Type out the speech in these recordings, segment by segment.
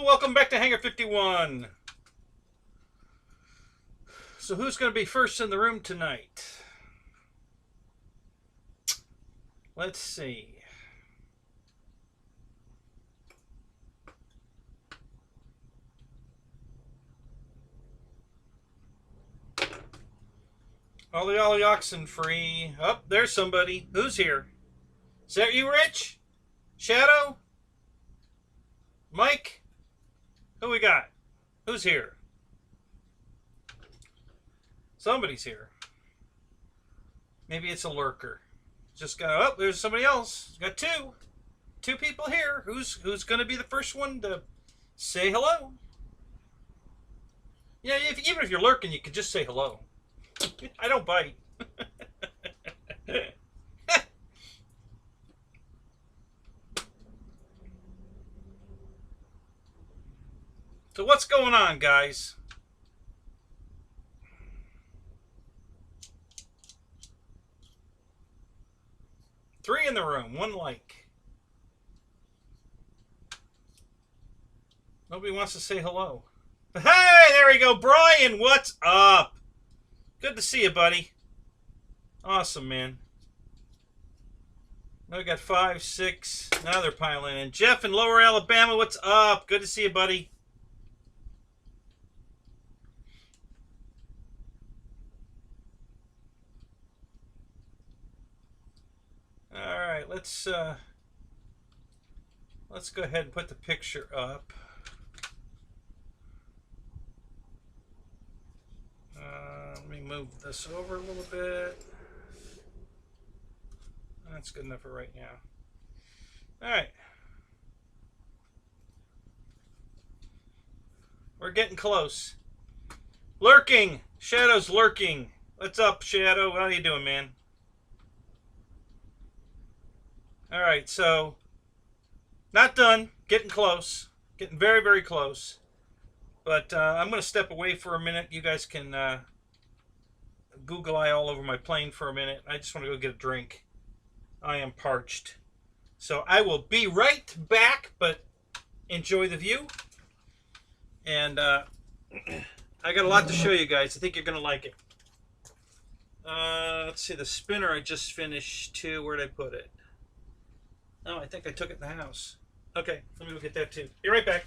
welcome back to Hangar 51. So who's going to be first in the room tonight? Let's see. Ollie oxen free. Oh, there's somebody. Who's here? Is that you, Rich? Shadow? Mike? Who we got? Who's here? Somebody's here. Maybe it's a lurker. Just got, oh, there's somebody else. Got two people here. Who's going to be the first one to say hello? Yeah, even if you're lurking, you can just say hello. I don't bite. So what's going on, guys? Three in the room, one like. Nobody wants to say hello. Hey, there we go. Brian, what's up? Good to see you, buddy. Awesome, man. Now we got 5, 6. Now they're piling in. Jeff in Lower Alabama, what's up? Good to see you, buddy. All right, let's go ahead and put the picture up. Let me move this over a little bit. That's good enough for right now. All right. We're getting close. Lurking. Shadow's lurking. What's up, Shadow? How you doing, man? All right, so not done. Getting close. Getting very, very close. But I'm going to step away for a minute. You guys can Google eye all over my plane for a minute. I just want to go get a drink. I am parched. So I will be right back, but enjoy the view. And I got a lot to show you guys. I think you're going to like it. Let's see, the spinner I just finished too. Where'd I put it? Oh, I think I took it in the house. Okay, let me go get that too. Be right back.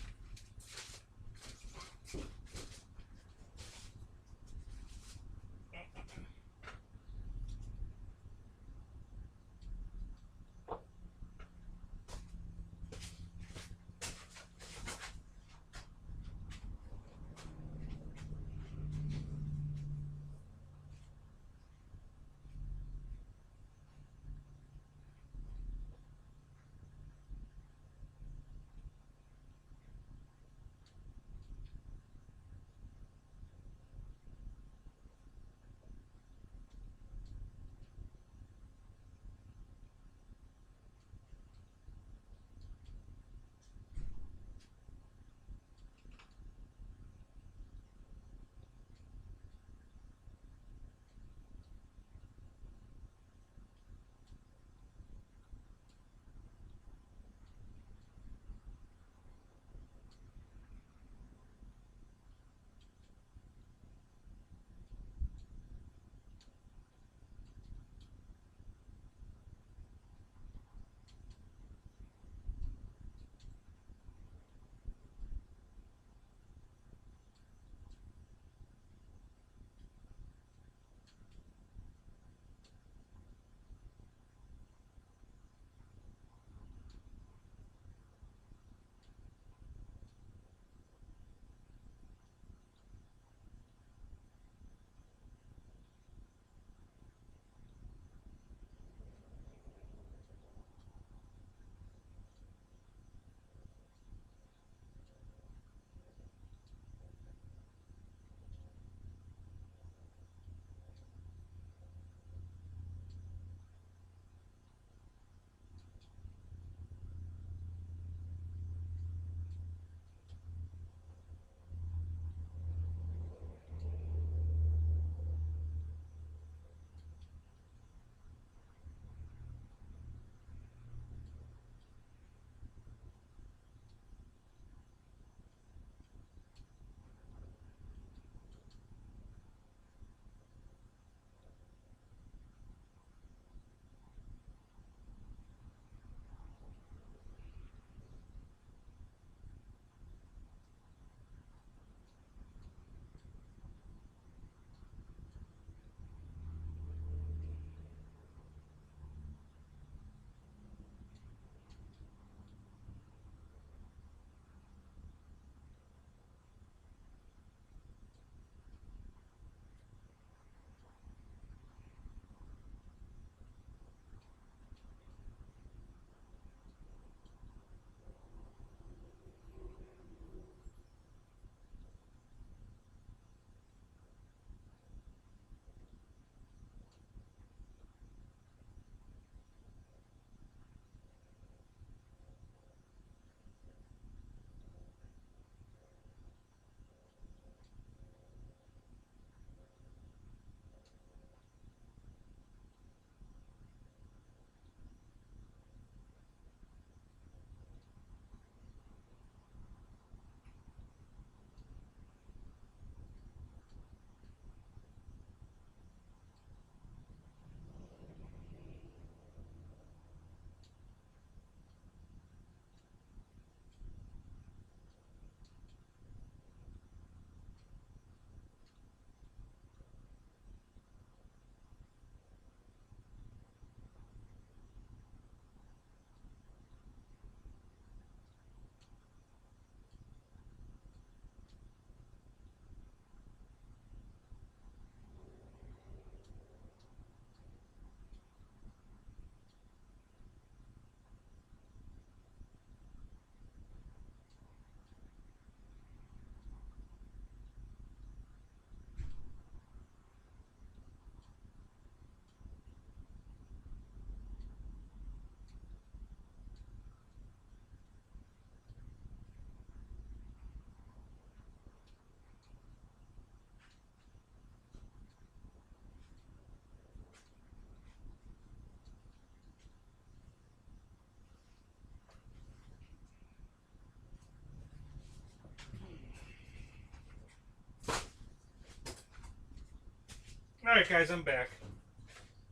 Alright guys, I'm back.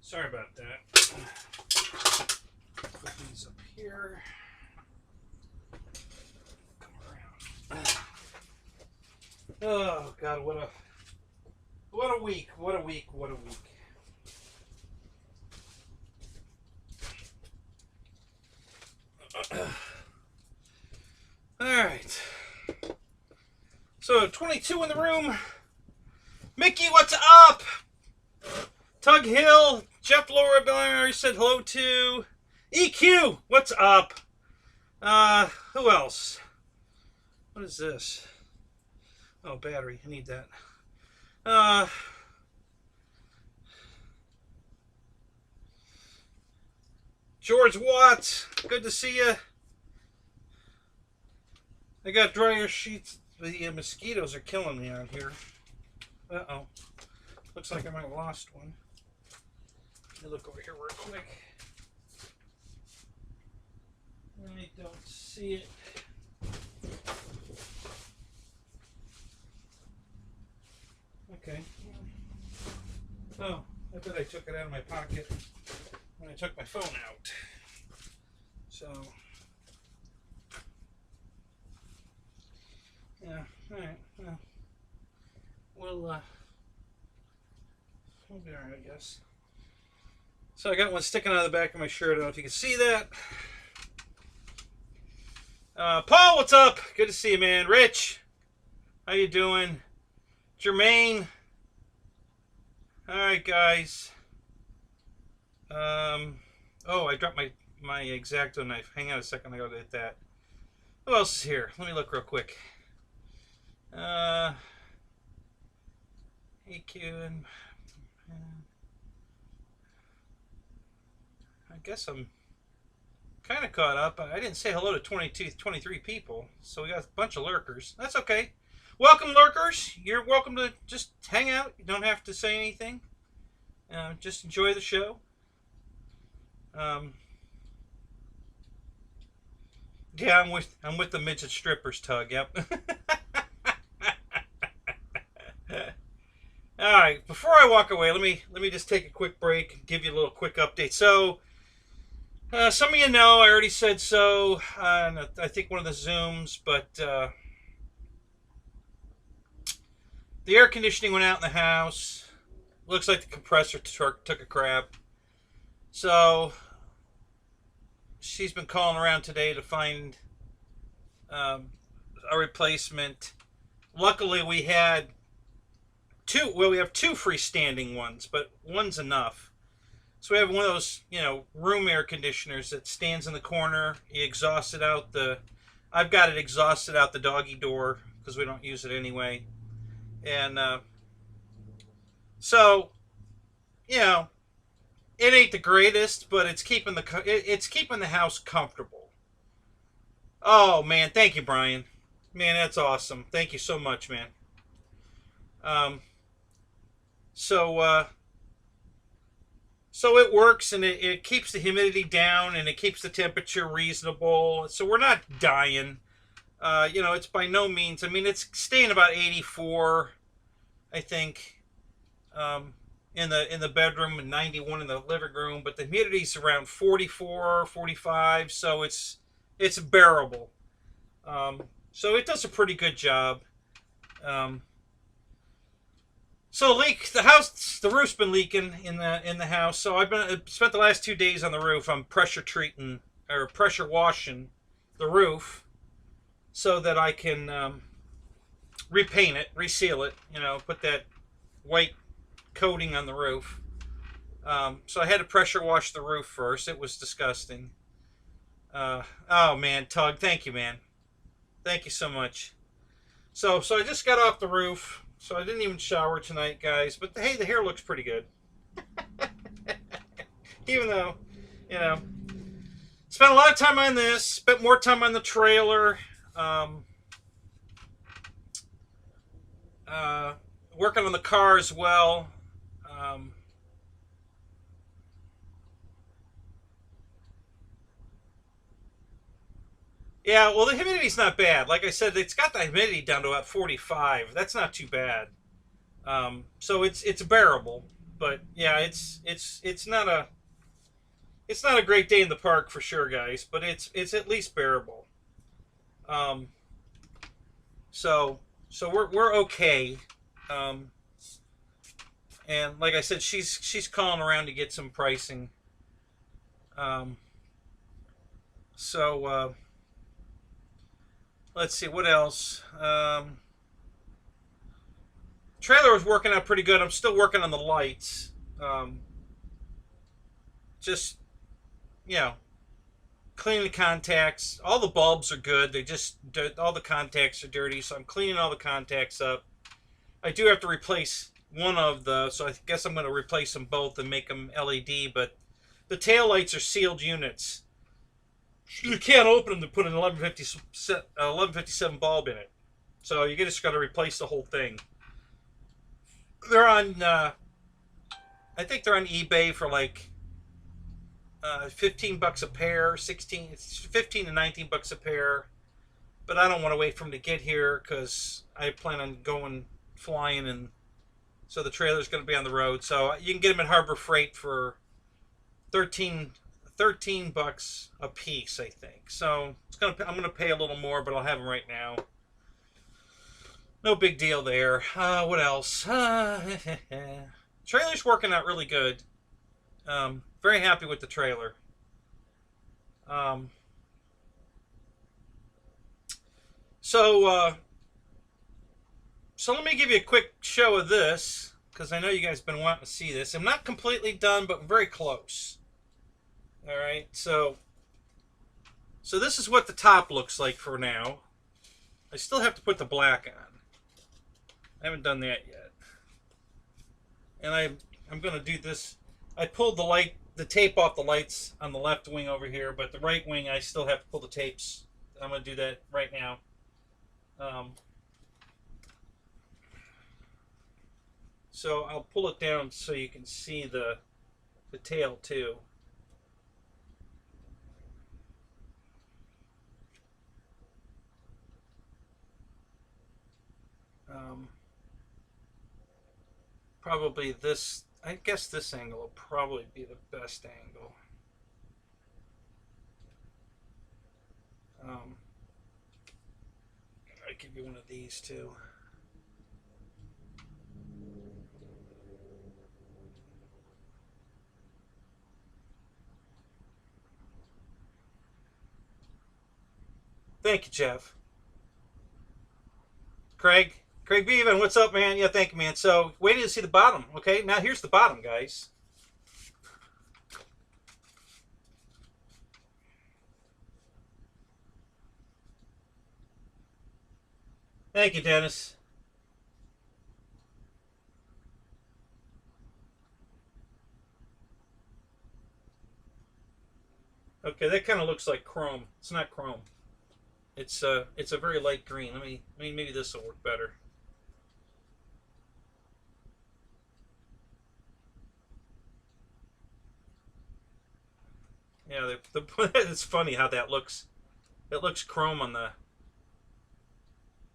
Sorry about that. Put these up here. Come around. Oh God, what a week. What a week. What a week. Alright. So 22 in the room. Mickey, what's up? Tug Hill, Jeff Laura, I said hello to. EQ, what's up? Who else? What is this? Oh, battery. I need that. George Watts, good to see you. I got dryer sheets. The mosquitoes are killing me out here. Uh-oh. Looks like I might have lost one. Let me look over here real quick. I don't see it. Okay. Oh, I bet I took it out of my pocket when I took my phone out. So, yeah, alright, well, we'll be alright, I guess. So I got one sticking out of the back of my shirt. I don't know if you can see that. Paul, what's up? Good to see you, man. Rich, how you doing? Jermaine. Alright, guys. Oh, I dropped my X-Acto knife. Hang on a second, I gotta hit that. Who else is here? Let me look real quick. EQ and... I guess I'm kind of caught up. I didn't say hello to 23 people, so we got a bunch of lurkers. That's okay. Welcome, lurkers. You're welcome to just hang out. You don't have to say anything. Just enjoy the show. Yeah, I'm with the midget strippers, Tug. Yep. All right. Before I walk away, let me just take a quick break and give you a little quick update. So. Some of you know, I already said so, I think one of the Zooms, but the air conditioning went out in the house. Looks like the compressor took a crap. So, she's been calling around today to find a replacement. Luckily, we had two, well, we have two freestanding ones, but one's enough. So we have one of those, you know, room air conditioners that stands in the corner. You exhaust it out the... I've got it exhausted out the doggy door because we don't use it anyway. And so, you know, it ain't the greatest, but it's keeping the house comfortable. Oh man, thank you, Brian. Man, that's awesome. Thank you so much, man. So it works, and it keeps the humidity down, and it keeps the temperature reasonable. So we're not dying. You know, it's by no means. I mean, it's staying about 84, I think, in the bedroom, and 91 in the living room. But the humidity's around 44, 45, so it's bearable. So it does a pretty good job. So the roof's been leaking in the house. So I've spent the last 2 days on the roof. I'm pressure washing the roof so that I can repaint it, reseal it. You know, put that white coating on the roof. So I had to pressure wash the roof first. It was disgusting. Oh man, Tug, thank you, man. Thank you so much. So I just got off the roof. So I didn't even shower tonight, guys. But hey, the hair looks pretty good. Even though, you know, spent a lot of time on this. Spent more time on the trailer. Working on the car as well. Yeah, well, the humidity's not bad. Like I said, it's got the humidity down to about 45. That's not too bad. So it's bearable. But yeah, it's not a great day in the park for sure, guys. But it's at least bearable. Um, so we're okay. Um, and like I said, she's calling around to get some pricing. Um, so let's see what else. Trailer was working out pretty good. I'm still working on the lights. Just you know, cleaning the contacts. All the bulbs are good. All the contacts are dirty, so I'm cleaning all the contacts up. I do have to replace one of the, so I guess I'm going to replace them both and make them LED. But the tail lights are sealed units. You can't open them to put an 1157 bulb in it. So you just got to replace the whole thing. They're on, I think they're on eBay for like 15 bucks a pair, 15 to 19 bucks a pair. But I don't want to wait for them to get here because I plan on going flying, and so the trailer's going to be on the road. So you can get them at Harbor Freight for 13 bucks a piece, I think. So I'm going to pay a little more, but I'll have them right now. No big deal there. What else? Trailer's working out really good. Very happy with the trailer. So let me give you a quick show of this, because I know you guys have been wanting to see this. I'm not completely done, but very close. All right, so this is what the top looks like for now. I still have to put the black on. I haven't done that yet. And I'm going to do this. I pulled the tape off the lights on the left wing over here, but the right wing I still have to pull the tapes. I'm going to do that right now. So I'll pull it down so you can see the tail too. Probably this, I guess this angle will probably be the best angle. I'll give you one of these too. Thank you, Jeff. Craig Beavan, what's up, man? Yeah, thank you, man. So, wait till you see the bottom, okay? Now, here's the bottom, guys. Thank you, Dennis. Okay, that kind of looks like chrome. It's not chrome. It's a very light green. Maybe this will work better. Yeah, it's funny how that looks. It looks chrome on the.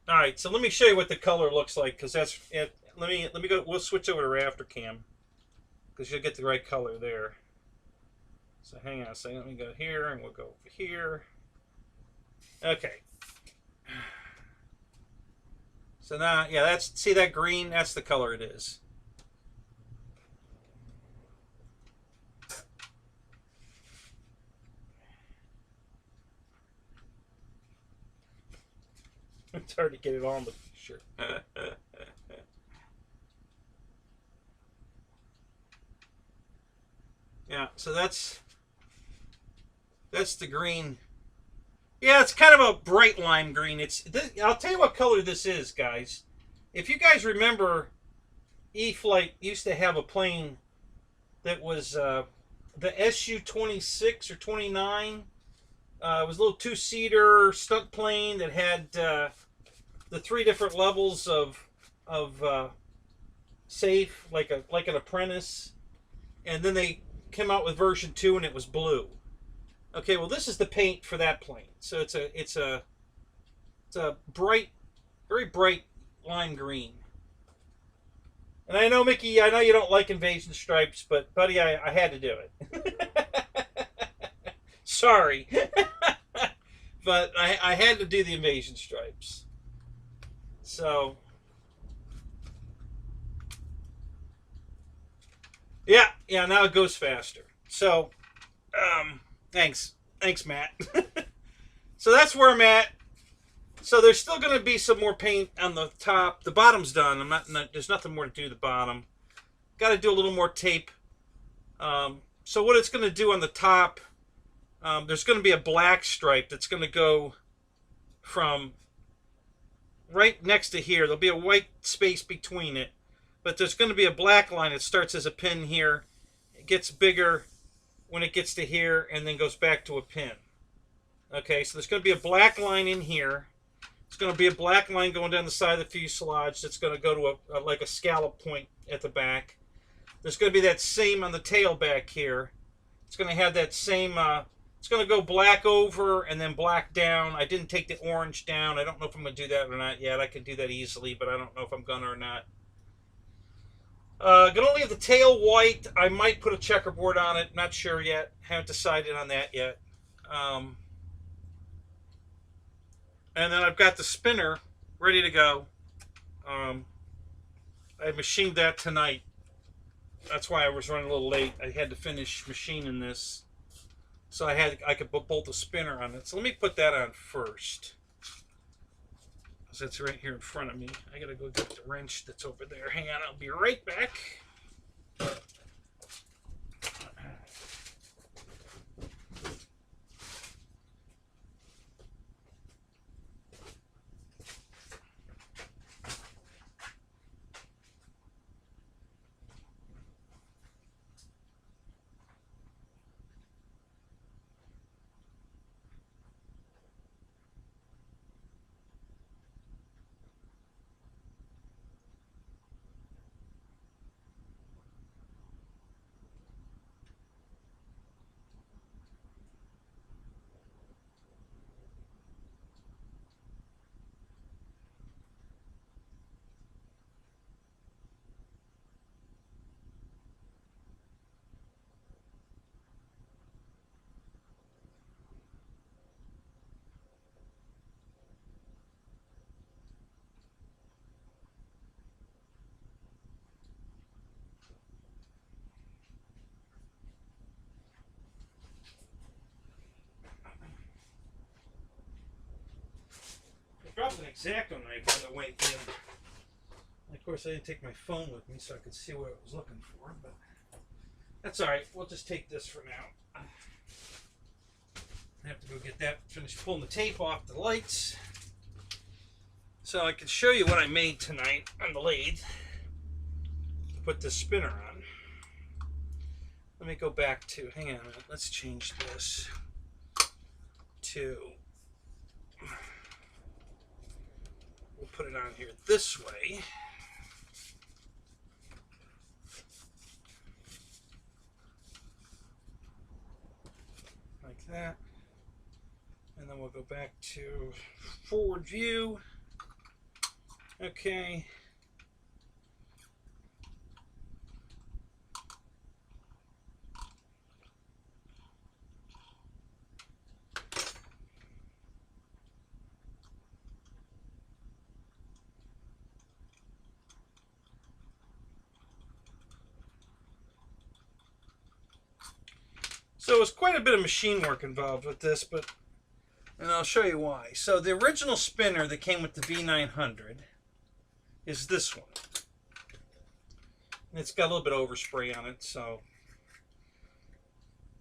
All right, so let me show you what the color looks like, because that's it. Let me go. We'll switch over to Rafter Cam, because you'll get the right color there. So hang on a second. Let me go here, and we'll go over here. Okay. So now, yeah, see that green? That's the color it is. It's hard to get it on, but sure. Yeah, so that's the green. Yeah, it's kind of a bright lime green. I'll tell you what color this is, guys. If you guys remember, E-Flight used to have a plane that was the SU-26 or 29. It was a little two-seater stunt plane that had the 3 different levels of safe, like an apprentice, and then they came out with version 2, and it was blue. Okay, well, this is the paint for that plane. So it's a bright, very bright lime green. And I know, Mickey, I know you don't like invasion stripes, but buddy, I had to do it. Sorry. But I had to do the invasion stripes. So, yeah, now it goes faster. So, thanks, Matt. So that's where I'm at. So there's still going to be some more paint on the top. The bottom's done. There's nothing more to do to the bottom. Got to do a little more tape. So what it's going to do on the top, there's going to be a black stripe that's going to go from right next to here. There'll be a white space between it, but there's going to be a black line that starts as a pin here. It gets bigger when it gets to here and then goes back to a pin. Okay, so there's going to be a black line in here. It's going to be a black line going down the side of the fuselage that's going to go to like a scallop point at the back. There's going to be that same on the tail back here. It's going to have that same, it's going to go black over and then black down. I didn't take the orange down. I don't know if I'm going to do that or not yet. I could do that easily, but I don't know if I'm going to or not. Going to leave the tail white. I might put a checkerboard on it. Not sure yet. Haven't decided on that yet. And then I've got the spinner ready to go. I machined that tonight. That's why I was running a little late. I had to finish machining this. So I could bolt the spinner on it. So let me put that on first. Because that's right here in front of me. I gotta go get the wrench that's over there. Hang on, I'll be right back. Dropped an X-Acto knife on the way in. Of course, I didn't take my phone with me so I could see what I was looking for, but that's all right. We'll just take this for now. I have to go get that, finish pulling the tape off the lights, so I can show you what I made tonight on the lathe. Put this spinner on. Let me go back to, hang on a minute, let's change this to, we'll put it on here this way. Like that. And then we'll go back to forward view. Okay. So it's quite a bit of machine work involved with this, and I'll show you why. So the original spinner that came with the V900 is this one. And it's got a little bit of overspray on it, so.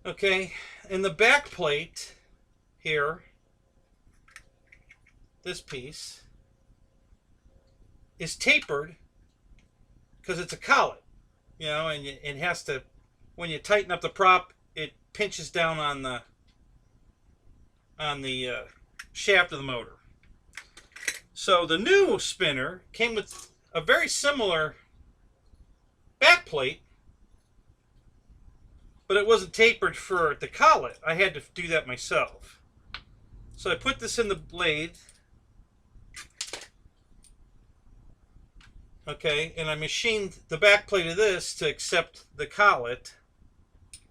Okay, and the back plate here, this piece, is tapered because it's a collet, you know, and it has to, when you tighten up the prop, it pinches down on the shaft of the motor. So the new spinner came with a very similar back plate, but it wasn't tapered for the collet. I had to do that myself. So I put this in the lathe, Okay, and I machined the back plate of this to accept the collet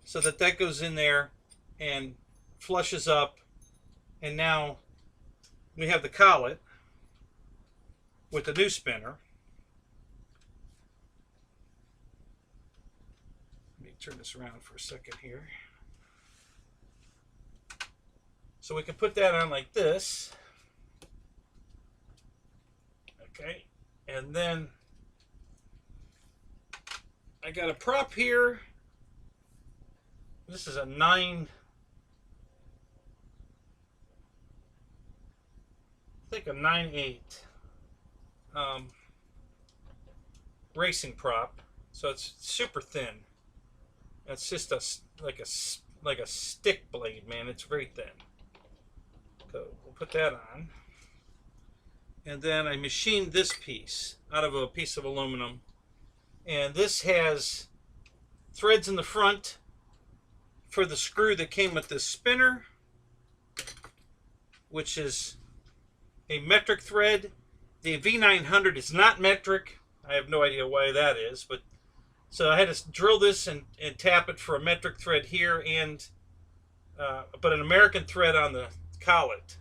so that that goes in there and flushes up, and now we have the collet with the new spinner. Let me turn this around for a second here. So we can put that on like this. Okay, and then I got a prop here. This is a 9, I think a 9/8 racing prop. So it's super thin. It's just like a stick blade, man. It's very thin. So we'll put that on. And then I machined this piece out of a piece of aluminum. And this has threads in the front for the screw that came with this spinner, which is a metric thread. The V900 is not metric. I have no idea why that is, but so I had to drill this and tap it for a metric thread here, and but an American thread on the collet.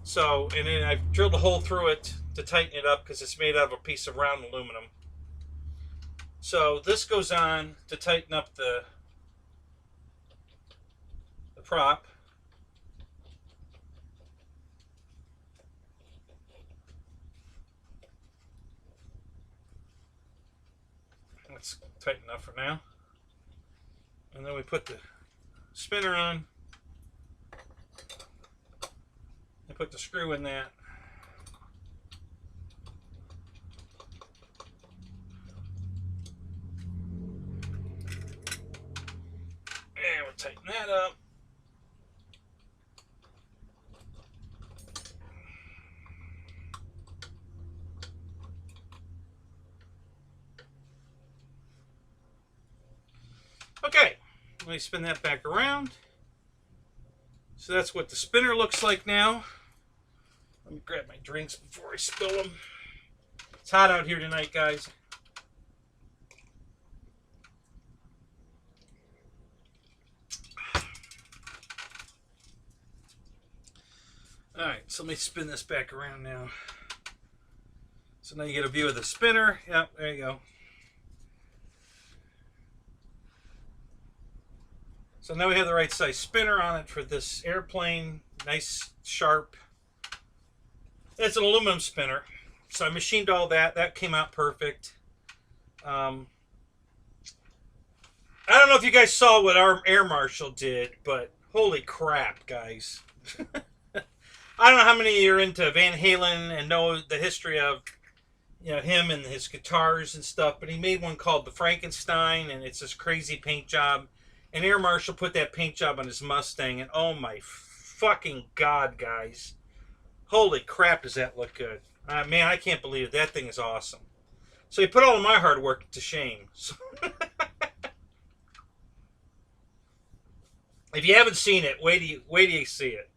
So, and then I've drilled a hole through it to tighten it up because it's made out of a piece of round aluminum. So this goes on to tighten up the prop. That's tight enough for now. And then we put the spinner on. I put the screw in that. And we'll tighten that up. Okay, let me spin that back around. So that's what the spinner looks like now. Let me grab my drinks before I spill them. It's hot out here tonight, guys. Alright, so let me spin this back around now. So now you get a view of the spinner. Yep, there you go. So now we have the right size spinner on it for this airplane. Nice, sharp. It's an aluminum spinner. So I machined all that. That came out perfect. I don't know if you guys saw what our air marshal did, but holy crap, guys. I don't know how many of you are into Van Halen and know the history of, you know, him and his guitars and stuff, but he made one called the Frankenstein, and it's this crazy paint job. And Air Marshal put that paint job on his Mustang, and oh my fucking God, guys. Holy crap, does that look good. Man, I can't believe it. That thing is awesome. So he put all of my hard work to shame. So if you haven't seen it, wait till you see it.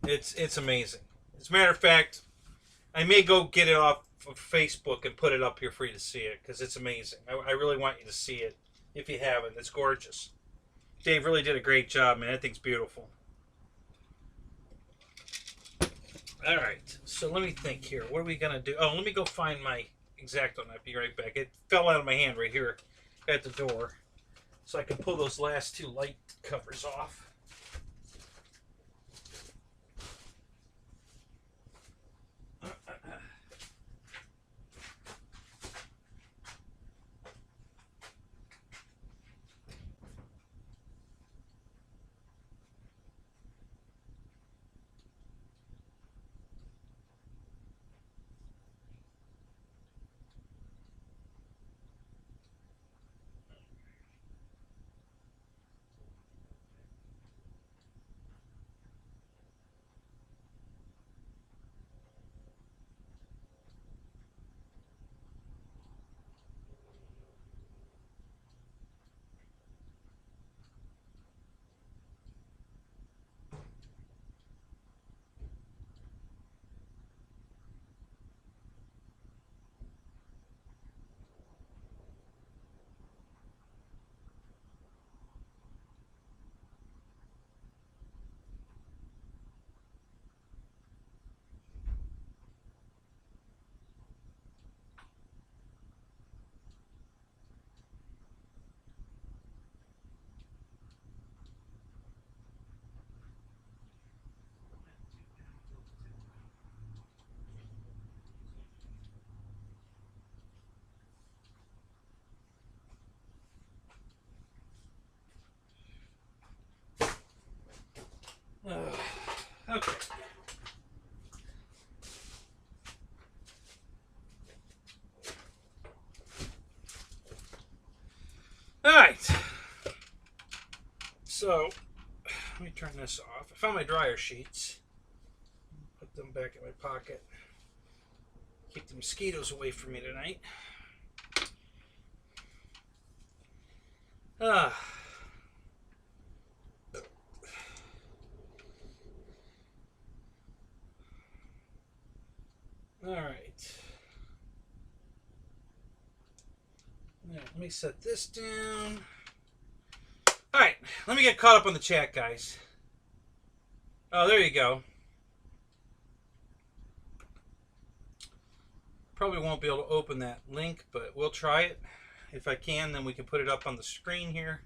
It's amazing. As a matter of fact, I may go get it off of Facebook and put it up here for you to see it, because it's amazing. I really want you to see it if you haven't. It's gorgeous. Dave really did a great job, man. That thing's beautiful. All right, so let me think here. What are we going to do? Oh, let me go find my X-Acto knife. Be right back. It fell out of my hand right here at the door, so I can pull those last two light covers off. So, let me turn this off. I found my dryer sheets. Put them back in my pocket. Keep the mosquitoes away from me tonight. All right. Let me set this down. All right, let me get caught up on the chat, guys. Oh, there you go. Probably won't be able to open that link, but we'll try it. If I can, then we can put it up on the screen here.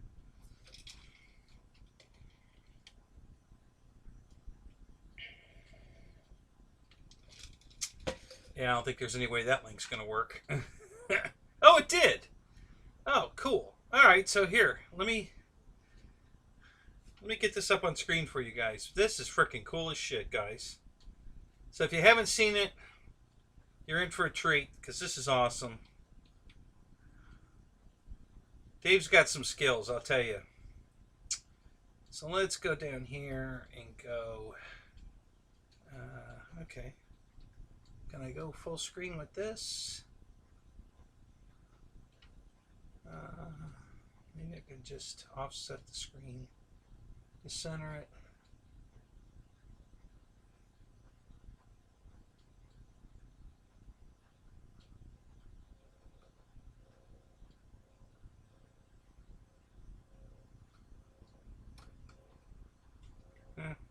Yeah, I don't think there's any way that link's going to work. Oh, it did. Oh, cool. All right, so here, let me get this up on screen for you guys. This is freaking cool as shit, guys. So if you haven't seen it, you're in for a treat, because this is awesome. Dave's got some skills, I'll tell you. So let's go down here and go... okay. Can I go full screen with this? Maybe I can just offset the screen to center it.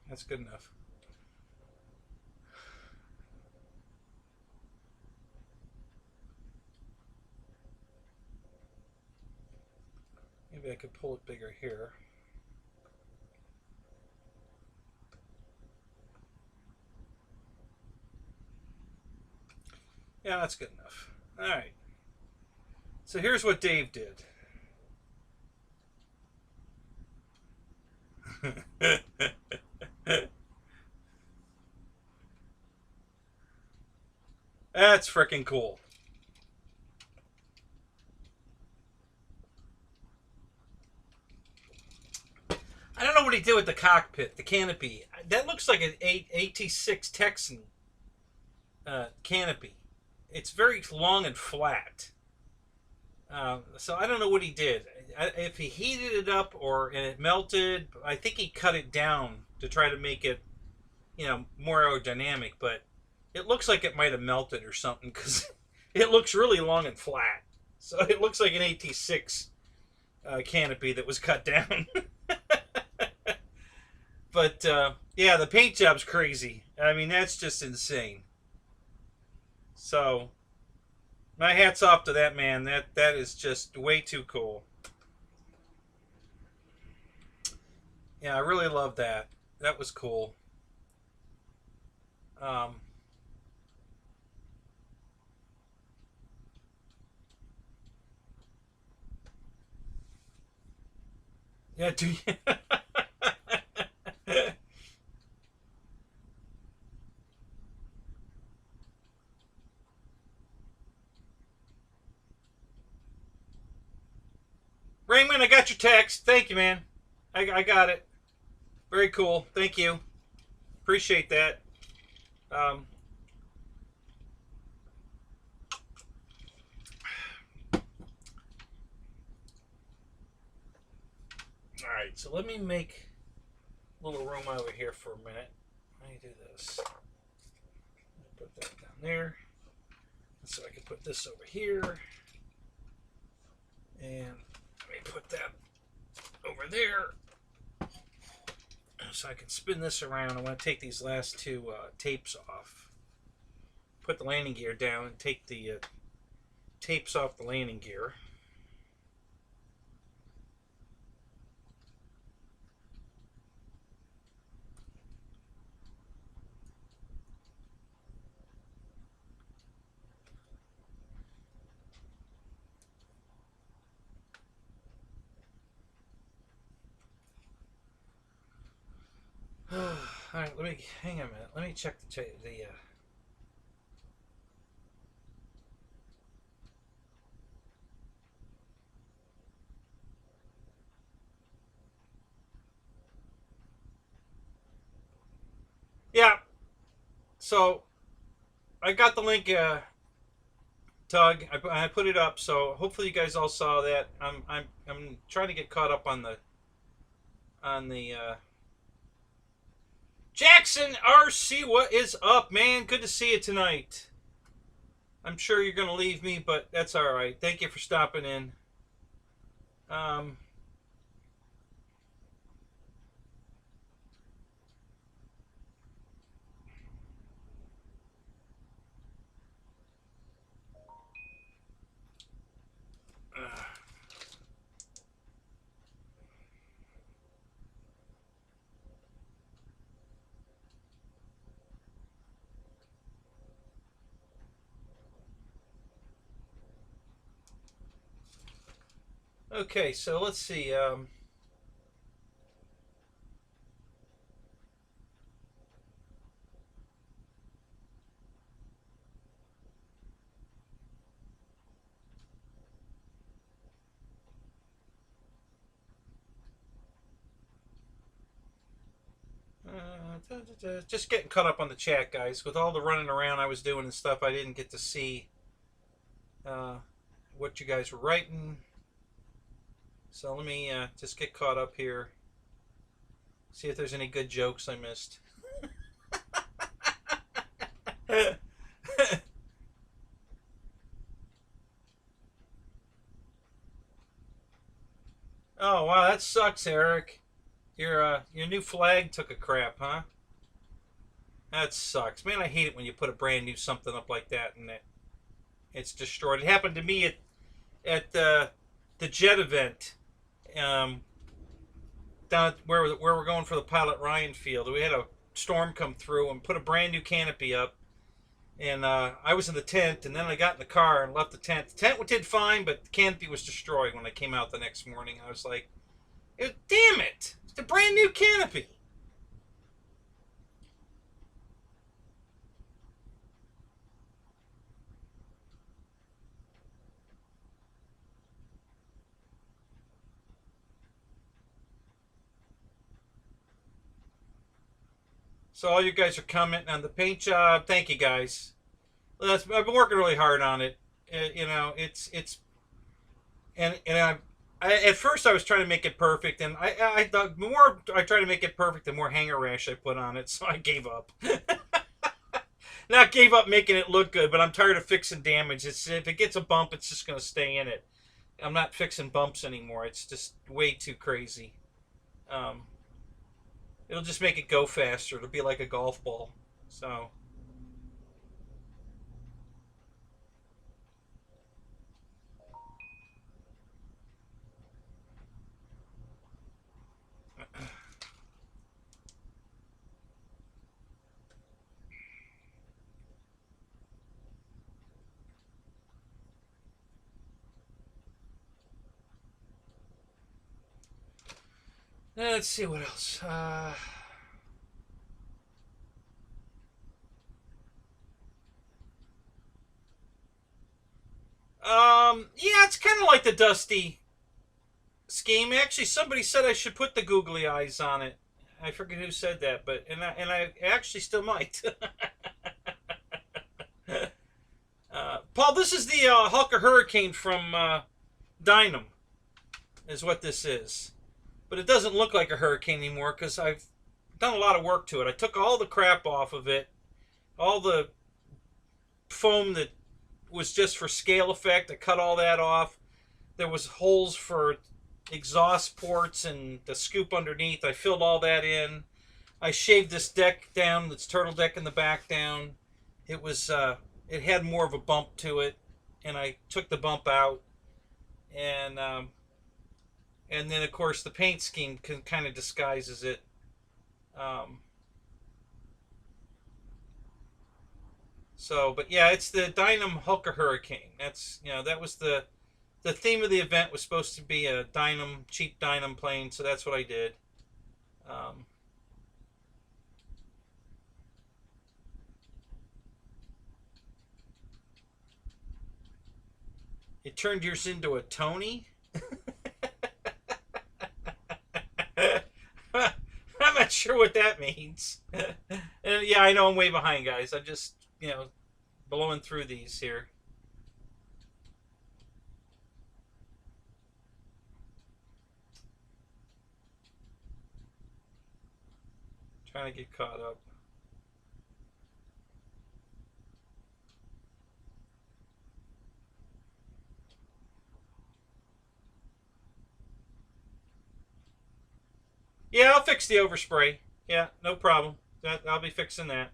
That's good enough. Maybe I could pull it bigger here. Yeah, that's good enough. All right. So here's what Dave did. That's freaking cool. I don't know what he did with the cockpit, the canopy. That looks like an AT6 Texan canopy. It's very long and flat. So I don't know what he did. If he heated it up and it melted, I think he cut it down to try to make it, more aerodynamic. But it looks like it might have melted or something because it looks really long and flat. So it looks like an AT6 canopy that was cut down. But yeah, the paint job's crazy. I mean, that's just insane. So my hat's off to that man. That is just way too cool. Yeah, I really love that. That was cool. Yeah, do you? Raymond, I got your text. Thank you, man. I got it. Very cool. Thank you. Appreciate that. All right, so let me make a little room over here for a minute. Let me do this. Put that down there. So I can put this over here. And let me put that over there. So I can spin this around. I want to take these last two tapes off. Put the landing gear down and take the tapes off the landing gear. All right, hang on a minute. Let me check the So I got the link, Tug. I put it up, so hopefully you guys all saw that. I'm trying to get caught up on the Jackson RC. What is up, man? Good to see you tonight. I'm sure you're gonna leave me, but that's all right. Thank you for stopping in. Um, okay, so let's see. Just getting caught up on the chat, guys. With all the running around I was doing and stuff, I didn't get to see what you guys were writing. So let me just get caught up here. See if there's any good jokes I missed. Oh wow, that sucks, Eric. Your new flag took a crap, huh? That sucks, man. I hate it when you put a brand new something up like that and it's destroyed. It happened to me at the jet event, down where we're going for the Pilot Ryan field. We had a storm come through and put a brand new canopy up, and I was in the tent, and then I got in the car and left the tent. The tent did fine, but the canopy was destroyed when I came out the next morning. I was like, damn it! It's a brand new canopy. So all you guys are commenting on the paint job. Thank you, guys. I've been working really hard on it. You know, it's and at first I was trying to make it perfect, and I thought the more I try to make it perfect, the more hanger rash I put on it. So I gave up. Not gave up making it look good, but I'm tired of fixing damage. If it gets a bump, it's just going to stay in it. I'm not fixing bumps anymore. It's just way too crazy. It'll just make it go faster. It'll be like a golf ball. So. Let's see what else. Yeah, it's kind of like the Dusty scheme. Actually, somebody said I should put the googly eyes on it. I forget who said that, but and I actually still might. Paul, this is the Hulker Hurricane from Dynam, is what this is. But it doesn't look like a hurricane anymore because I've done a lot of work to it. I took all the crap off of it, all the foam that was just for scale effect. I cut all that off. There was holes for exhaust ports and the scoop underneath. I filled all that in. I shaved this deck down, this turtle deck in the back down. It was it had more of a bump to it, and I took the bump out, and then of course the paint scheme kind of disguises it. So, but yeah, it's the Dynam Hulker Hurricane. That's, you know, that was the theme of the event was supposed to be a Dynam, cheap Dynam plane, so that's what I did. It turned yours into a Tony. I'm not sure what that means. Yeah, I know I'm way behind, guys. I'm just, blowing through these here. Trying to get caught up. Yeah, I'll fix the overspray. Yeah, no problem. I'll be fixing that.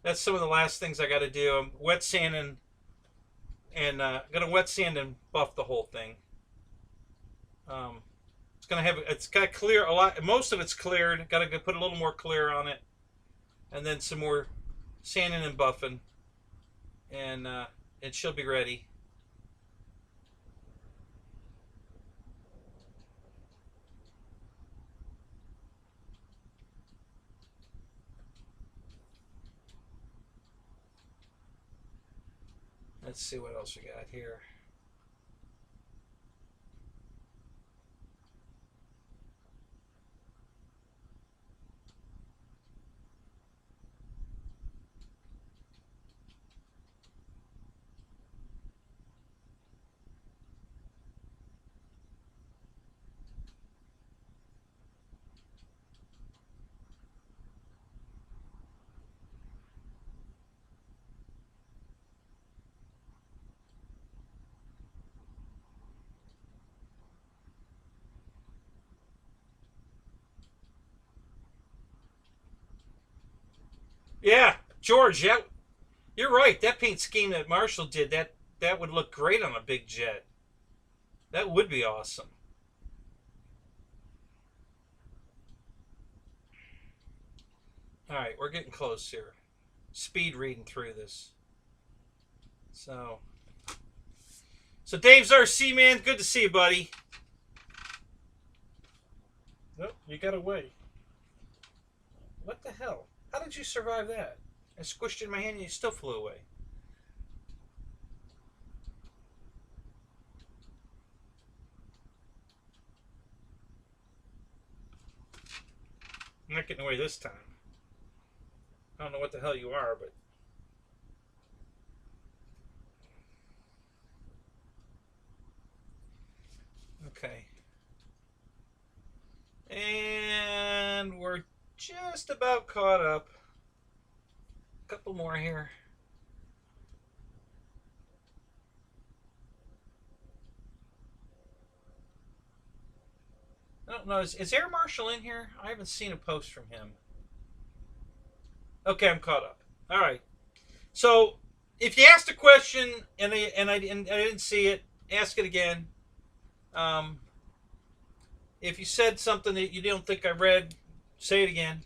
That's some of the last things I got to do. I'm wet sanding and gonna wet sand and buff the whole thing. It's got clear a lot. Most of it's cleared. Got to put a little more clear on it, and then some more sanding and buffing, and it should be ready. Let's see what else we got here. Yeah, George, yeah, you're right. That paint scheme that Marshall did, that would look great on a big jet. That would be awesome. All right, we're getting close here. Speed reading through this. So Dave's RC, man. Good to see you, buddy. Nope, you got away. What the hell? How did you survive that? I squished it in my hand and you still flew away. I'm not getting away this time. I don't know what the hell you are, but... Okay. And we're just about caught up. A couple more here. I don't know. Is Air Marshal in here? I haven't seen a post from him. Okay, I'm caught up. All right. So if you asked a question and I didn't see it, ask it again. If you said something that you don't think I read, say it again.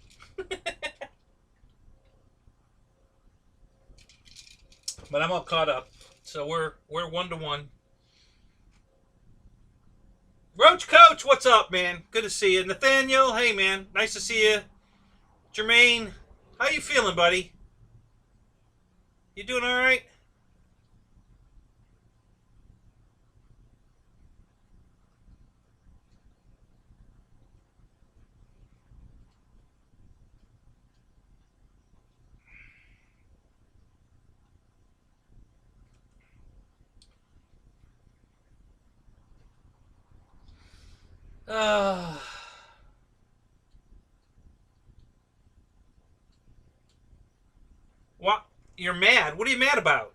But I'm all caught up. So we're 1-to-1. Roach Coach, what's up, man? Good to see you. Nathaniel, hey, man. Nice to see you. Jermaine, how you feeling, buddy? You doing all right? What? You're mad? What are you mad about?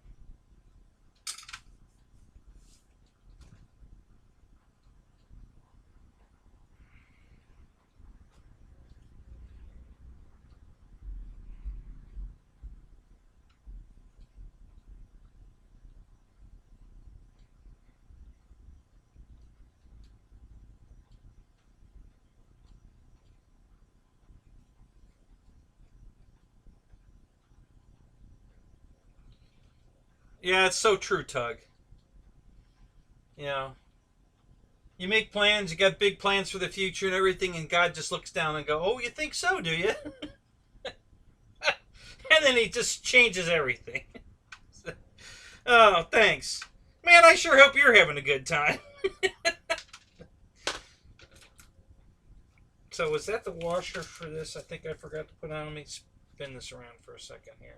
Yeah, it's so true, Tug. You know, you make plans, you got big plans for the future and everything, and God just looks down and go, "Oh, you think so, do you?" And then he just changes everything. Oh, thanks. Man, I sure hope you're having a good time. So was that the washer for this? I think I forgot to put on. Let me spin this around for a second here.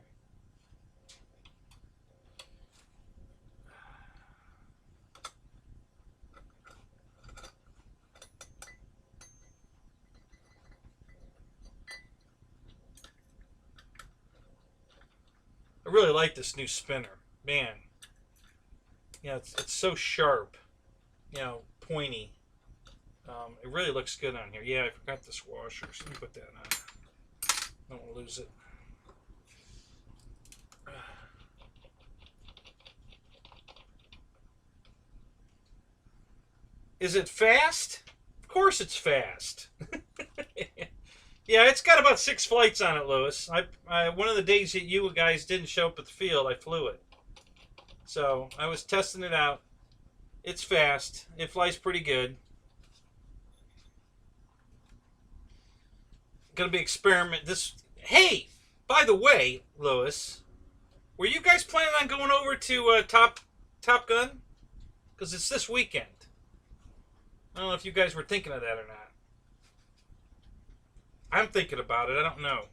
I really like this new spinner. Man. You know, it's so sharp. You know, pointy. It really looks good on here. Yeah, I forgot this washer, so let me put that on. Don't want to lose it. Is it fast? Of course it's fast. Yeah, it's got about 6 flights on it, Lewis. One of the days that you guys didn't show up at the field, I flew it. So I was testing it out. It's fast. It flies pretty good. Gonna be experiment this. Hey, by the way, Lewis, were you guys planning on going over to Top Gun? Because it's this weekend. I don't know if you guys were thinking of that or not. I'm thinking about it. I don't know.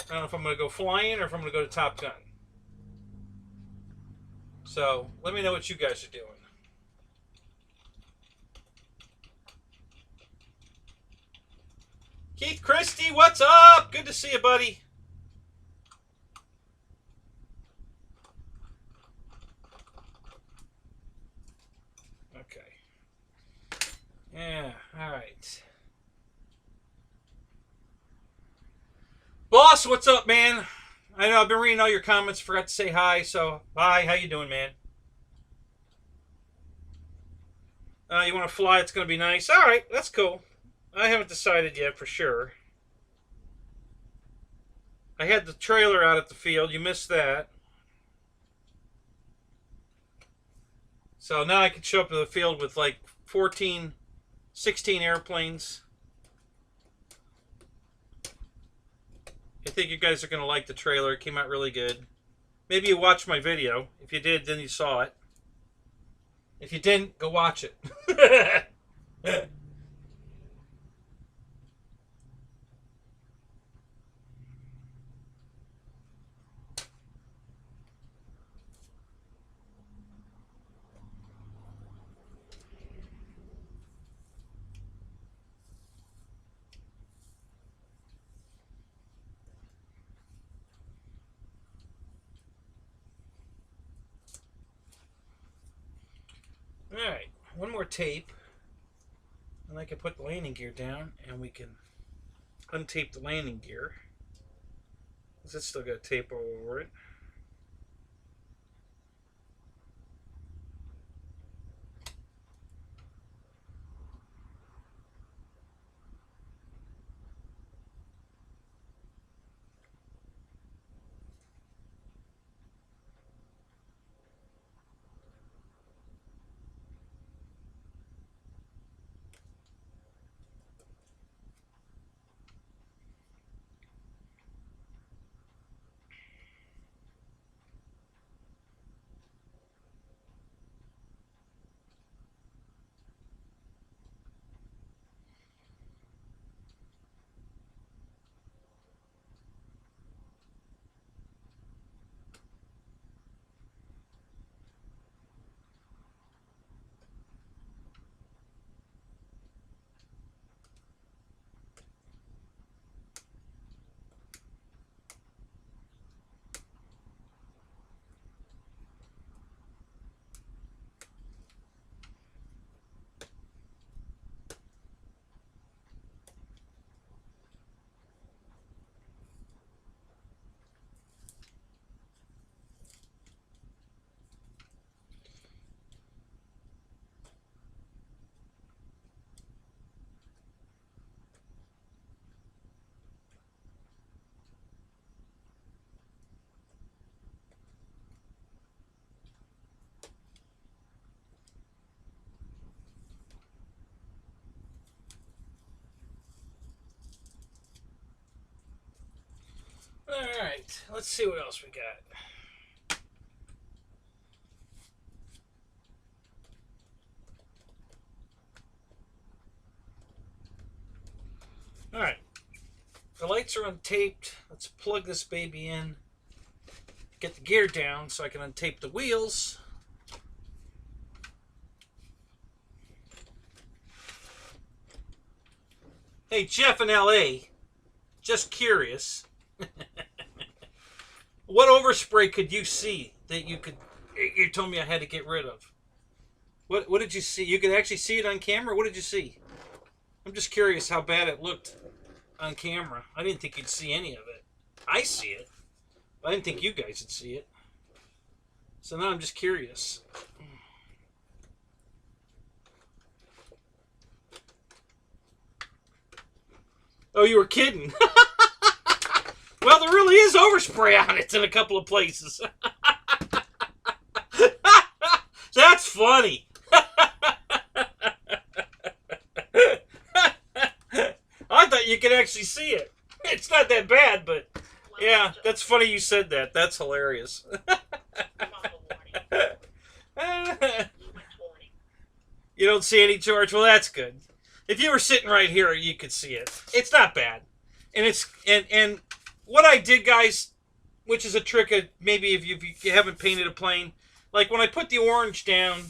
I don't know if I'm going to go flying or if I'm going to go to Top Gun. So, let me know what you guys are doing. Keith Christie, what's up? Good to see you, buddy. Okay. Yeah, all right. Boss, what's up, man? I know I've been reading all your comments. Forgot to say hi, so hi. How you doing, man? You want to fly? It's going to be nice. All right, that's cool. I haven't decided yet for sure. I had the trailer out at the field. You missed that. So now I can show up to the field with like 14, 16 airplanes. I think you guys are going to like the trailer. It came out really good. Maybe you watched my video. If you did, then you saw it. If you didn't, go watch it. Alright, one more tape. And I can put the landing gear down and we can untape the landing gear. Because it's still got tape all over it. Alright, let's see what else we got. lights are untaped. Let's plug this baby in. Get the gear down so I can untape the wheels. Hey, Jeff in LA, just curious. What overspray could you see that you told me I had to get rid of? What did you see? You could actually see it on camera? What did you see? I'm just curious how bad it looked on camera. I didn't think you'd see any of it. I see it. I didn't think you guys would see it. So now I'm just curious. Oh, you were kidding. Well, there really is overspray on it in a couple of places. That's funny. I thought you could actually see it. It's not that bad, but yeah, that's funny you said that. That's hilarious. You don't see any, George? Well, that's good. If you were sitting right here, you could see it. It's not bad. And it's and what I did, guys, which is a trick of maybe if you haven't painted a plane, like when I put the orange down,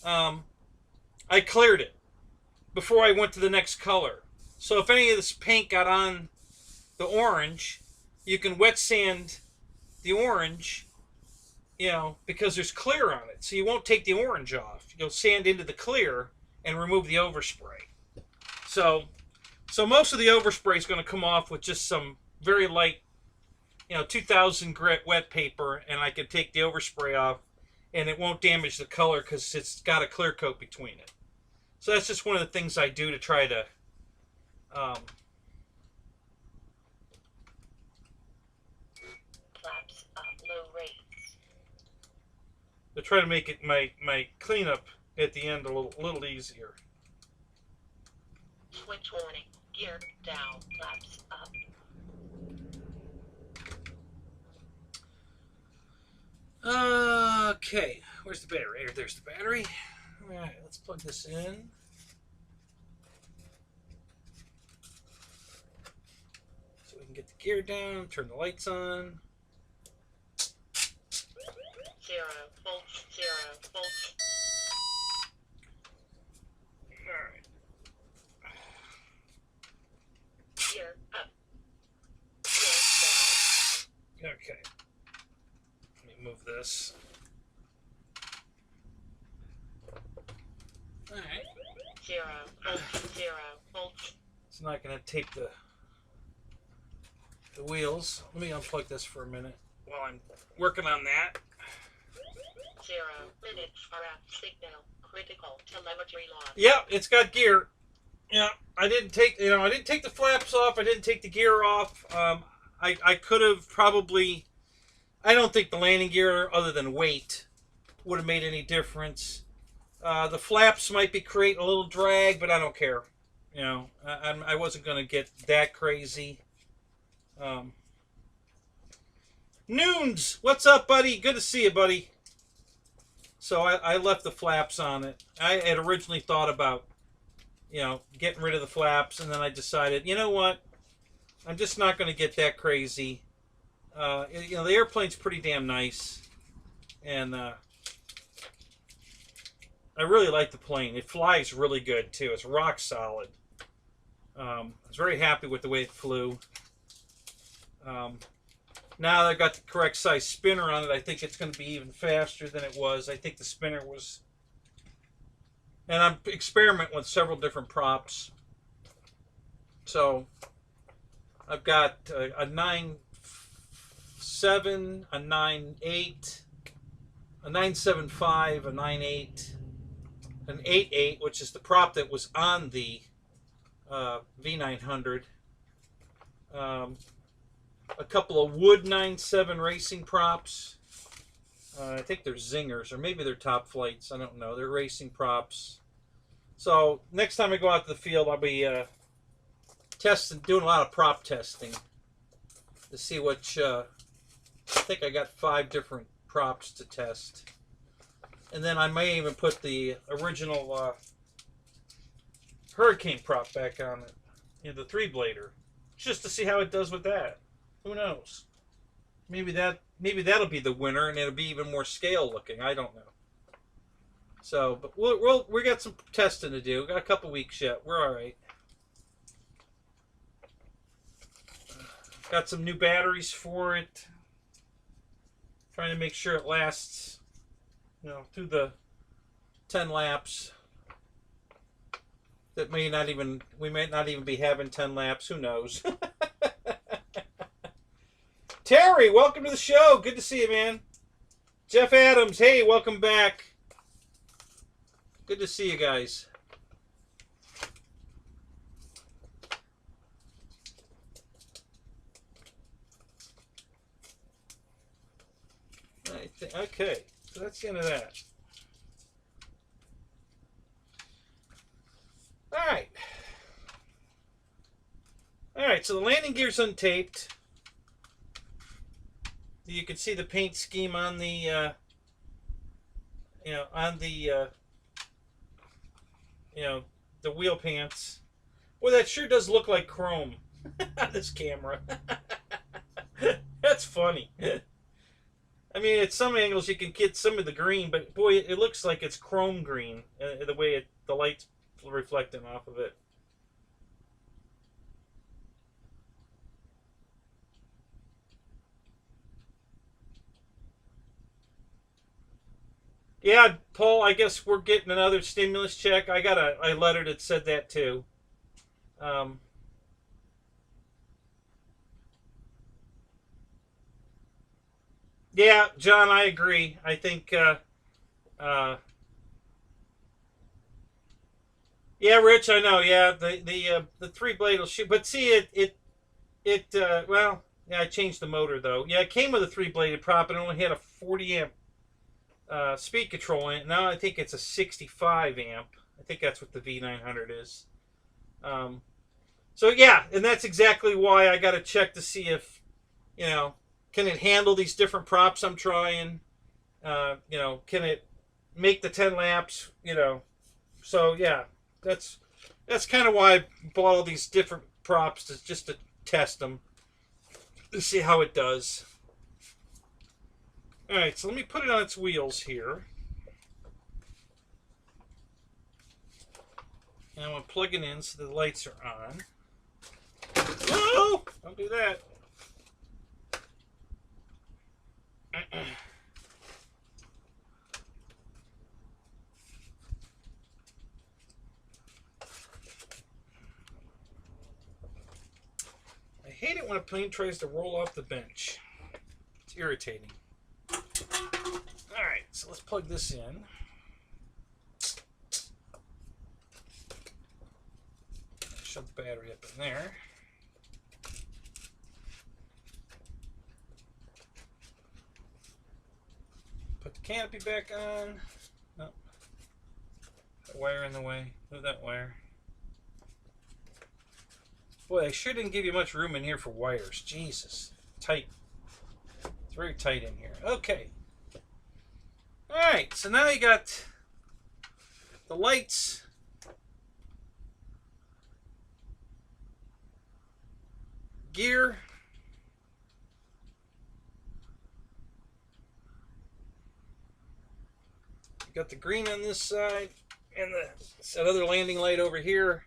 I cleared it before I went to the next color. So if any of this paint got on the orange, you can wet sand the orange, you know, because there's clear on it. So you won't take the orange off. You'll sand into the clear and remove the overspray. So most of the overspray is going to come off with just some very light, you know, 2000 grit wet paper, and I can take the overspray off, and it won't damage the color because it's got a clear coat between it. So that's just one of the things I do to try to flaps up, low rates. to try to make it my cleanup at the end a little easier. Switch warning. Gear down. Flaps up. Okay, where's the battery? There's the battery. All right, let's plug this in. So we can get the gear down, turn the lights on. 0 volts. 0 volts. All right. Gear up. Gear down. Okay. Let me move this. All right. 0 volts. 0 volts. It's not going to tape the wheels. Let me unplug this for a minute while I'm working on that. 0 minutes. RF signal. Critical telemetry loss. Yep, it's got gear. Yeah, I didn't take the flaps off. I didn't take the gear off. I could have probably. I don't think the landing gear, other than weight, would have made any difference. The flaps might be creating a little drag, but I don't care. You know, I wasn't going to get that crazy. Noons, what's up, buddy? Good to see you, buddy. So I left the flaps on it. I had originally thought about, you know, getting rid of the flaps, and then I decided, you know what? I'm just not going to get that crazy. You know, the airplane's pretty damn nice, and I really like the plane. It flies really good too. It's rock solid. I was very happy with the way it flew. Now that I've got the correct size spinner on it, I think it's going to be even faster than it was. I think the spinner was... And I'm experimenting with several different props. So, I've got a 9.7, a 9.8, a 9.75, a 9.8, an 8.8, which is the prop that was on the V900. A couple of wood 9.7 racing props. I think they're zingers, or maybe they're top flights. I don't know. They're racing props. So next time I go out to the field, I'll be doing a lot of prop testing to see which. I think I got 5 different props to test, and then I may even put the original Hurricane prop back on it, you know, the 3-blader. just to see how it does with that. Who knows? Maybe that'll be the winner, and it'll be even more scale looking. I don't know. So, but we got some testing to do. Got a couple weeks yet. We're all right. Got some new batteries for it. Trying to make sure it lasts, through the 10 laps. We may not even be having 10 laps. Who knows? Terry, welcome to the show. Good to see you, man. Jeff Adams, hey, welcome back. Good to see you guys. Okay, so that's the end of that. All right, so the landing gear's untaped. You can see the paint scheme on the, the wheel pants. Boy, that sure does look like chrome on this camera. That's funny. I mean, at some angles you can get some of the green, but boy, it looks like it's chrome green, the way the light's reflecting off of it. Yeah, Paul, I guess we're getting another stimulus check. I got a letter that said that too. Yeah, John, I agree. I think, yeah, Rich, I know. Yeah, the 3-blade will shoot, but see well, yeah, I changed the motor though. Yeah, it came with a 3-bladed prop and only had a 40 amp speed control in it. Now I think it's a 65 amp. I think that's what the V900 is. So yeah, and that's exactly why I got to check to see if, can it handle these different props I'm trying? Can it make the 10 laps? So yeah, that's kind of why I bought all these different props, just to test them, to see how it does. All right, so let me put it on its wheels here. And I'm going to plug it in so the lights are on. No! Don't do that. I hate it when a plane tries to roll off the bench. It's irritating. Alright, so let's plug this in. Shove the battery up in there. Put the canopy back on. No. That wire in the way. Move that wire. Boy, I sure didn't give you much room in here for wires. Jesus. Tight. It's very tight in here. Okay. Alright, so now you got the lights. Gear. You got the green on this side and that other landing light over here.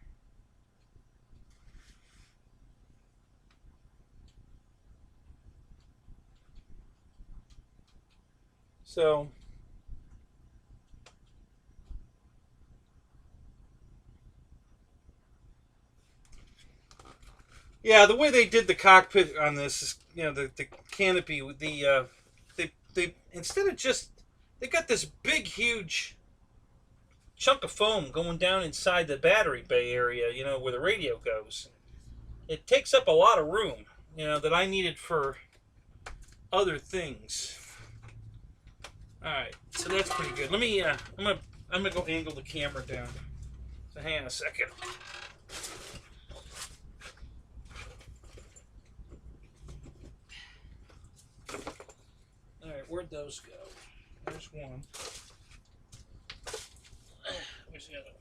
So yeah, the way they did the cockpit on this is, the canopy with the they instead of just, they got this big huge chunk of foam going down inside the battery bay area, where the radio goes. It takes up a lot of room, that I needed for other things. All right, so that's pretty good. Let me I'm gonna go angle the camera down. So hang on a second. All right, where'd those go? There's one. Where's the other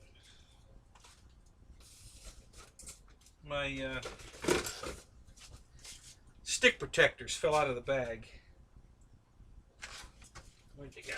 one? My stick protectors fell out of the bag. Where'd they go?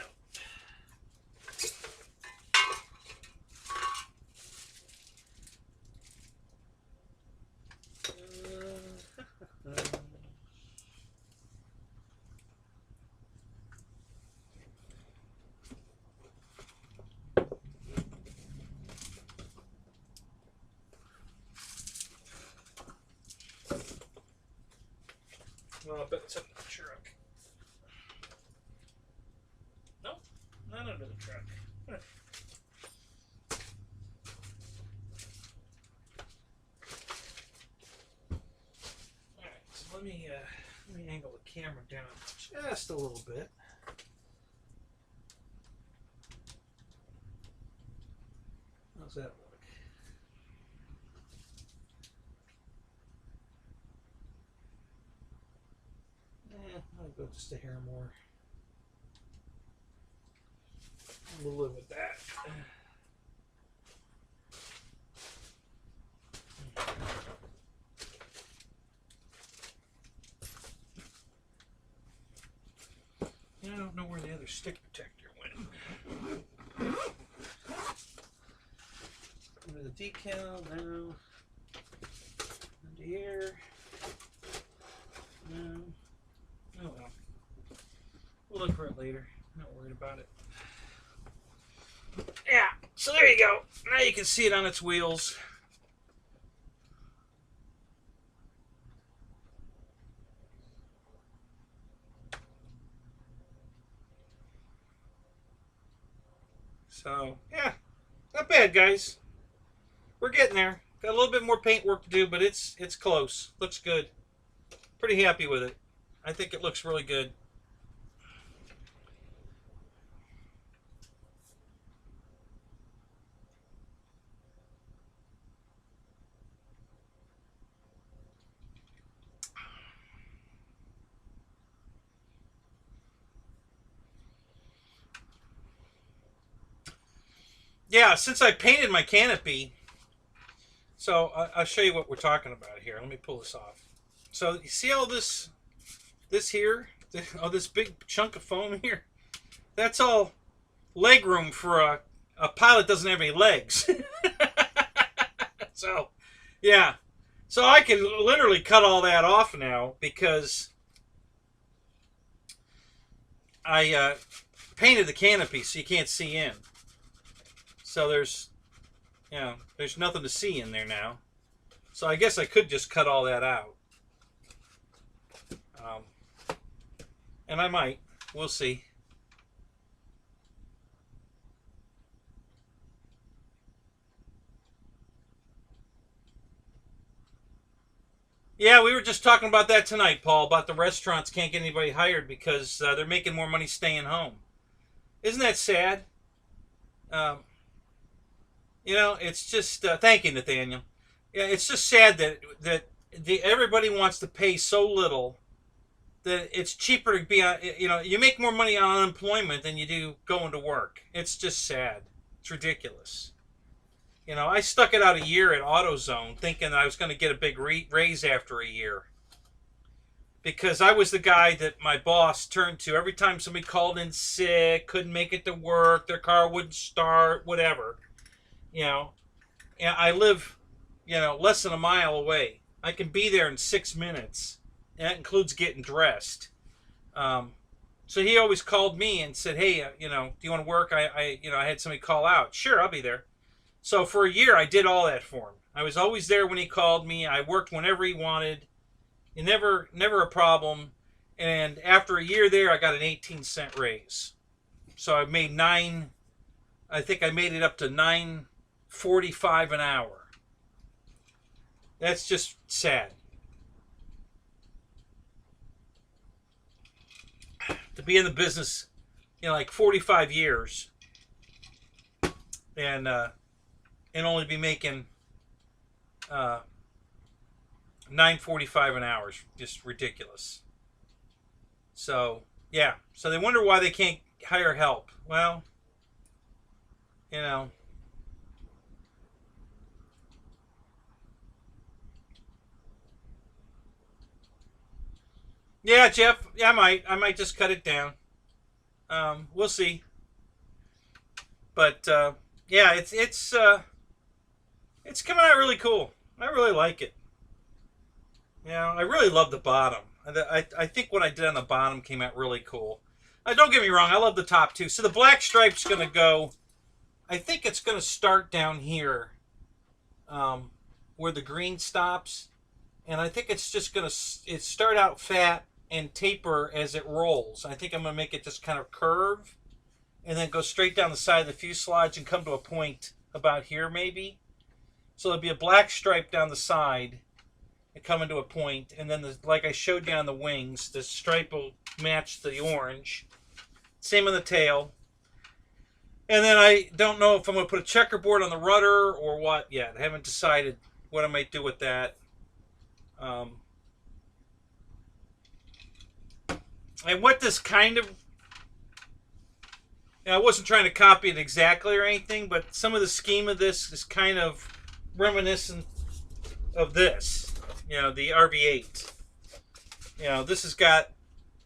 Well, I bet it's up in the truck. Nope, not under the truck. Alright, so let me angle the camera down just a little bit. How's that look? I'll go just a hair more. We'll live with that. I don't know where the other stick protector went. Under the decal, no. Under here. No. Oh well. We'll look for it later. I'm not worried about it. Yeah, so there you go. Now you can see it on its wheels. So, yeah, not bad, guys. We're getting there. Got a little bit more paint work to do, but it's close. Looks good. Pretty happy with it. I think it looks really good. Yeah, since I painted my canopy, so I'll show you what we're talking about here. Let me pull this off. So you see all this here, all this big chunk of foam here? That's all leg room for a pilot doesn't have any legs. So, yeah. So I can literally cut all that off now because I painted the canopy so you can't see in. So there's nothing to see in there now. So I guess I could just cut all that out. And I might. We'll see. Yeah, we were just talking about that tonight, Paul, about the restaurants can't get anybody hired because they're making more money staying home. Isn't that sad? It's just, thank you, Nathaniel. Yeah, it's just sad that everybody wants to pay so little that it's cheaper to be on, you make more money on unemployment than you do going to work. It's just sad. It's ridiculous. I stuck it out a year at AutoZone thinking I was going to get a big raise after a year. Because I was the guy that my boss turned to every time somebody called in sick, couldn't make it to work, their car wouldn't start, whatever. And I live, less than a mile away. I can be there in 6 minutes. And that includes getting dressed. So he always called me and said, hey, do you want to work? I had somebody call out. Sure, I'll be there. So for a year, I did all that for him. I was always there when he called me. I worked whenever he wanted. And never a problem. And after a year there, I got an 18-cent raise. So I made I think I made it up to $9.45 an hour. That's just sad. To be in the business, like 45 years, and only be making $9.45 an hour is just ridiculous. So yeah, so they wonder why they can't hire help. Well, Yeah, Jeff. Yeah, I might just cut it down. We'll see. But yeah, it's coming out really cool. I really like it. You know, I really love the bottom. I think what I did on the bottom came out really cool. Don't get me wrong, I love the top too. So the black stripe's going to go, I think it's going to start down here where the green stops. And I think it's just going to start out fat and taper as it rolls. I think I'm going to make it just kind of curve and then go straight down the side of the fuselage and come to a point about here maybe. So there'll be a black stripe down the side and come into a point, and then like I showed you on the wings, the stripe will match the orange. Same on the tail. And then I don't know if I'm going to put a checkerboard on the rudder or what yet. I haven't decided what I might do with that. And what this kind of... I wasn't trying to copy it exactly or anything, but some of the scheme of this is kind of reminiscent of this. You know, the RV8. You know, this has got...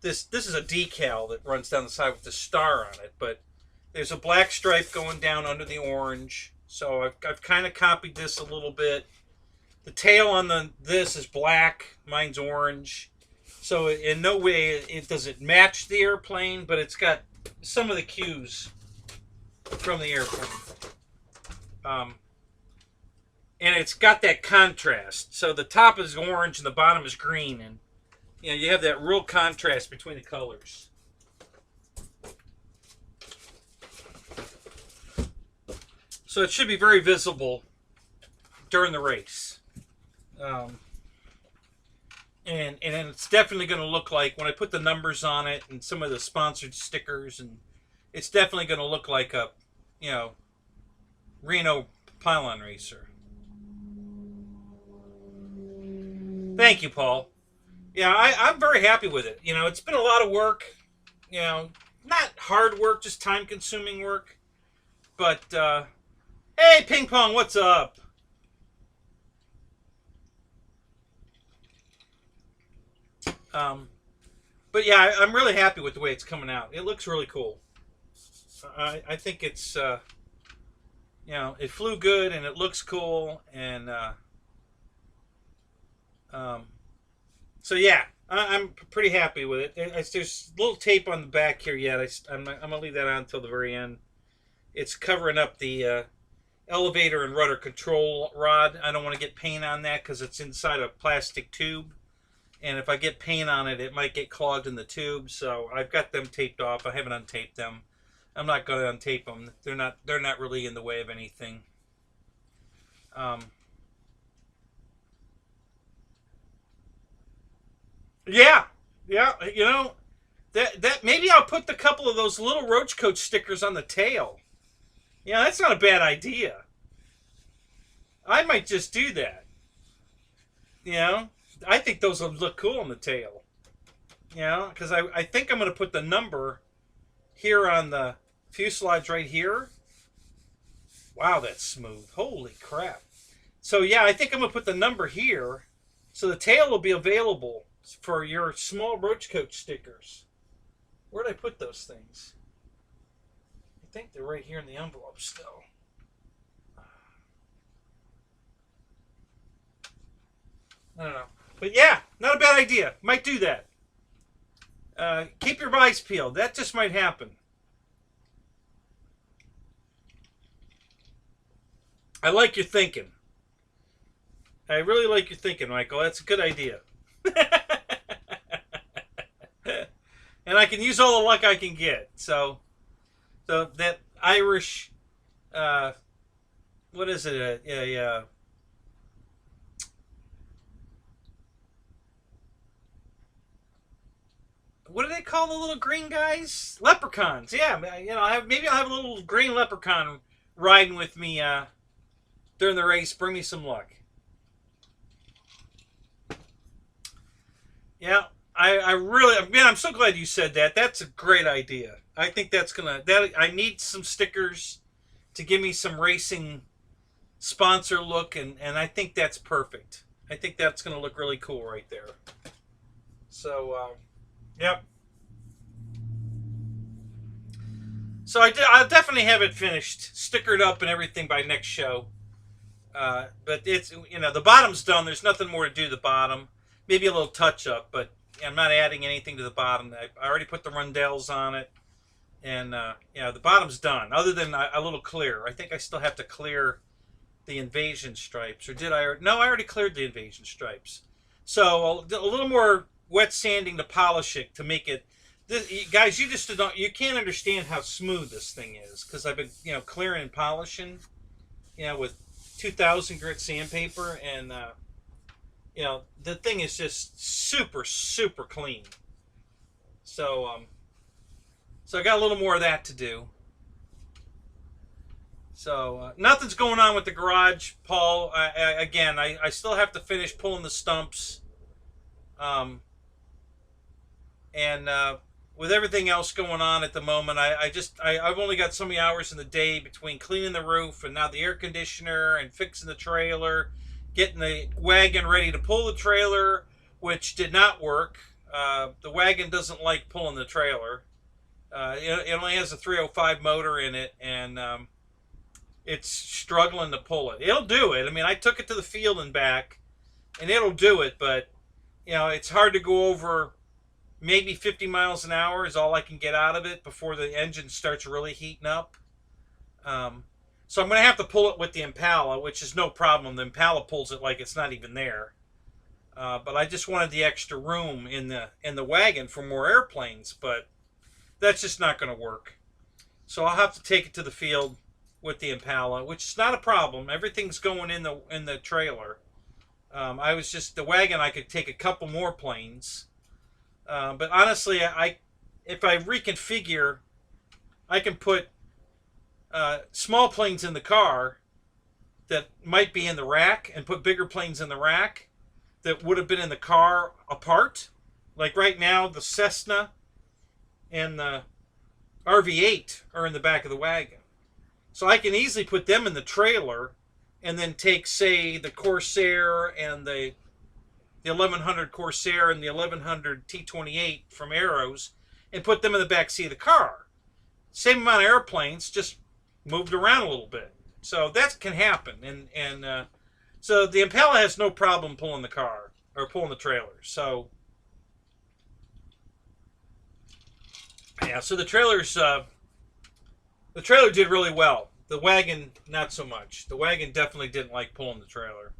This is a decal that runs down the side with the star on it, but there's a black stripe going down under the orange. So I've kind of copied this a little bit. The tail on this is black. Mine's orange. So in no way it doesn't match the airplane, but it's got some of the cues from the airplane. And it's got that contrast. So the top is orange and the bottom is green. And you know, you have that real contrast between the colors. So it should be very visible during the race. And it's definitely going to look like, when I put the numbers on it and some of the sponsored stickers, and it's definitely going to look like a, you know, Reno pylon racer. Thank you, Paul. Yeah, I'm very happy with it. You know, it's been a lot of work. You know, not hard work, just time-consuming work. But, hey, Ping Pong, what's up? But yeah, I'm really happy with the way it's coming out. It looks really cool. I think it's, you know, it flew good and it looks cool. And, so yeah, I'm pretty happy with it. There's a little tape on the back here yet. I'm going to leave that on until the very end. It's covering up the elevator and rudder control rod. I don't want to get paint on that because it's inside a plastic tube. And if I get paint on it, it might get clogged in the tube. So I've got them taped off. I haven't untaped them. I'm not going to untape them. They're not really in the way of anything. Yeah, you know, that maybe I'll put the couple of those little Roach Coach stickers on the tail. Yeah, that's not a bad idea. I might just do that. You know, I think those will look cool on the tail. You know, because I think I'm going to put the number here on the fuselage right here. Wow, that's smooth. Holy crap. So yeah, I think I'm going to put the number here. So the tail will be available for your small Roach Coach stickers. Where did I put those things? I think they're right here in the envelope still. I don't know. But yeah, not a bad idea. Might do that. Keep your eyes peeled. That just might happen. I like your thinking. I really like your thinking, Michael. That's a good idea. And I can use all the luck I can get. So that Irish, what is it? What do they call the little green guys? Leprechauns. Yeah, you know, maybe I'll have a little green leprechaun riding with me during the race. Bring me some luck. Yeah, I really, man, I'm so glad you said that. That's a great idea. I think that's gonna. I need some stickers to give me some racing sponsor look, and I think that's perfect. I think that's gonna look really cool right there. So, yep. So I'll definitely have it finished, stickered up and everything by next show. But it's, the bottom's done. There's nothing more to do to the bottom. Maybe a little touch up, but I'm not adding anything to the bottom. I already put the rundels on it, and the bottom's done. Other than a little clear. I think I still have to clear the invasion stripes, or did I? No, I already cleared the invasion stripes. So a little more wet sanding to polish it to make it. Guys, you can't understand how smooth this thing is because I've been clearing and polishing with 2000 grit sandpaper, and the thing is just super clean. So I got a little more of that to do. So nothing's going on with the garage, Paul. I still have to finish pulling the stumps, and with everything else going on at the moment, I've only got so many hours in the day between cleaning the roof and now the air conditioner and fixing the trailer, getting the wagon ready to pull the trailer, which did not work. The wagon doesn't like pulling the trailer. It only has a 305 motor in it, and it's struggling to pull it. It'll do it. I mean, I took it to the field and back, and it'll do it, but it's hard to go over maybe 50 miles an hour is all I can get out of it before the engine starts really heating up. So I'm going to have to pull it with the Impala, which is no problem. The Impala pulls it like it's not even there. But I just wanted the extra room in the wagon for more airplanes, but that's just not going to work. So I'll have to take it to the field with the Impala, which is not a problem. Everything's going in the trailer. The wagon, I could take a couple more planes. But honestly, if I reconfigure, I can put small planes in the car that might be in the rack and put bigger planes in the rack that would have been in the car apart. Like right now, the Cessna and the RV8 are in the back of the wagon. So I can easily put them in the trailer and then take, say, the Corsair and the 1100 Corsair and the 1100 T28 from Arrows and put them in the back seat of the car. Same amount of airplanes, just moved around a little bit. So that can happen. And so the Impala has no problem pulling the car or pulling the trailer. So yeah, so the trailer did really well. The wagon, not so much. The wagon definitely didn't like pulling the trailer.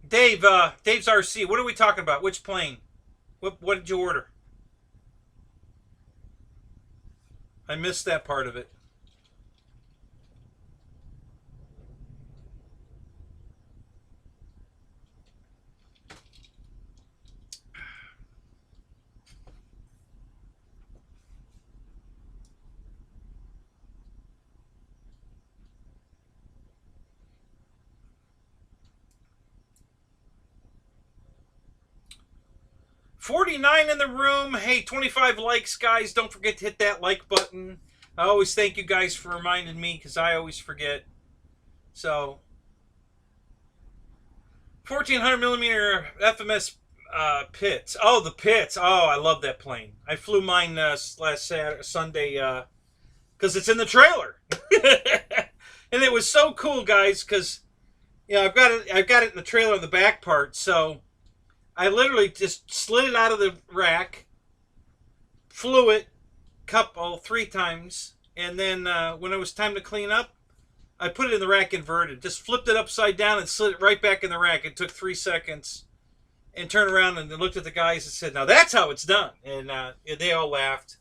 Dave's RC. What are we talking about? Which plane? What did you order? I missed that part of it. $49 in the room. Hey, 25 likes, guys. Don't forget to hit that like button. I always thank you guys for reminding me because I always forget. So, 1400 millimeter FMS Pitts. Oh, the Pitts. Oh, I love that plane. I flew mine last Sunday because it's in the trailer. And it was so cool, guys, because I've got it in the trailer in the back part, so I literally just slid it out of the rack, flew it three times, and then when it was time to clean up, I put it in the rack inverted. Just flipped it upside down and slid it right back in the rack. It took 3 seconds, and turned around and looked at the guys and said, "Now that's how it's done." And they all laughed.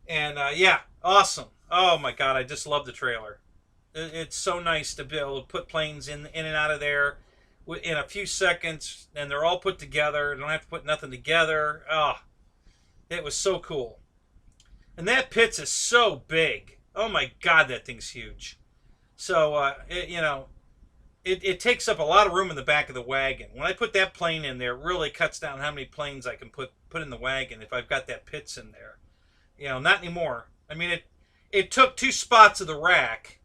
And yeah, awesome. Oh my God, I just love the trailer. It's so nice to be able to put planes in and out of there in a few seconds, and they're all put together. I don't have to put nothing together. Oh, it was so cool. And that Pitts is so big. Oh my God, that thing's huge. So, it takes up a lot of room in the back of the wagon. When I put that plane in there, it really cuts down how many planes I can put in the wagon if I've got that pits in there. You know, not anymore. I mean, it took 2 spots of the rack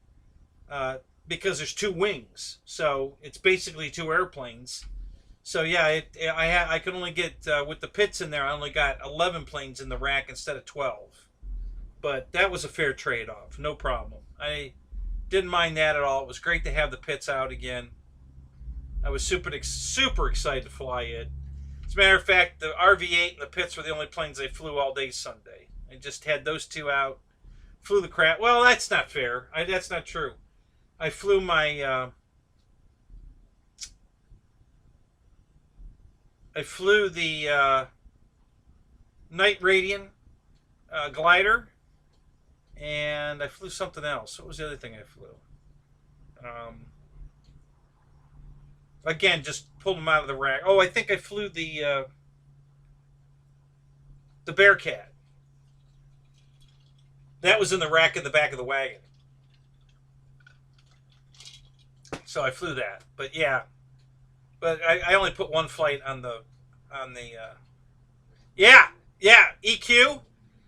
because there's 2 wings, so it's basically 2 airplanes. So yeah, I can only get with the pits in there. I only got 11 planes in the rack instead of 12. But that was a fair trade-off, no problem. I didn't mind that at all. It was great to have the pits out again. I was super excited to fly it. As a matter of fact, the RV8 and the pits were the only planes I flew all day Sunday. I just had those 2 out. Flew the crap. Well, that's not fair. That's not true. I flew my... I flew the Night Radiant glider. And I flew something else. What was the other thing I flew? Again, just pulled them out of the rack. Oh, I think I flew the Bearcat. That was in the rack in the back of the wagon. So I flew that. But yeah. But I only put 1 flight on the yeah, EQ.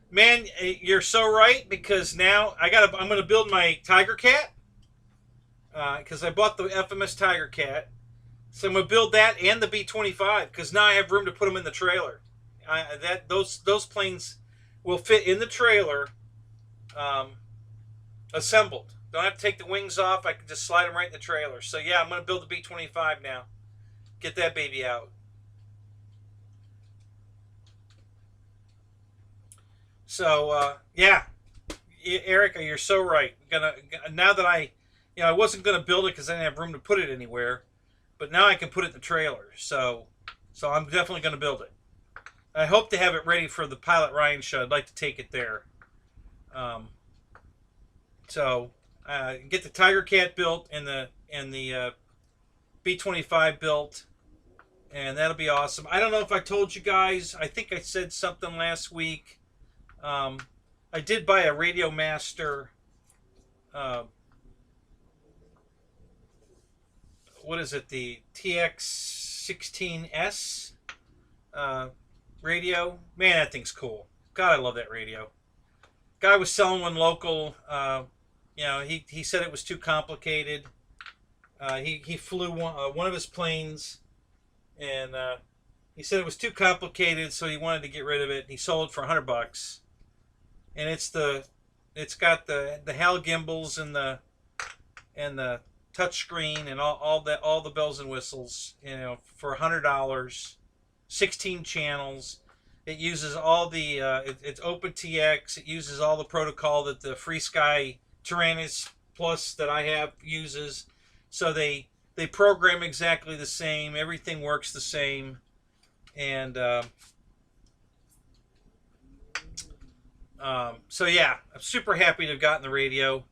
Man, you're so right, because now I'm going to build my Tiger Cat, because I bought the FMS Tiger Cat. So I'm going to build that and the B-25, because now I have room to put them in the trailer. Those planes will fit in the trailer, assembled. Don't have to take the wings off. I can just slide them right in the trailer. So yeah, I'm going to build the B-25 now. Get that baby out. So yeah, Erica, you're so right. Now that I wasn't gonna build it because I didn't have room to put it anywhere, but now I can put it in the trailer. So I'm definitely gonna build it. I hope to have it ready for the Pilot Ryan show. I'd like to take it there. Get the Tiger Cat built and the B-25 built, and that'll be awesome. I don't know if I told you guys. I think I said something last week. I did buy a Radio Master. What is it? The TX16S radio. Man, that thing's cool. God, I love that radio. Guy was selling one local. He said it was too complicated. He flew one of his planes, and he said it was too complicated, so he wanted to get rid of it. He sold it for $100. And it's got the HAL gimbals and the touch screen and all the bells and whistles, for $100, 16 channels. It uses all the it's OpenTX. It uses all the protocol that the FreeSky Tyrannus Plus that I have uses. So they program exactly the same. Everything works the same, and so yeah, I'm super happy to have gotten the radio.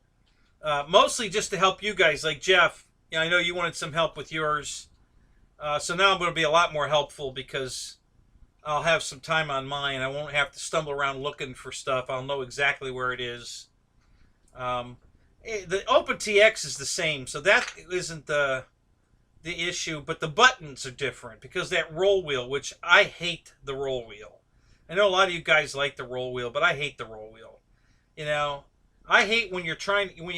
Mostly just to help you guys, like Jeff. I know you wanted some help with yours. So now I'm going to be a lot more helpful, because I'll have some time on mine. I won't have to stumble around looking for stuff. I'll know exactly where it is. The OpenTX is the same, so that isn't the issue. But the buttons are different, because that roll wheel, which I hate the roll wheel. I know a lot of you guys like the roll wheel, but I hate the roll wheel. I hate when you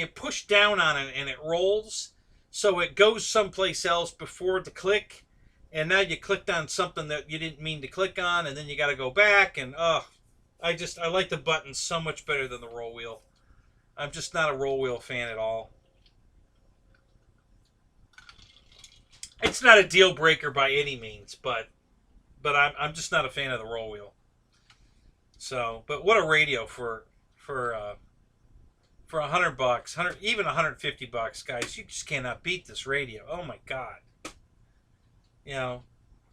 push down on it and it rolls, so it goes someplace else before the click, and now you clicked on something that you didn't mean to click on, and then you got to go back, and I like the buttons so much better than the roll wheel. I'm just not a roll wheel fan at all. It's not a deal breaker by any means, but I'm just not a fan of the roll wheel. So, but what a radio for $100, even $150, guys. You just cannot beat this radio. Oh my God.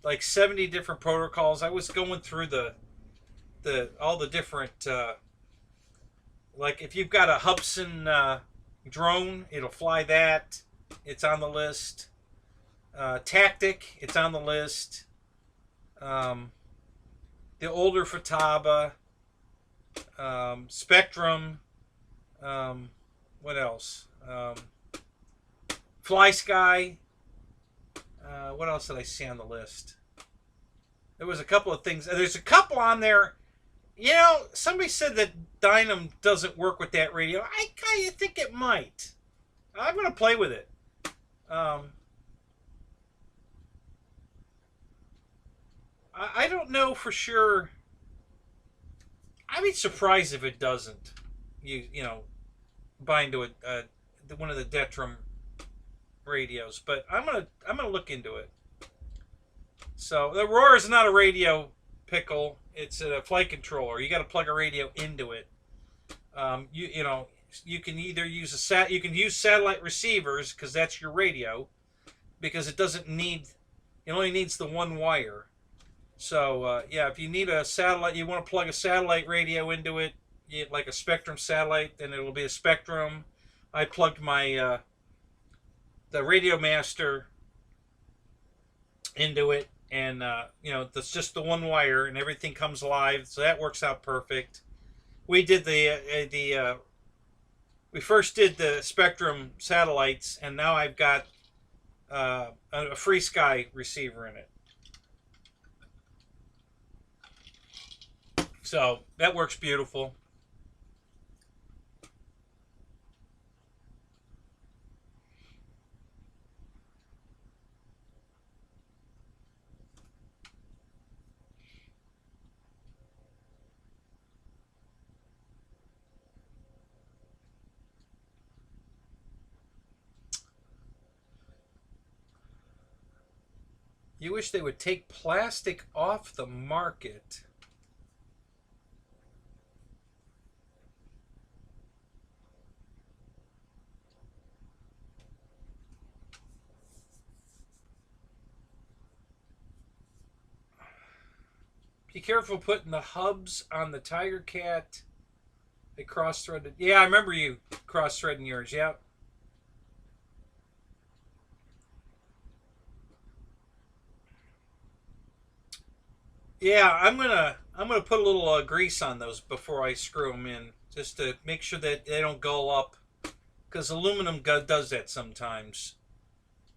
Like 70 different protocols. I was going through all the different, like if you've got a Hubsan drone, it'll fly that. It's on the list. Tactic, it's on the list. The older Futaba, Spectrum, what else? Fly Sky. What else did I see on the list? There was a couple of things. There's a couple on there. You know, somebody said that Dynam doesn't work with that radio. I kind of think it might. I'm going to play with it. I don't know for sure. I'd be surprised if it doesn't. You know, bind to one of the Detram radios, but I'm gonna look into it. So the ROES is not a radio pickle; it's a flight controller. You got to plug a radio into it. You know, you can either use you can use satellite receivers because that's your radio, because it doesn't need, it only needs the one wire. So yeah, if you need a satellite, you want to plug a satellite radio into it, like a Spectrum satellite, then it'll be a Spectrum. I plugged my the Radio Master into it, and you know, that's just the one wire, and everything comes live, so that works out perfect. We did we first did the Spectrum satellites, and now I've got a Free Sky receiver in it. So that works beautiful. You wish they would take plastic off the market. Be careful putting the hubs on the Tiger Cat. They cross-threaded. Yeah, I remember you cross-threading yours. Yep. Yeah, I'm gonna put a little grease on those before I screw them in, just to make sure that they don't go up, because aluminum does that sometimes.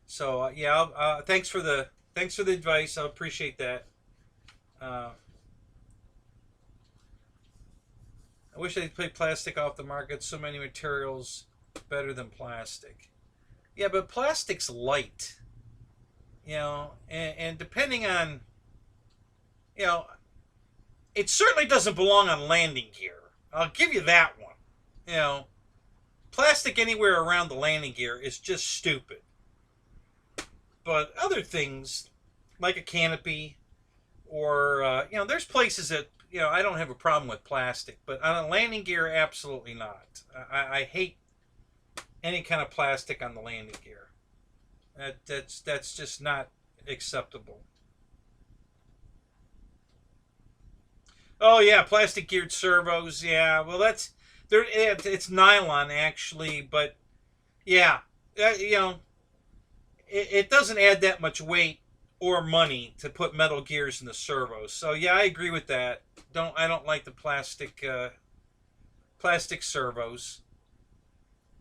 So yeah, thanks for the advice. I appreciate that. Uh, I wish they'd take plastic off the market. So many materials better than plastic. Yeah, but plastic's light, you know, and depending on, you know, it certainly doesn't belong on landing gear. I'll give you that one. You know, plastic anywhere around the landing gear is just stupid. But other things, like a canopy, or you know, there's places that, you know, I don't have a problem with plastic, but on a landing gear, absolutely not. I hate any kind of plastic on the landing gear. That's just not acceptable. Oh yeah, plastic geared servos. Yeah, well that's there. It's nylon actually, but yeah, you know, it doesn't add that much weight or money to put metal gears in the servos. So yeah, I agree with that. I don't like the plastic servos.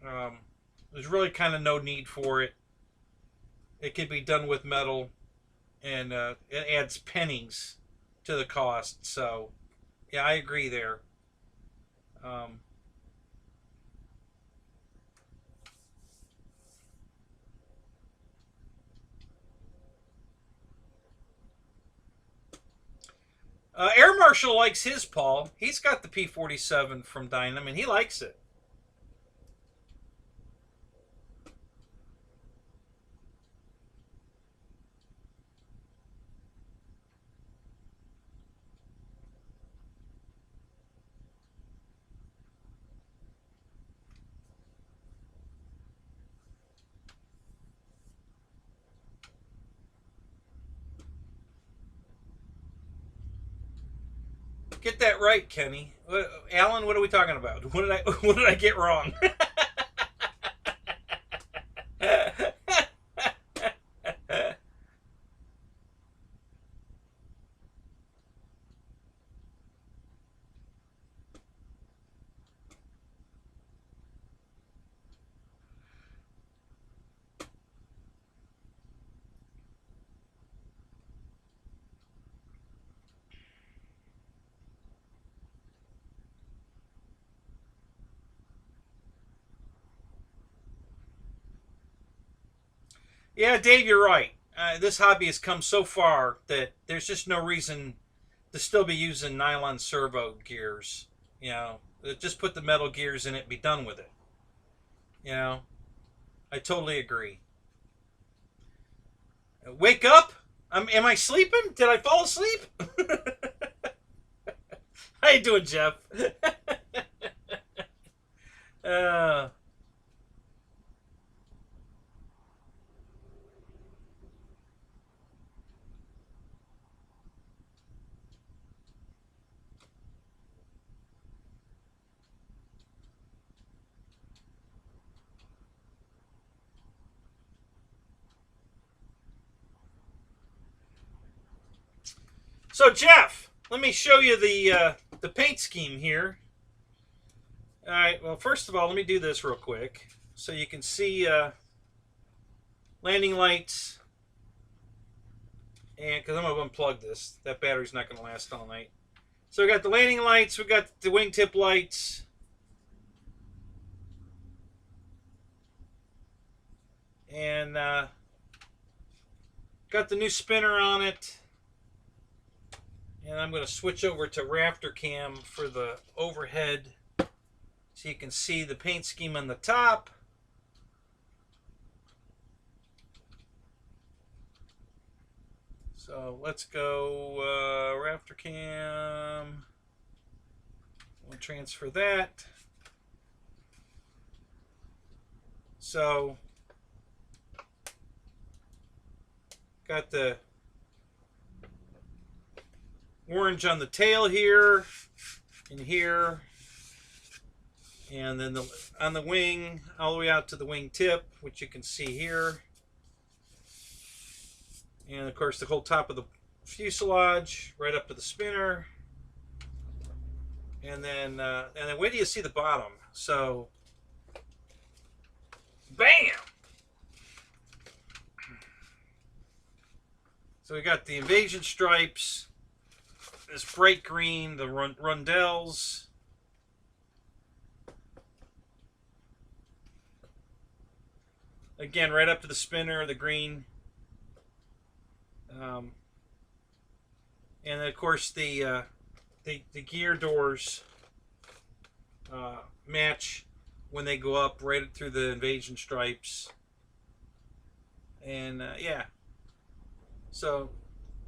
There's really kind of no need for it. It could be done with metal, and it adds pennies to the cost. So yeah, I agree there. Um, Air Marshal likes his, Paul. He's got the P-47 from Dynam, and he likes it. Get that right, Kenny. Alan, what are we talking about? What did I get wrong? Yeah, Dave, you're right. This hobby has come so far that there's just no reason to still be using nylon servo gears. You know, just put the metal gears in it and be done with it. You know, I totally agree. Wake up? Am I sleeping? Did I fall asleep? How you doing, Jeff? uh, so, Jeff, let me show you the paint scheme here. All right. Well, first of all, let me do this real quick so you can see landing lights. And because I'm going to unplug this, that battery's not going to last all night. So we got the landing lights, we got the wingtip lights. And got the new spinner on it. And I'm going to switch over to Rafter Cam for the overhead so you can see the paint scheme on the top. So let's go Rafter Cam. We'll transfer that. So got the orange on the tail here and here, and then on the wing all the way out to the wing tip, which you can see here, and of course the whole top of the fuselage right up to the spinner, and then wait till you see the bottom. So bam. So we got the invasion stripes, this bright green, the rundels. Again, right up to the spinner, the green. And then of course the gear doors match when they go up right through the invasion stripes. And yeah, so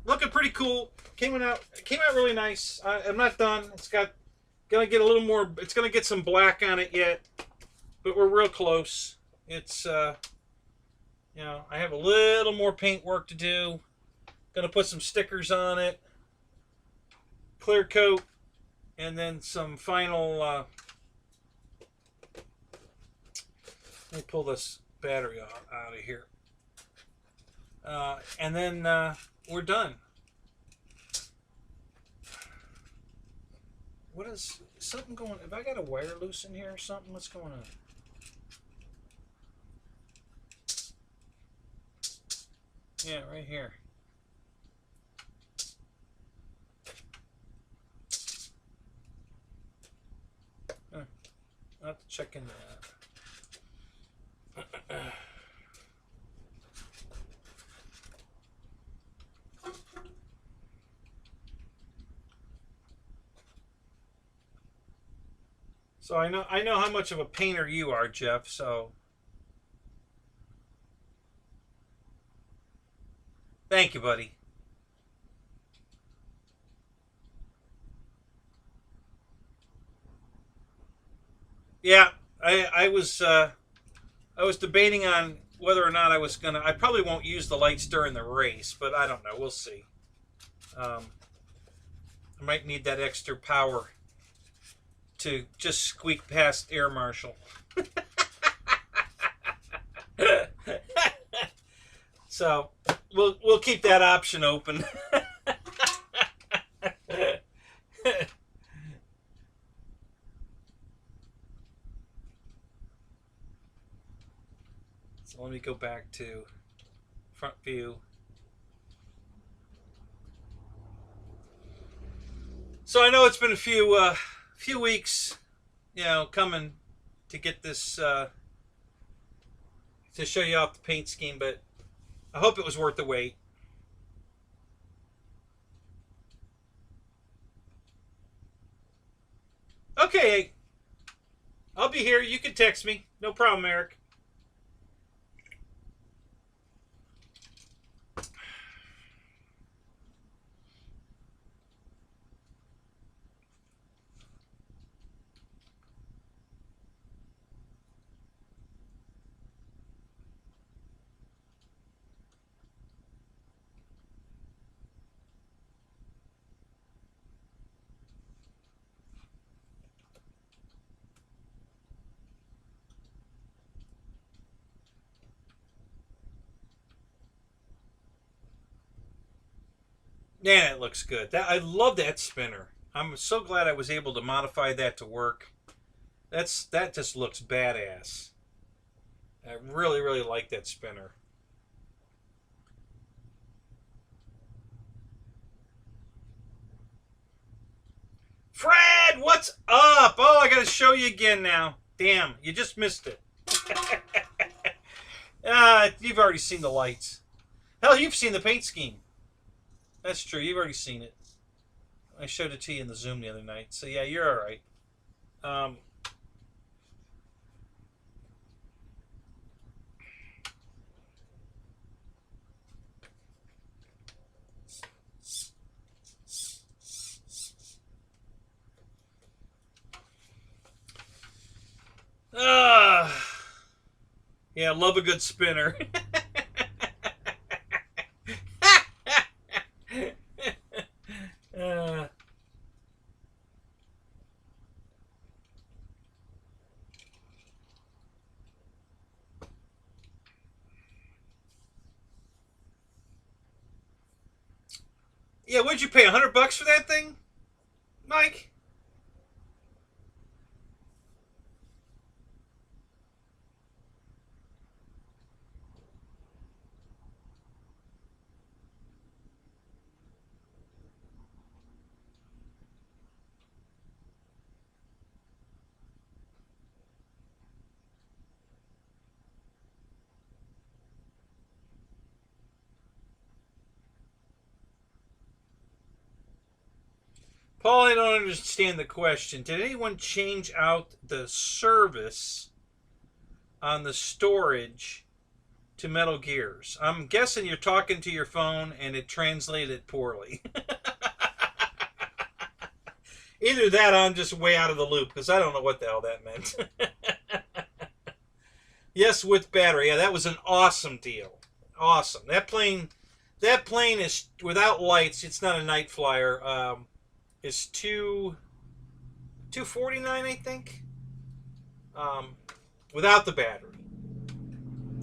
looking pretty cool. Came out really nice. I'm not done. It's gonna get a little more. It's gonna get some black on it yet, but we're real close. It's you know, I have a little more paint work to do. Gonna put some stickers on it, clear coat, and then some final. Let me pull this battery out of here, and then we're done. What is something going? Have I got a wire loose in here or something? What's going on? Yeah, right here. I'll have to check into that. So I know how much of a painter you are, Jeff, so thank you, buddy. Yeah, I was debating on whether or not I probably won't use the lights during the race, but I don't know. We'll see. I might need that extra power to just squeak past air marshal. So we'll keep that option open. So let me go back to front view. So I know it's been a few weeks, you know, coming to get this to show you off the paint scheme, but I hope it was worth the wait. Okay, I'll be here. You can text me. No problem, Eric. Yeah, it looks good. I love that spinner. I'm so glad I was able to modify that to work. That just looks badass. I really, really like that spinner. Fred, what's up? Oh, I gotta show you again now. Damn, you just missed it. You've already seen the lights. Hell, you've seen the paint scheme. That's true. You've already seen it. I showed it to you in the Zoom the other night. So yeah, you're all right. Yeah, love a good spinner. Yeah, what'd you pay? $100 for that thing, Mike? Paul, I don't understand the question. Did anyone change out the service on the storage to Metal Gears? I'm guessing you're talking to your phone and it translated poorly. Either that or I'm just way out of the loop because I don't know what the hell that meant. Yes, with battery. Yeah, that was an awesome deal. Awesome. That plane is without lights. It's not a night flyer. Is $249, I think, without the battery.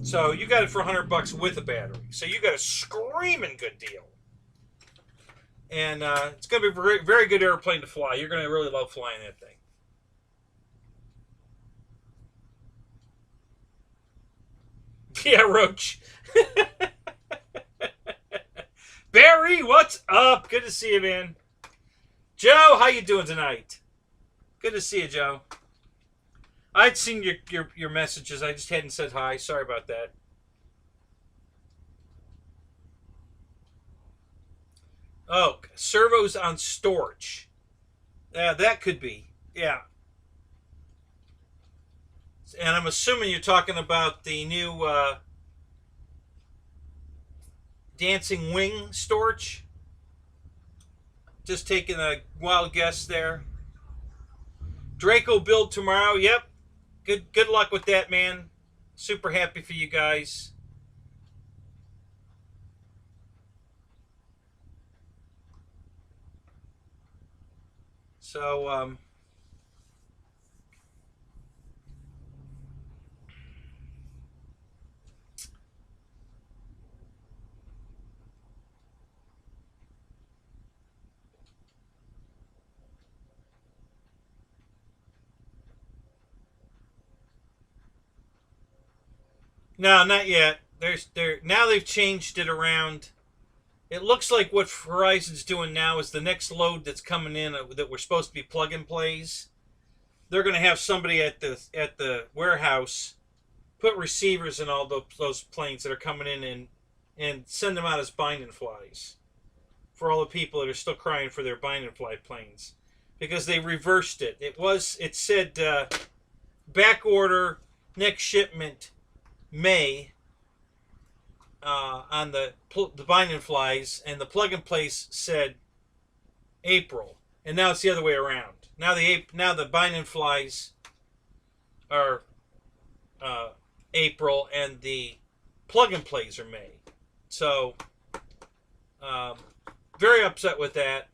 So you got it for $100 with a battery. So you got a screaming good deal. And it's going to be a very, very good airplane to fly. You're going to really love flying that thing. Yeah, Roach. Barry, what's up? Good to see you, man. Joe, how you doing tonight? Good to see you, Joe. I'd seen your messages. I just hadn't said hi. Sorry about that. Oh, servos on storage. Yeah, that could be. Yeah. And I'm assuming you're talking about the new dancing wing storage. Just taking a wild guess there. Draco build tomorrow. Yep. Good luck with that, man. Super happy for you guys. So, no, not yet. Now they've changed it around. It looks like what Verizon's doing now is the next load that's coming in that we're supposed to be plug and plays. They're going to have somebody at the warehouse put receivers in all those planes that are coming in and and send them out as binding flies for all the people that are still crying for their binding fly planes, because they reversed it. It said back order, next shipment May on the binding flies, and the plug and place said April, and now it's the other way around. Now the binding flies are April, and the plug and plays are May. So very upset with that.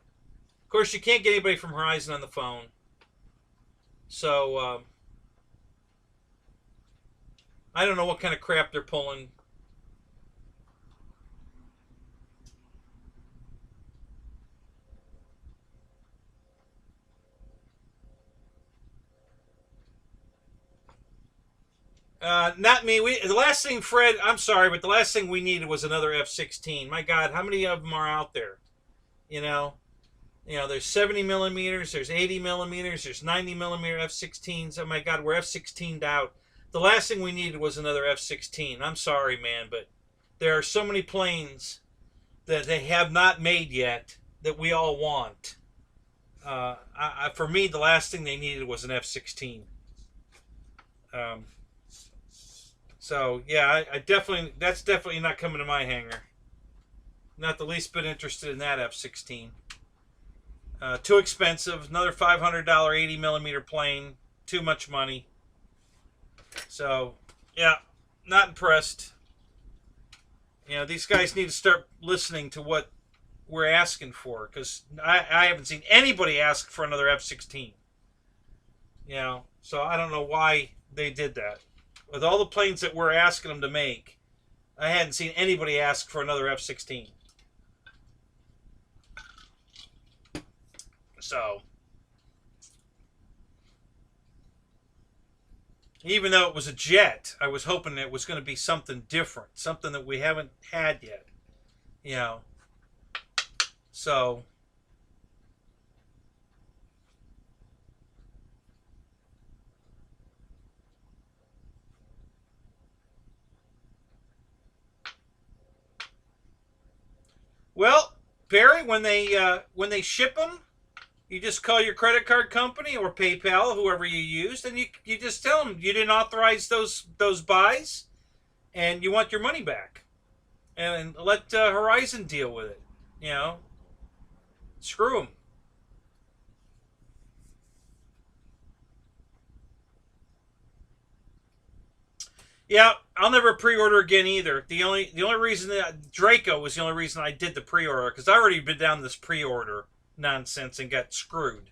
Of course, you can't get anybody from Horizon on the phone. So I don't know what kind of crap they're pulling. Not me. The last thing, Fred, I'm sorry, but the last thing we needed was another F-16. My God, how many of them are out there? You know, there's 70 millimeters, there's 80 millimeters, there's 90 millimeter F-16s. Oh my God, we're F-16'd out. The last thing we needed was another F-16. I'm sorry, man, but there are so many planes that they have not made yet that we all want. For me, the last thing they needed was an F-16. So yeah, that's definitely not coming to my hangar. Not the least bit interested in that F-16. Too expensive. Another $500 80 millimeter plane. Too much money. So yeah, not impressed. These guys need to start listening to what we're asking for, because I haven't seen anybody ask for another F-16. So I don't know why they did that. With all the planes that we're asking them to make, I hadn't seen anybody ask for another F-16. So, even though it was a jet, I was hoping it was going to be something different, something that we haven't had yet. So, well, Barry, when they ship them, you just call your credit card company or PayPal, whoever you used, and you just tell them you didn't authorize those buys, and you want your money back, and let Horizon deal with it. Screw them. Yeah, I'll never pre-order again either. The only reason that Draco was the only reason I did the pre-order, because I already been down this pre-order nonsense and got screwed.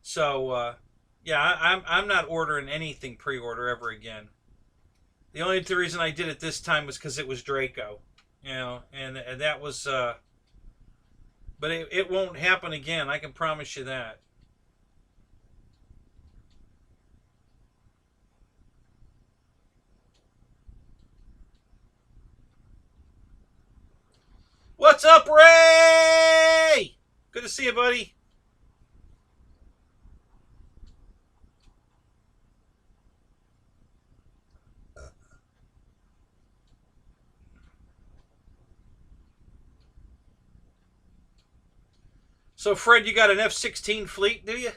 So yeah, I'm not ordering anything pre-order ever again. The only reason I did it this time was because it was Draco, and that was. But it won't happen again. I can promise you that. What's up, Ray? Good to see you, buddy. So, Fred, you got an F-16 fleet, do you?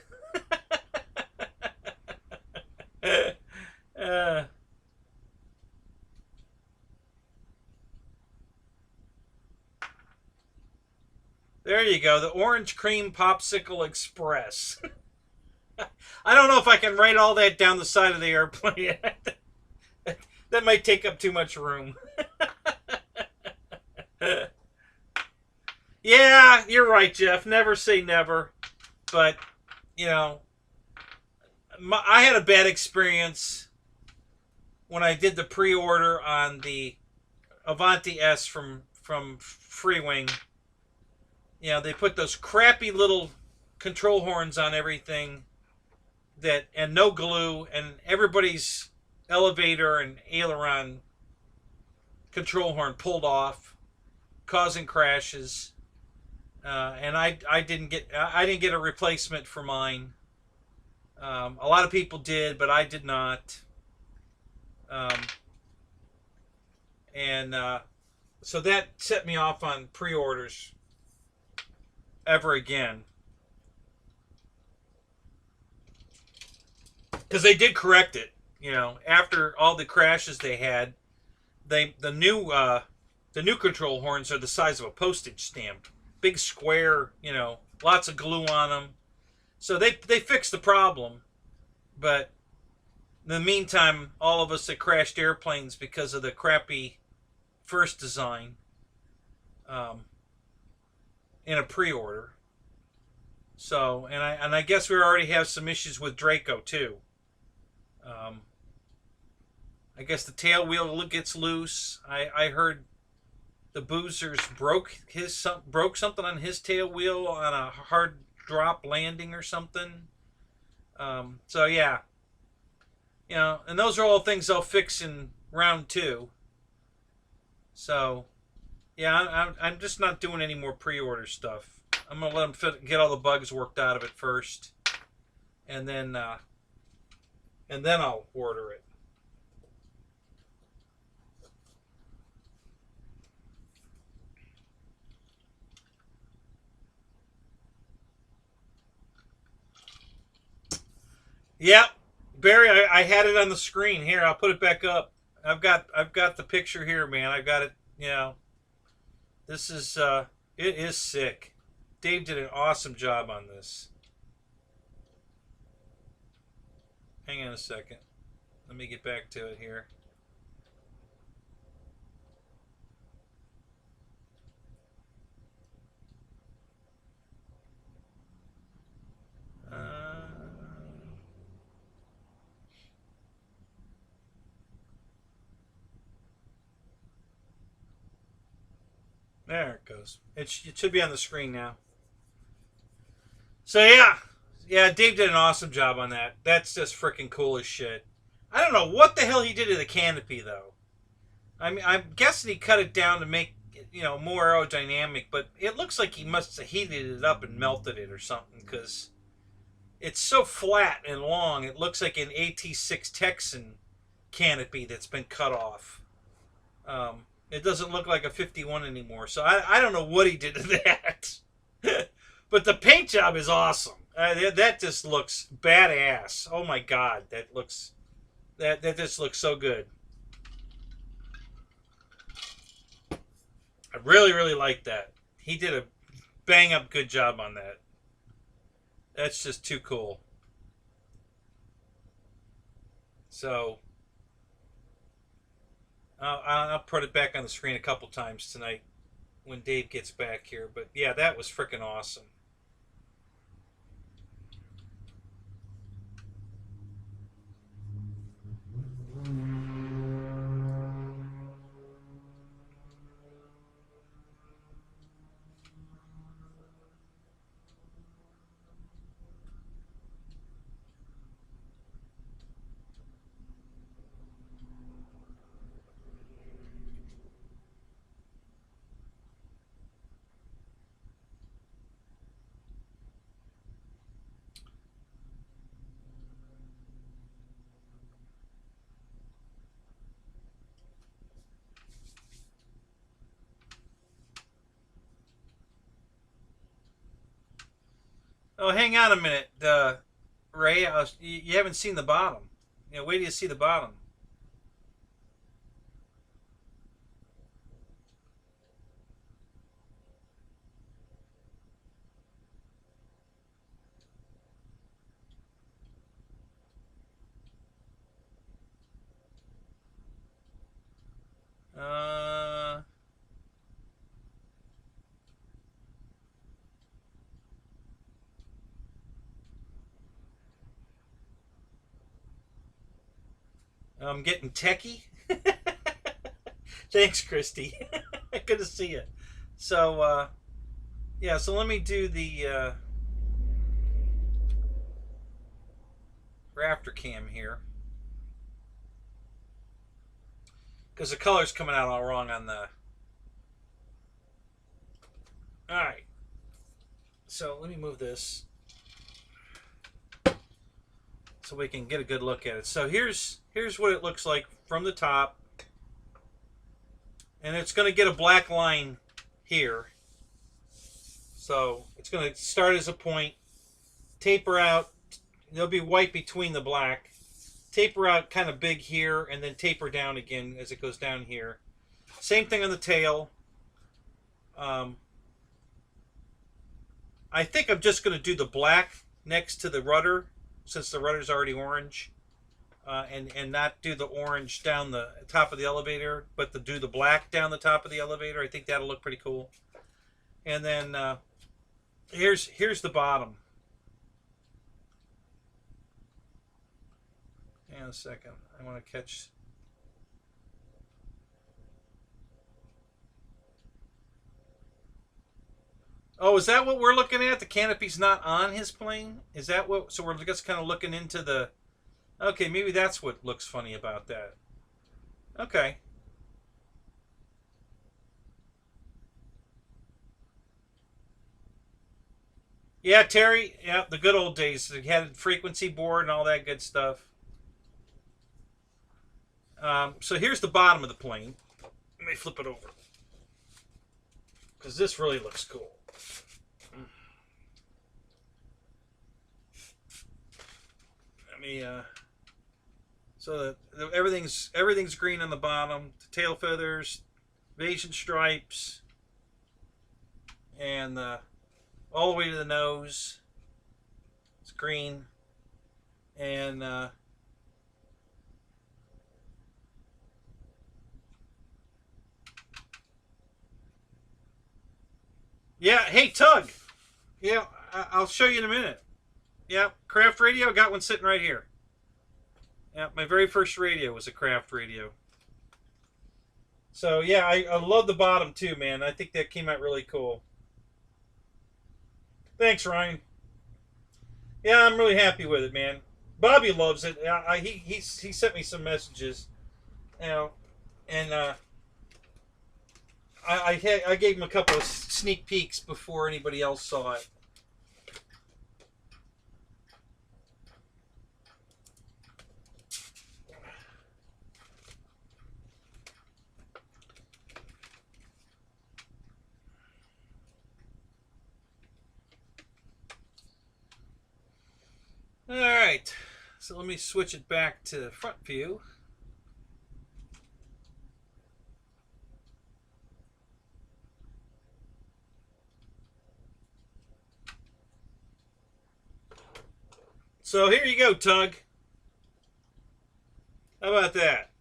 There you go, the Orange Cream Popsicle Express. I don't know if I can write all that down the side of the airplane. That might take up too much room. Yeah, you're right, Jeff. Never say never. But, I had a bad experience when I did the pre-order on the Avanti S from Freewing. They put those crappy little control horns on everything, and no glue, and everybody's elevator and aileron control horn pulled off, causing crashes. And I didn't get a replacement for mine. A lot of people did, but I did not. And So that set me off on pre-orders ever again. Because they did correct it. You know, after all the crashes they had, the new control horns are the size of a postage stamp, big square. You know, lots of glue on them. So they fixed the problem, but in the meantime, all of us that crashed airplanes because of the crappy first design in a pre-order. So and I guess we already have some issues with Draco too. I guess the tail wheel gets loose. I heard the Boozers broke something on his tail wheel on a hard drop landing or something. So yeah, you know, and those are all things they'll fix in round 2. So yeah, I'm just not doing any more pre-order stuff. I'm gonna let them get all the bugs worked out of it first, and then I'll order it. Yep, Barry, I had it on the screen here. I'll put it back up. I've got the picture here, man. I've got it. You know, this is it is sick. Dave did an awesome job on this. Hang on a second. Let me get back to it here. There it goes. It should be on the screen now. So yeah, Dave did an awesome job on that. That's just freaking cool as shit. I don't know what the hell he did to the canopy though. I mean, I'm guessing he cut it down to make it, you know, more aerodynamic, but it looks like he must have heated it up and melted it or something because it's so flat and long. It looks like an AT6 Texan canopy that's been cut off. It doesn't look like a 51 anymore. So I don't know what he did to that. But the paint job is awesome. That just looks badass. Oh my god, that just looks so good. I really like that. He did a bang up good job on that. That's just too cool. So I'll put it back on the screen a couple times tonight when Dave gets back here. But yeah, that was freaking awesome. Oh, hang on a minute, Ray. You haven't seen the bottom. You know, wait till you see the bottom. I'm getting techie. Thanks, Christy. Good to see you. So, yeah, so let me do the rafter cam here. Because the color's coming out all wrong on the... Alright. So, let me move this so we can get a good look at it. So here's what it looks like from the top. And it's going to get a black line here. So it's going to start as a point, taper out. There'll be white between the black. Taper out kind of big here, and then taper down again as it goes down here. Same thing on the tail. I think I'm just going to do the black next to the rudder, since the rudder's already orange. And not do the orange down the top of the elevator, but to do the black down the top of the elevator. I think that'll look pretty cool. And then here's the bottom. Hang on a second. I want to catch. Oh, is that what we're looking at? The canopy's not on his plane? Is that what? So we're just kind of looking into the. Okay, maybe that's what looks funny about that. Okay. Yeah, Terry. Yeah, the good old days. They had a frequency board and all that good stuff. So here's the bottom of the plane. Let me flip it over, because this really looks cool. Let me. So everything's green on the bottom. The tail feathers, Aviation stripes, and all the way to the nose. It's green, and yeah. Hey, Tug. Yeah, I'll show you in a minute. Yeah, craft radio. I got one sitting right here. Yeah, my very first radio was a craft radio. So yeah, I love the bottom too, man. I think that came out really cool. Thanks, Ryan. Yeah, I'm really happy with it, man. Bobby loves it. He sent me some messages, you know, and I gave him a couple of sneak peeks before anybody else saw it. Alright, so let me switch it back to front view. So here you go, Tug. How about that?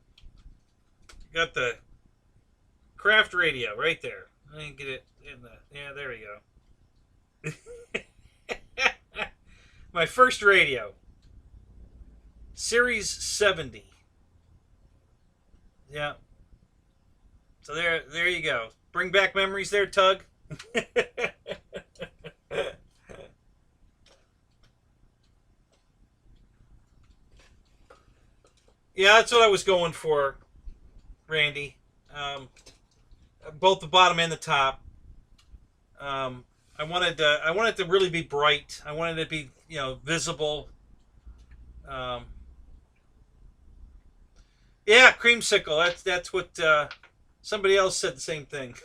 Got the craft radio right there. I didn't get it in the... Yeah, there we go. My first radio. Series 70. Yeah. So there you go. Bring back memories there, Tug. Yeah, that's what I was going for, Randy. Both the bottom and the top. I wanted to really be bright. I wanted it to be, you know, visible. Yeah, creamsicle. That's what somebody else said the same thing.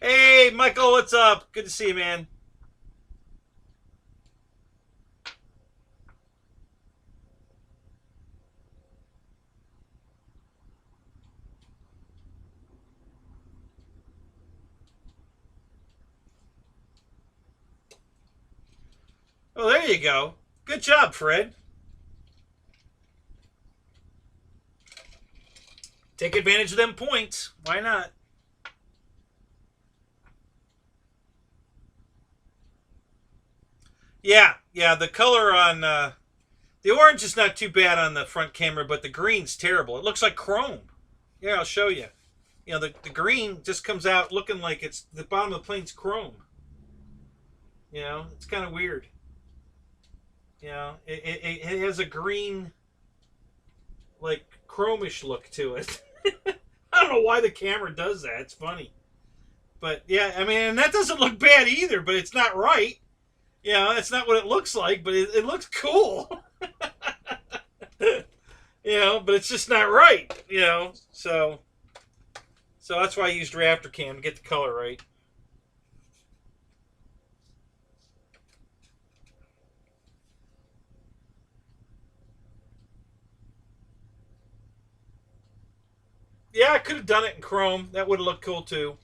Hey, Michael, what's up? Good to see you, man. Well, there you go. Good job, Fred. Take advantage of them points. Why not? Yeah, the color on... the orange is not too bad on the front camera, but the green's terrible. It looks like chrome. Yeah, I'll show you. You know, the green just comes out looking like it's... The bottom of the plane's chrome. You know, it's kind of weird. You know, it has a green, like, chromish look to it. I don't know why the camera does that. It's funny. But, yeah, I mean, and that doesn't look bad either, but it's not right. You know, it's not what it looks like, but it looks cool. but it's just not right, So that's why I used Raptor Cam to get the color right. Yeah, I could have done it in Chrome. That would have looked cool too.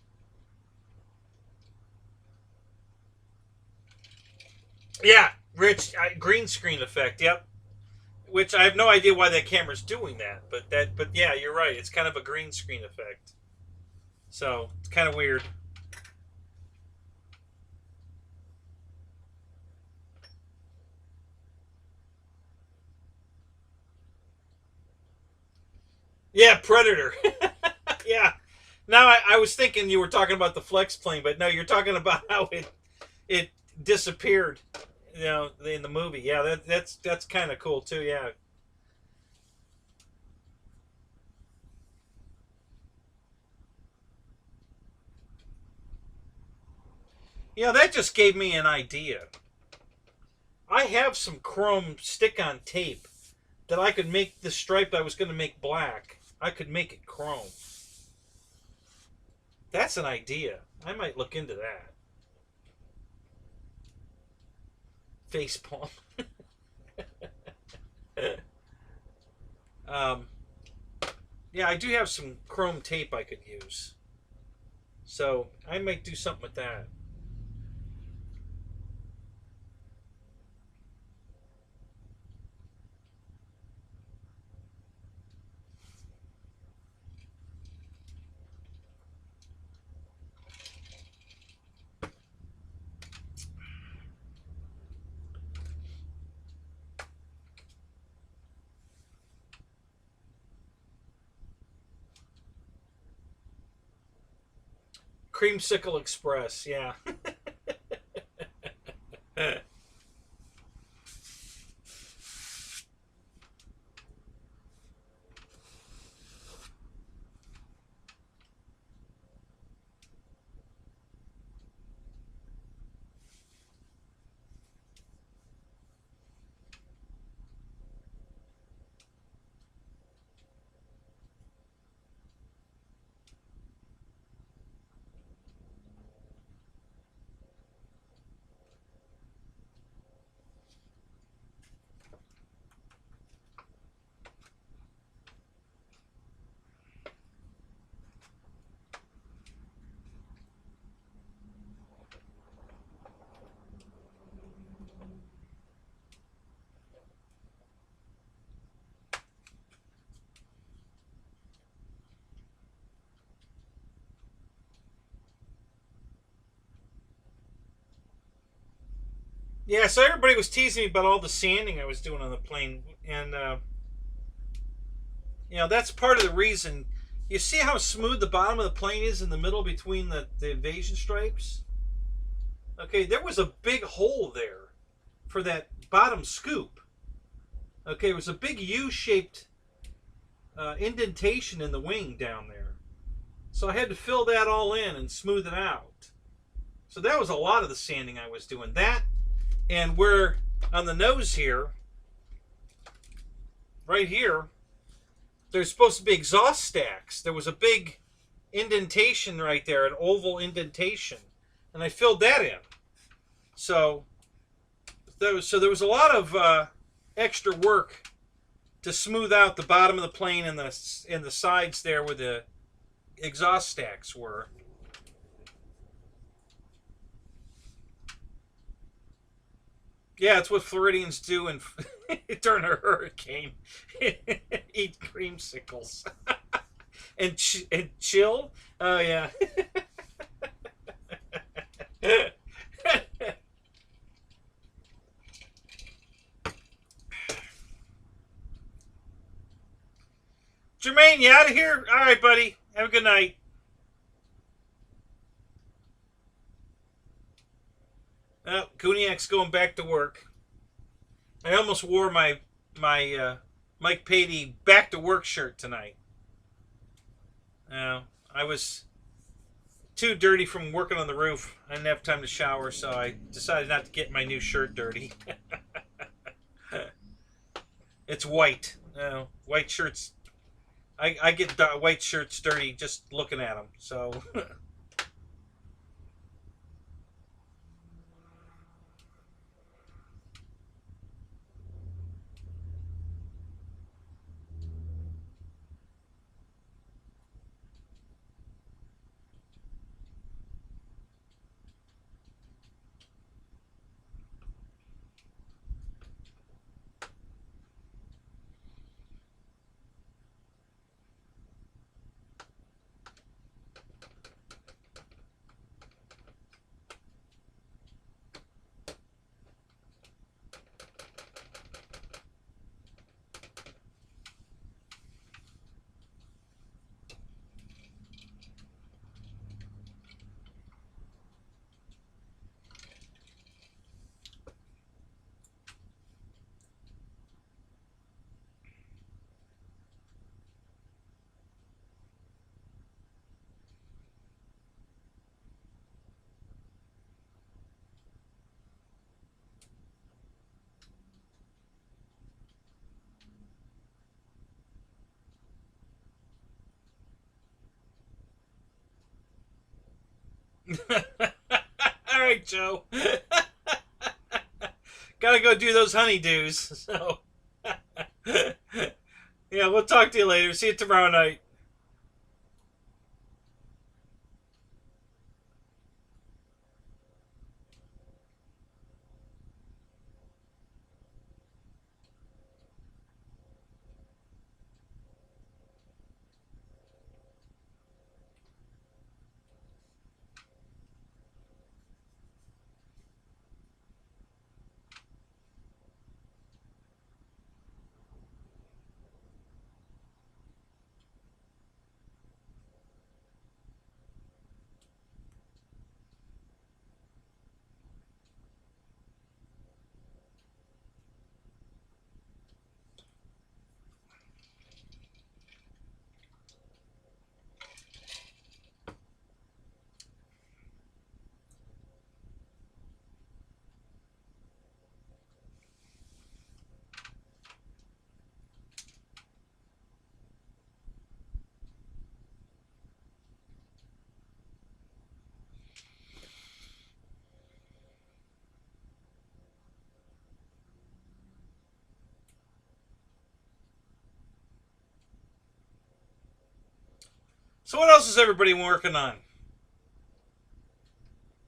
Yeah, Rich, green screen effect. Yep. Which I have no idea why that camera's doing that, but yeah, you're right. It's kind of a green screen effect. So it's kind of weird. Yeah, Predator. Yeah. Now I was thinking you were talking about the flex plane, but no, you're talking about how it disappeared, in the movie. Yeah, that's kind of cool too. Yeah. That just gave me an idea. I have some chrome stick-on tape that I could make the stripe I was going to make black. I could make it chrome. That's an idea. I might look into that. Facepalm. Yeah, I do have some chrome tape I could use. So I might do something with that. Creamsicle Express, yeah. Yeah, so everybody was teasing me about all the sanding I was doing on the plane, and that's part of the reason. You see how smooth the bottom of the plane is in the middle between the Aviation stripes? Okay, there was a big hole there for that bottom scoop. Okay, it was a big U-shaped indentation in the wing down there. So I had to fill that all in and smooth it out. So that was a lot of the sanding I was doing. That, and where on the nose here, right here, there's supposed to be exhaust stacks. There was a big indentation right there, an oval indentation, and I filled that in. So there was a lot of extra work to smooth out the bottom of the plane and the sides there where the exhaust stacks were. Yeah, it's what Floridians do during a hurricane. Eat creamsicles. and chill? Oh, yeah. Jermaine, you out of here? All right, buddy. Have a good night. Well, Gooniac's going back to work. I almost wore my Mike Patey back to work shirt tonight. I was too dirty from working on the roof. I didn't have time to shower, so I decided not to get my new shirt dirty. It's white. No, white shirts. I get white shirts dirty just looking at them. So. All right, Joe. Gotta go do those honeydews. So, yeah, we'll talk to you later. See you tomorrow night. So, what else is everybody working on?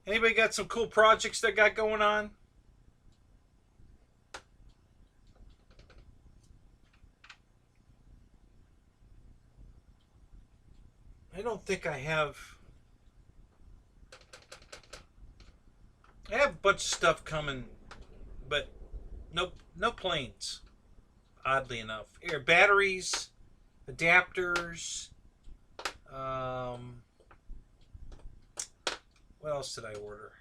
Anybody got some cool projects that got going on? I don't think I have. I have a bunch of stuff coming, but no planes. Oddly enough, air batteries, adapters. What else did I order?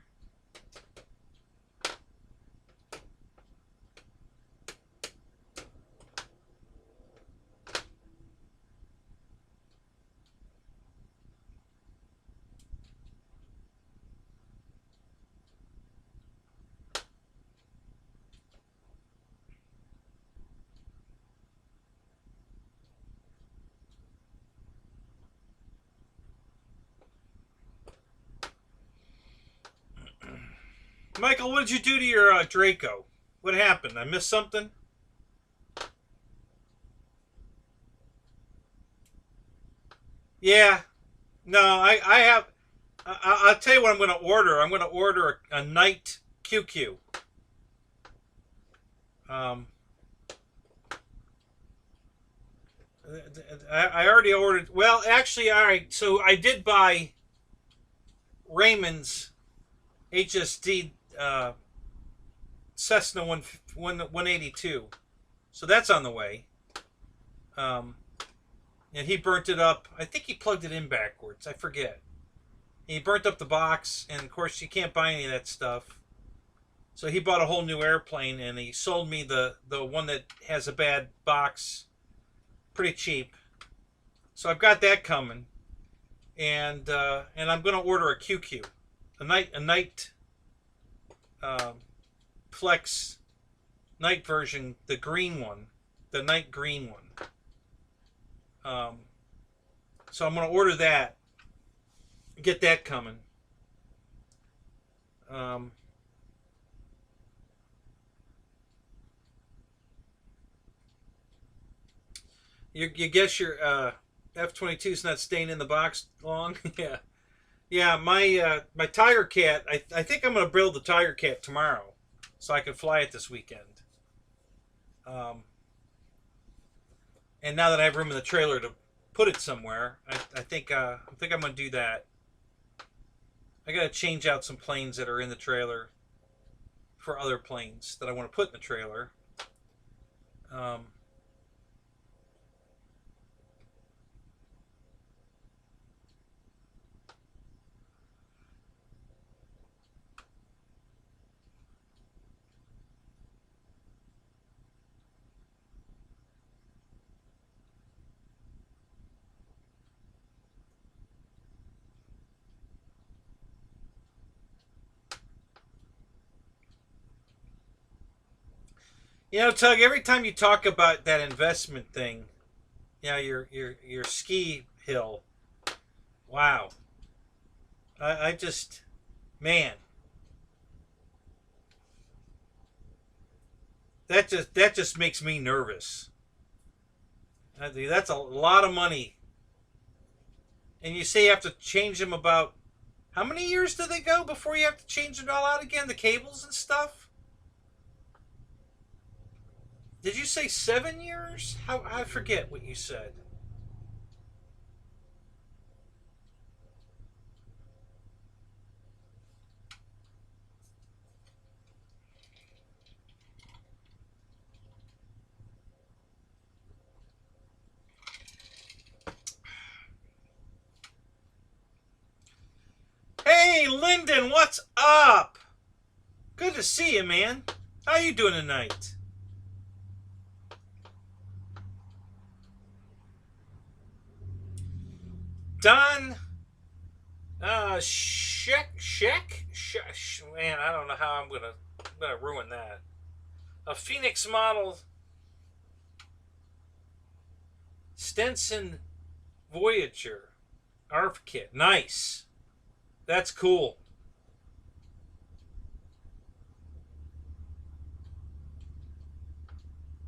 Michael, what did you do to your Draco? What happened? I missed something? Yeah. No, I have. I'll tell you what I'm going to order. I'm going to order a night QQ. Um, I already ordered. Well, actually, all right. So I did buy Raymond's HSD Cessna 182. So that's on the way. And he burnt it up. I think he plugged it in backwards. I forget. He burnt up the box, and of course you can't buy any of that stuff. So he bought a whole new airplane, and he sold me the one that has a bad box pretty cheap. So I've got that coming, and I'm going to order a QQ, a night Flex night version, the green one. the night green one. So I'm going to order that. Get that coming. You guess your F-22 is not staying in the box long? Yeah. Yeah, my Tiger Cat, I think I'm going to build the Tiger Cat tomorrow so I can fly it this weekend. And now that I have room in the trailer to put it somewhere, I think I'm going to do that. I got to change out some planes that are in the trailer for other planes that I want to put in the trailer. You know, Tug, every time you talk about that investment thing, you know, your ski hill, wow. I just, man, that just makes me nervous. That's a lot of money. And you say you have to change them about, how many years do they go before you have to change it all out again? The cables and stuff? Did you say 7 years? I forget what you said. Hey, Lyndon, what's up? Good to see you, man. How you doing tonight? Don, man, I don't know how I'm gonna ruin that. A Phoenix model Stenson Voyager ARF kit. Nice. That's cool.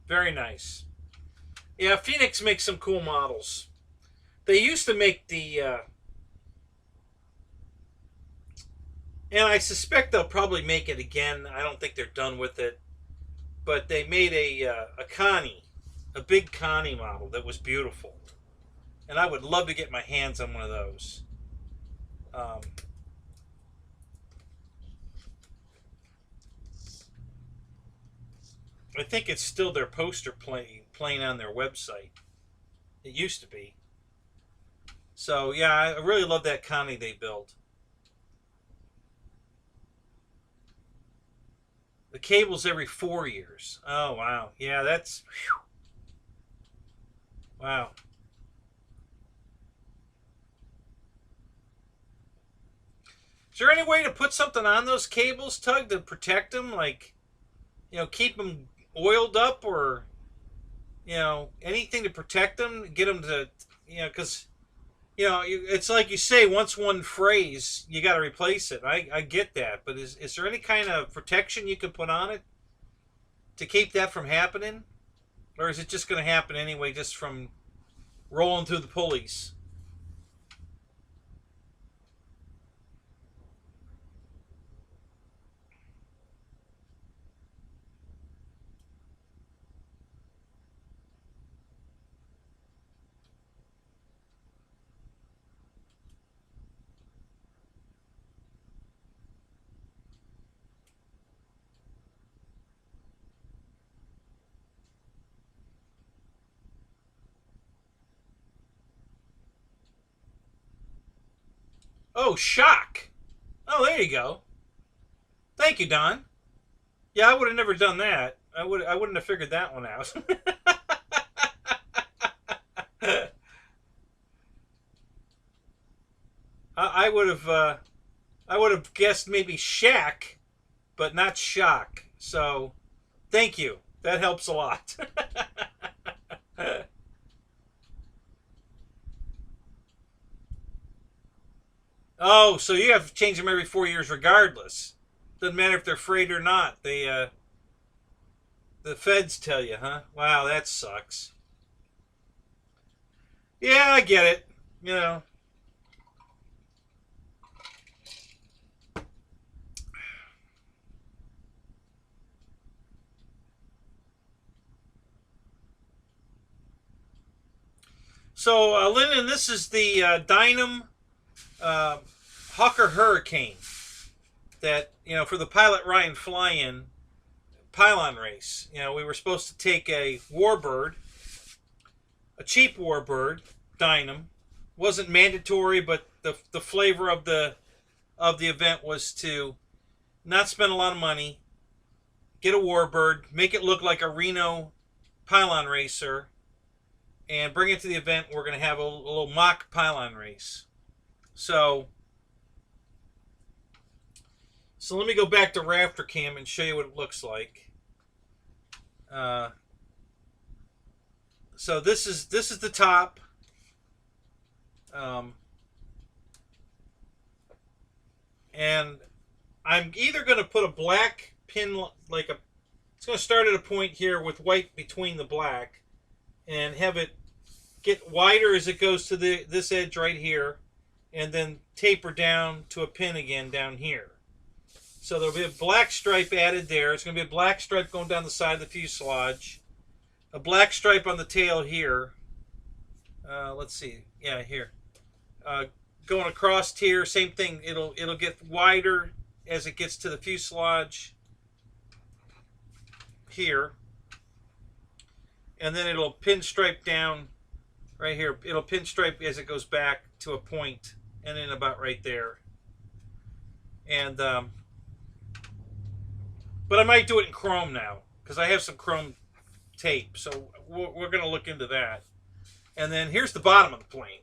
Very nice. Yeah, Phoenix makes some cool models. They used to make the, and I suspect they'll probably make it again. I don't think they're done with it. But they made a Connie, a big Connie model that was beautiful. And I would love to get my hands on one of those. I think it's still their poster playing on their website. It used to be. So, yeah, I really love that Connie they built. The cable's every 4 years. Oh, wow. Yeah, that's... Whew. Wow. Is there any way to put something on those cables, Tug, to protect them? Like, you know, keep them oiled up or, you know, anything to protect them? Get them to, you know, because... You know, it's like you say, once one frays, you got to replace it. I get that. But is there any kind of protection you can put on it to keep that from happening? Or is it just going to happen anyway just from rolling through the pulleys? Oh, shock. Oh, there you go. Thank you, Don. Yeah, I would have never done that. I wouldn't have figured that one out. I would have guessed maybe shack, but not shock. So, thank you. That helps a lot. Oh, so you have to change them every 4 years regardless. Doesn't matter if they're freight or not. The feds tell you, huh? Wow, that sucks. Yeah, I get it. You know. So, Lyndon, this is the Dynam Hawker Hurricane that, for the Pilot Ryan fly-in pylon race. We were supposed to take a Warbird, a cheap Warbird, Dynam. Wasn't mandatory, but the flavor of the event was to not spend a lot of money, get a Warbird, make it look like a Reno pylon racer, and bring it to the event. We're going to have a little mock pylon race. So let me go back to Rafter Cam and show you what it looks like. So this is the top. And I'm either going to put a black pin, it's going to start at a point here with white between the black, and have it get wider as it goes to this edge right here, and then taper down to a pin again down here. So there'll be a black stripe added there. It's going to be a black stripe going down the side of the fuselage, a black stripe on the tail here. Let's see, yeah, here. Going across here, same thing. It'll get wider as it gets to the fuselage here, and then it'll pinstripe down right here. It'll pinstripe as it goes back to a point, and then about right there. And but I might do it in chrome now because I have some chrome tape, so we're going to look into that. And then here's the bottom of the plane.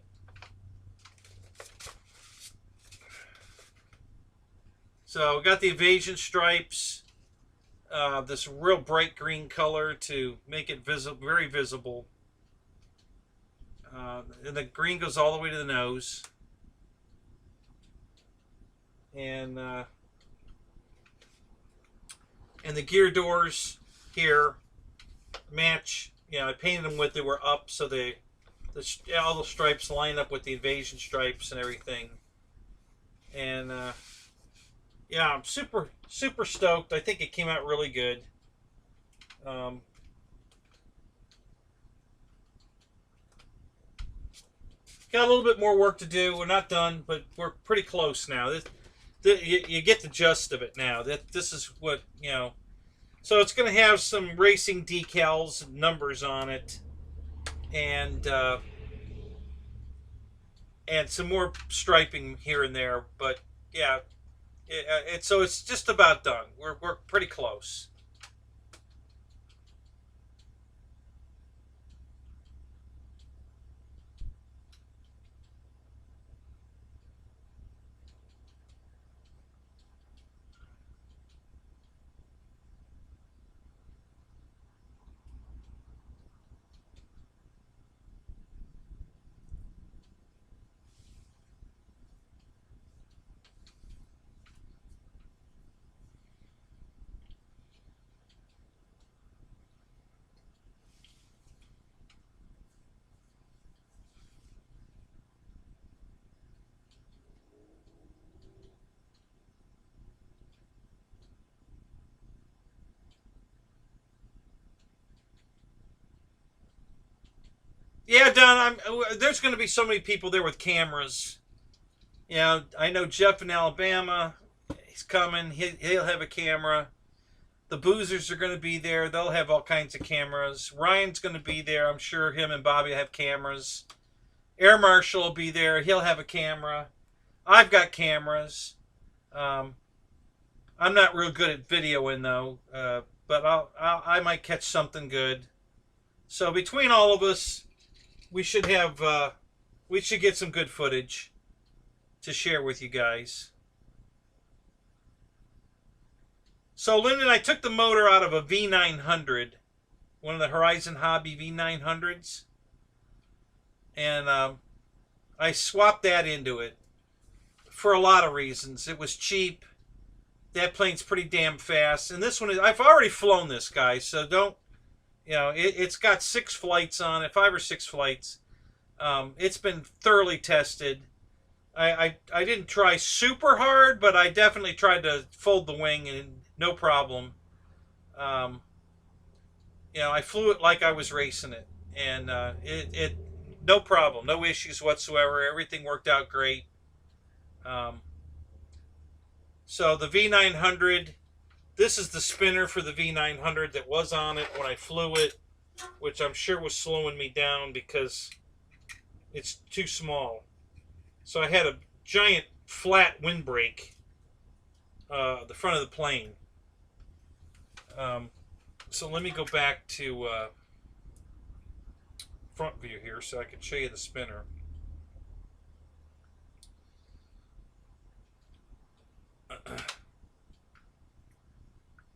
So we got the Aviation stripes, this real bright green color to make it visible, very visible. And the green goes all the way to the nose. And the gear doors here match. I painted them they were up, so all the stripes line up with the Aviation stripes and everything. And yeah, I'm super stoked. I think it came out really good. Got a little bit more work to do. We're not done, but we're pretty close now. You get the gist of it now. This is what, So it's going to have some racing decals and numbers on it, and some more striping here and there. But yeah, so it's just about done. We're pretty close. Yeah, Don, there's going to be so many people there with cameras. I know Jeff in Alabama. He's coming. He'll have a camera. The Boozers are going to be there. They'll have all kinds of cameras. Ryan's going to be there. I'm sure him and Bobby will have cameras. Air Marshal will be there. He'll have a camera. I've got cameras. I'm not real good at videoing, though. But I might catch something good. So between all of us, we should get some good footage to share with you guys. So Lyndon, I took the motor out of a V900 one of the Horizon Hobby V900s, and I swapped that into it for a lot of reasons. It was cheap. That plane's pretty damn fast, and this one is. I've already flown this guy, so don't. It's got 6 flights on it, 5 or 6 flights. It's been thoroughly tested. I didn't try super hard, but I definitely tried to fold the wing, and no problem. I flew it like I was racing it, and it no problem, no issues whatsoever. Everything worked out great. So the V900, this is the spinner for the V900 that was on it when I flew it, which I'm sure was slowing me down because it's too small. So I had a giant flat windbreak, the front of the plane. So let me go back to front view here so I can show you the spinner.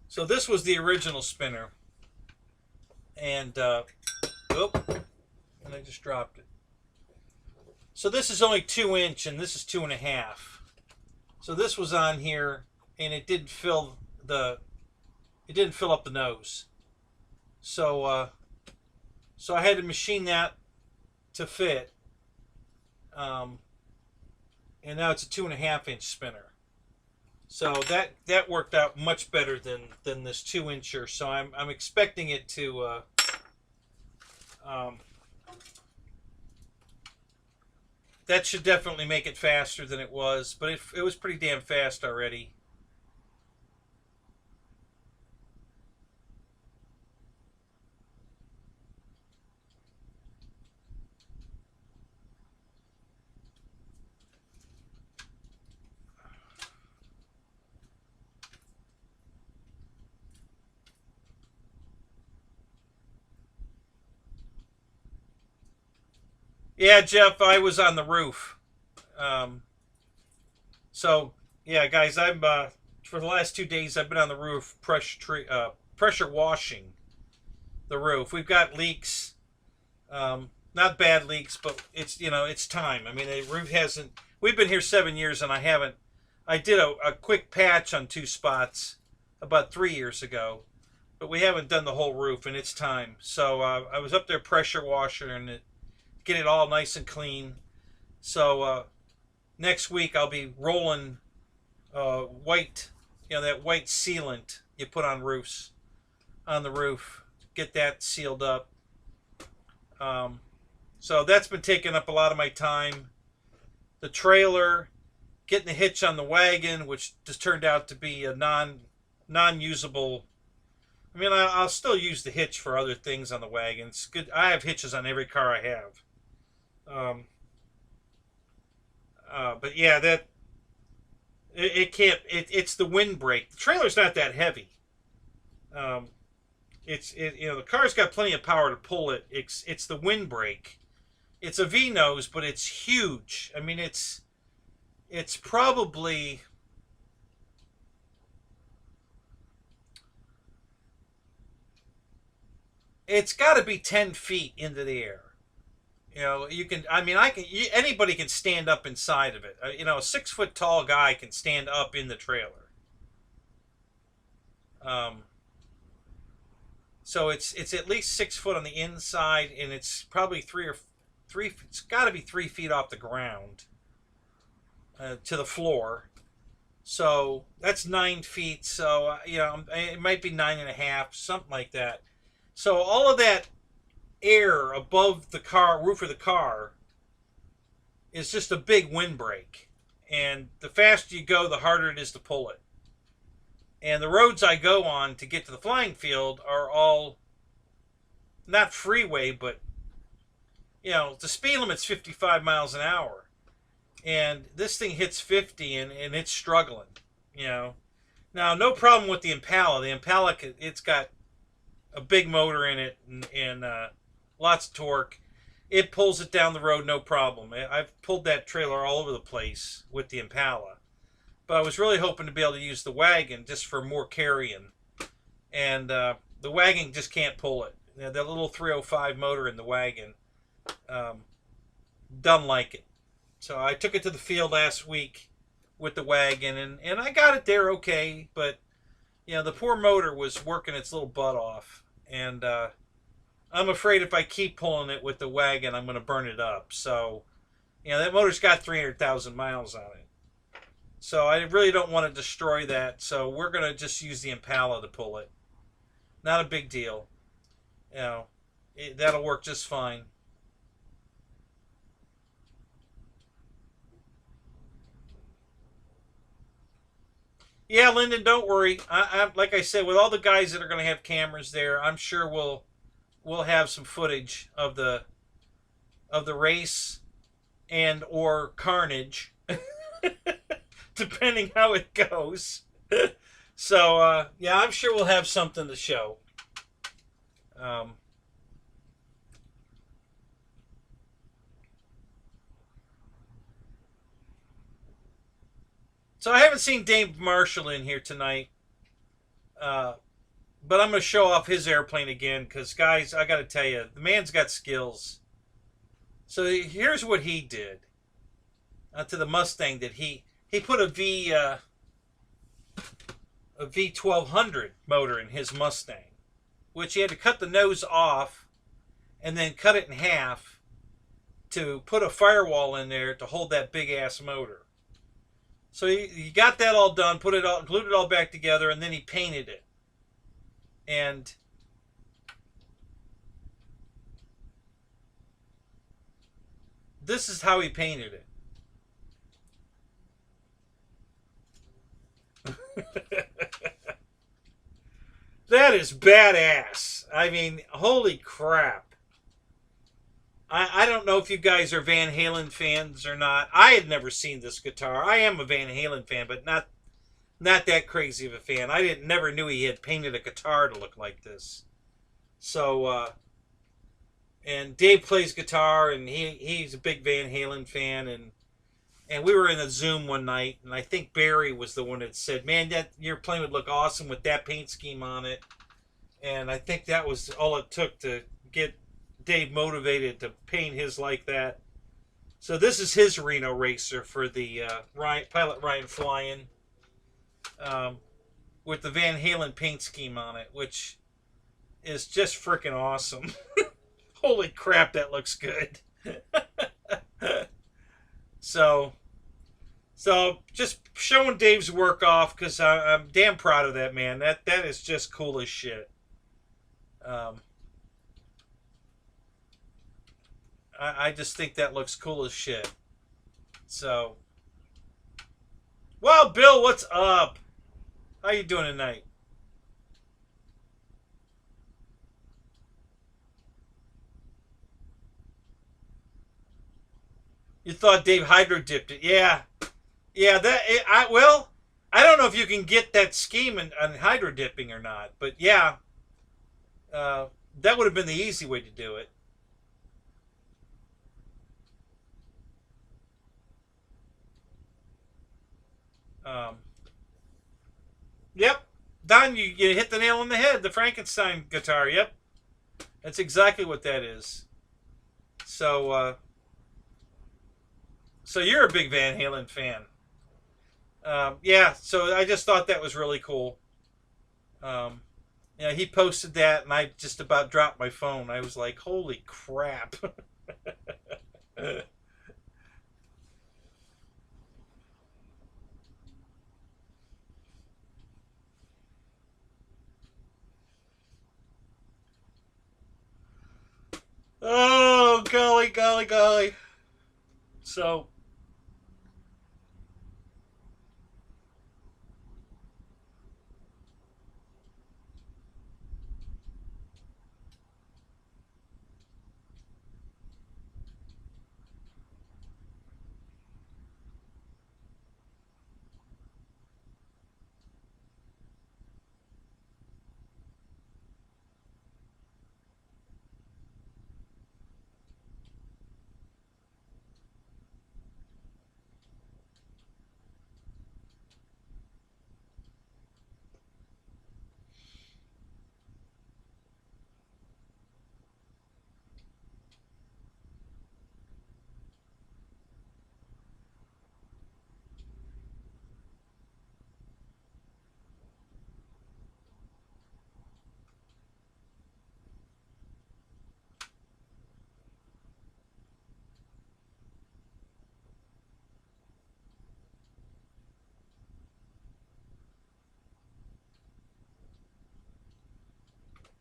So this was the original spinner, and and I just dropped it. So this is only 2-inch, and this is 2.5. So this was on here, and it didn't fill up the nose. So so I had to machine that to fit, and now it's a 2.5-inch spinner. So that worked out much better than this 2-incher. So I'm expecting it to that should definitely make it faster than it was, but it was pretty damn fast already. Yeah, Jeff, I was on the roof. So yeah, guys, I'm for the last 2 days I've been on the roof pressure washing the roof. We've got leaks, not bad leaks, but it's time. I mean, the roof hasn't. We've been here 7 years, and I haven't. I did a quick patch on 2 spots about 3 years ago, but we haven't done the whole roof, and it's time. So I was up there pressure washing and get it all nice and clean. So next week I'll be rolling white, that white sealant you put on roofs, on the roof, get that sealed up. So that's been taking up a lot of my time. The trailer, getting the hitch on the wagon, which just turned out to be a non-usable. I mean, I'll still use the hitch for other things on the wagon. It's good. I have hitches on every car I have. But yeah, it can't. It's the windbreak. The trailer's not that heavy. The car's got plenty of power to pull it. It's the windbreak. It's a V nose, but it's huge. I mean, it's probably. It's got to be 10 feet into the air. You can. I mean, anybody can stand up inside of it. A 6-foot tall guy can stand up in the trailer. So it's at least 6 foot on the inside, and it's probably 3. It's got to be 3 feet off the ground to the floor. So that's 9 feet. So it might be 9.5, something like that. So all of that air above the roof of the car is just a big windbreak, and the faster you go, the harder it is to pull it. And the roads I go on to get to the flying field are all not freeway, but the speed limit's 55 miles an hour, and this thing hits 50 and it's struggling. Now, no problem with the Impala. The Impala, it's got a big motor in it and lots of torque. It pulls it down the road, no problem. I've pulled that trailer all over the place with the Impala. But I was really hoping to be able to use the wagon just for more carrying. And the wagon just can't pull it. that little 305 motor in the wagon. Doesn't like it. So I took it to the field last week with the wagon, and I got it there okay, but the poor motor was working its little butt off, and I'm afraid if I keep pulling it with the wagon, I'm going to burn it up. So, that motor's got 300,000 miles on it. So I really don't want to destroy that. So we're going to just use the Impala to pull it. Not a big deal. That'll work just fine. Yeah, Lyndon, don't worry. I like I said, with all the guys that are going to have cameras there, I'm sure we'll have some footage of the race and or carnage, depending how it goes. So yeah, I'm sure we'll have something to show. So I haven't seen Dave Marshall in here tonight, but I'm going to show off his airplane again because, guys, I got to tell you, the man's got skills. So here's what he did to the Mustang. That he put a V1200 motor in his Mustang, which he had to cut the nose off and then cut it in half to put a firewall in there to hold that big ass motor. So he got that all done, glued it all back together, and then he painted it. And this is how he painted it. That is badass. I mean, holy crap. I don't know if you guys are Van Halen fans or not. I had never seen this guitar. I am a Van Halen fan, but not that crazy of a fan. I never knew he had painted a guitar to look like this. So, and Dave plays guitar, and he's a big Van Halen fan, and we were in a Zoom one night, and I think Barry was the one that said, "Man, that your plane would look awesome with that paint scheme on it." And I think that was all it took to get Dave motivated to paint his like that. So this is his Reno racer for the Pilot Ryan flying, with the Van Halen paint scheme on it, which is just freaking awesome. Holy crap, that looks good. So just showing Dave's work off because I'm damn proud of that, man. That is just cool as shit. I just think that looks cool as shit. So, well, Bill, what's up? How you doing tonight? You thought Dave hydro dipped it? Yeah, yeah. I don't know if you can get that scheme on hydro dipping or not, but yeah, that would have been the easy way to do it. Yep, Don, you hit the nail on the head. The Frankenstein guitar. Yep, that's exactly what that is. So, so you're a big Van Halen fan. Yeah. So I just thought that was really cool. He posted that, and I just about dropped my phone. I was like, "Holy crap!" Oh, golly, golly, golly. So,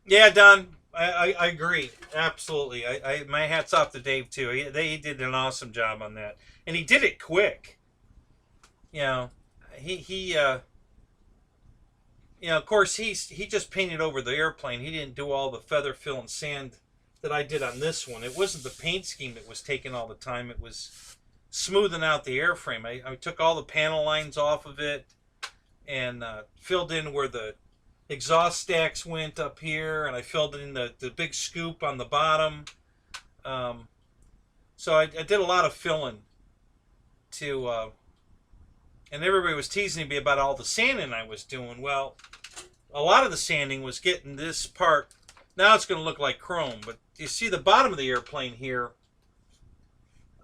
Yeah, Don, I agree. Absolutely. My hat's off to Dave, too. He did an awesome job on that. And he did it quick. You know, he of course, he just painted over the airplane. He didn't do all the feather fill and sand that I did on this one. It wasn't the paint scheme that was taking all the time. It was smoothing out the airframe. I took all the panel lines off of it and filled in where the exhaust stacks went up here, and I filled in the big scoop on the bottom. So I did a lot of filling to, and everybody was teasing me about all the sanding I was doing. Well, a lot of the sanding was getting this part. Now it's going to look like chrome, but you see the bottom of the airplane here.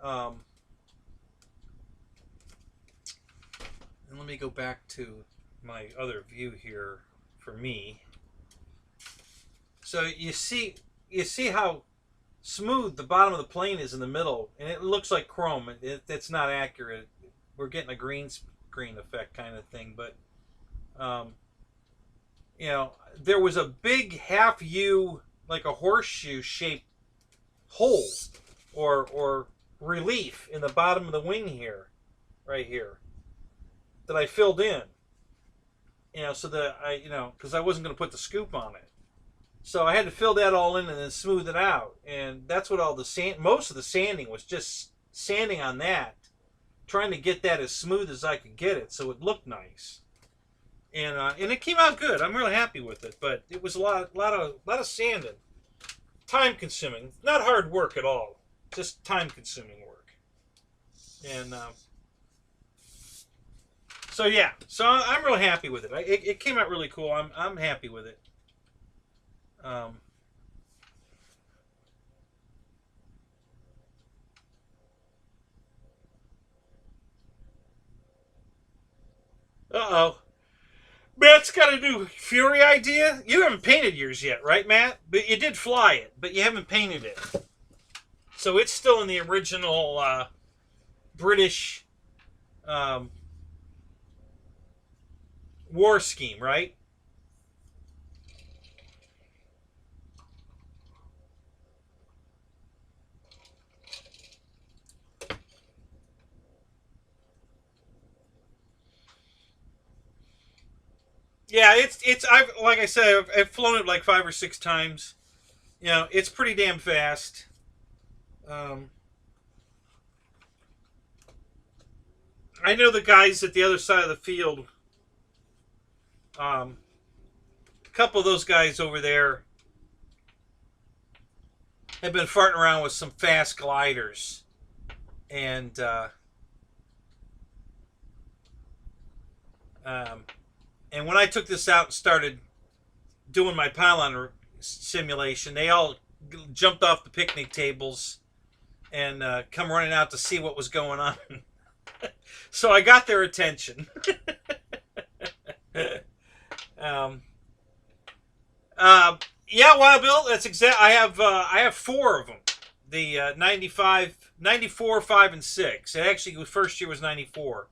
And let me go back to my other view here for me. So you see how smooth the bottom of the plane is in the middle, and it looks like chrome. It's not accurate. We're getting a green screen effect kind of thing, but there was a big half U, like a horseshoe shaped hole or relief in the bottom of the wing here, right here, that I filled in. So that because I wasn't going to put the scoop on it. So I had to fill that all in and then smooth it out. And that's what all the most of the sanding was, just sanding on that, trying to get that as smooth as I could get it so it looked nice. And it came out good. I'm really happy with it. But it was a lot of sanding. Time consuming. Not hard work at all. Just time consuming work. And so yeah, so I'm real happy with it. It came out really cool. I'm happy with it. Uh-oh. Matt's got a new Fury idea. You haven't painted yours yet, right, Matt? But you did fly it, but you haven't painted it. So it's still in the original British war scheme, right? Yeah, I've like I said, I've flown it like 5 or 6 times. It's pretty damn fast. I know the guys at the other side of the field. A couple of those guys over there have been farting around with some fast gliders, and when I took this out and started doing my pylon simulation, they all jumped off the picnic tables and come running out to see what was going on. So I got their attention. Yeah, Wild Bill, that's exact. I have 4 of them. The 95, 94, 5, and 6. It actually, the first year was 94.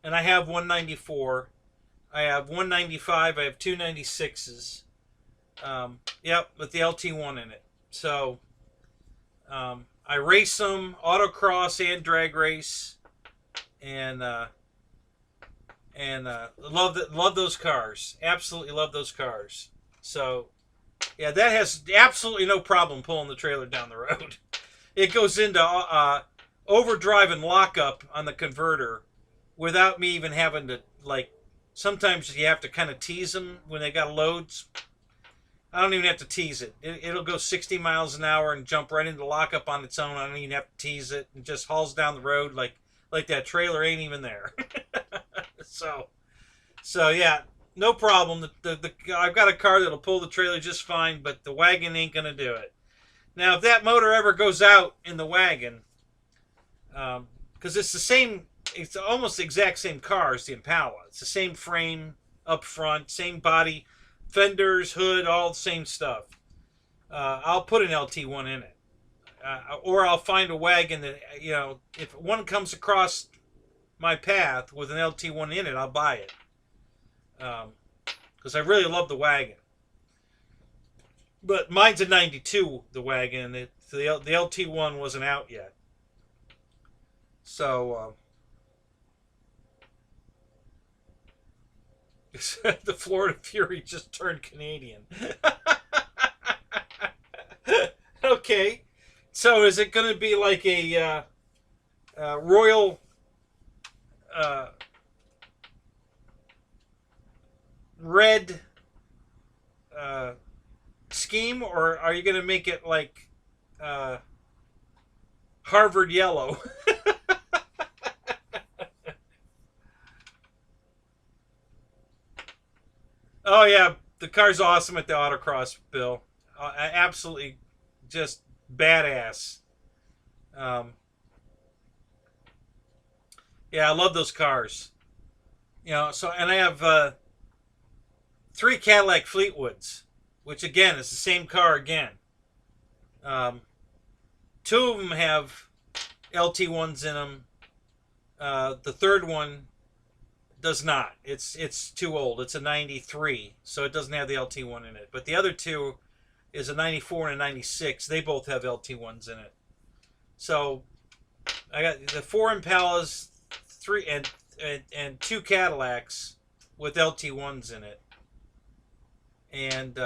And I have 194. I have 195. I have 2 96s. Yep, with the LT1 in it. So, I race them, autocross and drag race. And love those cars. Absolutely love those cars. So, yeah, that has absolutely no problem pulling the trailer down the road. It goes into overdrive and lockup on the converter without me even having to, like, sometimes you have to kind of tease them when they got loads. I don't even have to tease it. It'll go 60 miles an hour and jump right into lockup on its own. I don't even have to tease it. It just hauls down the road like that trailer ain't even there. So yeah, no problem. I've got a car that'll pull the trailer just fine, but the wagon ain't gonna do it. Now, if that motor ever goes out in the wagon, because it's the same, it's almost the exact same car as the Impala. It's the same frame up front, same body, fenders, hood, all the same stuff. I'll put an LT1 in it. Or I'll find a wagon that, if one comes across my path with an LT1 in it, I'll buy it. Because I really love the wagon. But mine's a 92, the wagon. The LT1 wasn't out yet. So, the Florida Fury just turned Canadian. Okay. So is it going to be like a royal red scheme, or are you going to make it like Harvard yellow? Oh yeah, the car's awesome at the autocross, Bill. Absolutely, just badass. Um, yeah, I love those cars. You know, so and I have 3 Cadillac Fleetwoods, which again is the same car again. Um, 2 of them have LT1s in them. The third one does not. It's too old. It's a 93, so it doesn't have the LT1 in it. But the other 2 is a 94 and a 96. They both have LT1s in it. So I got the 4 Impalas, 3 and 2 Cadillacs with LT1s in it. And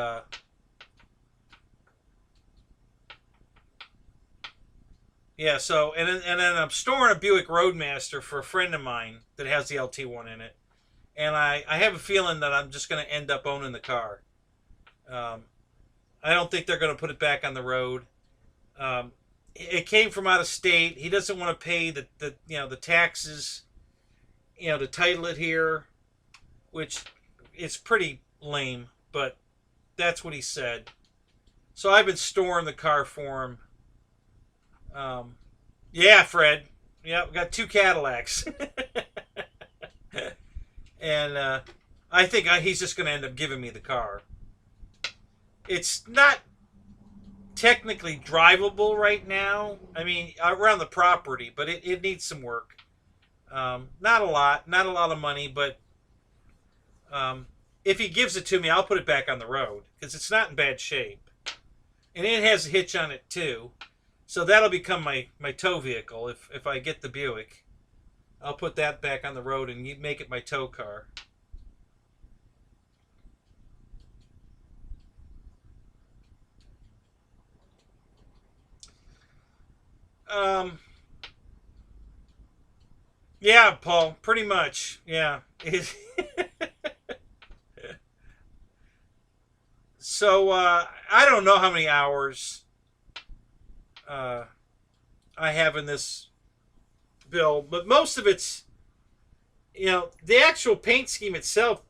yeah, so and then I'm storing a Buick Roadmaster for a friend of mine that has the LT1 in it, and I have a feeling that I'm just going to end up owning the car. I don't think they're going to put it back on the road. It came from out of state. He doesn't want to pay the taxes, to title it here, which is pretty lame, but that's what he said. So I've been storing the car for him. Yeah, Fred. Yeah, we got 2 Cadillacs. And I think he's just going to end up giving me the car. It's not technically drivable right now. I mean, around the property, but it needs some work. Not a lot of money, but if he gives it to me, I'll put it back on the road because it's not in bad shape. And it has a hitch on it too. So that'll become my tow vehicle. If I get the Buick, I'll put that back on the road and make it my tow car. Yeah, Paul, pretty much. Yeah. So I don't know how many hours I have in this build, but most of it's, the actual paint scheme itself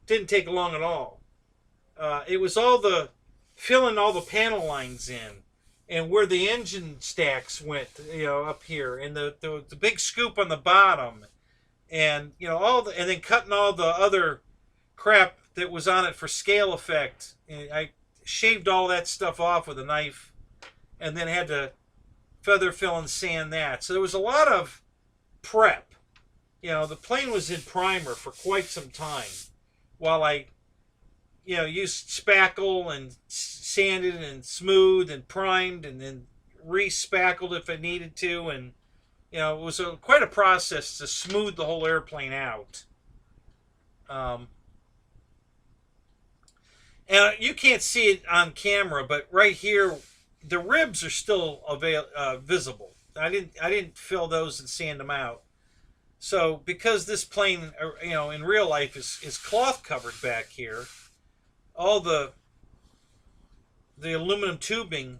didn't take long at all. It was all the filling all the panel lines in, and where the engine stacks went, up here, and the big scoop on the bottom, and and then cutting all the other crap that was on it for scale effect. And I shaved all that stuff off with a knife, and then had to feather fill and sand that. So there was a lot of prep. The plane was in primer for quite some time while I, used spackle and sanded and smoothed and primed and then re-spackled if I needed to. And, it was quite a process to smooth the whole airplane out. And you can't see it on camera, but right here, the ribs are still visible. I didn't fill those and sand them out. So because this plane, in real life is cloth covered back here, all the aluminum tubing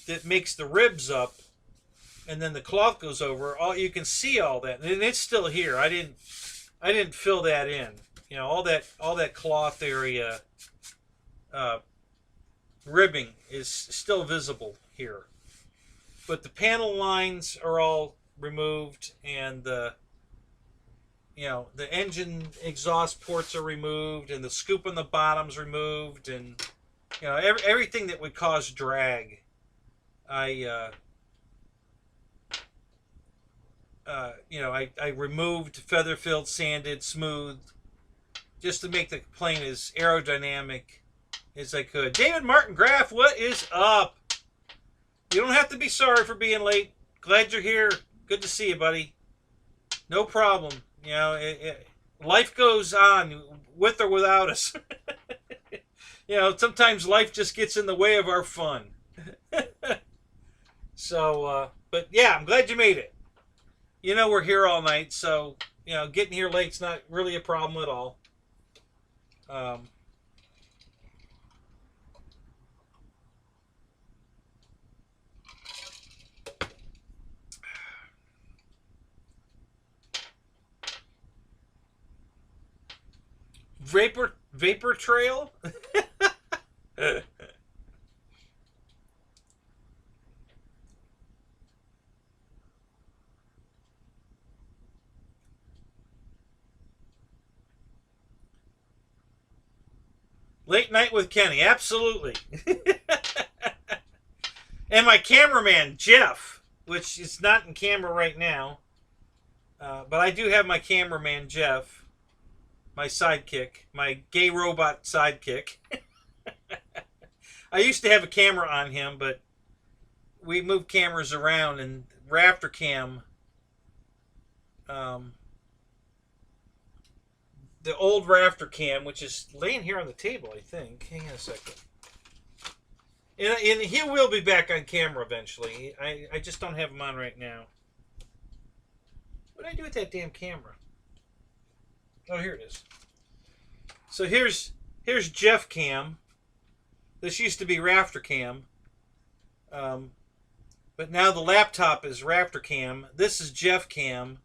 that makes the ribs up, and then the cloth goes over. You can see all that, and it's still here. I didn't fill that in. All that cloth area ribbing is still visible here, but the panel lines are all removed, and the engine exhaust ports are removed, and the scoop on the bottom's removed, and everything that would cause drag, I removed, feather filled, sanded, smoothed, just to make the plane as aerodynamic as I could. David Martin Graff, what is up? You don't have to be sorry for being late. Glad you're here. Good to see you, buddy. No problem. You know, life goes on with or without us. You know, sometimes life just gets in the way of our fun. So, but yeah, I'm glad you made it. You know, we're here all night, so, you know, getting here late's not really a problem at all. Vapor trail? Late night with Kenny, absolutely. And my cameraman, Jeff, which is not in camera right now. But I do have my cameraman, Jeff, my sidekick, my gay robot sidekick. I used to have a camera on him, but we moved cameras around, and Raptor Cam, the old Raptor Cam, which is laying here on the table, I think. Hang on a second. And he will be back on camera eventually. I just don't have him on right now. What did I do with that damn camera? Oh, here it is. So here's Jeff Cam. This used to be Raptor Cam. But now the laptop is Raptor Cam. This is Jeff Cam.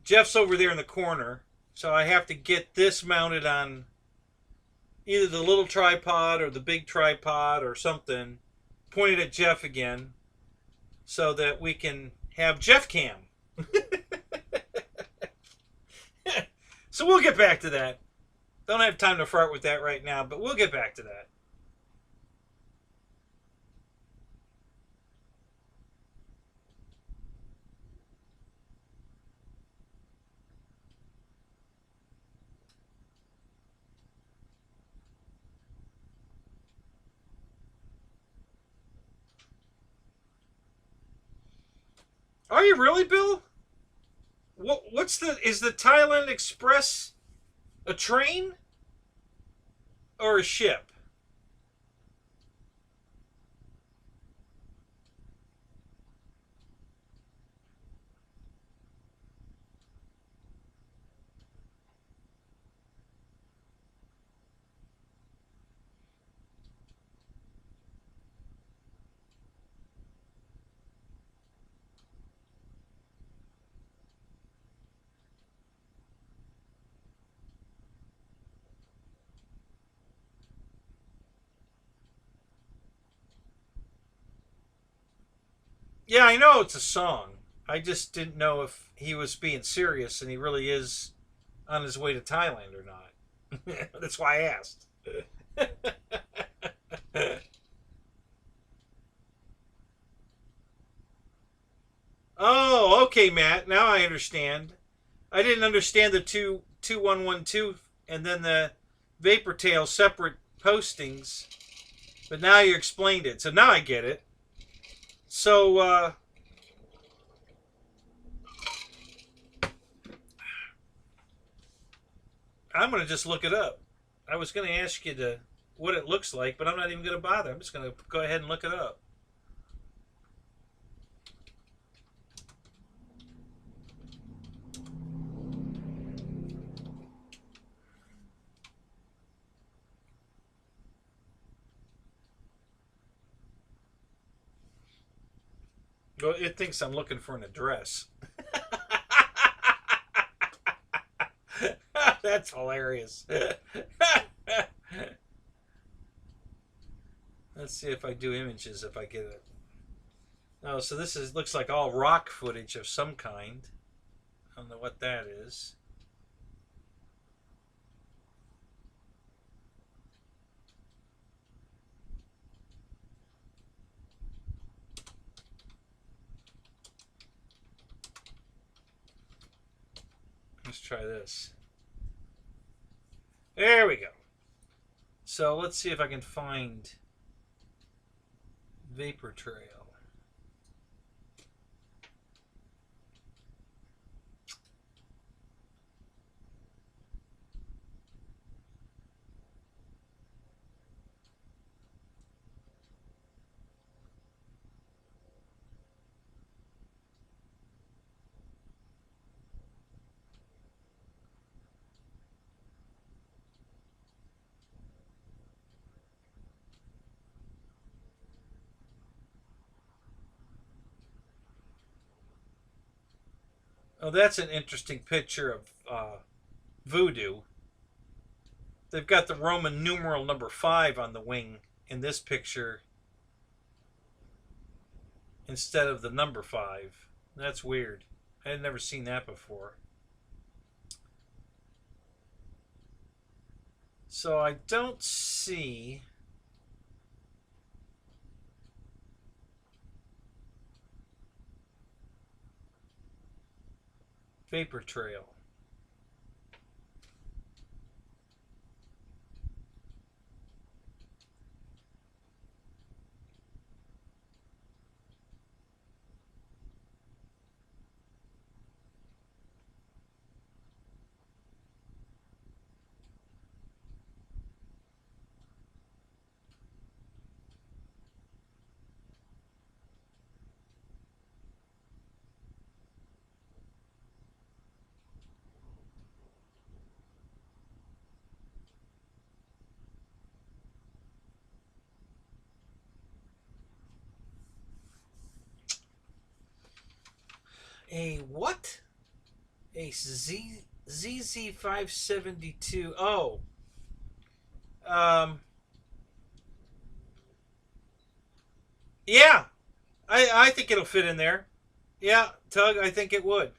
Jeff's over there in the corner. So I have to get this mounted on either the little tripod or the big tripod or something, pointed at Jeff again, so that we can have Jeff Cam. So we'll get back to that. Don't have time to fart with that right now, but we'll get back to that. Are you really, Bill? Is the Thailand Express a train or a ship? Yeah, I know it's a song. I just didn't know if he was being serious and he really is on his way to Thailand or not. That's why I asked. Oh, okay, Matt. Now I understand. I didn't understand the 2112 and then the Vapor Tail separate postings, but now you explained it. So now I get it. So, I'm going to just look it up. I was going to ask you what it looks like, but I'm not even going to bother. I'm just going to go ahead and look it up. Well, it thinks I'm looking for an address. That's hilarious. Let's see if I do images if I get it. Oh, so this looks like all rock footage of some kind. I don't know what that is. Let's try this. There we go. So let's see if I can find vapor trail. Oh, that's an interesting picture of voodoo. They've got the Roman numeral number 5 on the wing in this picture instead of the number 5. That's weird. I had never seen that before. So I don't see vapor trail. A what? A ZZ572. Oh. Yeah. I think it'll fit in there. Yeah, Tug, I think it would.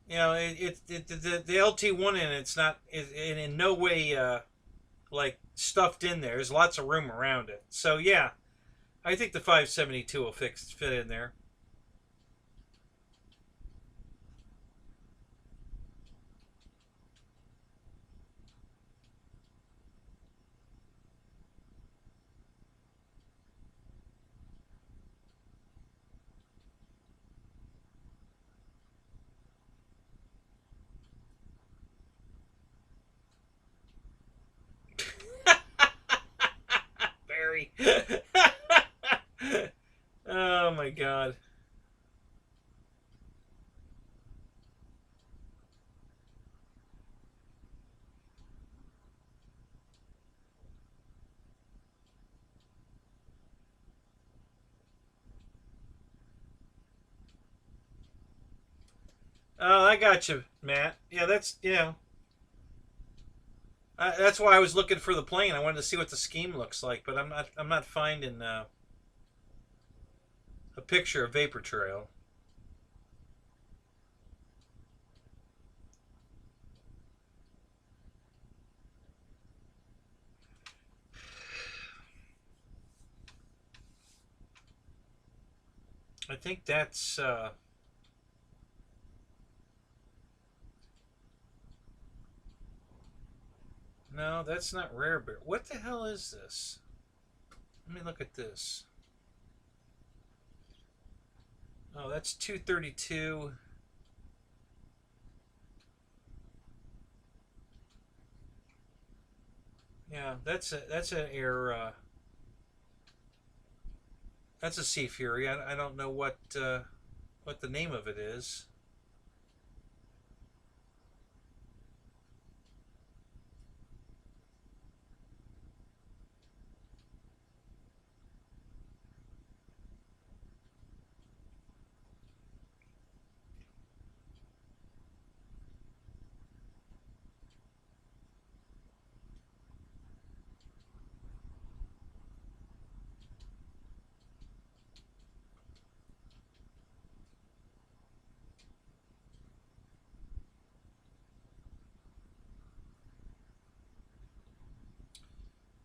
You know, the LT1 in it's not in no way like stuffed in there. There's lots of room around it. So yeah, I think the 572 will fit in there. Barry. Oh my God. Oh, I got you, Matt. Yeah, that's why I was looking for the plane. I wanted to see what the scheme looks like, but I'm not finding a picture of vapor trail. I think that's no, that's not rare bear. What the hell is this? Let me look at this. Oh, that's 232. Yeah, that's an air. That's a Sea Fury. I don't know what the name of it is.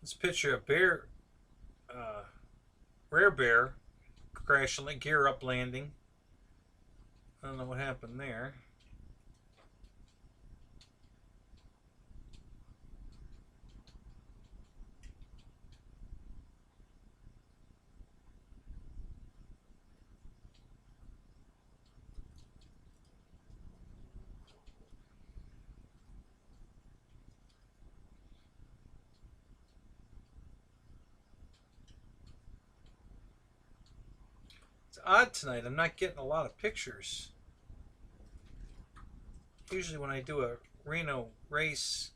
This picture of bear, rare bear, crashing, gear up landing. I don't know what happened there. odd tonight. I'm not getting a lot of pictures. Usually when I do a Reno race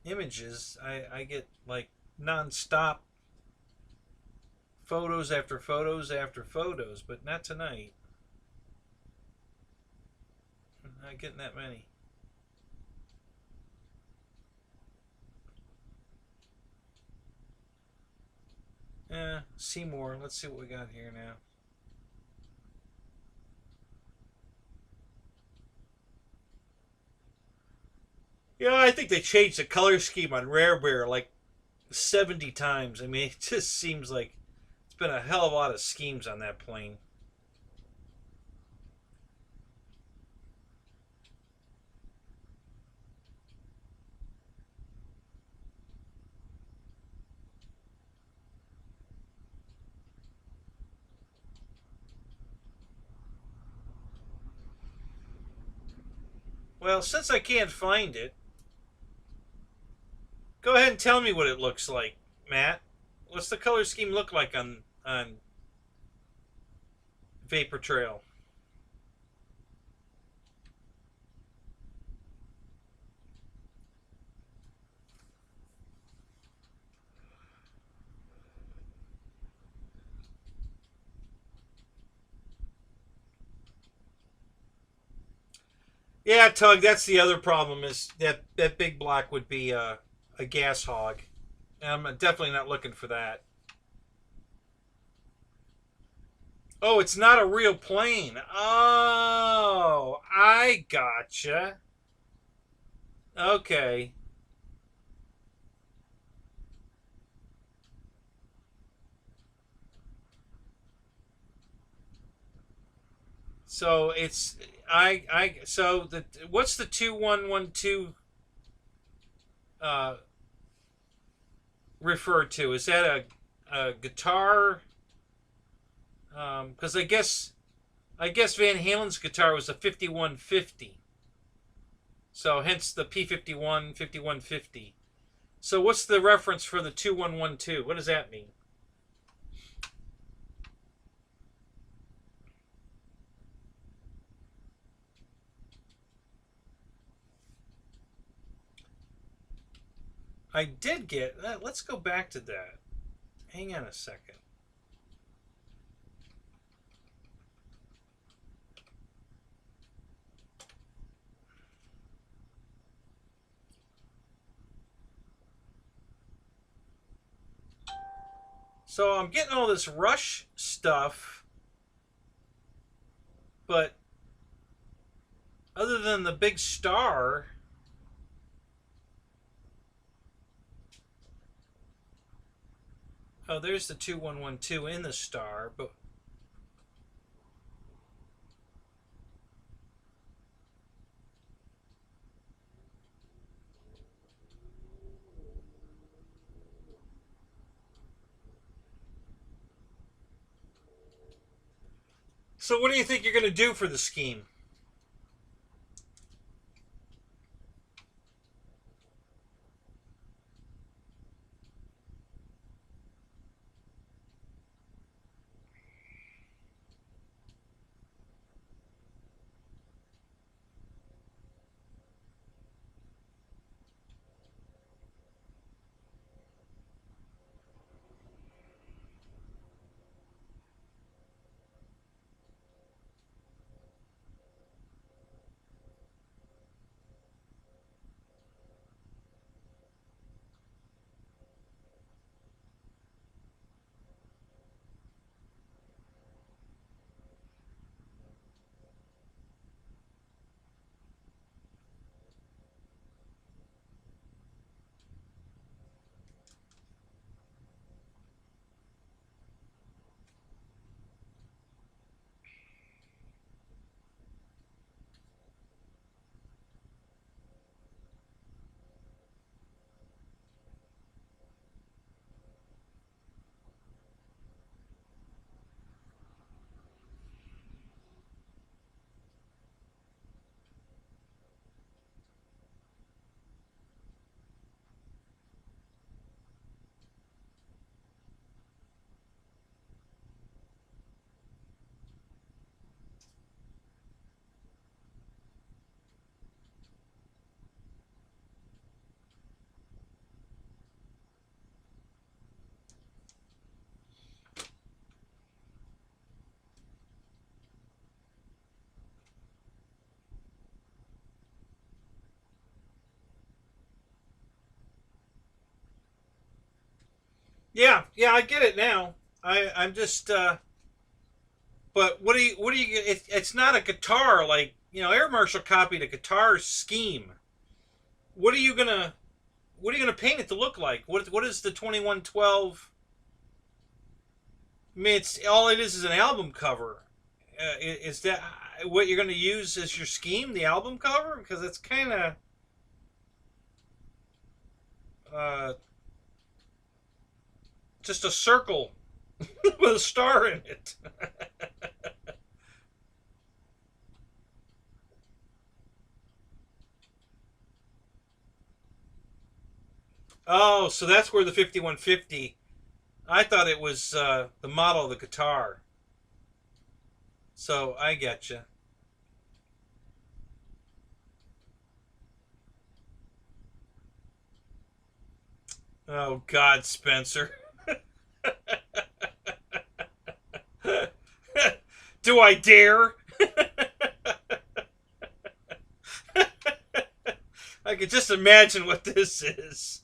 images, I get like non-stop photos after photos after photos, but not tonight. I'm not getting that many. Seymour. Let's see what we got here now. Yeah, I think they changed the color scheme on Rare Bear like 70 times. I mean, it just seems like it's been a hell of a lot of schemes on that plane. Well, since I can't find it, go ahead and tell me what it looks like, Matt. What's the color scheme look like on Vapor Trail? Yeah, Tug, that's the other problem is that big block would be a gas hog. And I'm definitely not looking for that. Oh, it's not a real plane. Oh, I gotcha. Okay. So it's so the what's the 2112 uh referred to? Is that a guitar? Because I guess Van Halen's guitar was a 5150. So hence the P51 5150. So what's the reference for the 2112? What does that mean? I did get that. Let's go back to that. Hang on a second. So I'm getting all this Rush stuff, but other than the big star, oh, there's the 2112 in the star, but so what do you think you're going to do for the scheme? Yeah, yeah, I get it now. I'm just but what do you it's not a guitar like, Air Marshal copied a guitar scheme. What are you going to paint it to look like? What is the 2112? I mean, it's all it is an album cover. Is that what you're going to use as your scheme, the album cover? Because it's kind of uh, just a circle with a star in it. Oh, so that's where the 5150. I thought it was the model of the guitar. So I get you. Oh God, Spencer. Do I dare? I could just imagine what this is.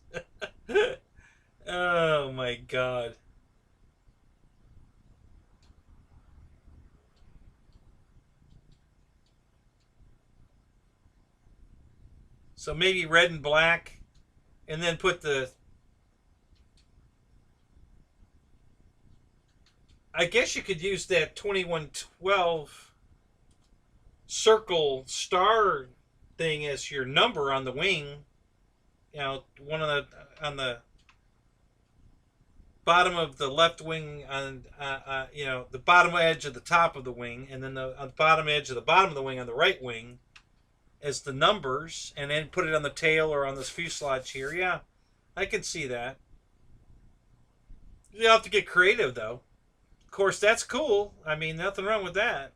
Oh my God. So maybe red and black, and then put the. I guess you could use that 2112 circle star thing as your number on the wing. One of on the bottom of the left wing on the bottom edge of the top of the wing, and then on the bottom edge of the bottom of the wing on the right wing as the numbers, and then put it on the tail or on this fuselage here. Yeah, I can see that. You have to get creative though. Of course, that's cool. I mean, nothing wrong with that.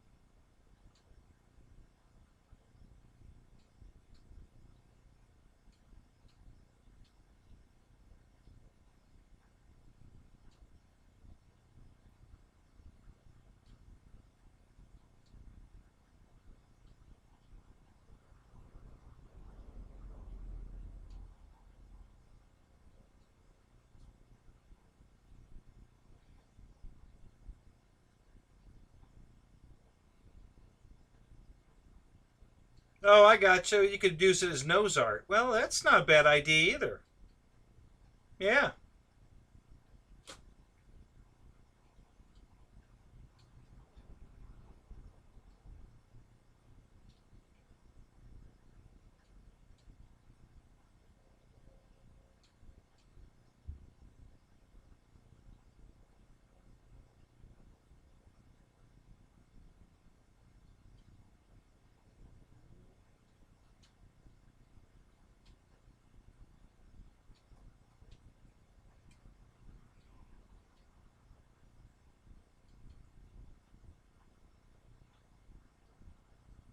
Oh, I got you. You could use it as nose art. Well, that's not a bad idea either. Yeah.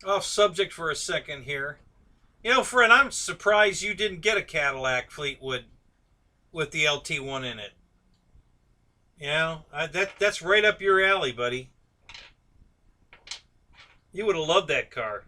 Off subject for a second here. Friend, I'm surprised you didn't get a Cadillac Fleetwood with the LT1 in it. That's right up your alley, buddy. You would have loved that car.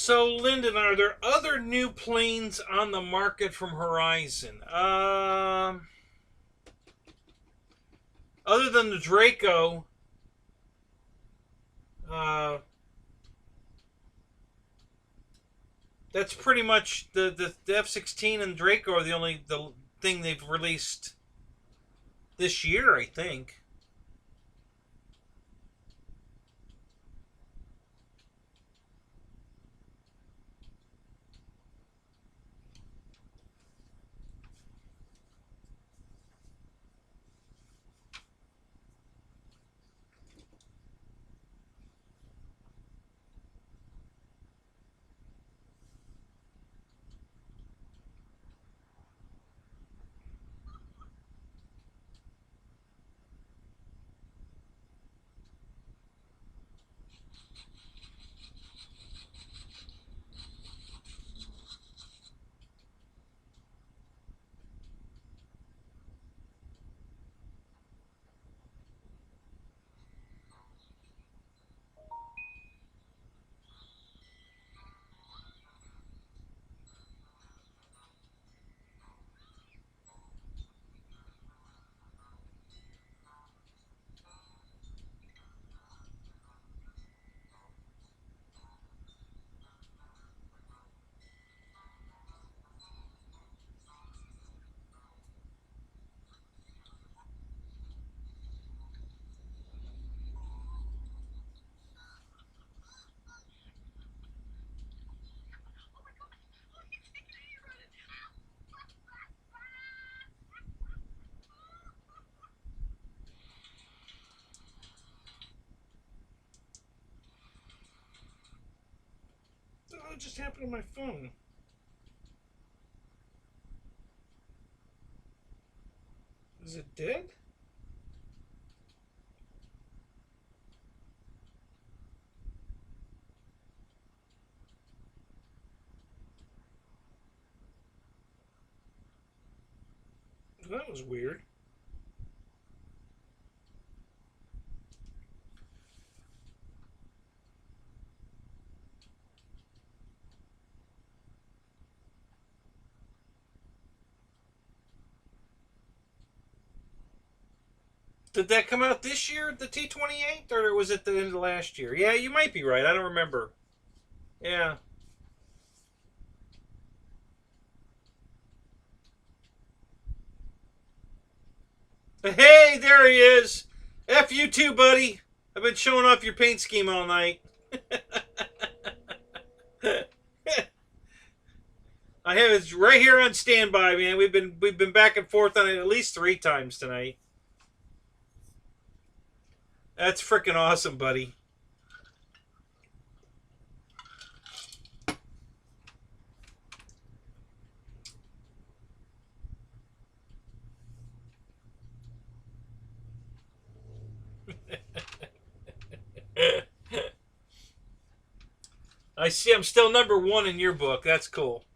So, Lyndon, are there other new planes on the market from Horizon? Other than the Draco, uh, that's pretty much the F-16 and Draco are the thing they've released this year, I think. What just happened to my phone? Is it dead? That was weird. Did that come out this year, the T-28, or was it the end of last year? Yeah, you might be right. I don't remember. Yeah. Hey, there he is. F you too, buddy. I've been showing off your paint scheme all night. I have it right here on standby, man. We've been back and forth on it at least 3 times tonight. That's freaking awesome, buddy. I see I'm still #1 in your book. That's cool.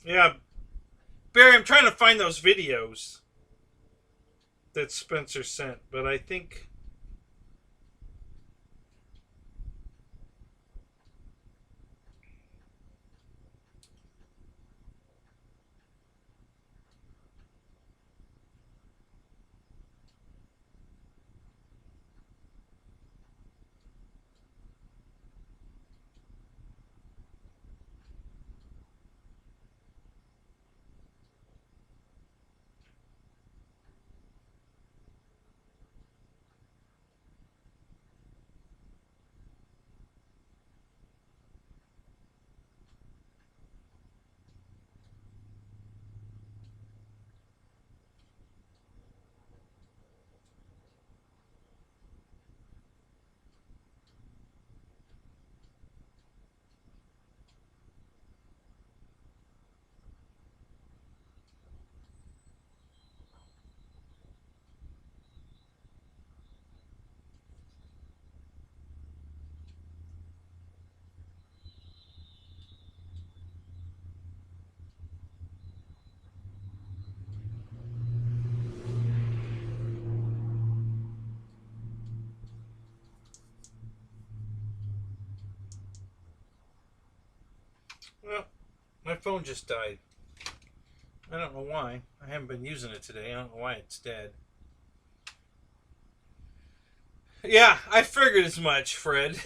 Yeah, Barry, I'm trying to find those videos that Spencer sent, but I think My phone just died. I don't know why. I haven't been using it today. I don't know why it's dead. Yeah, I figured as much, Fred.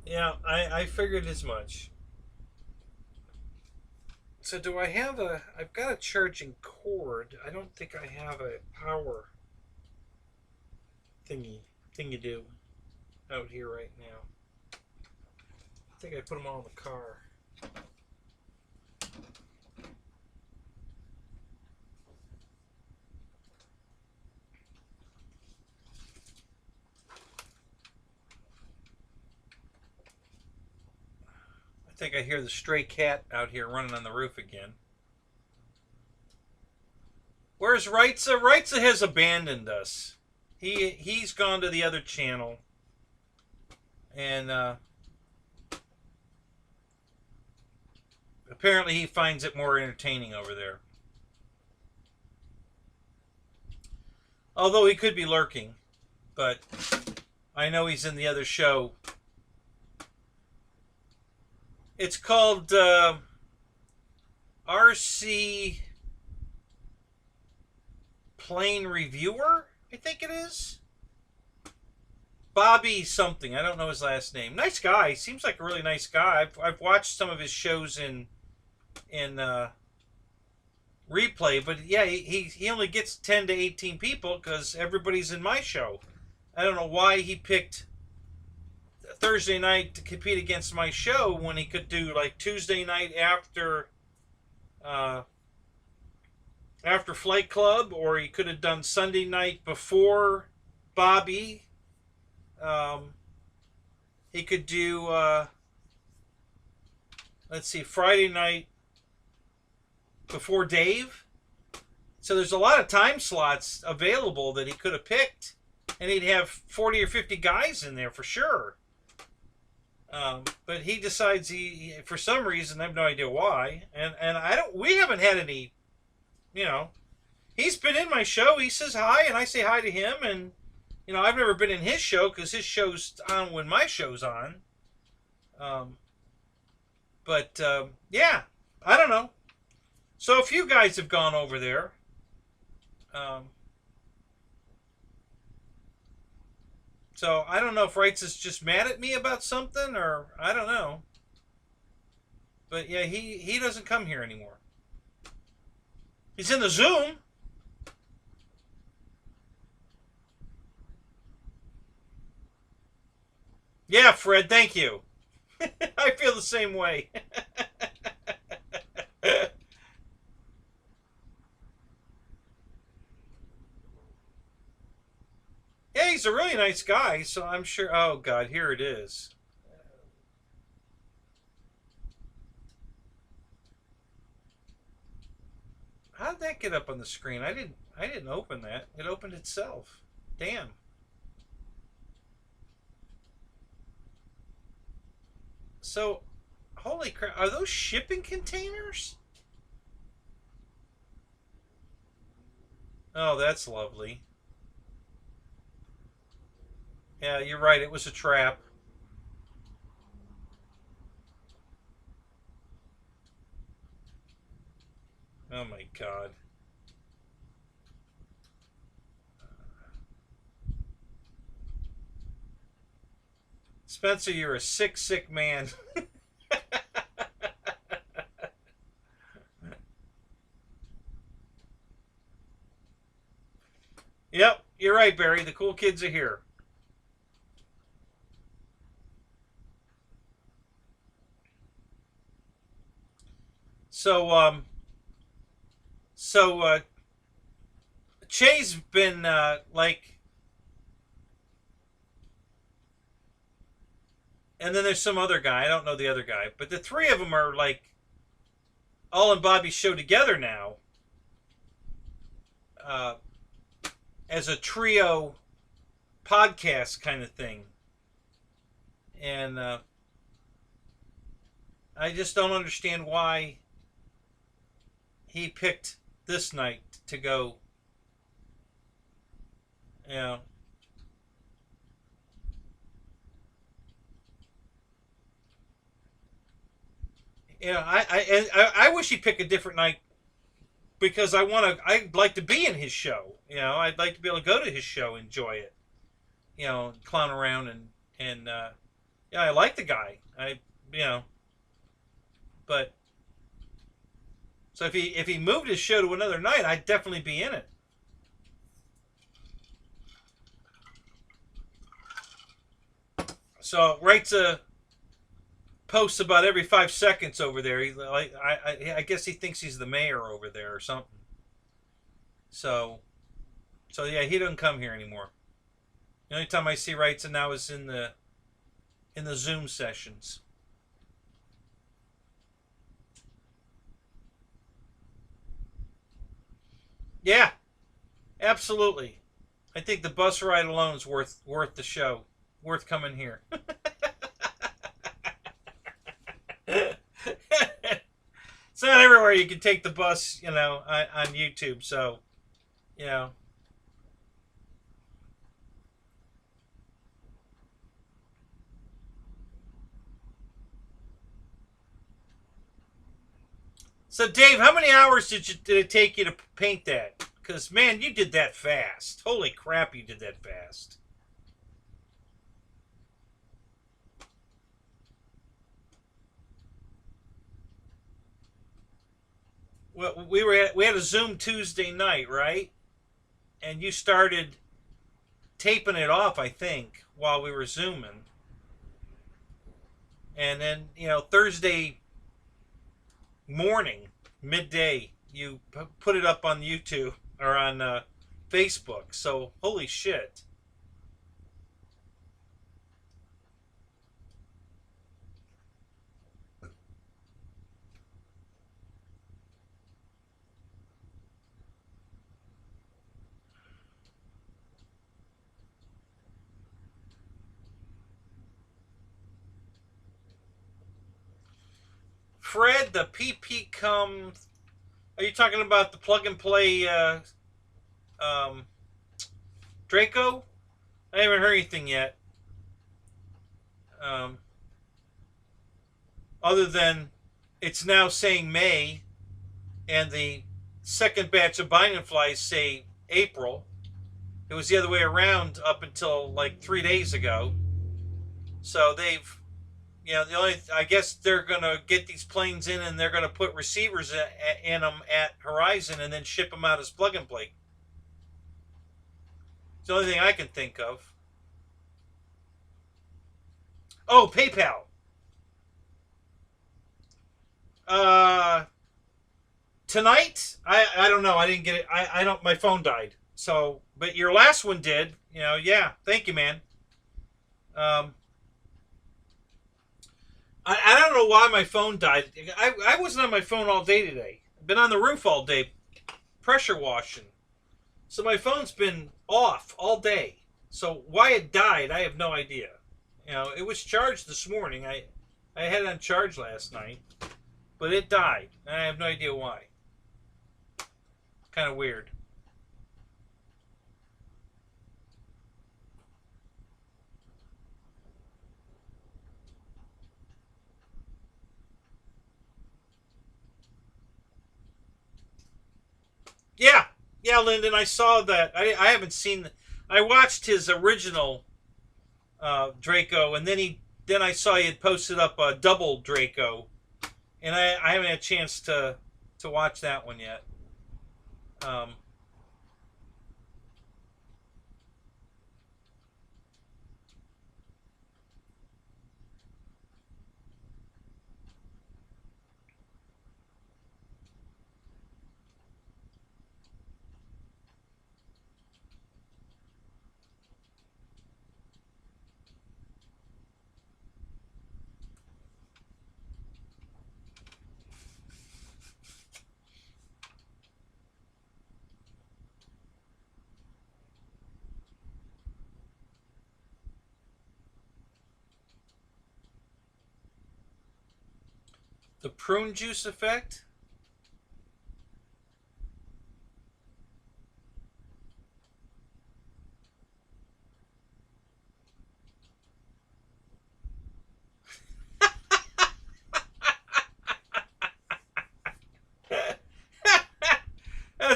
Yeah, I figured as much. So do I have a... I've got a charging cord. I don't think I have a power thingy-do out here right now. I think I put them all in the car. I think I hear the stray cat out here running on the roof again. Where's Reitza? Reitza has abandoned us. He's gone to the other channel. And apparently he finds it more entertaining over there. Although he could be lurking. But I know he's in the other show. It's called RC Plane Reviewer, I think it is. Bobby something. I don't know his last name. Nice guy. Seems like a really nice guy. I've watched some of his shows in replay, but yeah, he only gets 10 to 18 people because everybody's in my show. I don't know why he picked Thursday night to compete against my show when he could do like Tuesday night after Flight Club, or he could have done Sunday night before Bobby. He could do let's see, Friday night before Dave. So there's a lot of time slots available that he could have picked, and he'd have 40 or 50 guys in there for sure. But he decides he for some reason, I have no idea why, and we haven't had any, he's been in my show, he says hi, and I say hi to him, and, I've never been in his show, because his show's on when my show's on, yeah, I don't know, so a few guys have gone over there, so I don't know if Wrights is just mad at me about something, or I don't know. But yeah, he doesn't come here anymore. He's in the Zoom. Yeah, Fred, thank you. I feel the same way. Yeah, he's a really nice guy, so I'm sure... Oh, God, here it is. How did that get up on the screen? I didn't open that. It opened itself. Damn. So, holy crap. Are those shipping containers? Oh, that's lovely. Yeah, you're right. It was a trap. Oh my God. Spencer, you're a sick man. Yep, you're right, Barry. The cool kids are here. So, Che's been, like, and then there's some other guy. I don't know the other guy. But the three of them are, like, all in Bobby's show together now. As a trio podcast kind of thing. And I just don't understand why he picked this night to go You know. I wish he'd pick a different night because I'd like to be in his show. I'd like to be able to go to his show, enjoy it. Clown around and yeah, I like the guy. You know, but so if he moved his show to another night, I'd definitely be in it. So writes a post about every 5 seconds over there. He's like, I guess he thinks he's the mayor over there or something. So yeah, he doesn't come here anymore. The only time I see Wrightson now is in the Zoom sessions. Yeah, absolutely. I think the bus ride alone is worth the show, worth coming here. It's not everywhere you can take the bus, on YouTube. So, you know. So, Dave, how many hours did it take you to paint that? Because, man, you did that fast. Holy crap, you did that fast. Well, we had a Zoom Tuesday night, right? And you started taping it off, I think, while we were Zooming. And then, Thursday morning, midday, you put it up on YouTube or on Facebook. So, holy shit. Fred, the PP comes. Are you talking about the plug and play Draco? I haven't heard anything yet. Um, Other than it's now saying May, and the second batch of binding flies say April. It was the other way around up until like 3 days ago. So they've, I guess they're gonna get these planes in and they're gonna put receivers in them at Horizon and then ship them out as plug and play. It's the only thing I can think of. Oh, PayPal. Tonight, I don't know. I didn't get it. I don't. My phone died. So, but your last one did. Yeah. Thank you, man. Um, I don't know why my phone died. I wasn't on my phone all day today. I've been on the roof all day, pressure washing. So my phone's been off all day. So why it died, I have no idea. It was charged this morning. I had it on charge last night, but it died. And I have no idea why. Kind of weird. Yeah, Lyndon, I saw that. I haven't seen. I watched his original Draco, and then I saw he had posted up a double Draco, and I haven't had a chance to watch that one yet. Um, the prune juice effect.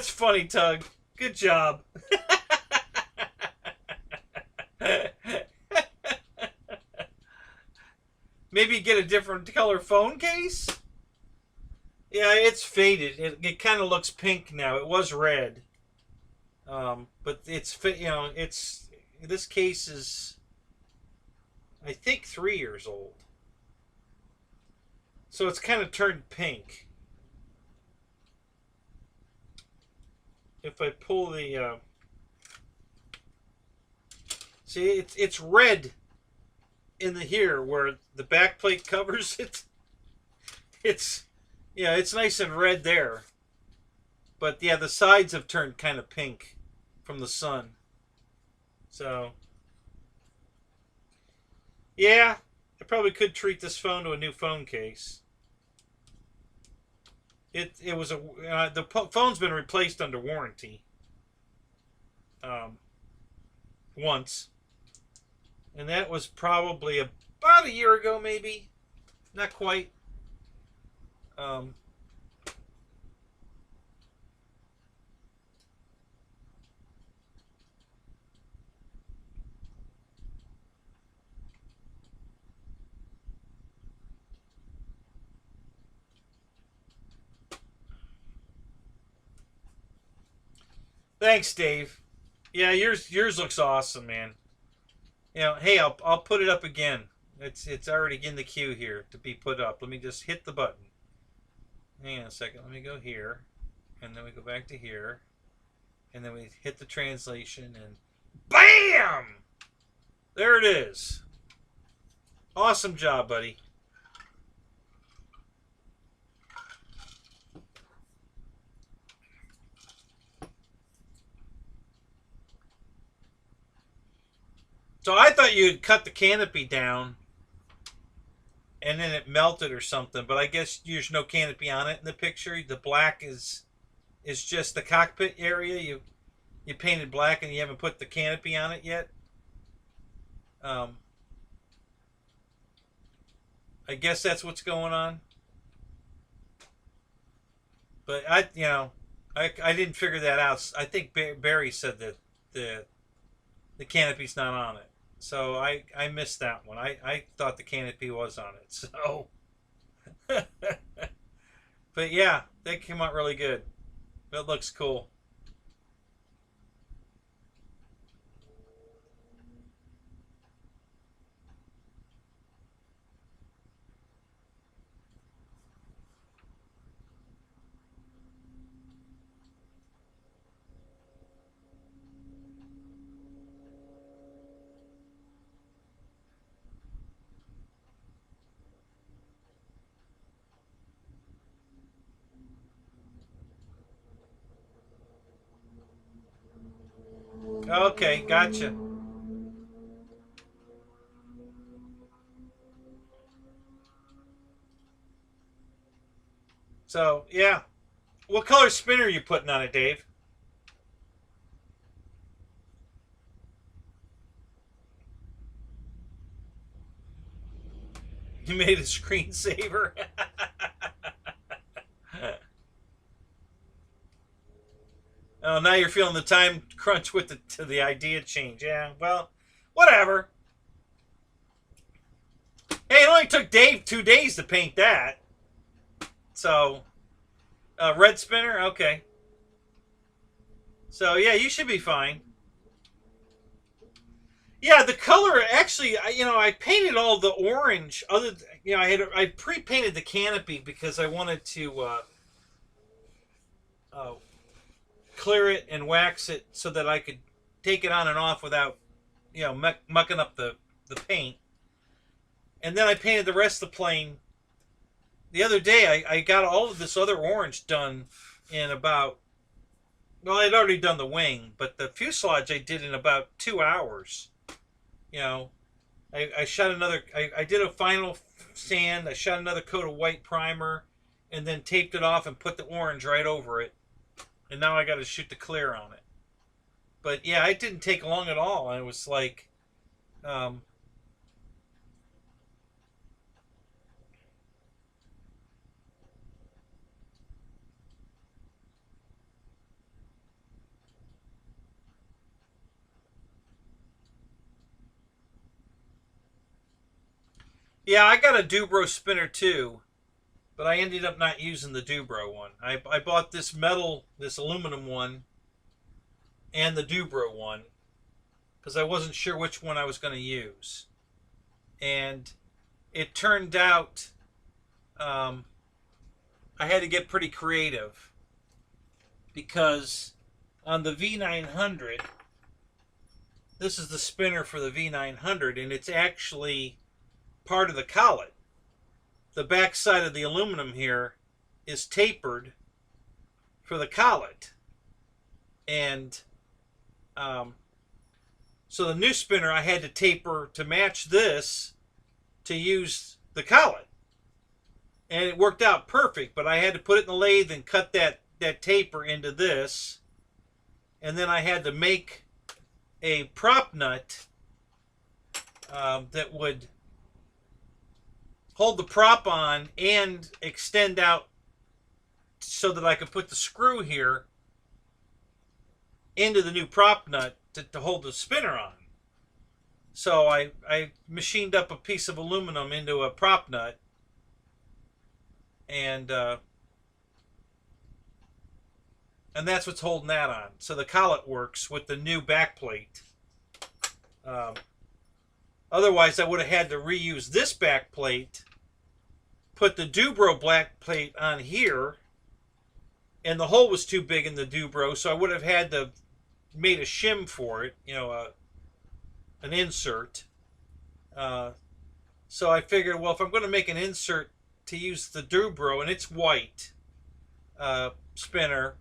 That's funny, Tug. Good job. Maybe get a different color phone case? Yeah, it's faded. It kind of looks pink now. It was red. But it's, it's, this case is, I think, 3 years old. So it's kind of turned pink. If I pull the, see, it's red in the here where the back plate covers it. It's, yeah, it's nice and red there. But yeah, the sides have turned kind of pink from the sun. So, yeah, I probably could treat this phone to a new phone case. It was the phone's been replaced under warranty. Once. And that was probably about a year ago, maybe. Not quite. Thanks, Dave. Yeah, yours looks awesome, man. Hey, I'll put it up again. It's already in the queue here to be put up. Let me just hit the button. Hang on a second. Let me go here, and then we go back to here, and then we hit the translation, and BAM! There it is. Awesome job, buddy. So I thought you had cut the canopy down and then it melted or something, but I guess there's no canopy on it in the picture. The black is just the cockpit area. You painted black and you haven't put the canopy on it yet. I guess that's what's going on. But I didn't figure that out. I think Barry said that the canopy's not on it. So I missed that one. I thought the canopy was on it. So, but yeah, that came out really good. That looks cool. Okay, gotcha. So, yeah. What color spinner are you putting on it, Dave? You made a screensaver. Oh, now you're feeling the time crunch with the idea change. Yeah, well, whatever. Hey, it only took Dave 2 days to paint that. So, red spinner? Okay. So, yeah, you should be fine. Yeah, the color, actually, I painted all the orange. I pre-painted the canopy because I wanted to clear it and wax it so that I could take it on and off without, mucking up the paint. And then I painted the rest of the plane. The other day, I got all of this other orange done in about, well, I'd already done the wing, but the fuselage I did in about 2 hours. I shot another, I did a final sand, I shot another coat of white primer, and then taped it off and put the orange right over it. And now I got to shoot the clear on it. But yeah, it didn't take long at all. And it was like, Yeah, I got a Dubro spinner too, but I ended up not using the Dubro one. I bought this aluminum one, and the Dubro one because I wasn't sure which one I was going to use. And it turned out um, I had to get pretty creative because on the V900, this is the spinner for the V900, and it's actually part of the collet. The back side of the aluminum here is tapered for the collet. And so the new spinner I had to taper to match this to use the collet. And it worked out perfect, but I had to put it in the lathe and cut that taper into this. And then I had to make a prop nut that would hold the prop on and extend out so that I could put the screw here into the new prop nut to hold the spinner on. So I machined up a piece of aluminum into a prop nut, and that's what's holding that on. So the collet works with the new back plate. Otherwise, I would have had to reuse this back plate, put the Dubro black plate on here, and the hole was too big in the Dubro, so I would have had to made a shim for it, an insert. So I figured, well, if I'm going to make an insert to use the Dubro, and it's white spinner,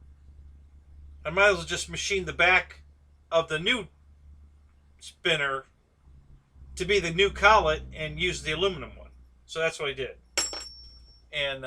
I might as well just machine the back of the new spinner to be the new collet and use the aluminum one. So that's what I did. And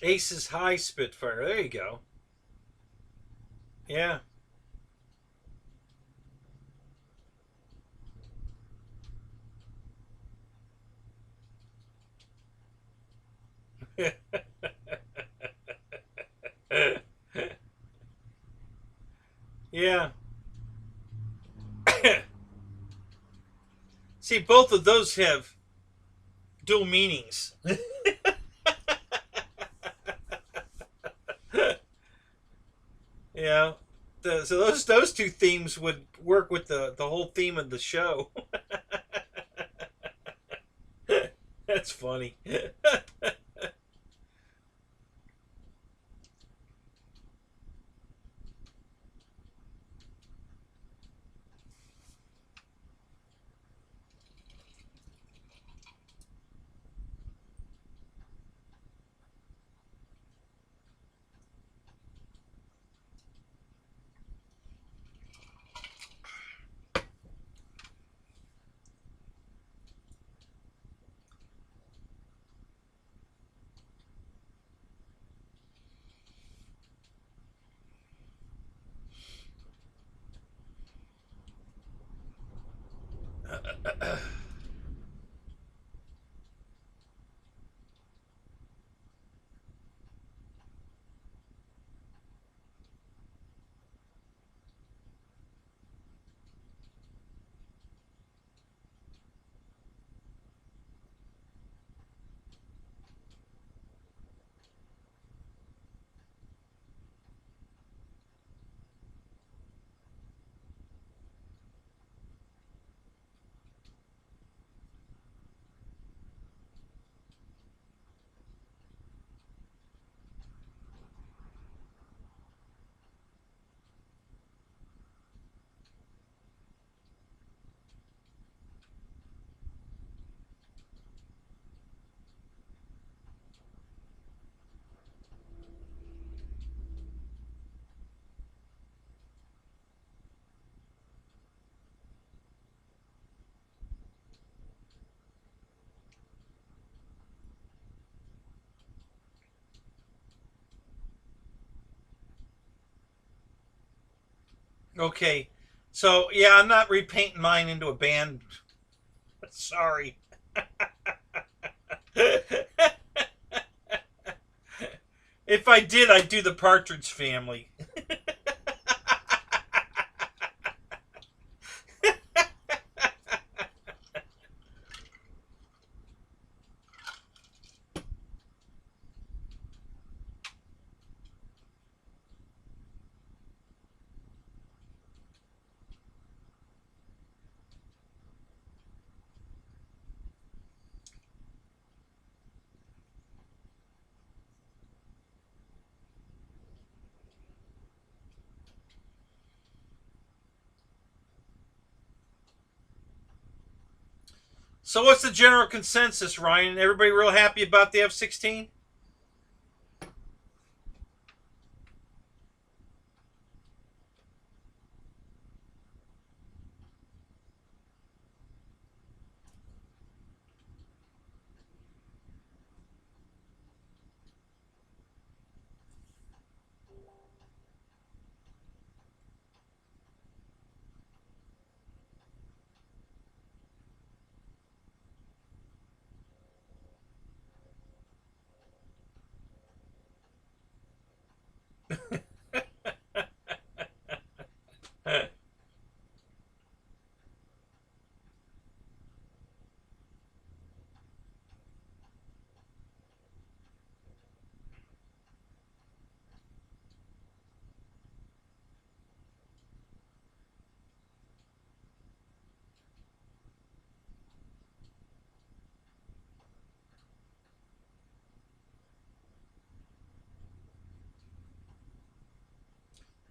Ace's High Spitfire. There you go. Yeah. Yeah. See, both of those have dual meanings. Yeah. So those two themes would work with the whole theme of the show. That's funny. Okay. So, yeah, I'm not repainting mine into a band. Sorry. If I did, I'd do the Partridge Family. So, what's the general consensus, Ryan? Everybody real happy about the F-16?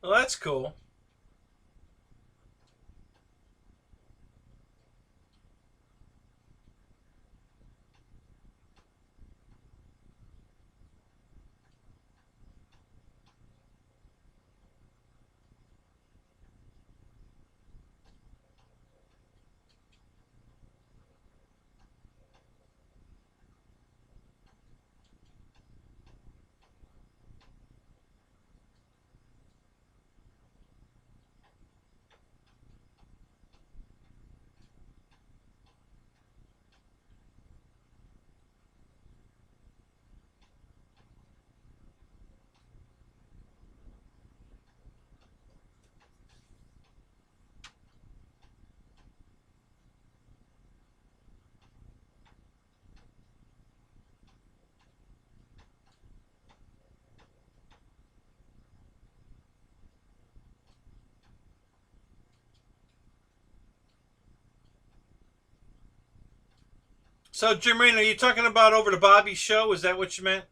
Well, that's cool. So, Jermaine, are you talking about over to Bobby's show? Is that what you meant?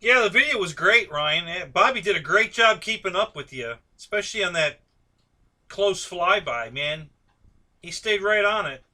Yeah, the video was great, Ryan. Bobby did a great job keeping up with you, especially on that close flyby, man. He stayed right on it.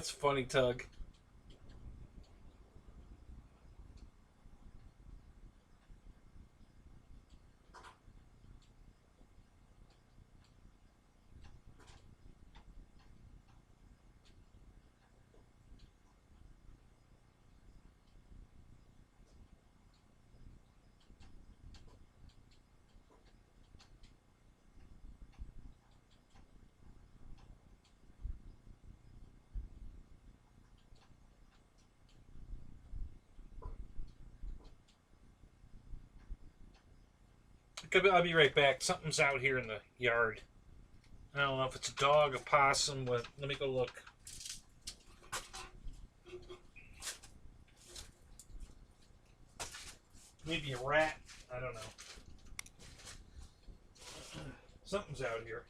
That's funny, Tug. I'll be right back. Something's out here in the yard. I don't know if it's a dog, a possum. What? Let me go look. Maybe a rat. I don't know. Something's out here.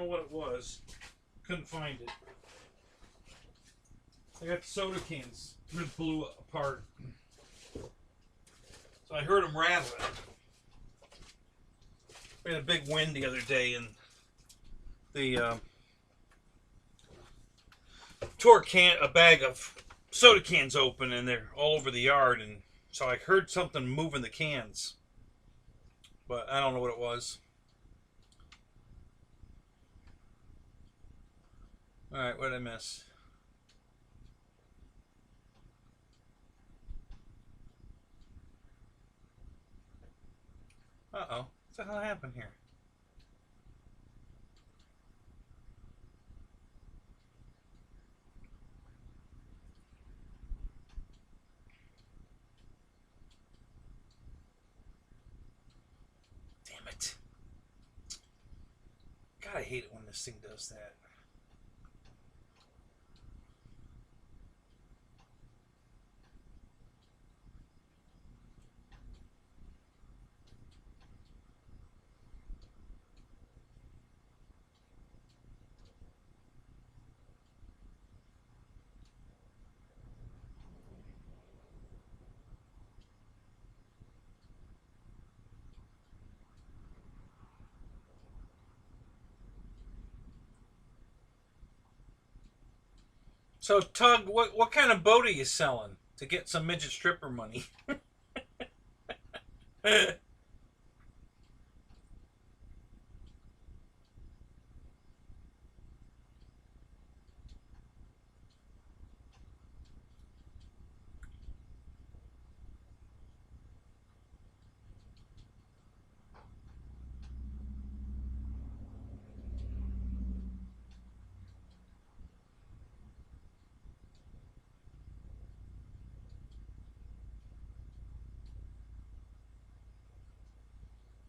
know what it was. Couldn't find it. I got the soda cans that blew apart. So I heard them rattling. We had a big wind the other day, and the tore a bag of soda cans open, and they're all over the yard, and so I heard something moving the cans, but I don't know what it was. All right, what did I miss? Uh-oh, what the hell happened here? Damn it. God, I hate it when this thing does that. So, Tug, what kind of boat are you selling to get some midget stripper money?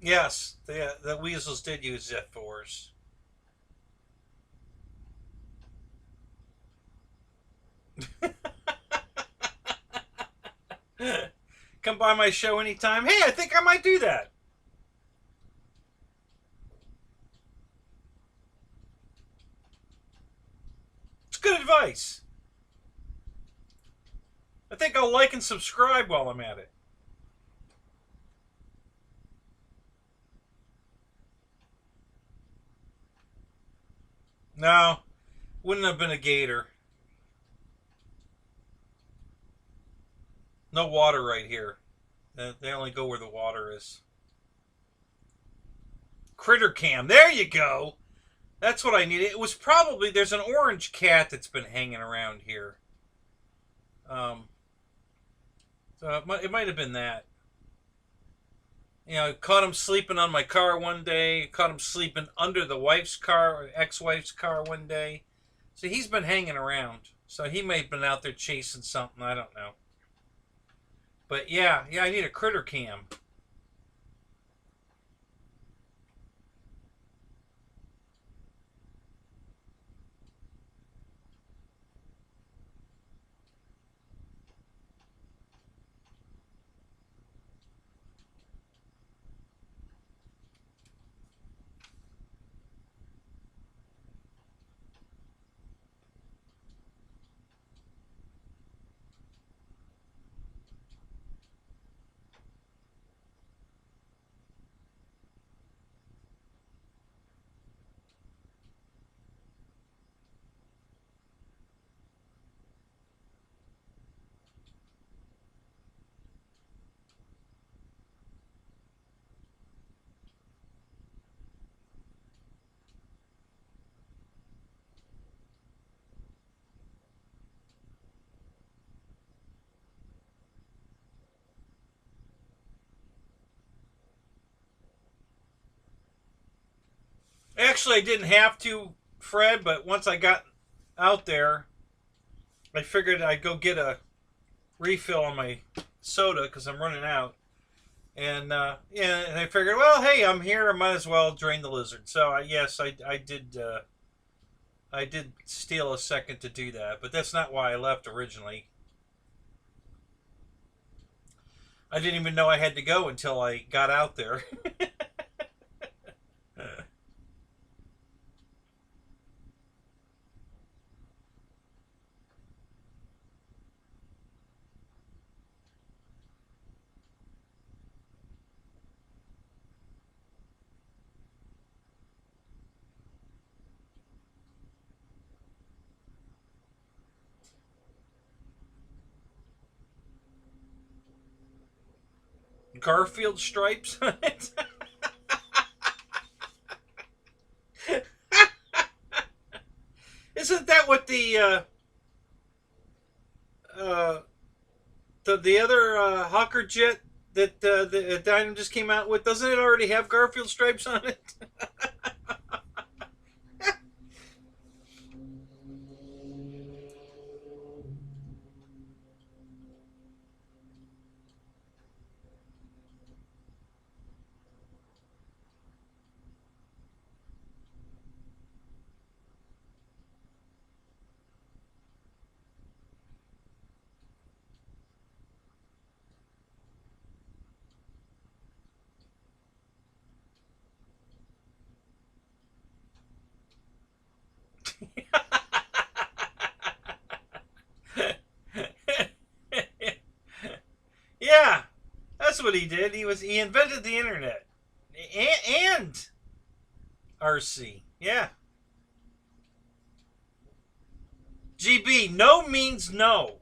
Yes, the weasels did use F4s. Come by my show anytime. Hey, I think I might do that. It's good advice. I think I'll like and subscribe while I'm at it. No, wouldn't have been a gator. No water right here. They only go where the water is. Critter cam. There you go. That's what I needed. It was probably, there's an orange cat that's been hanging around here. So it might have been that. You know, I caught him sleeping on my car one day. Caught him sleeping under the wife's car, or ex-wife's car one day. So he's been hanging around. So he may have been out there chasing something. I don't know. But yeah, I need a critter cam. Actually, I didn't have to, Fred, but once I got out there, I figured I'd go get a refill on my soda because I'm running out. And yeah, and I figured, well, hey, I'm here. I might as well drain the lizard. So yes, I did. I did steal a second to do that, but that's not why I left originally. I didn't even know I had to go until I got out there. Garfield stripes on it. Isn't that what the other Hawker jet that the Dynam just came out with? Doesn't it already have Garfield stripes on it? Yeah, that's what he did. He invented the internet and RC. Yeah, GB. No means no.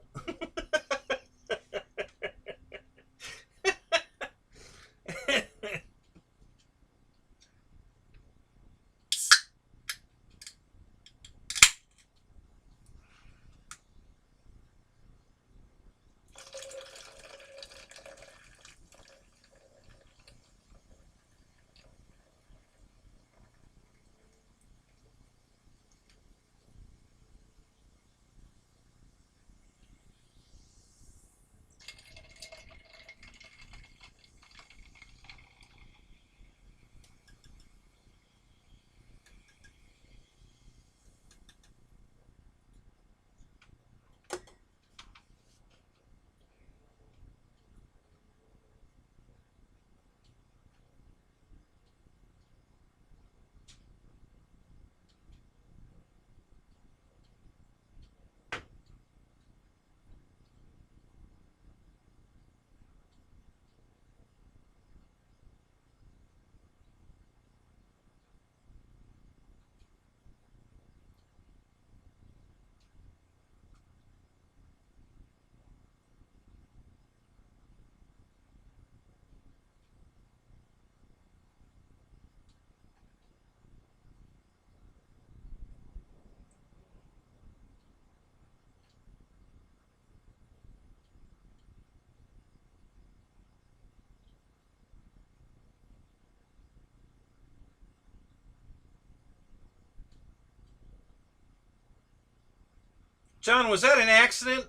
John, was that an accident?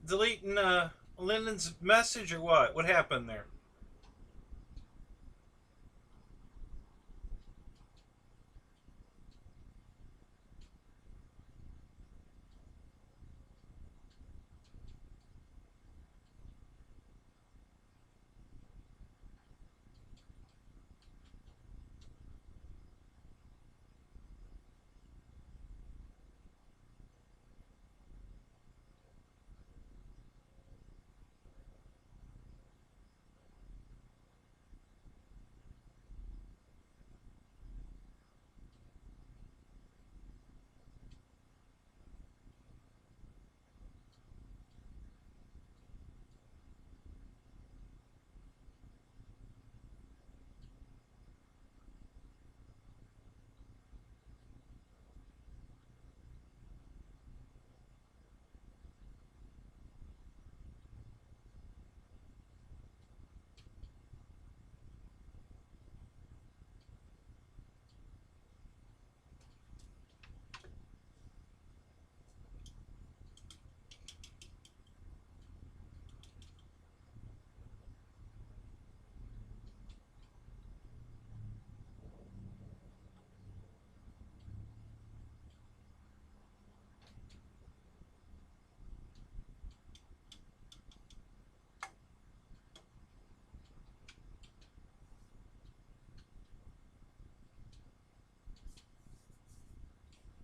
Deleting Lyndon's message or what? What happened there?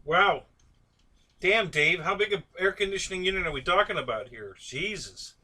Wow. Damn, Dave. How big an air conditioning unit are we talking about here? Jesus.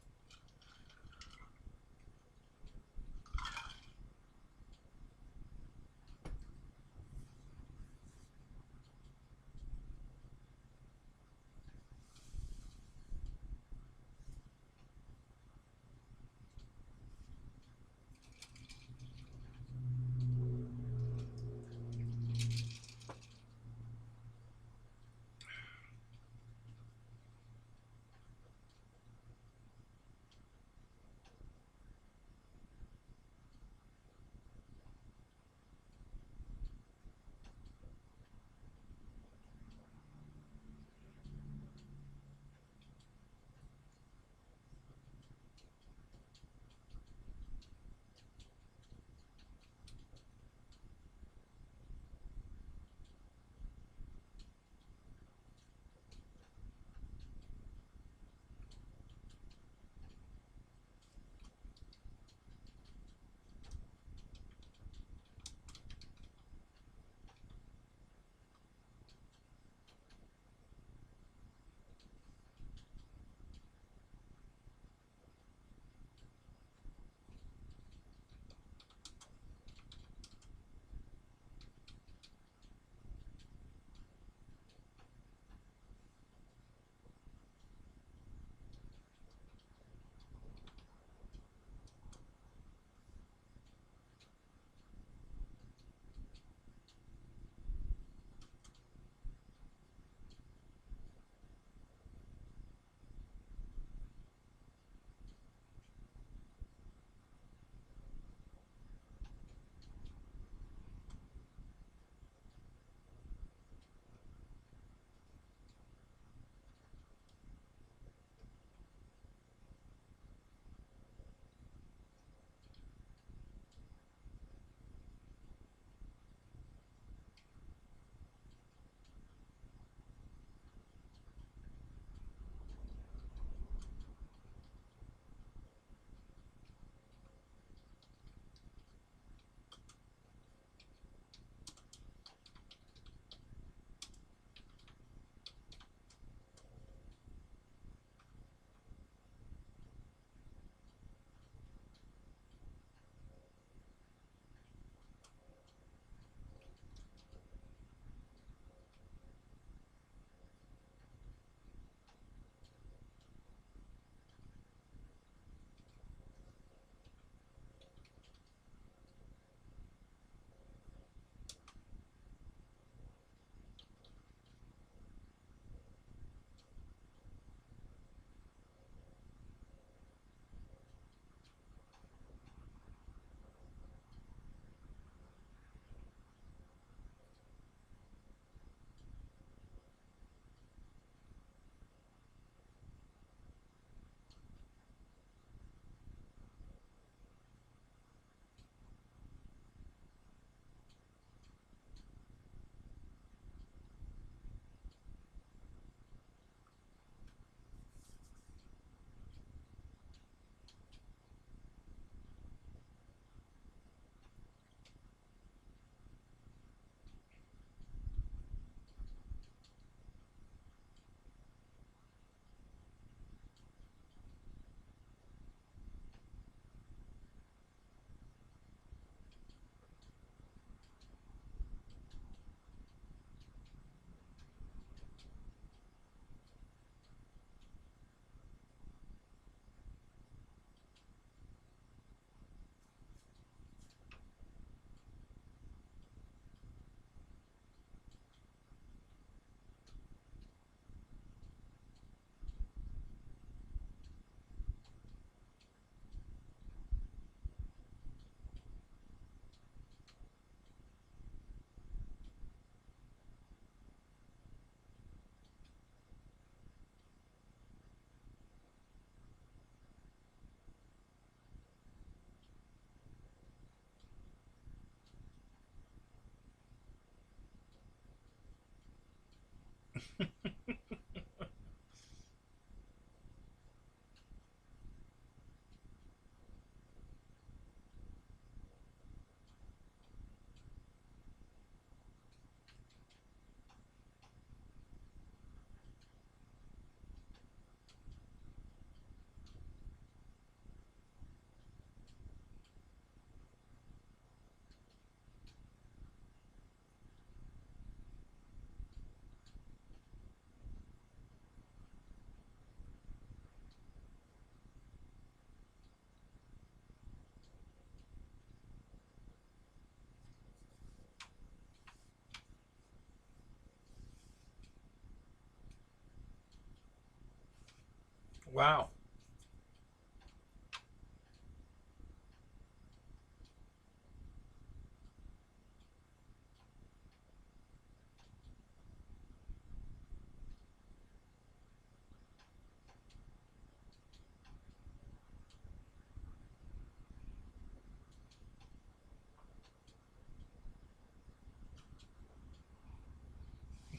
Wow.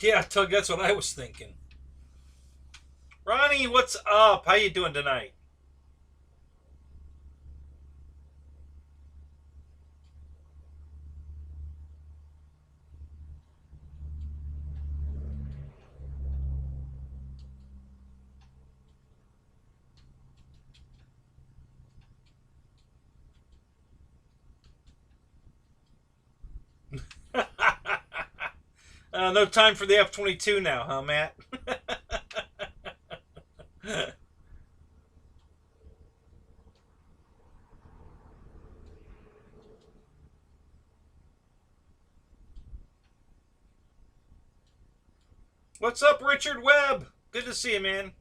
Yeah, Tug, that's what I was thinking. Ronnie, what's up? How you doing tonight? No time for the F-22 now, huh, Matt? What's up, Richard Webb? Good to see you, man.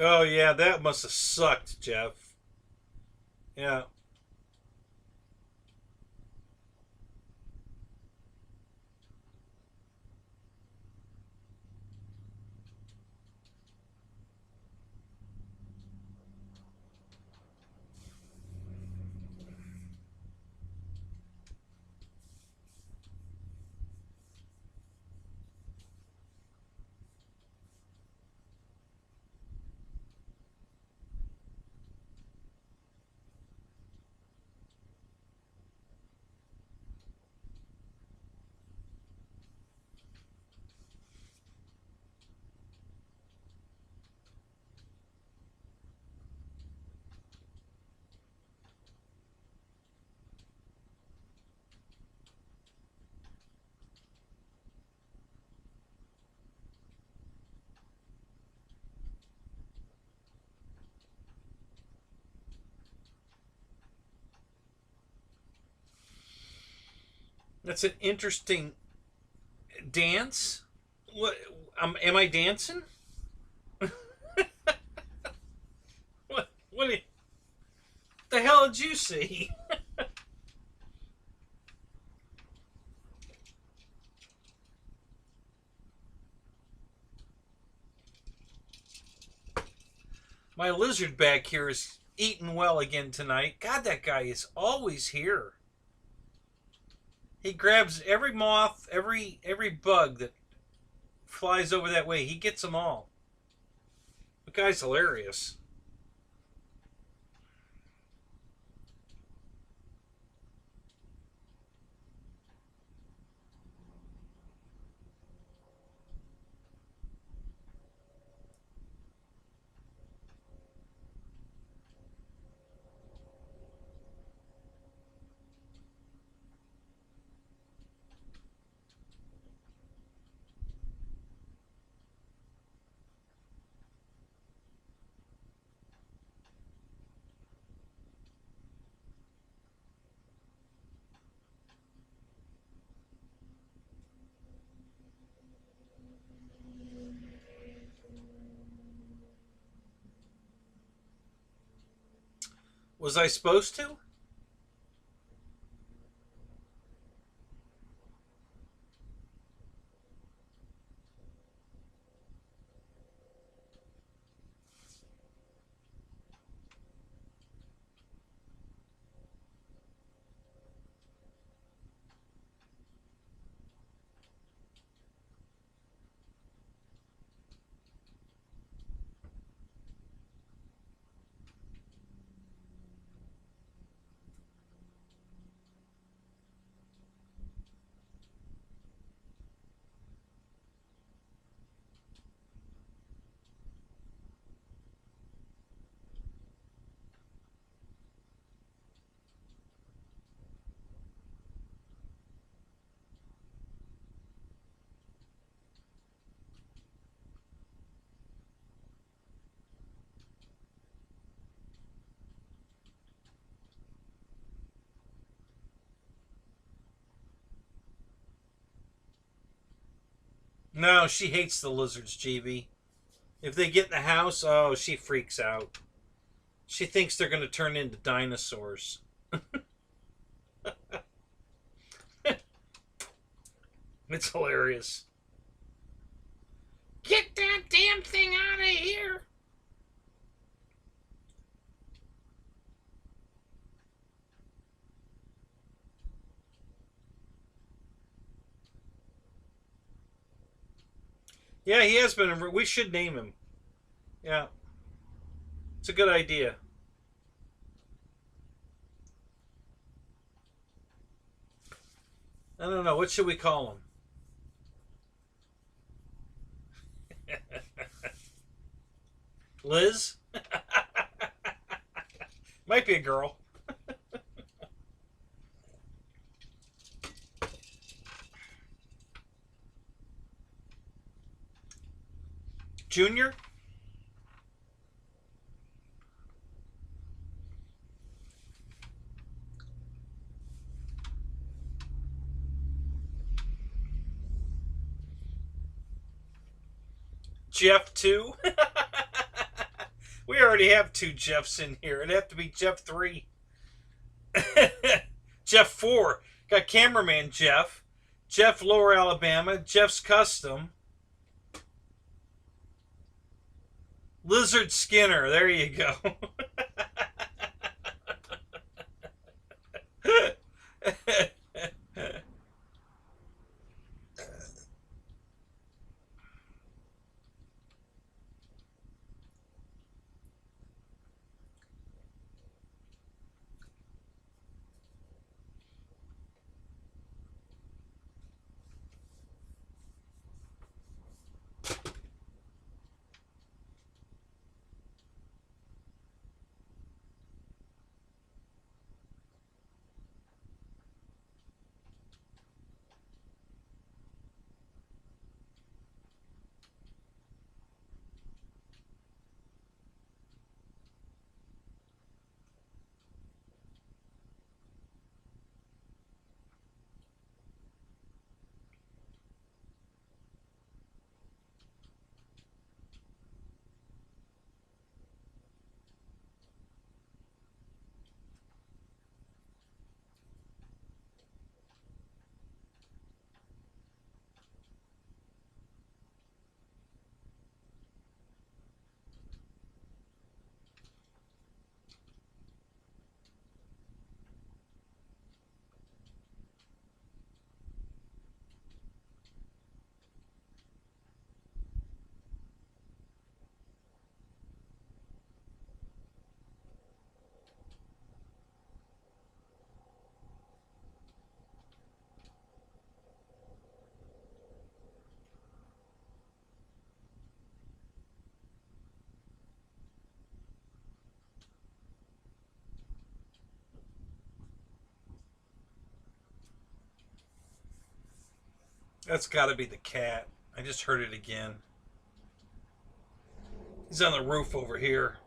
Oh, yeah, that must have sucked, Jeff. Yeah. That's an interesting dance. What? Am I dancing? What the hell did you see? My lizard back here is eating well again tonight. God, that guy is always here. He grabs every moth, every bug that flies over that way. He gets them all. The guy's hilarious. Was I supposed to? No, she hates the lizards, GB. If they get in the house, oh, she freaks out. She thinks they're going to turn into dinosaurs. It's hilarious. Get that damn thing out of here! Yeah, he has been. We should name him. Yeah. It's a good idea. I don't know. What should we call him? Liz? Might be a girl. Junior? Jeff 2? We already have 2 Jeffs in here. It'd have to be Jeff 3. Jeff 4. Got cameraman Jeff. Jeff Lower Alabama. Jeff's Custom. Lizard Skinner. There you go. That's got to be the cat. I just heard it again. He's on the roof over here.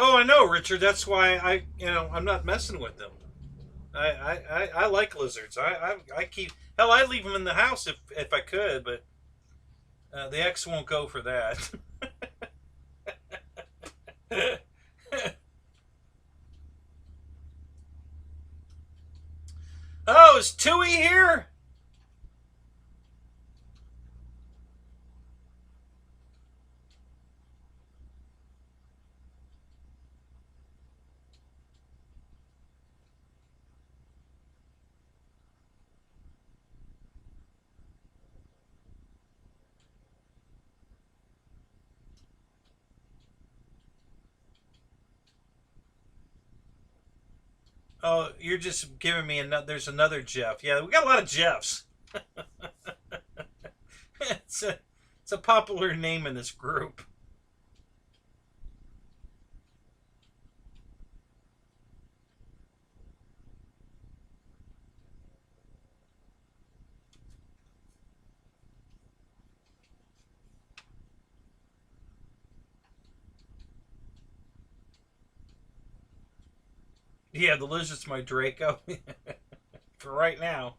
Oh, I know, Richard. That's why I'm not messing with them. I like lizards. I keep hell. I leave them in the house if I could, but the ex won't go for that. Oh, is Tui here? Oh, you're just giving me another. There's another Jeff. Yeah, we got a lot of Jeffs. it's a it's a popular name in this group. Yeah, the lizard's my Draco for right now.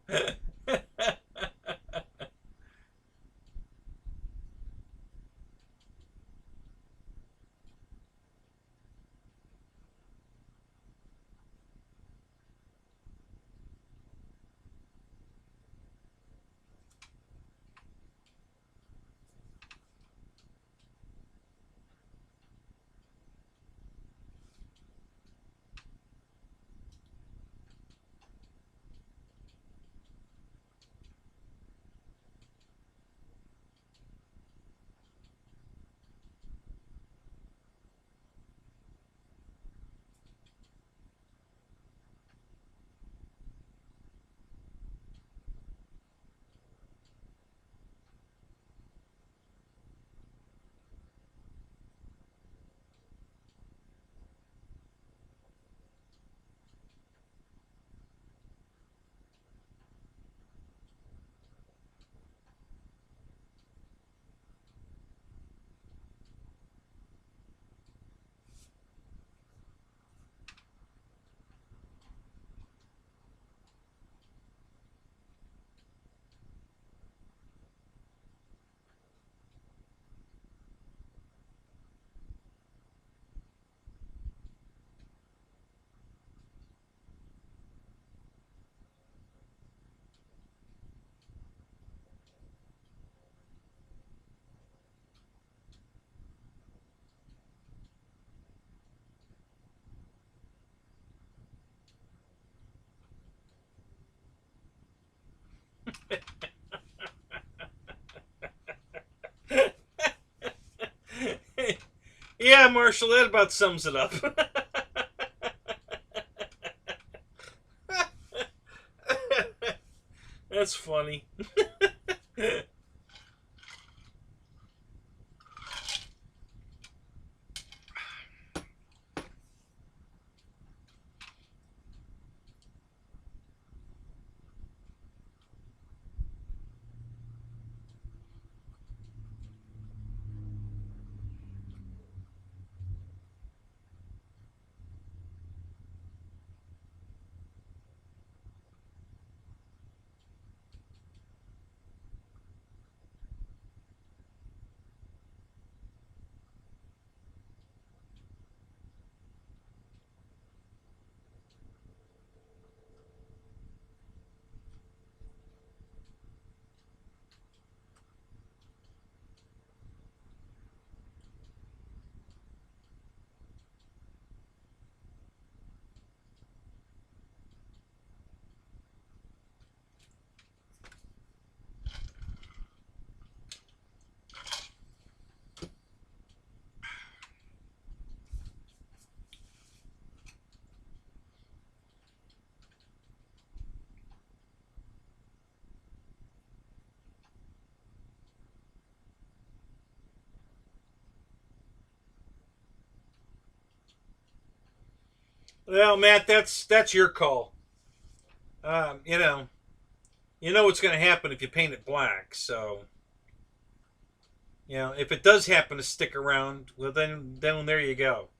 Yeah, Marshall, that about sums it up. That's funny. Well, Matt, that's your call. Um, you know, you know what's going to happen if you paint it black. So, if it does happen to stick around, well, then there you go.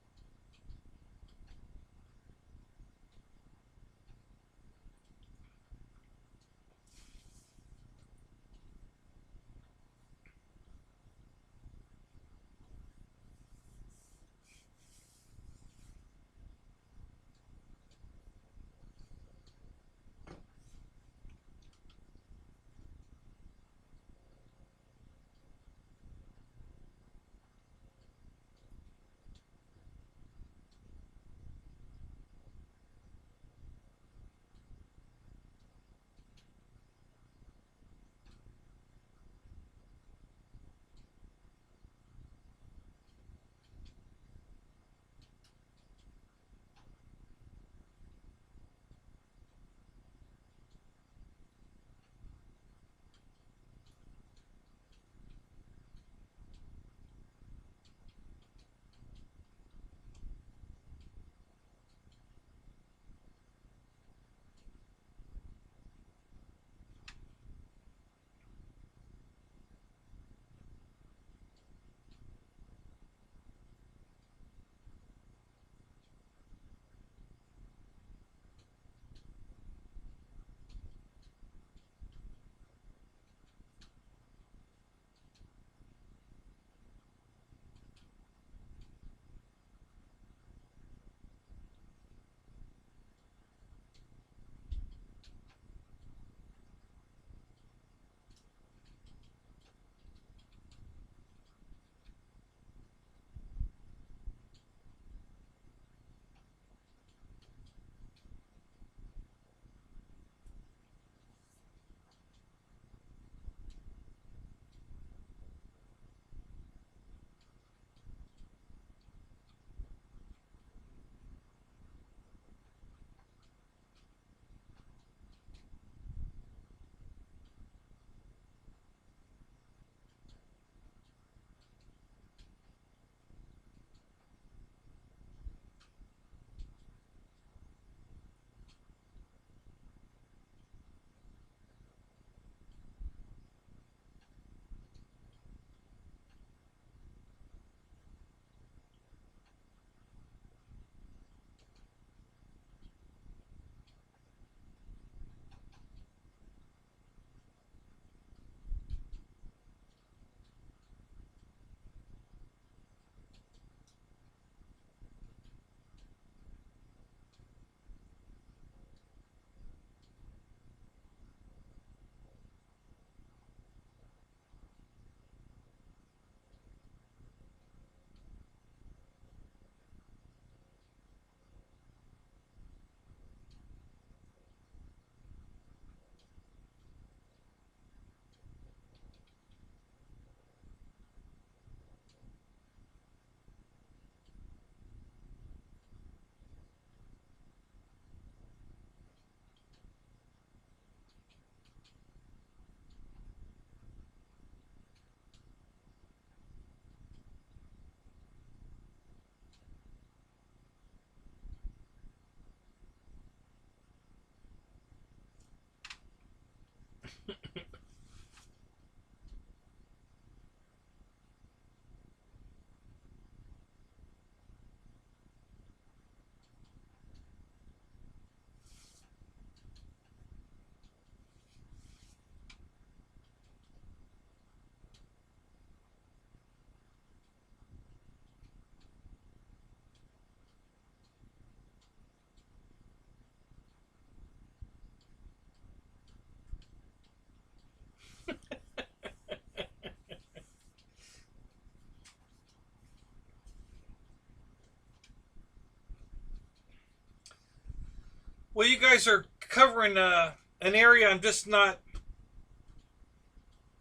Well, you guys are covering an area I'm just not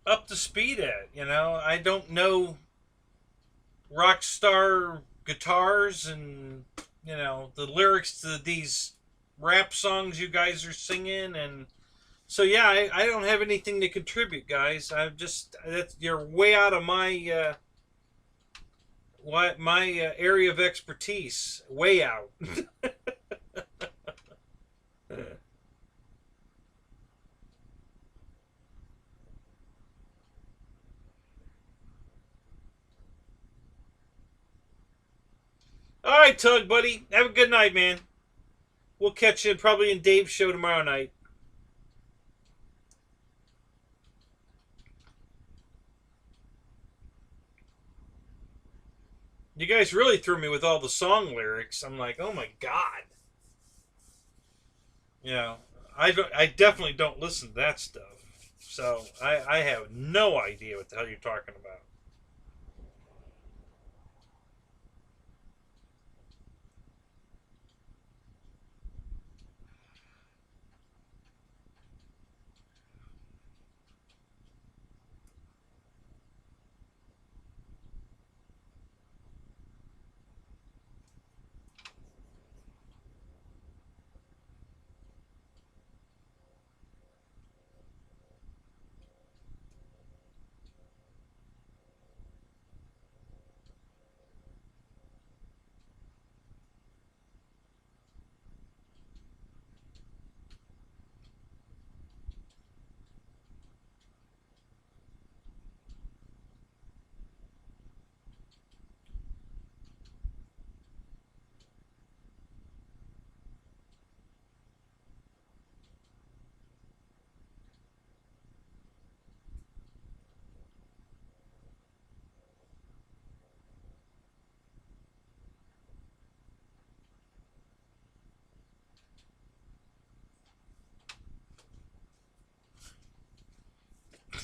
up to speed at. You know, I don't know rock star guitars and the lyrics to these rap songs you guys are singing, and so yeah, I don't have anything to contribute, guys. I'm just that's you're way out of my area of expertise, way out. All right, Tug, buddy, have a good night, man. We'll catch you probably in Dave's show tomorrow night. You guys really threw me with all the song lyrics. I'm like, oh my god. You know, I definitely don't listen to that stuff. So I have no idea what the hell you're talking about.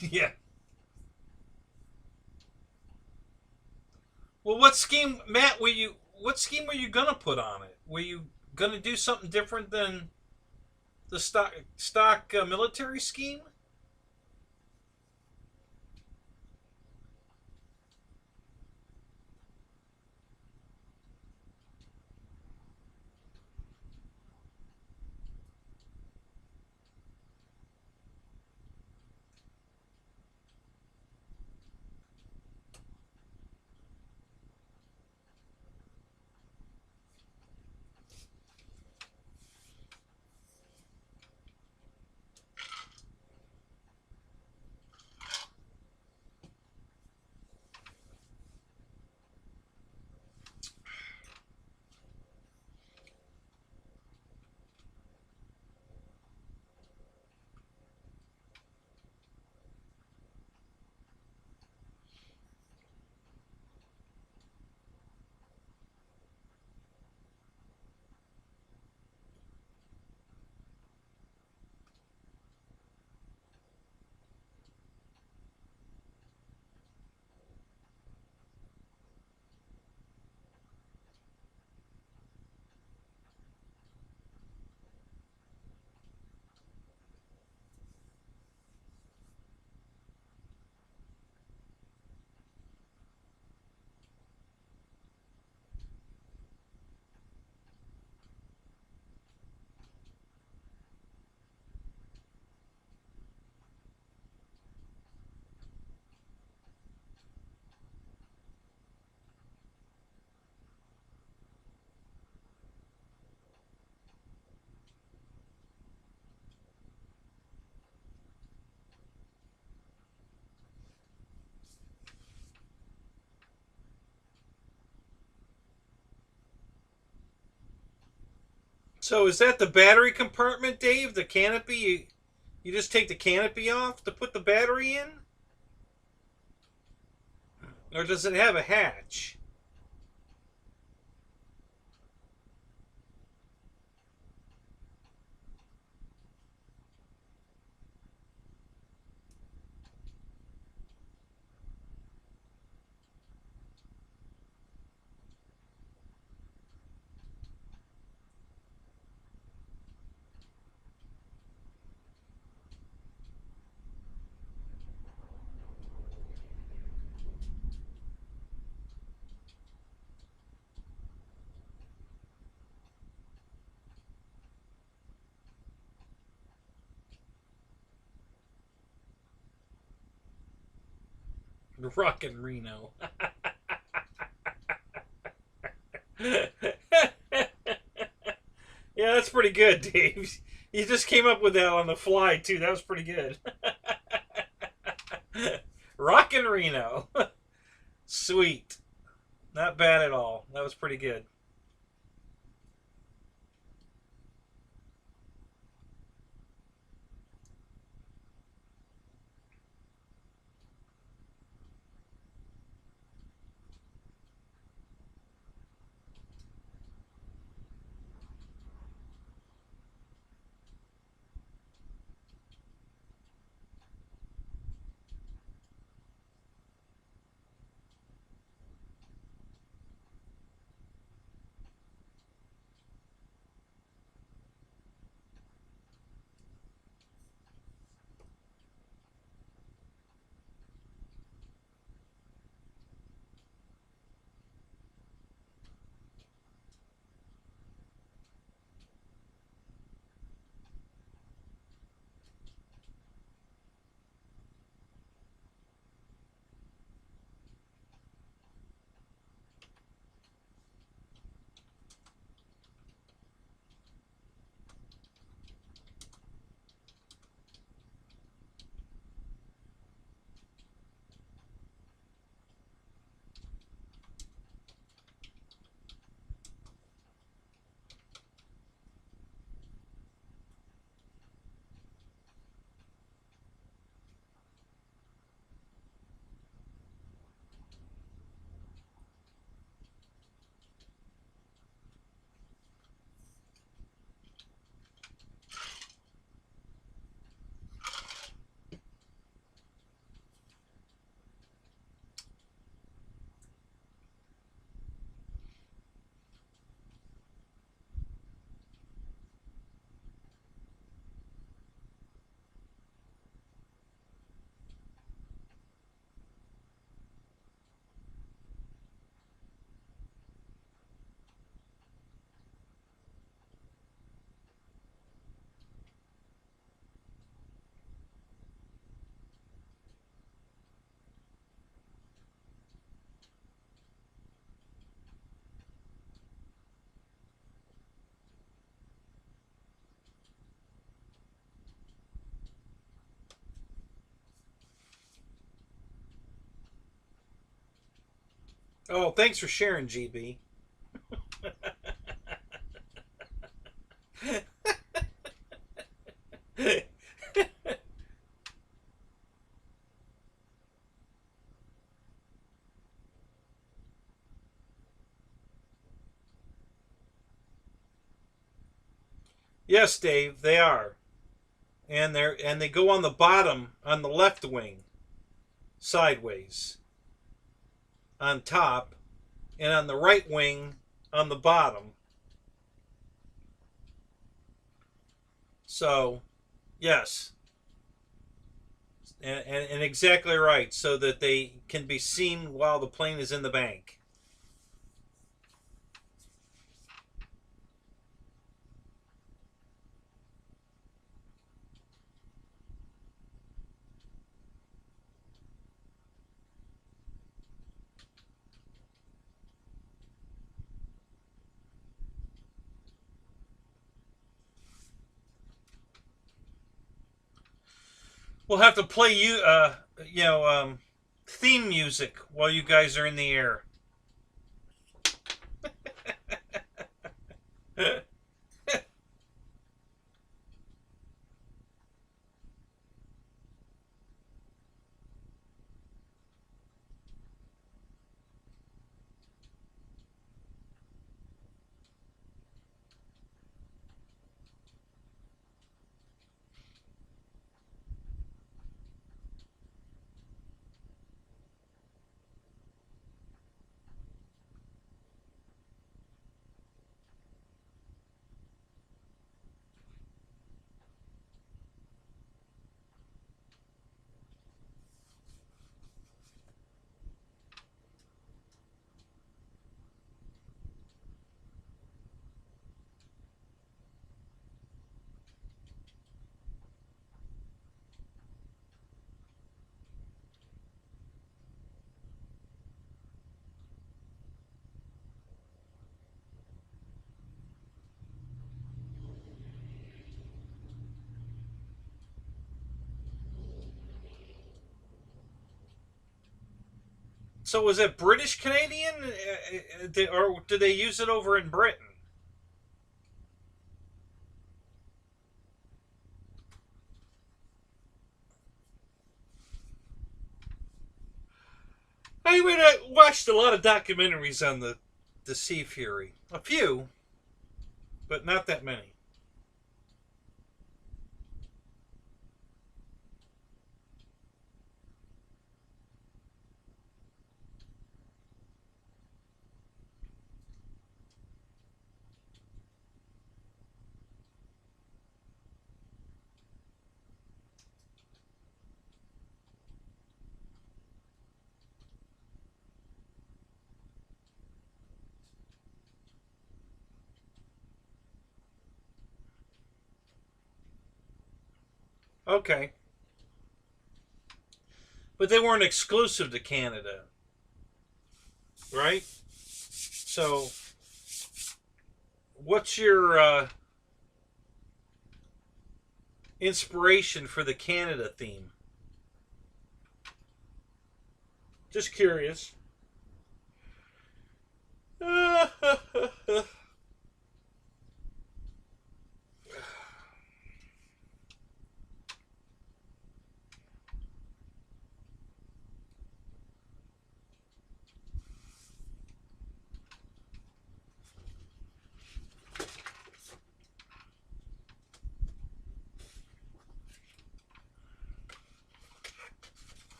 Yeah. Well, what scheme, Matt? What scheme were you gonna put on it? Were you gonna do something different than the stock military scheme? So is that the battery compartment, Dave? The canopy? You just take the canopy off to put the battery in, or does it have a hatch? Rockin' Reno. Yeah, that's pretty good, Dave. You just came up with that on the fly, too. That was pretty good. Rockin' Reno. Sweet. Not bad at all. That was pretty good. Oh, thanks for sharing, GB. Yes, Dave, they are. And they go on the bottom on the left wing, sideways, on top, and on the right wing on the bottom. So, yes, and exactly right, so that they can be seen while the plane is in the bank. We'll have to play theme music while you guys are in the air. So was it British Canadian, or did they use it over in Britain? I mean, I watched a lot of documentaries on the Sea Fury. A few, but not that many. Okay. But they weren't exclusive to Canada, right? So, what's your inspiration for the Canada theme? Just curious.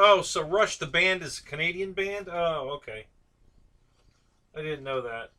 Oh, so Rush the band is a Canadian band? Oh, okay. I didn't know that.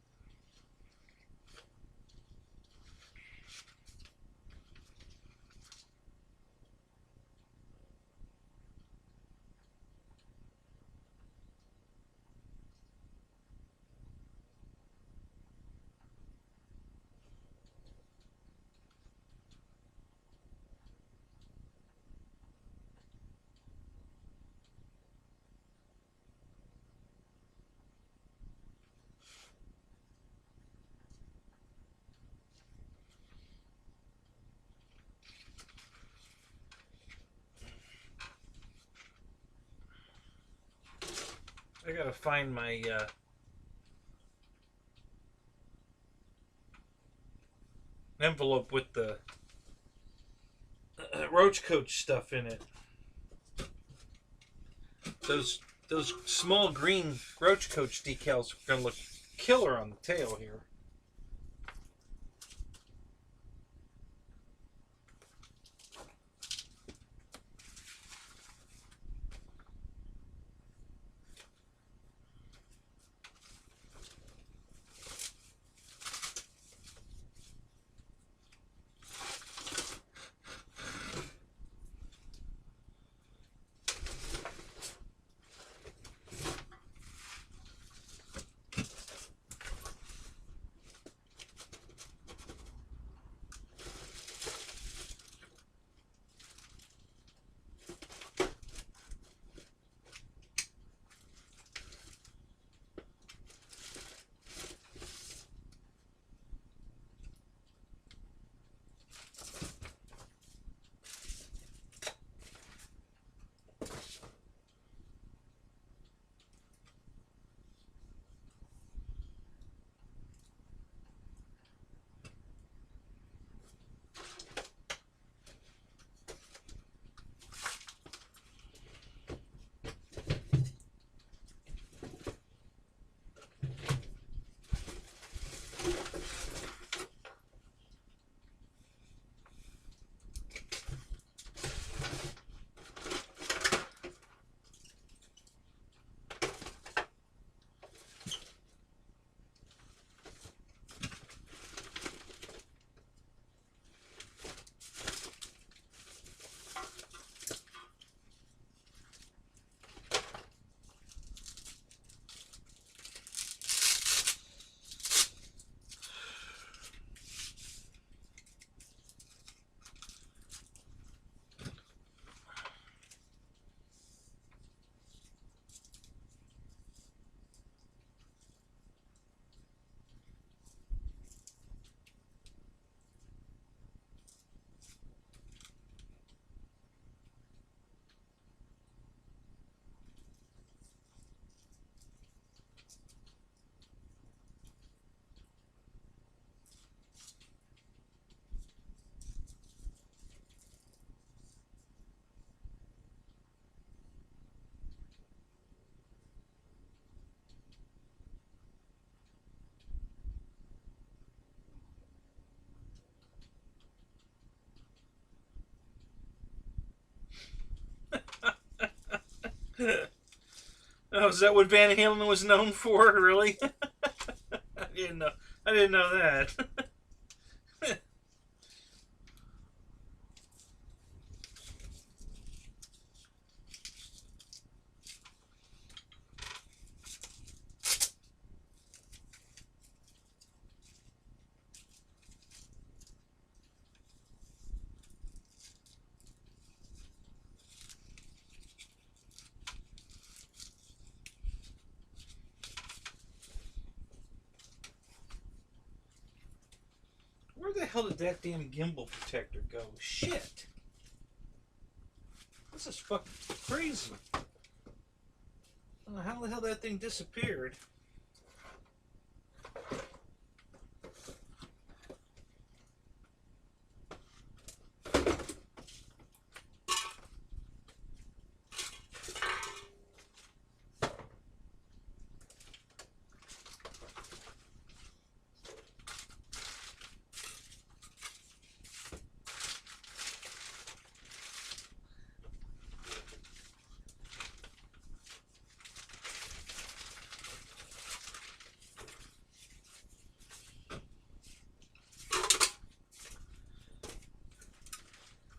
I gotta find my envelope with the Roach Coach stuff in it. Those small green Roach Coach decals are gonna look killer on the tail here. Oh, is that what Van Halen was known for? Really? I didn't know. I didn't know that. Where the hell did that damn gimbal protector go? Shit. This is fucking crazy. I don't know how the hell that thing disappeared.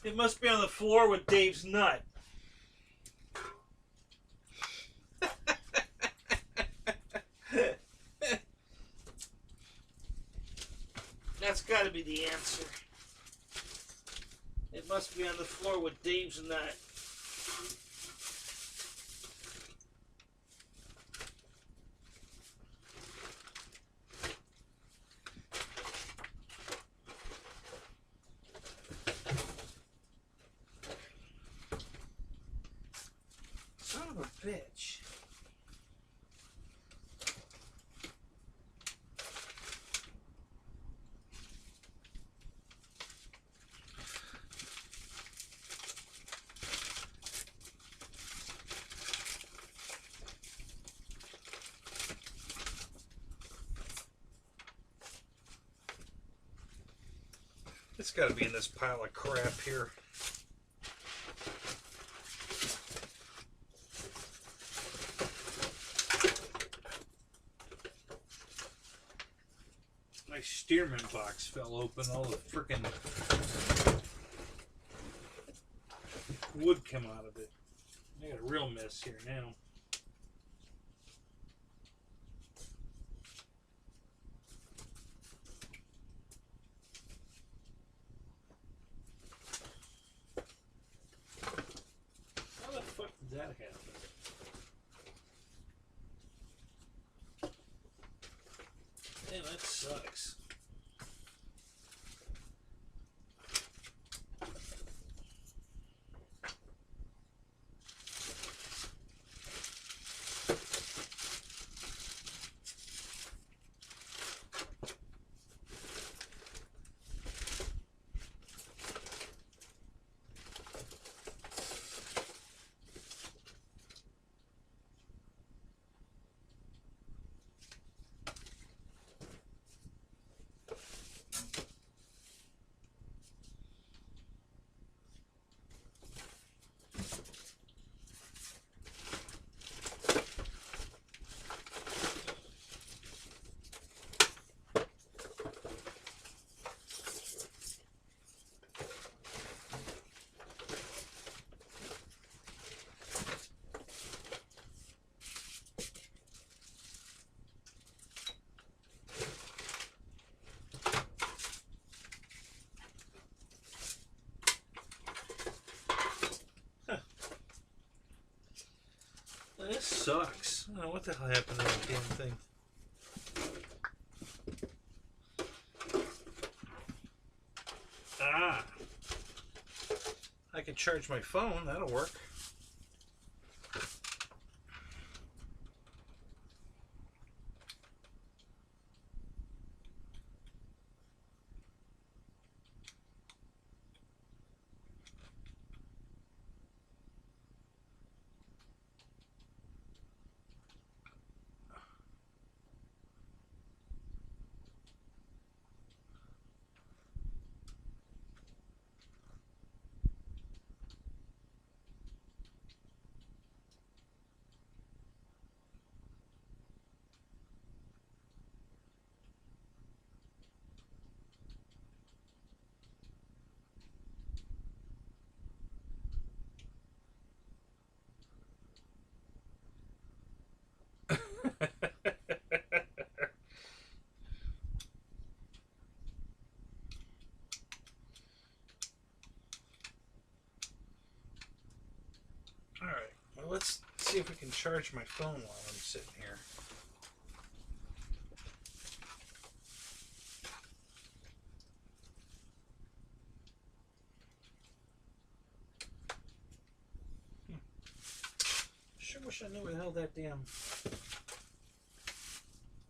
It must be on the floor with Dave's nut. That's got to be the answer. It must be on the floor with Dave's nut. Son of a bitch. It's got to be in this pile of crap here. My Stearman box fell open. All the frickin' wood come out of it. I got a real mess here now. How the fuck did that happen? Damn, that sucks. This sucks. I don't know what the hell happened to that damn thing. Ah. I can charge my phone. That'll work. see if we can charge my phone while I'm sitting here. Sure wish I knew where the hell that damn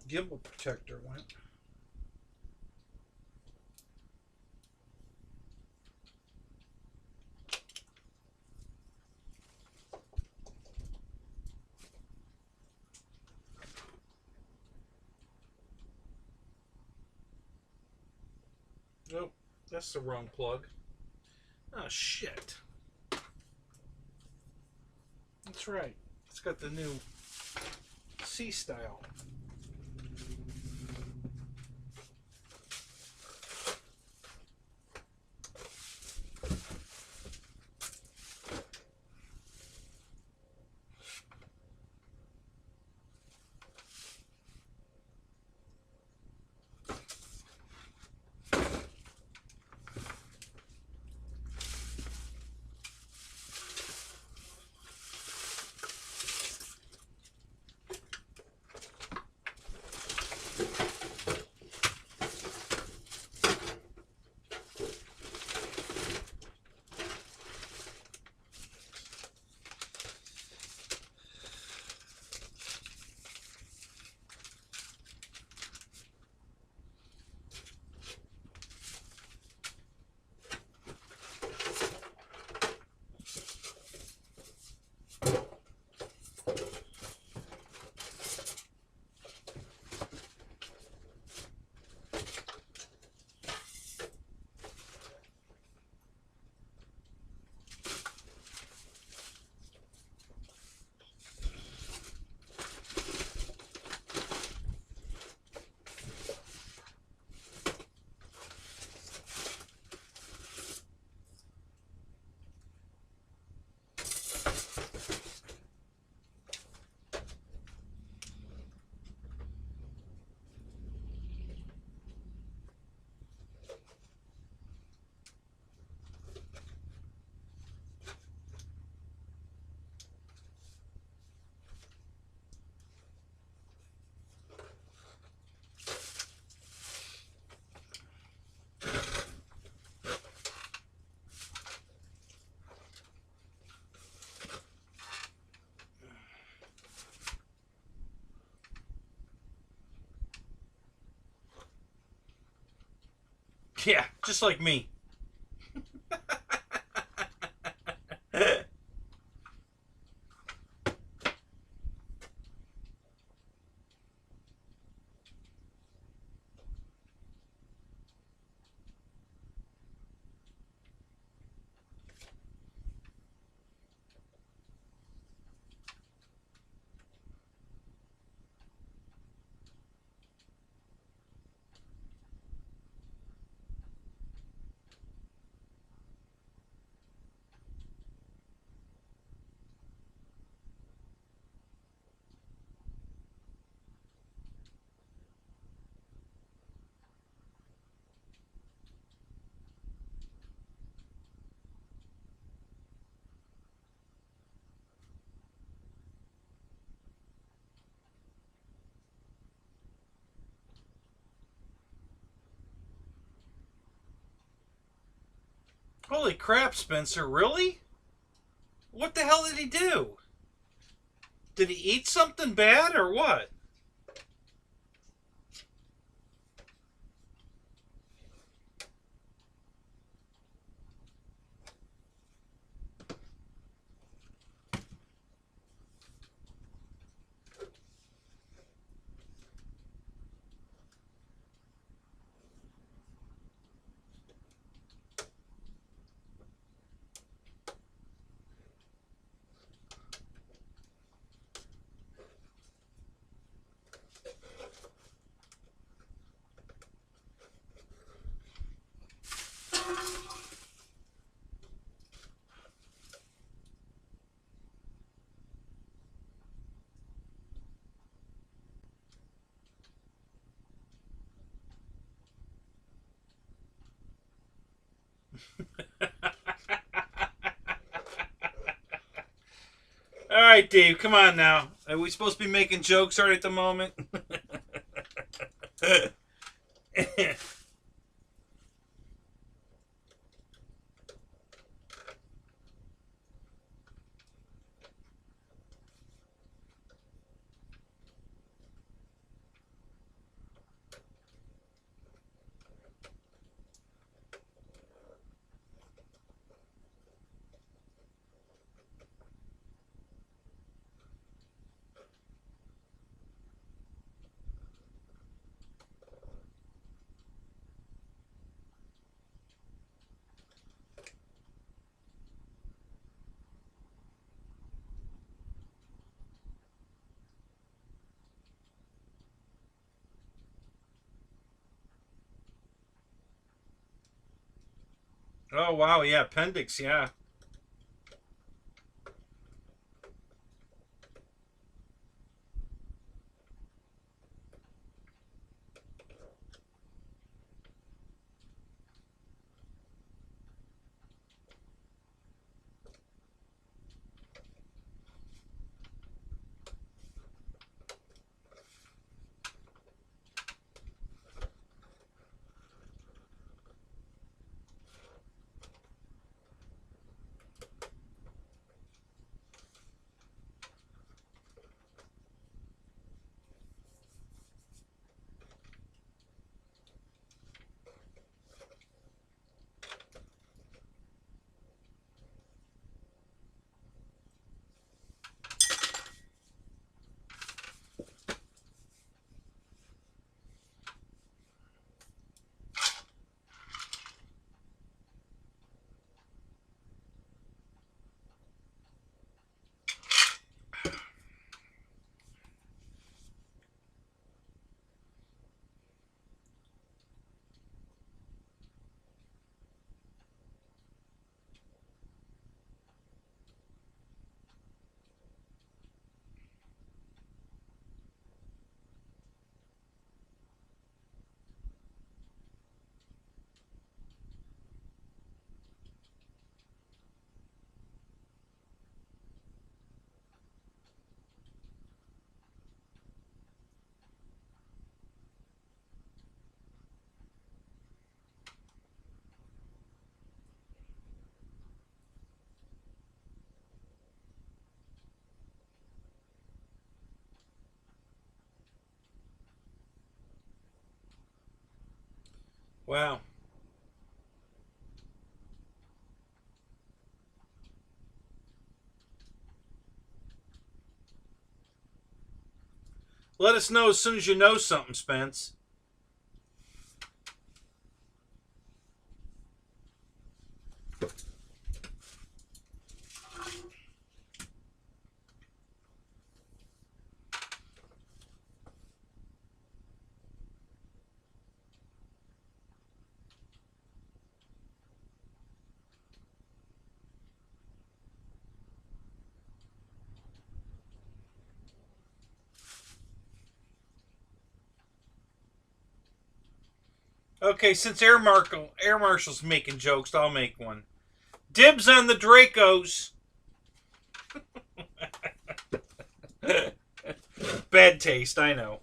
gimbal protector went. Oh, that's the wrong plug. Oh, shit. That's right. It's got the new C-style. Yeah, just like me. Holy crap, Spencer, really? What the hell did he do? Did he eat something bad or what? All right, Dave, come on now. Are we supposed to be making jokes right at the moment? Oh, wow. Yeah, appendix. Yeah. Wow. Let us know as soon as you know something, Spence. Okay, since Air Marshal's making jokes, I'll make one. Dibs on the Dracos. Bad taste, I know.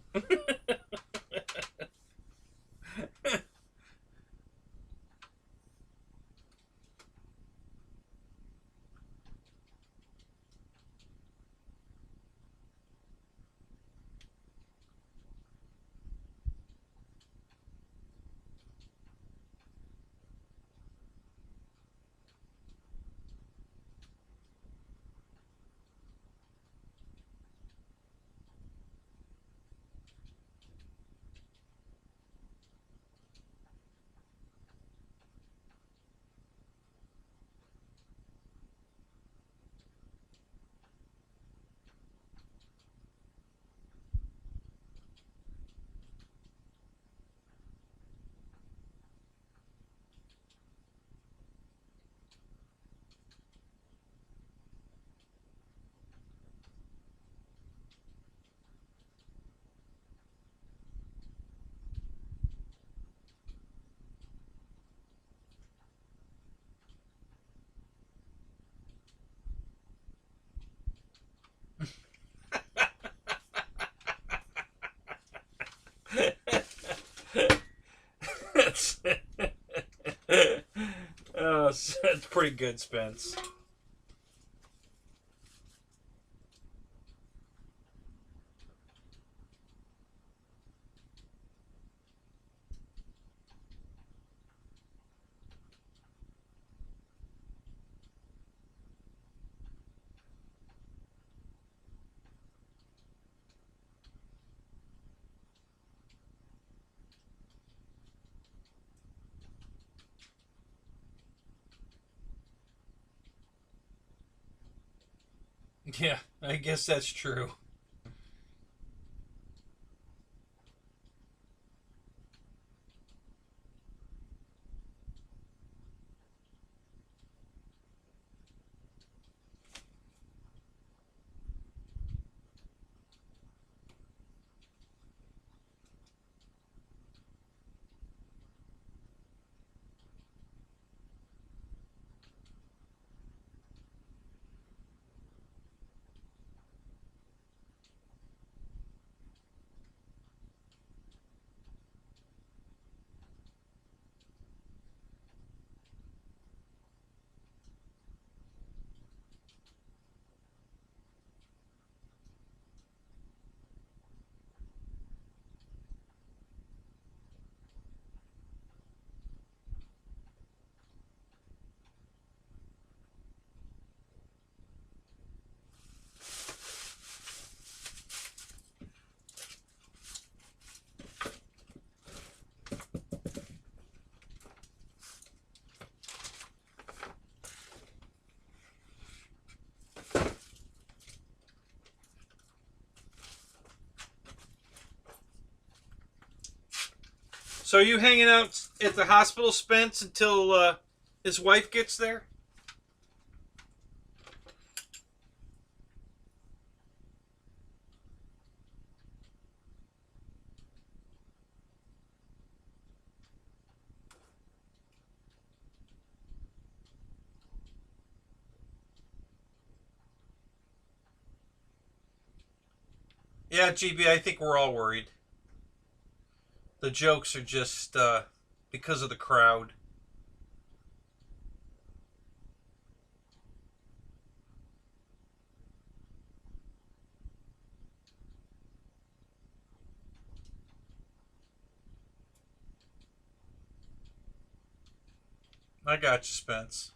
pretty good, Spence. Yeah, I guess that's true. So are you hanging out at the hospital, Spence, until his wife gets there? Yeah, GB, I think we're all worried. The jokes are just because of the crowd. I got you, Spence.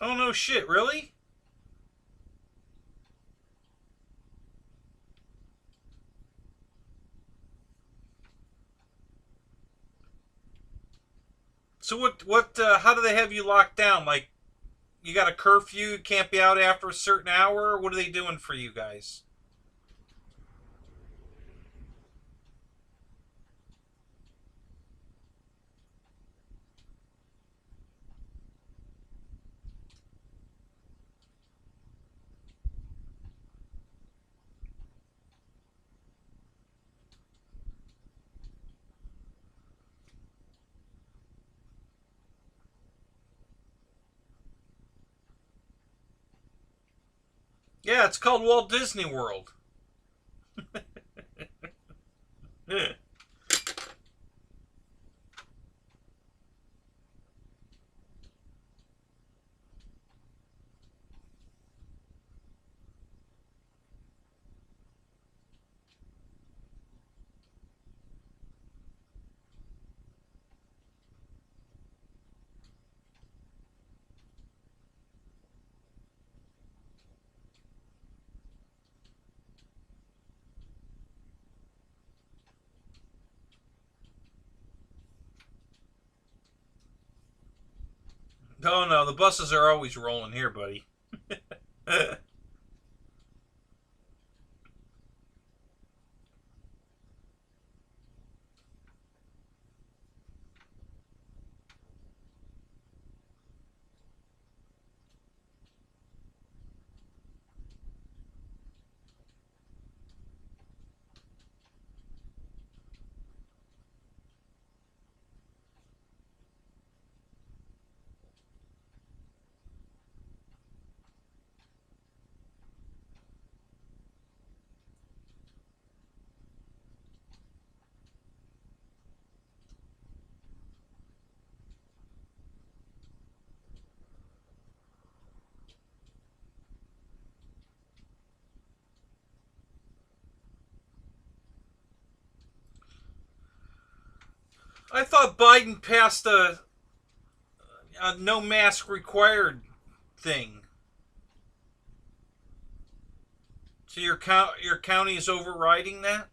Oh, no shit, really? So how do they have you locked down? Like, you got a curfew, you can't be out after a certain hour? What are they doing for you guys? Yeah, it's called Walt Disney World. Oh no, the buses are always rolling here, buddy. I thought Biden passed a no mask required thing. So your county is overriding that?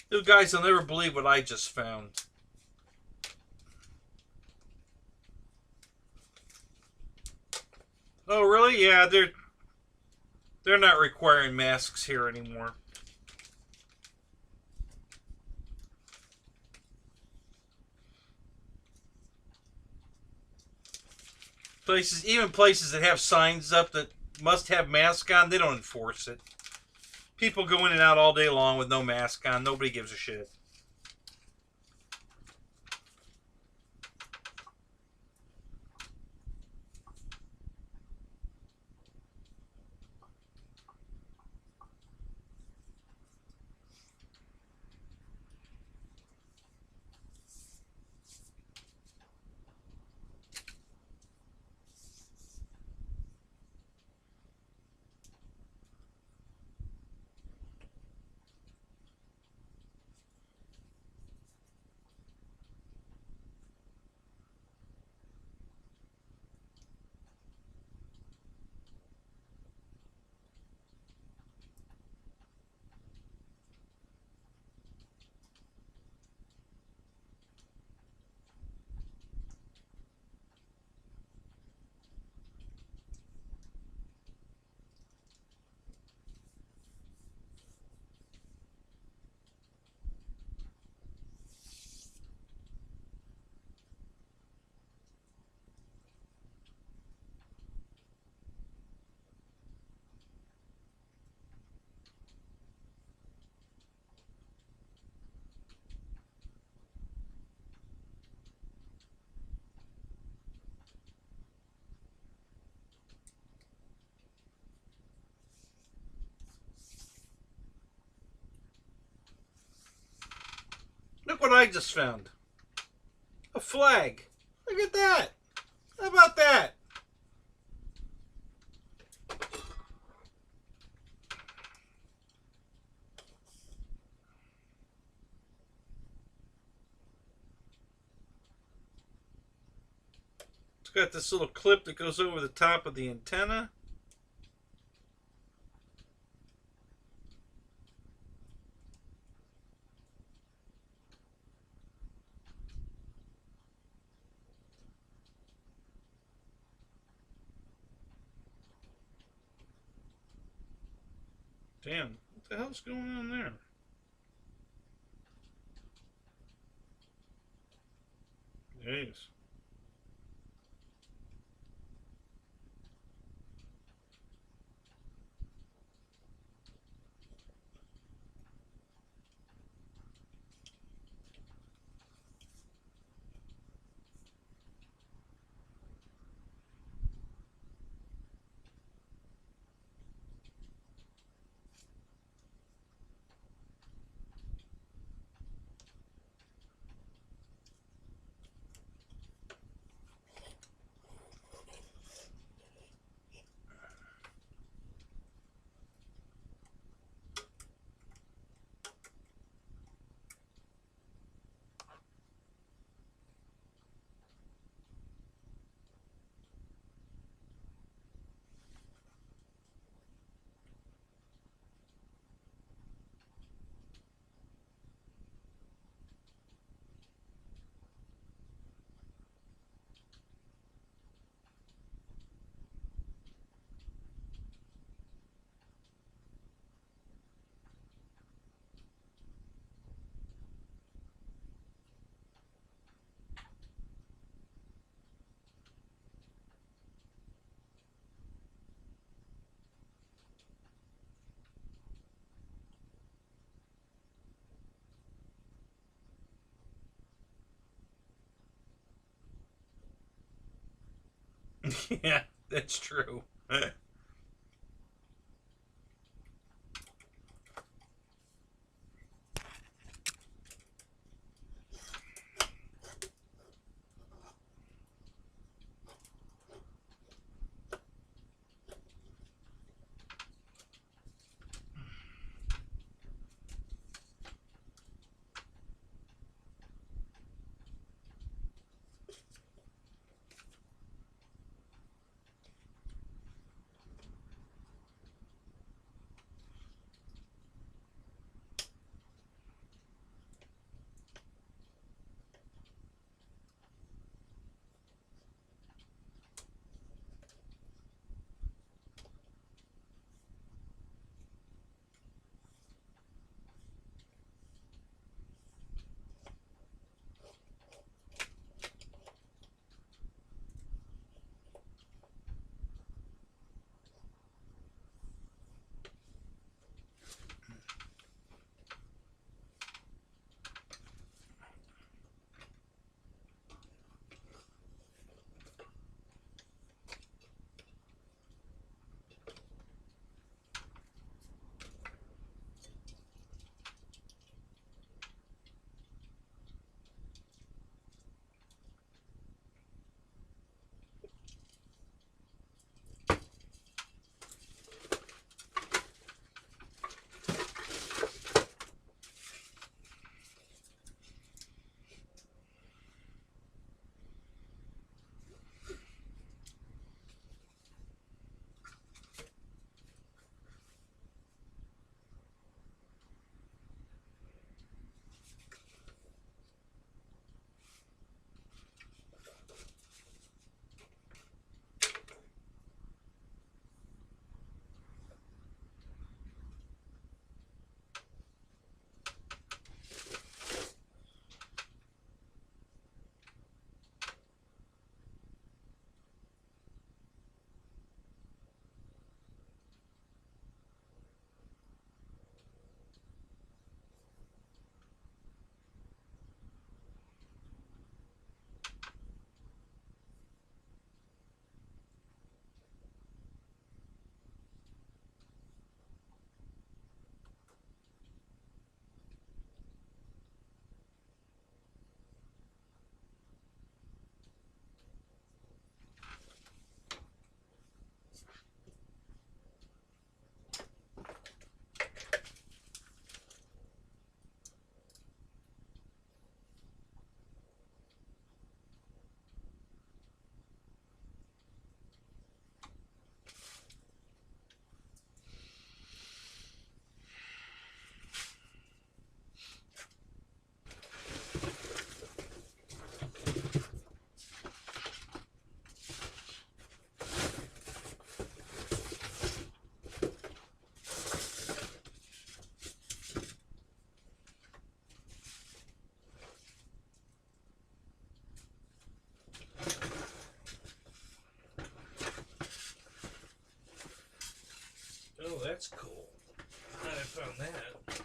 You guys will never believe what I just found. Oh, really? Yeah, they're not requiring masks here anymore. Even places that have signs up that must have mask on, they don't enforce it. People go in and out all day long with no mask on. Nobody gives a shit. Look what I just found. A flag. Look at that. How about that? It's got this little clip that goes over the top of the antenna. Damn, what the hell's going on there? Jeez. Yeah, that's true. Oh, that's cool. Glad I found that.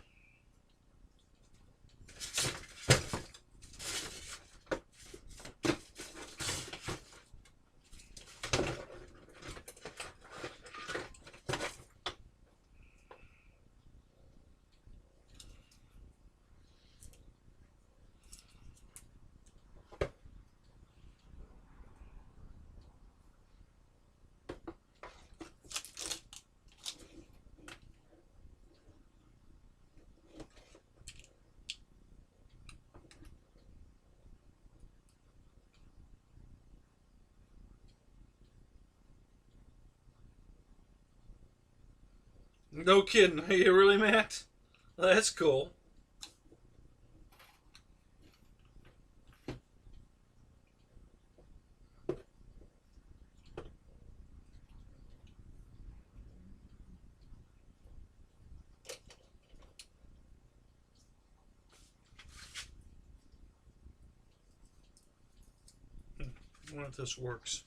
No kidding. Are you really, Matt? Well, that's cool. I wonder if this works.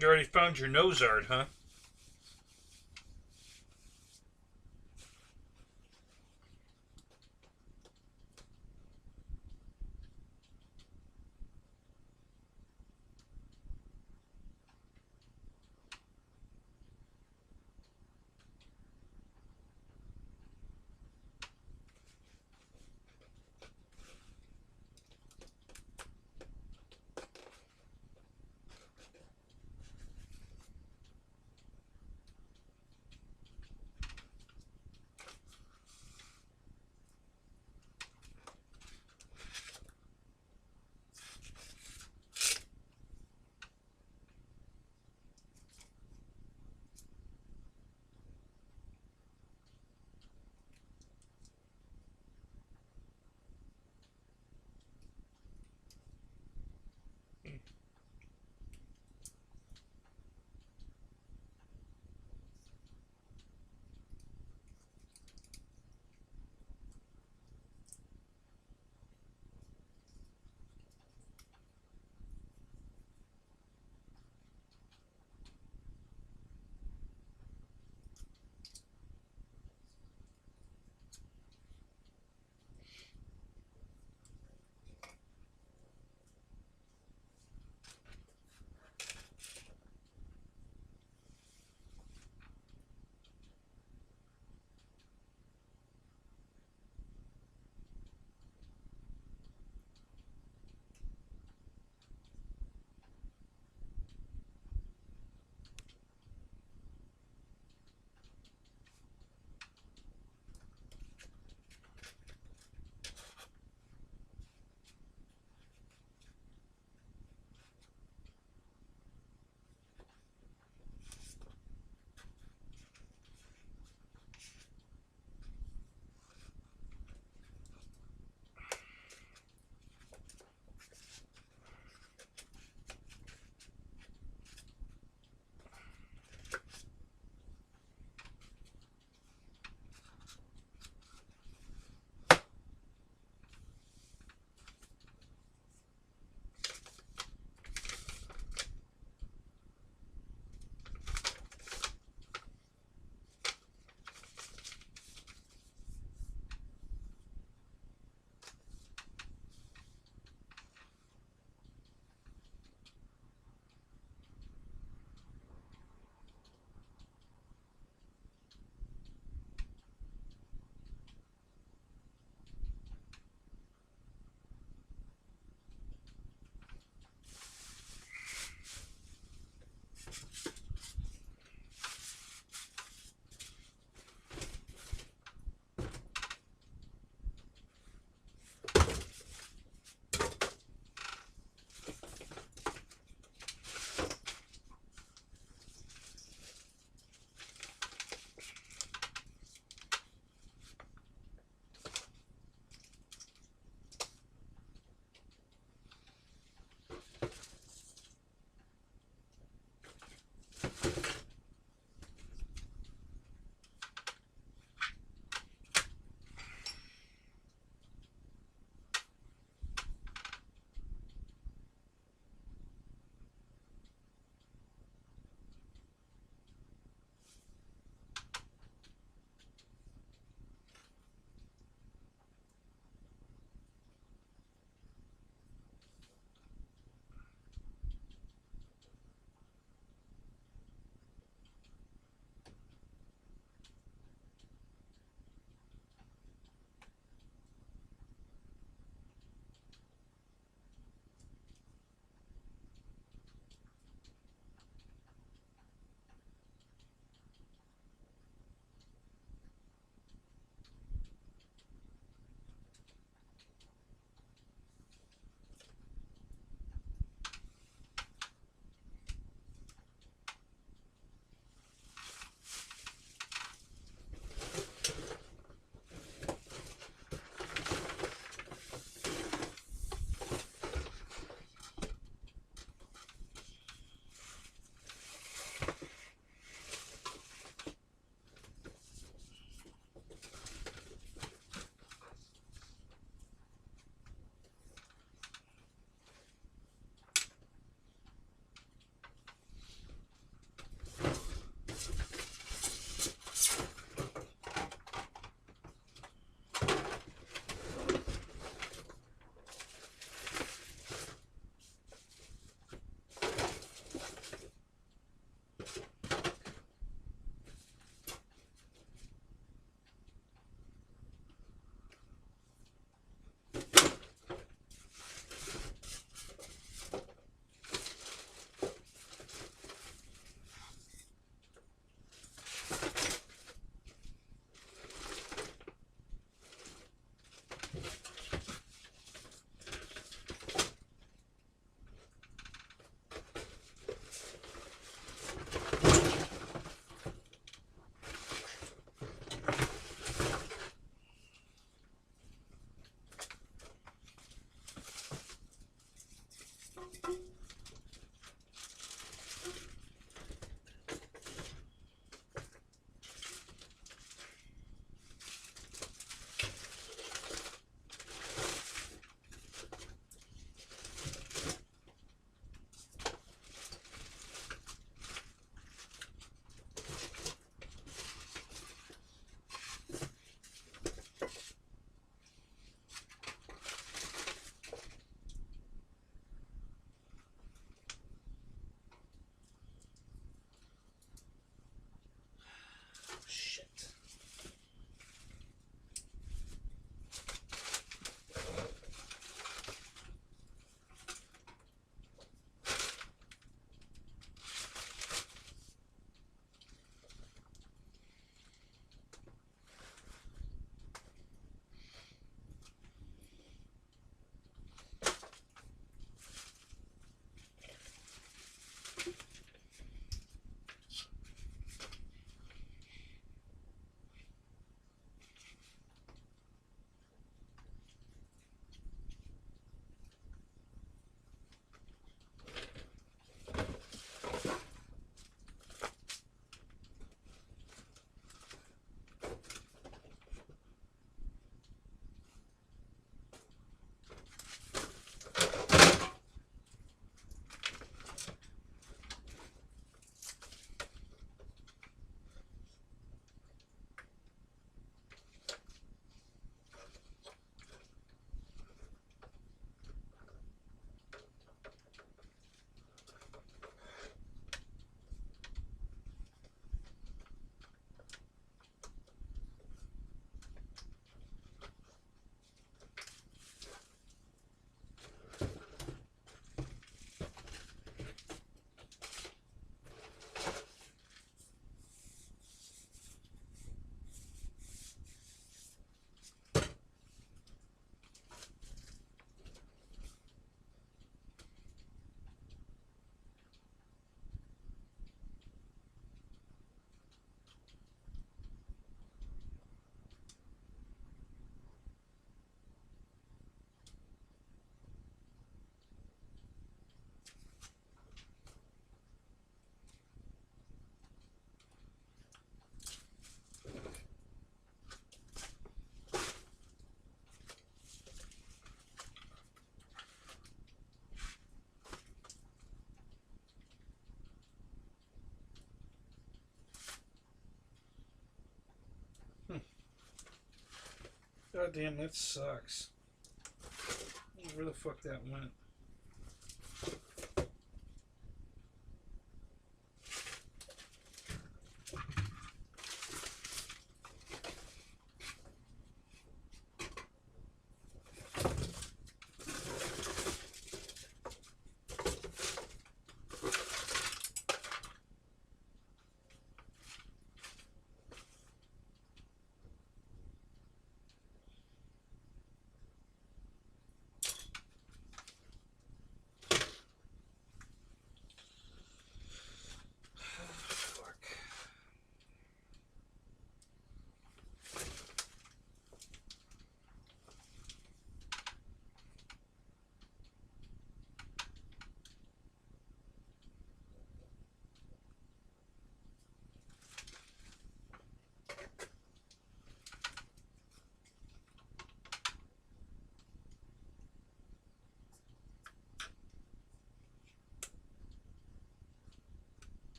You already found your nose art, huh? God damn, that sucks. Where the fuck that went?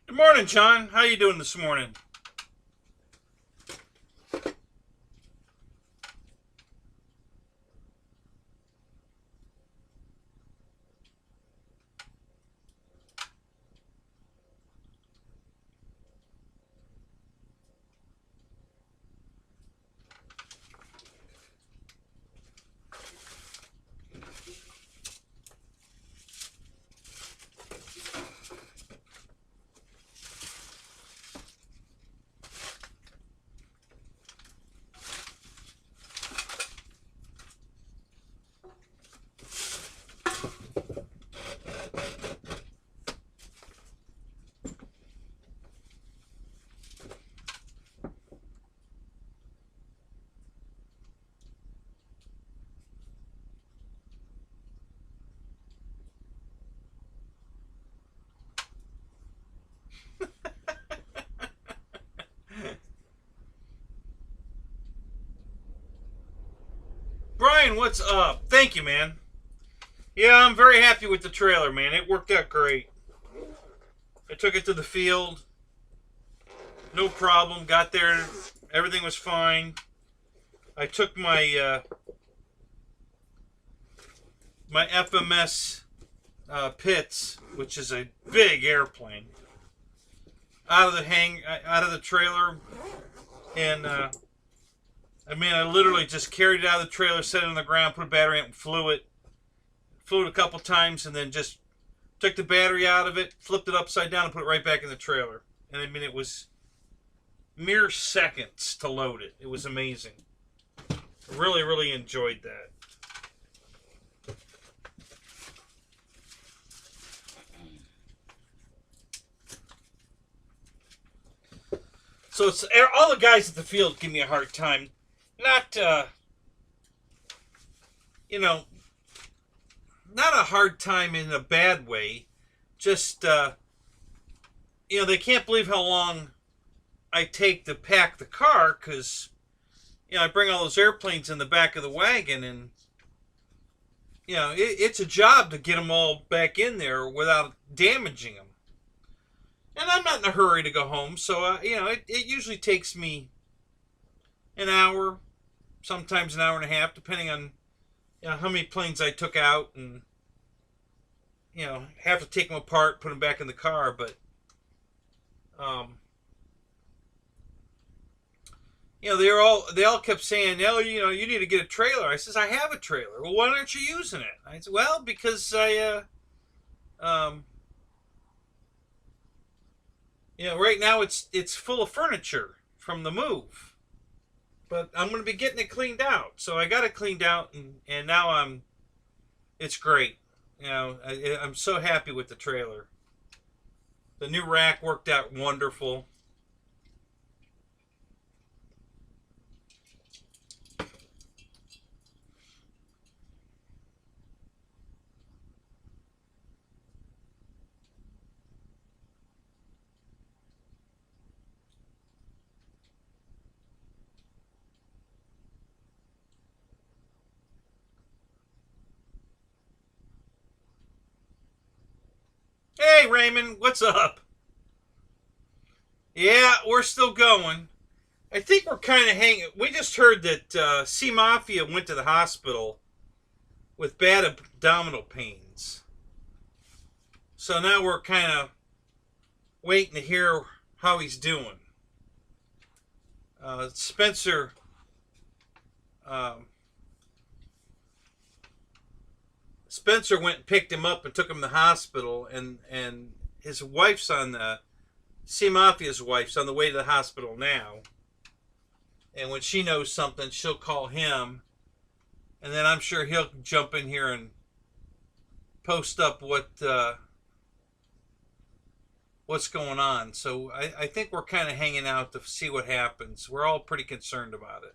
Good morning, John. How you doing this morning? Brian, what's up? Thank you, man. Yeah, I'm very happy with the trailer, man. It worked out great. I took it to the field. No problem. Got there. Everything was fine. I took my my FMS Pitts, which is a big airplane, out of the trailer, and I literally just carried it out of the trailer, set it on the ground, put a battery in it, and flew it. Flew it a couple times, and then just took the battery out of it, flipped it upside down, and put it right back in the trailer. And it was mere seconds to load it. It was amazing. Really, really enjoyed that. So it's all the guys at the field give me a hard time. Not, not a hard time in a bad way. Just, they can't believe how long I take to pack the car because, I bring all those airplanes in the back of the wagon and, it's a job to get them all back in there without damaging them. And I'm not in a hurry to go home, so, it usually takes me an hour, sometimes an hour and a half, depending on how many planes I took out and, have to take them apart, put them back in the car. But, they all kept saying, you need to get a trailer. I says, I have a trailer. Well, why aren't you using it? I said, well, because right now it's full of furniture from the move. But I'm going to be getting it cleaned out. So I got it cleaned out, and now it's great. I'm so happy with the trailer. The new rack worked out wonderful. Raymond, what's up? Yeah, we're still going. I think we're kind of hanging. We just heard that C Mafia went to the hospital with bad abdominal pains. So now we're kind of waiting to hear how he's doing. Spencer Spencer went and picked him up and took him to the hospital, and his wife's on the C Mafia's wife's on the way to the hospital now. And when she knows something, she'll call him, and then I'm sure he'll jump in here and post up what's going on. So I think we're kind of hanging out to see what happens. We're all pretty concerned about it.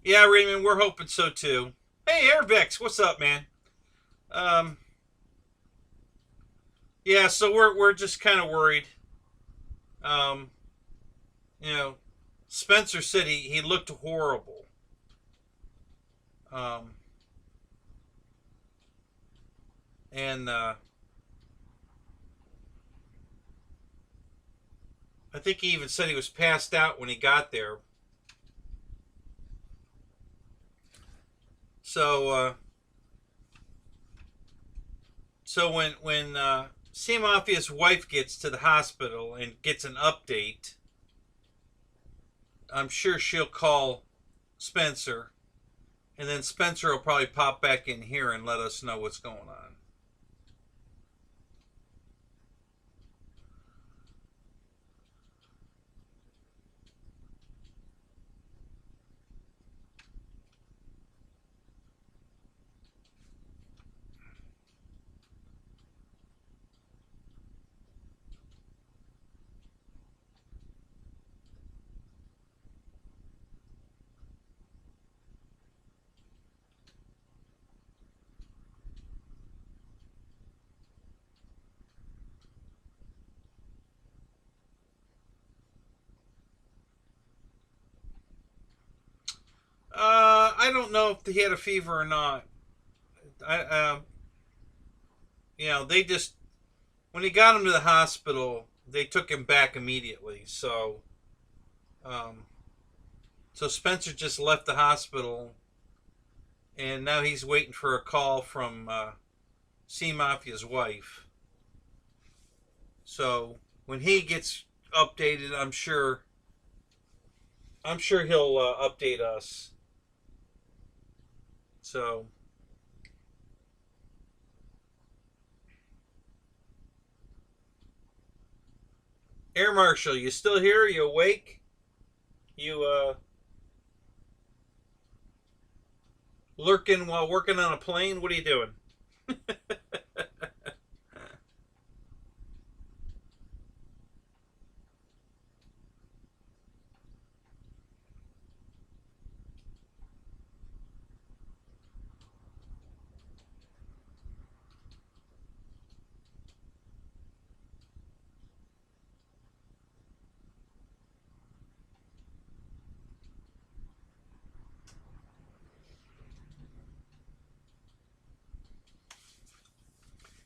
Yeah, Raymond, we're hoping so too. Hey, Airbex, what's up, man? Yeah, so we're just kind of worried. Um, you know, Spencer said he looked horrible. Um, and I think he even said he was passed out when he got there. So when C Mafia's wife gets to the hospital and gets an update, I'm sure she'll call Spencer, and then Spencer will probably pop back in here and let us know what's going on. I don't know if he had a fever or not. They just when he got him to the hospital, they took him back immediately. Um, so Spencer just left the hospital, and now he's waiting for a call from C Mafia's wife. So when he gets updated, I'm sure he'll update us. So Air Marshal, you still here? You awake? You lurking while working on a plane? What are you doing?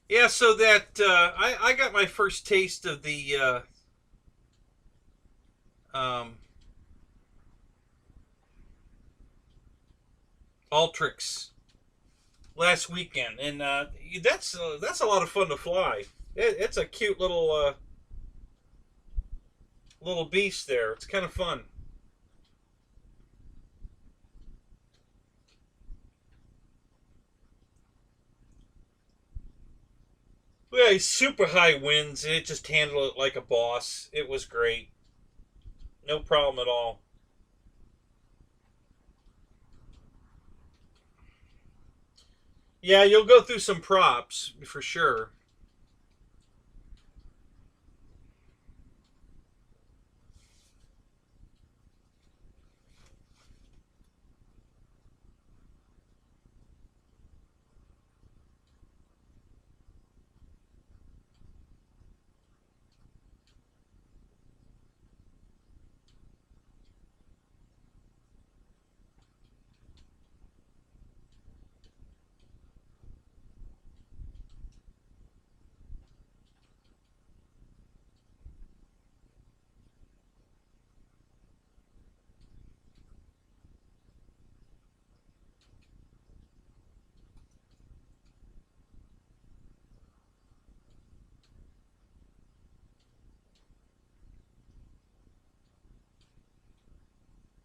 Yeah, so that I got my first taste of the Ultrix last weekend, and that's a lot of fun to fly. It's a cute little beast there. It's kind of fun. Yeah, super high winds, and it just handled it like a boss. It was great. No problem at all. Yeah, you'll go through some props for sure.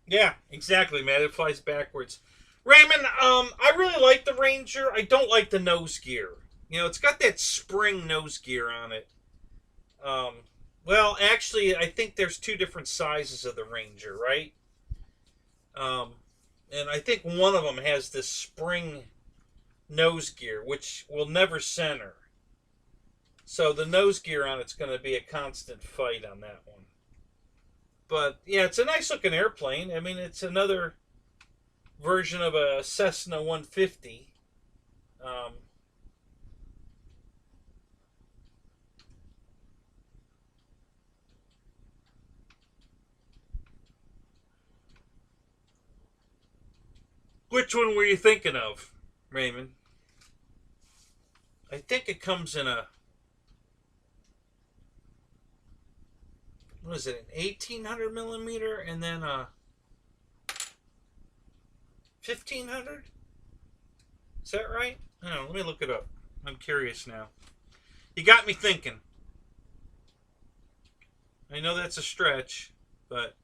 Yeah, exactly, man. It flies backwards. Raymond, I really like the Ranger. I don't like the nose gear. You know, it's got that spring nose gear on it. Um, well, actually, I think there's two different sizes of the Ranger, right? Um, and I think one of them has this spring nose gear, which will never center. So the nose gear on it's going to be a constant fight on that one. But yeah, it's a nice looking airplane. I mean, it's another version of a Cessna 150. Um, which one were you thinking of, Raymond? I think it comes in a, what is it, an 1800 millimeter and then a 1500? Is that right? I don't know. Let me look it up. I'm curious now. You got me thinking. I know that's a stretch, but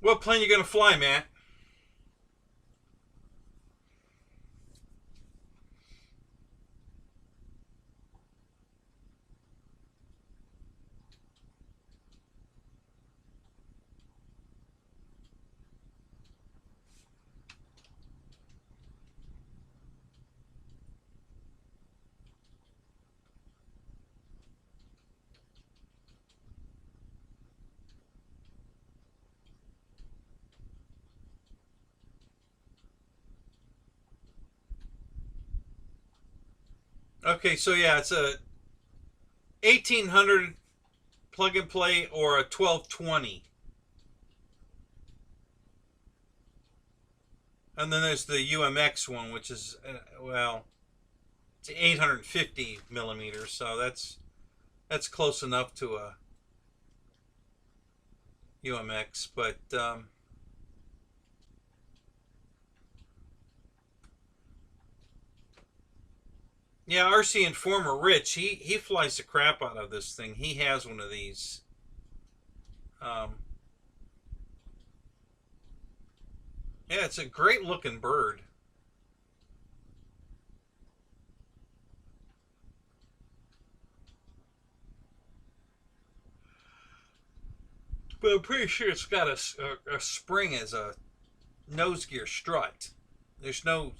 what plane you gonna fly, Matt? Okay, so yeah, it's a 1800 plug and play or a 1220. And then there's the UMX one, which is, well, it's 850 millimeters, so that's close enough to a UMX. But yeah, RC Informer Rich, he flies the crap out of this thing. He has one of these. Um, yeah, it's a great looking bird. But I'm pretty sure it's got a spring as a nose gear strut. There's no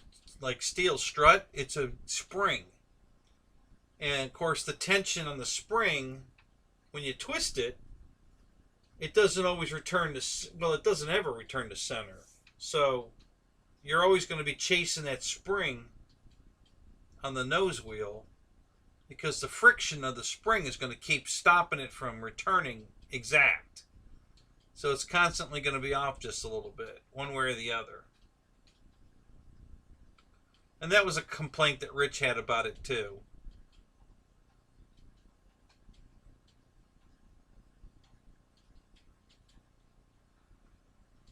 like steel strut, it's a spring. And of course, the tension on the spring, when you twist it, it doesn't always return to, well, it doesn't ever return to center. So you're always going to be chasing that spring on the nose wheel because the friction of the spring is going to keep stopping it from returning exact. So it's constantly going to be off just a little bit, one way or the other. And that was a complaint that Rich had about it too.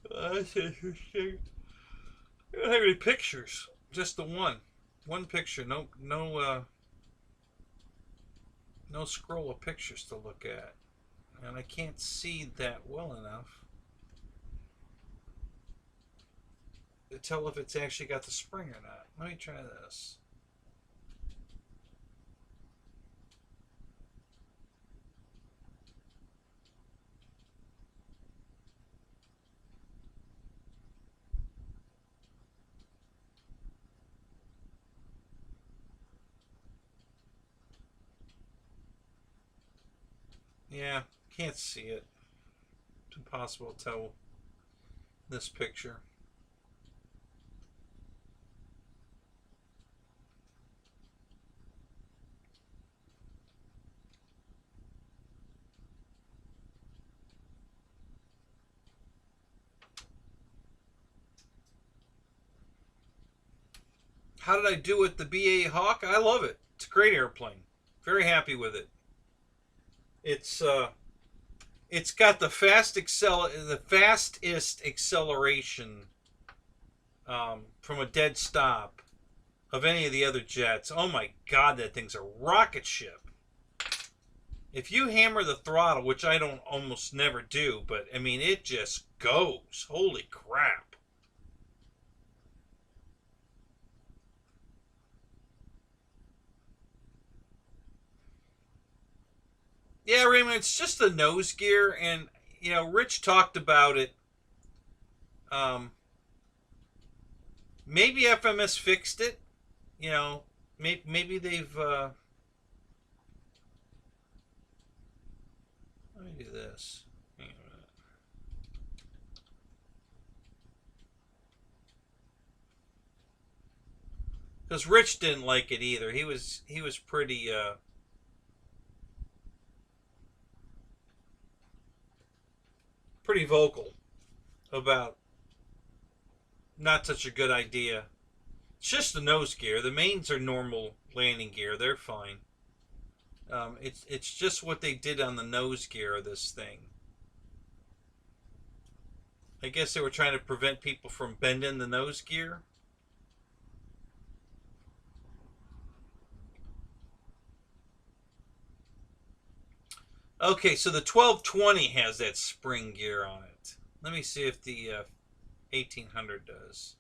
That's interesting. I don't have any pictures. Just the one picture. No scroll of pictures to look at, and I can't see that well enough to tell if it's actually got the spring or not. Let me try this. Yeah, can't see it. It's impossible to tell this picture. How did I do with the BA Hawk? I love it. It's a great airplane. Very happy with it. It's got the fastest acceleration from a dead stop of any of the other jets. Oh my God, that thing's a rocket ship. If you hammer the throttle, which I don't almost never do, but I mean it just goes. Holy crap. Yeah, Raymond, it's just the nose gear, and you know, Rich talked about it. Maybe FMS fixed it. You know, maybe they've. Let me do this. Hang on a minute. Because Rich didn't like it either. He was pretty. Pretty vocal about not such a good idea. It's just the nose gear. The mains are normal landing gear. They're fine. It's just what they did on the nose gear of this thing. I guess they were trying to prevent people from bending the nose gear. Okay, so the 1220 has that spring gear on it. Let me see if the 1800 does.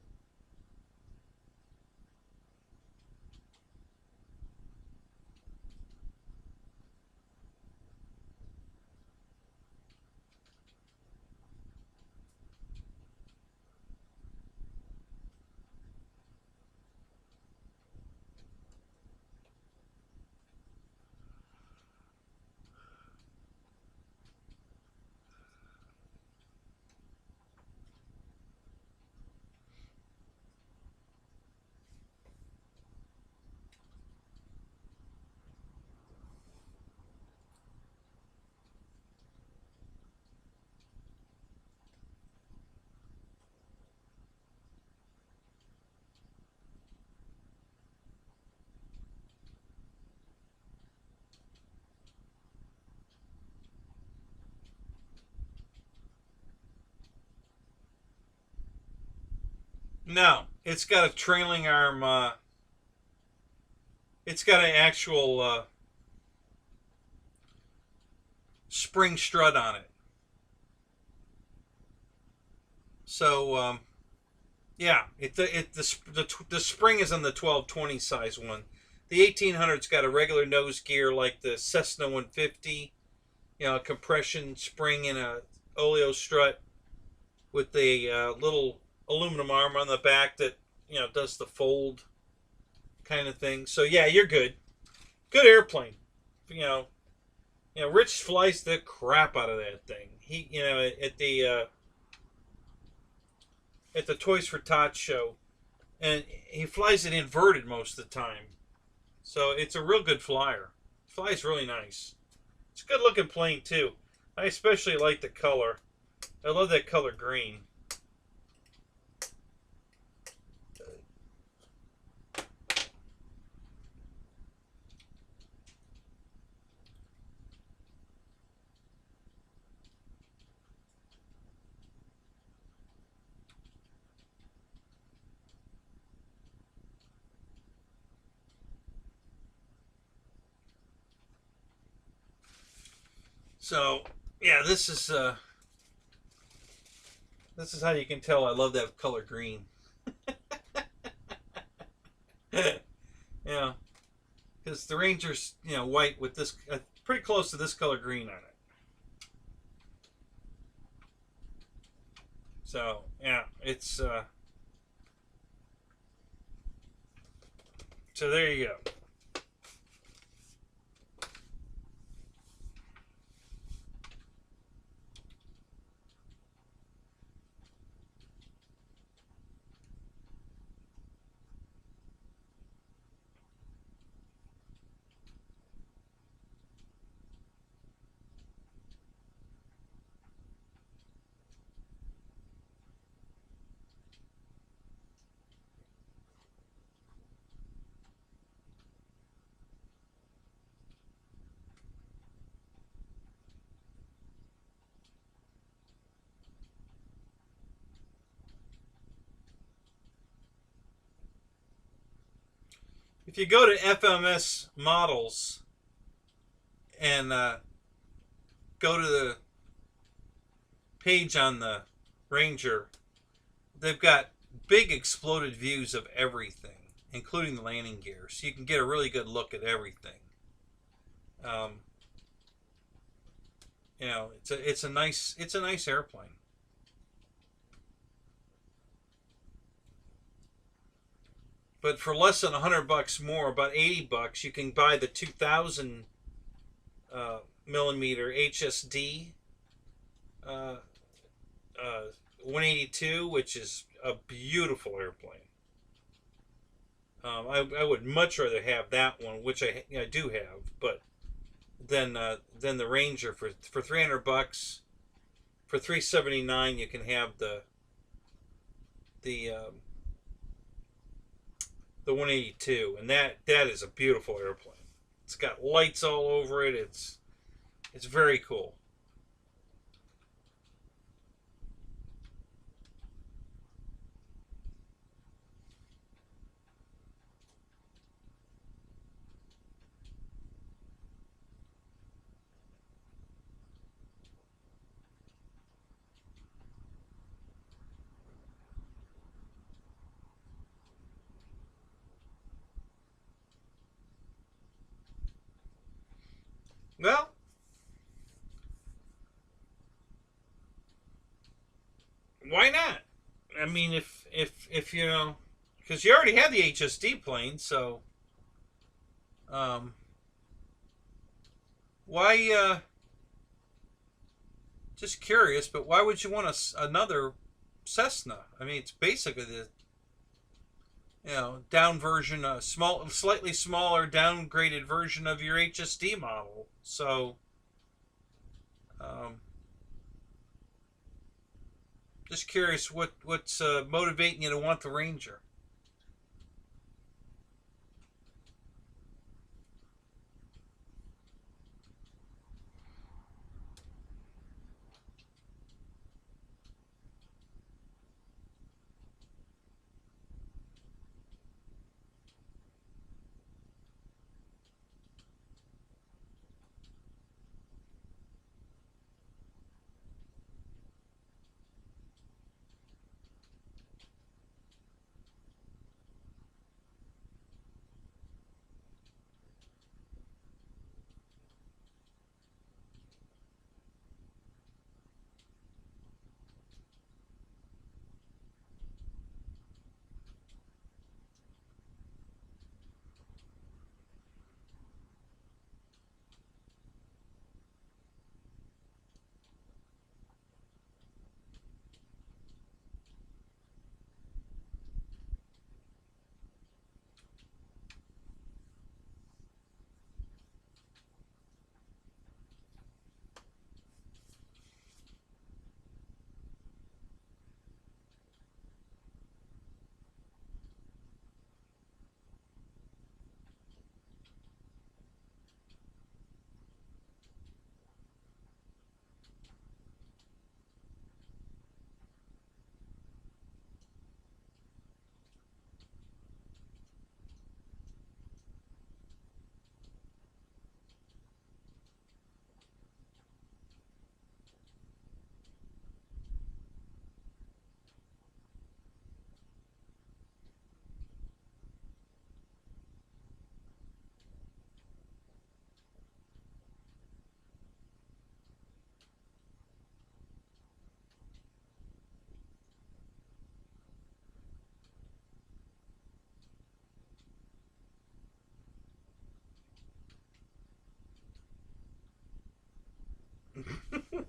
No, it's got a trailing arm. It's got an actual spring strut on it. So yeah, the spring is on the 1220 size one. The 1800's got a regular nose gear like the Cessna 150, you know, a compression spring and a oleo strut with the little aluminum arm on the back that, you know, does the fold kind of thing. So yeah, you're good. Good airplane. You know, You know, Rich flies the crap out of that thing. He, you know, at the Toys for Tots show, and he flies it inverted most of the time. So it's a real good flyer. Flies really nice. It's a good looking plane too. I especially like the color. I love that color green. So yeah, this is how you can tell I love that color green. Yeah, because the Ranger's, you know, white with this pretty close to this color green on it. So yeah, it's so there you go. If you go to FMS models and go to the page on the Ranger, they've got big exploded views of everything, including the landing gear, so you can get a really good look at everything. You know, it's a nice airplane. But for less than $100 more, about $80, you can buy the 2000 millimeter HSD 182, which is a beautiful airplane. I would much rather have that one, which I do have, but than the Ranger for $300. For $379, you can have the 182, and that is a beautiful airplane. It's got lights all over it. It's very cool. Well, why not? I mean, if you know, because you already have the HSD plane, so why? Just curious, but why would you want another Cessna? I mean, it's basically the, you know, down version, a slightly smaller, downgraded version of your HSD model. So, um, just curious what's motivating you to want the Ranger.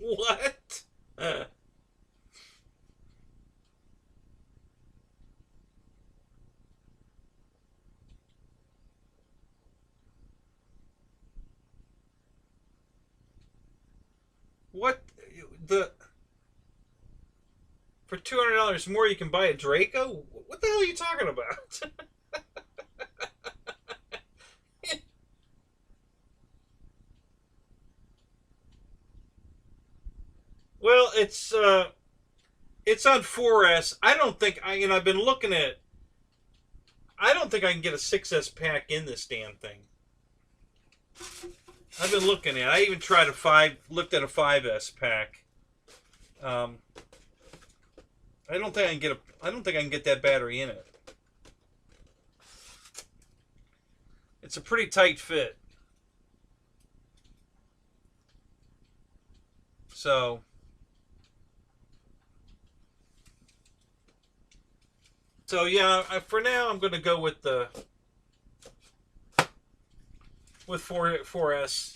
What? What the for $200 more you can buy a Draco? What the hell are you talking about? Well, it's on 4S. I don't think I've been looking at. I don't think I can get a 6S pack in this damn thing. I've been looking at. I even tried looked at a 5S pack. I don't think I can get I don't think I can get that battery in it. It's a pretty tight fit. So yeah, for now I'm going to go with the 4S.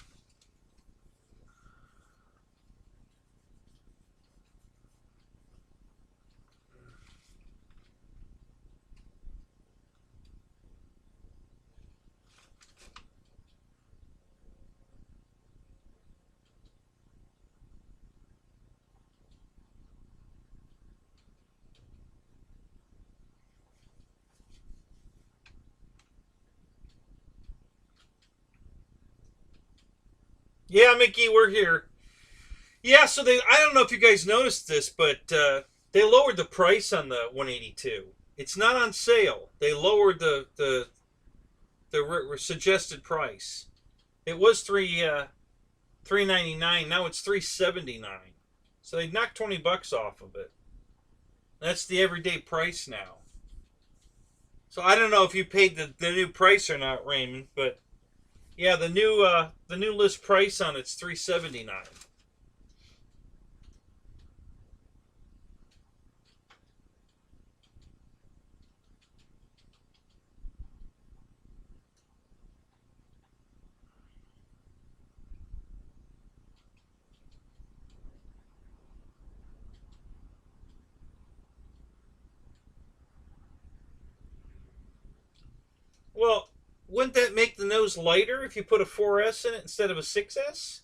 Yeah, Mickey, we're here. Yeah, so I don't know if you guys noticed this, but they lowered the price on the 182. It's not on sale. They lowered the suggested price. It was $399. Now it's $379. So they knocked $20 off of it. That's the everyday price now. So I don't know if you paid the new price or not, Raymond, but yeah, the new list price on it's $379. Well, wouldn't that make the nose lighter if you put a 4S in it instead of a 6S?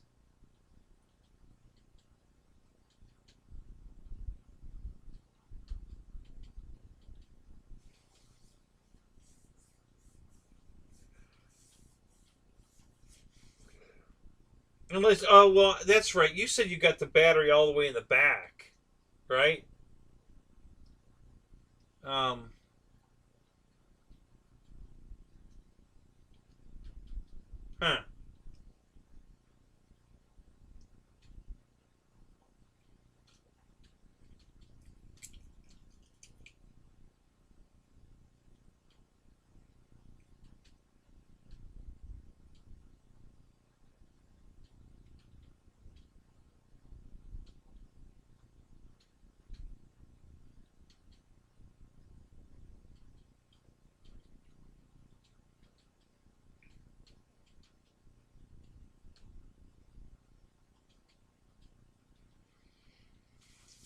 Unless, oh well, that's right. You said you got the battery all the way in the back, right? Um, huh.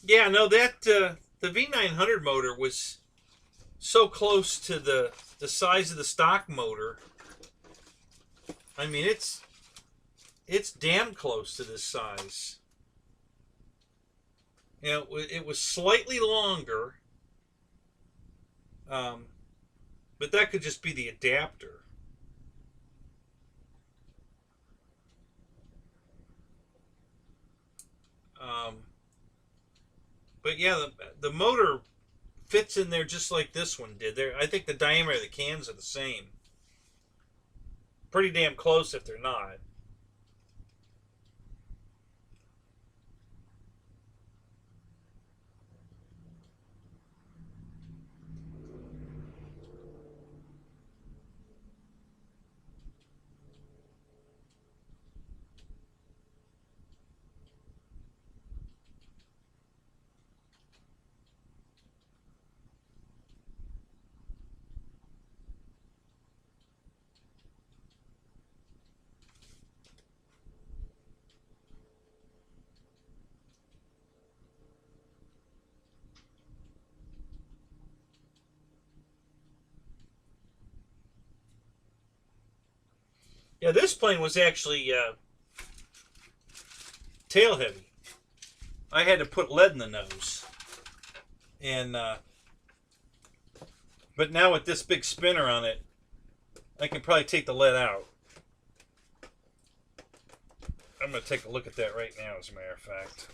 Yeah, no, that the V900 motor was so close to the size of the stock motor. I mean, it's damn close to this size. You know, it was slightly longer, um, but that could just be the adapter. Um, but yeah, the motor fits in there just like this one did. There, I think the diameter of the cans are the same. Pretty damn close if they're not. Yeah, this plane was actually tail heavy. I had to put lead in the nose. And but now with this big spinner on it, I can probably take the lead out. I'm going to take a look at that right now, as a matter of fact.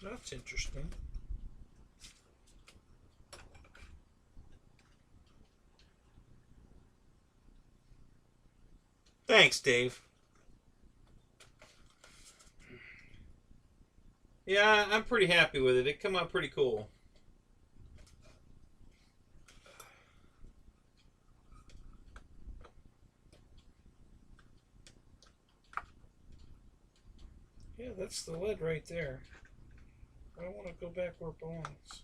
That's interesting. Thanks, Dave. Yeah, I'm pretty happy with it. It came out pretty cool. Yeah, that's the lead right there. I want to go back where it belongs.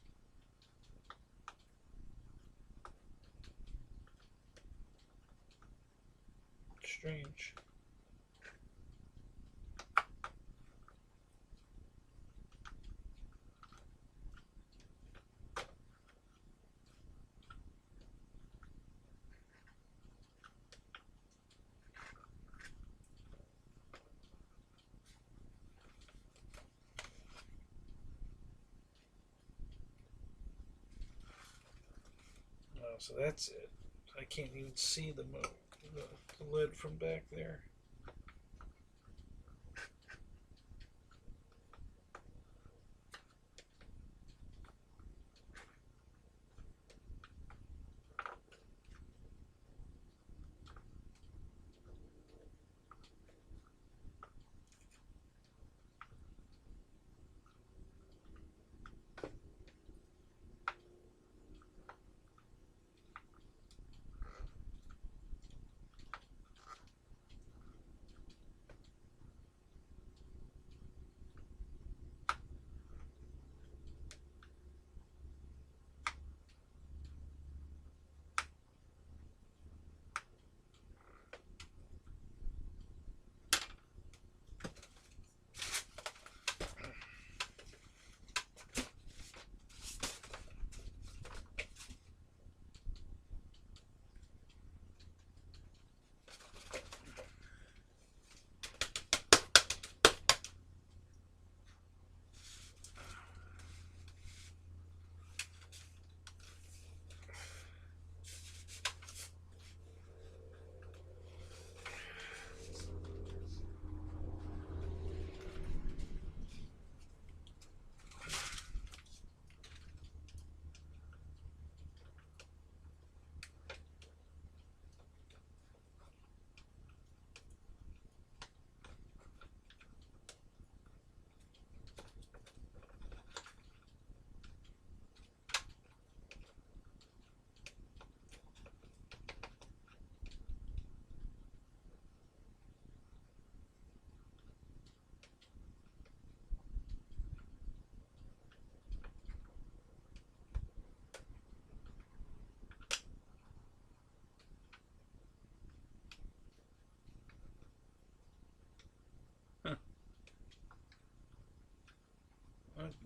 Strange. Oh, so that's it. I can't even see the lid from back there.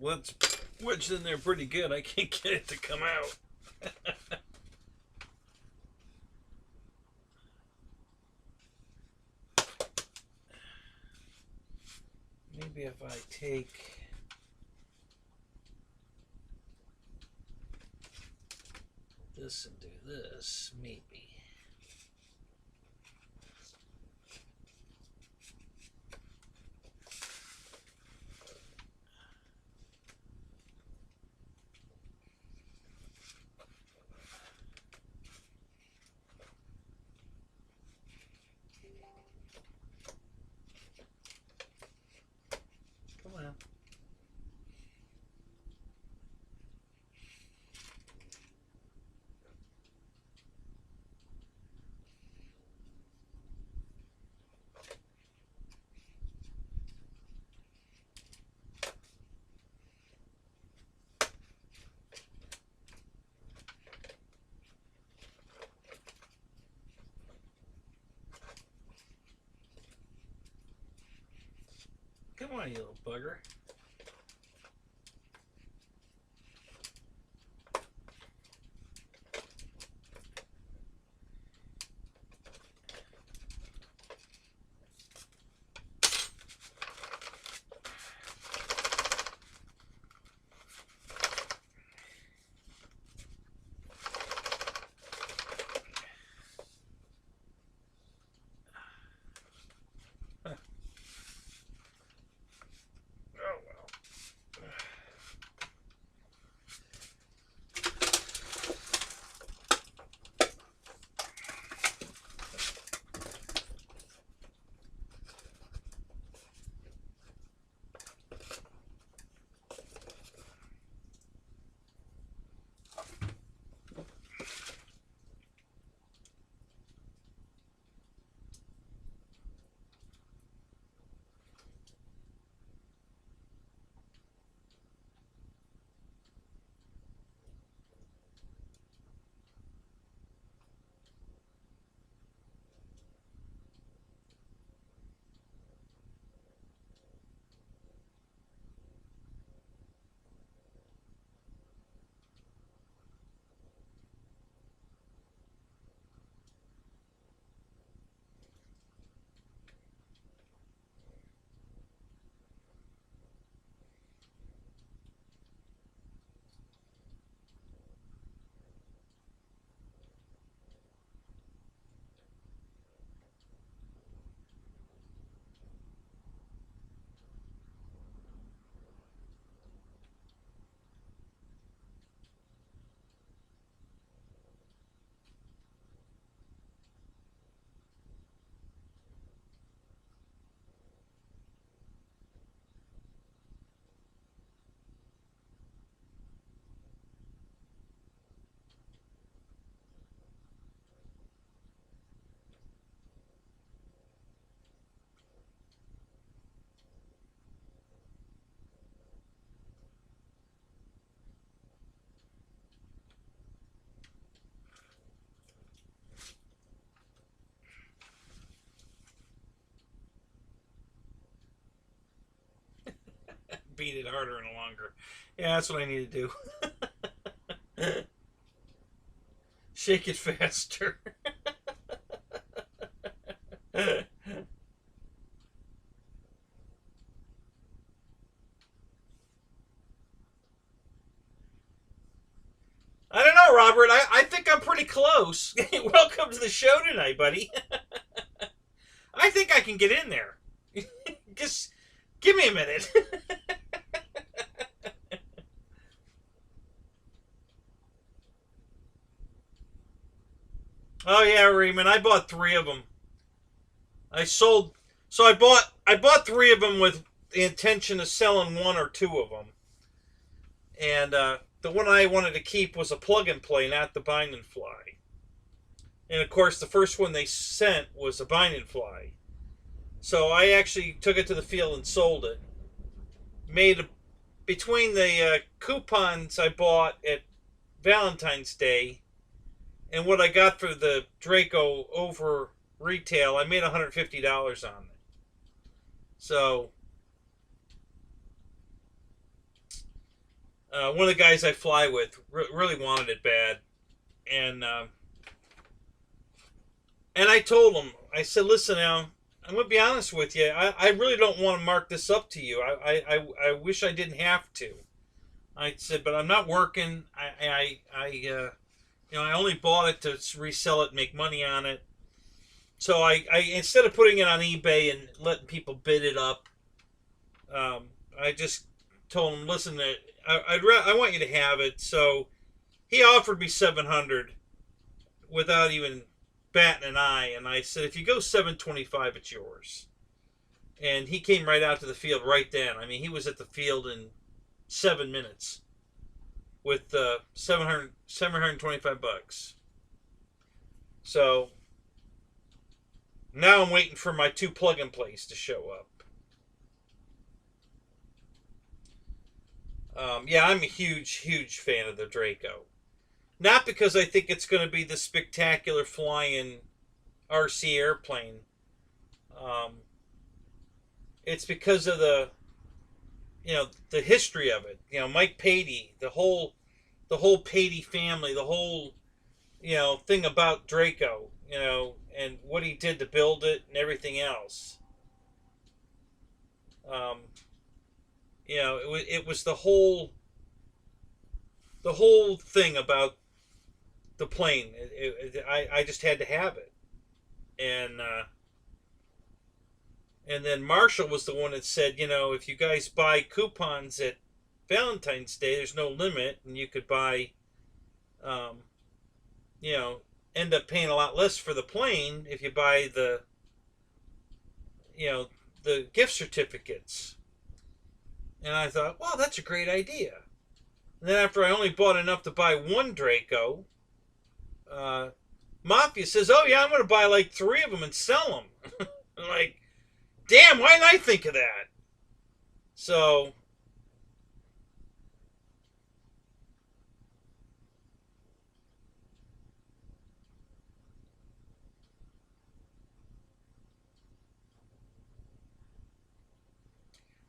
Well, it's wedged in there pretty good. I can't get it to come out. Maybe if I take this and do this, maybe. Come on. Come on, you little bugger. Beat it harder and longer. Yeah, that's what I need to do. Shake it faster. I don't know, Robert. I think I'm pretty close. Welcome to the show tonight, buddy. I think I can get in there. Just give me a minute. Oh yeah, Raymond. I bought 3 of them. I sold. So I bought 3 of them with the intention of selling 1 or 2 of them. And the one I wanted to keep was a plug and play, not the bind and fly. And of course, the first one they sent was a bind and fly. So I actually took it to the field and sold it. Between the coupons I bought at Valentine's Day and what I got for the Draco over retail, I made $150 on it. So one of the guys I fly with really wanted it bad, and I told him, I said, listen now, I'm gonna be honest with you. I really don't want to mark this up to you. I wish I didn't have to. I said, but I'm not working. I only bought it to resell it and make money on it. So I instead of putting it on eBay and letting people bid it up, I just told him, listen, I want you to have it. So he offered me 700 without even batting an eye, and I said, if you go 725, it's yours. And he came right out to the field right then. I mean, he was at the field in 7 minutes with 725 bucks. So now I'm waiting for my 2 plug-and plays to show up. Yeah, I'm a huge fan of the Draco. Not because I think it's going to be the spectacular flying RC airplane. It's because of the history of it. Mike Patey, the whole Patey family, the whole thing about Draco, and what he did to build it and everything else. It was the whole thing about the plane. I just had to have it, and then Marshall was the one that said, if you guys buy coupons at Valentine's Day, there's no limit, and you could buy, end up paying a lot less for the plane if you buy the gift certificates. And I thought, well, that's a great idea. And then after I only bought enough to buy 1 Draco, Mafia says, oh yeah, I'm going to buy like 3 of them and sell them. I'm like, damn, why didn't I think of that? So,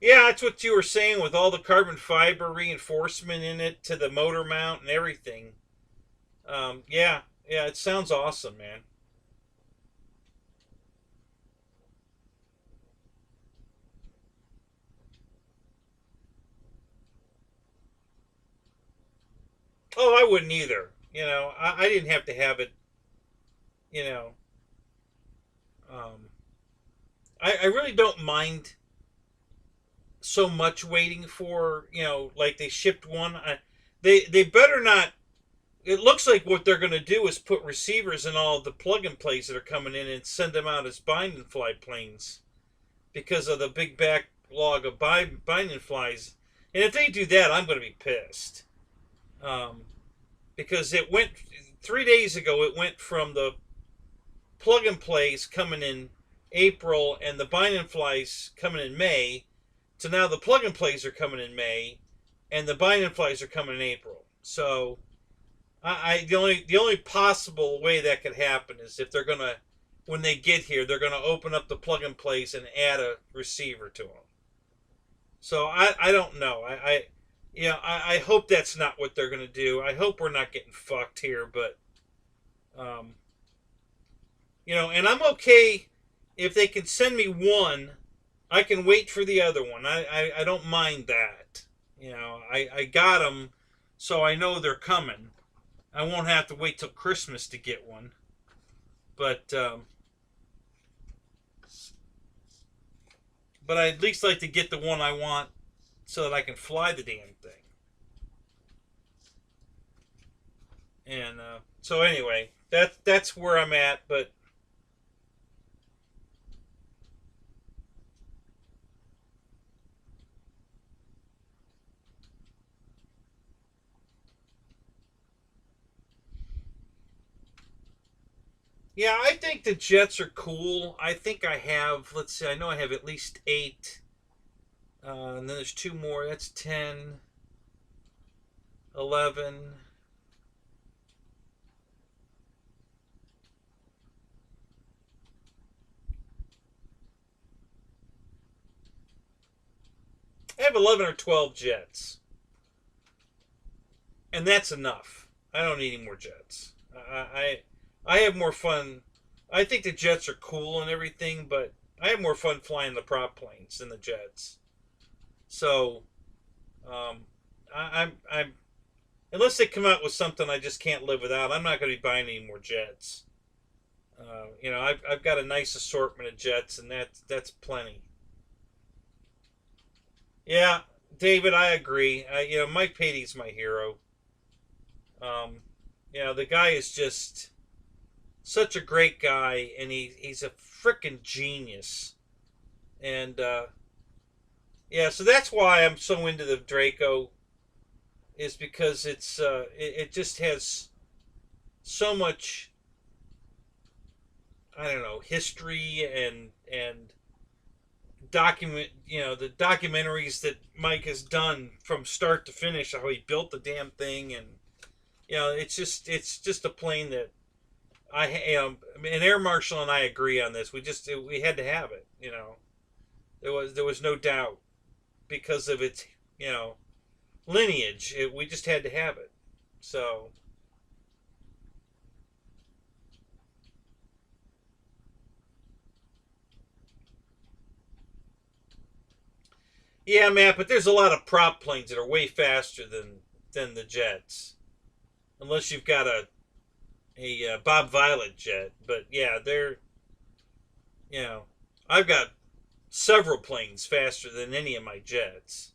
yeah, that's what you were saying with all the carbon fiber reinforcement in it to the motor mount and everything. Yeah, it sounds awesome, man. Oh, I wouldn't either. I didn't have to have it. You know, um, I really don't mind so much waiting for like they shipped one. They better not. It looks like what they're going to do is put receivers in all of the plug and plays that are coming in and send them out as bind and fly planes because of the big backlog of bind and flies. And if they do that, I'm going to be pissed. Um, because it went 3 days ago. It went from the plug and plays coming in April and the bind and flies coming in May to now the plug and plays are coming in May and the bind and flies are coming in April. So the only possible way that could happen is if they're gonna, when they get here, they're gonna open up the plug and plays and add a receiver to them. So I don't know. I hope that's not what they're gonna do. I hope we're not getting fucked here, but um, and I'm okay if they can send me one. I can wait for the other one. I don't mind that. I got them, so I know they're coming. I won't have to wait till Christmas to get one. But I'd at least like to get the one I want so that I can fly the damn thing. And so anyway, that's where I'm at. But yeah, I think the jets are cool. I think I have, let's see, I know I have at least 8. And then there's 2 more. That's 10, 11. I have 11 or 12 jets. and that's enough. I don't need any more jets. I have more fun. I think the jets are cool and everything, but I have more fun flying the prop planes than the jets. So, I'm unless they come out with something I just can't live without, I'm not going to be buying any more jets. I've got a nice assortment of jets, and that's plenty. Yeah, David, I agree. Mike Patey's my hero. Um, the guy is just such a great guy, and he's a freaking genius. And yeah, so that's why I'm so into the Draco, is because it just has so much, I don't know, history and the documentaries that Mike has done from start to finish, how he built the damn thing. And it's just a plane that I am, and Air Marshal and I agree on this. We had to have it. There was no doubt, because of its lineage. We just had to have it. So yeah, Matt, but there's a lot of prop planes that are way faster than the jets, unless you've got a Bob Violet jet. But yeah, you know I've got several planes faster than any of my jets.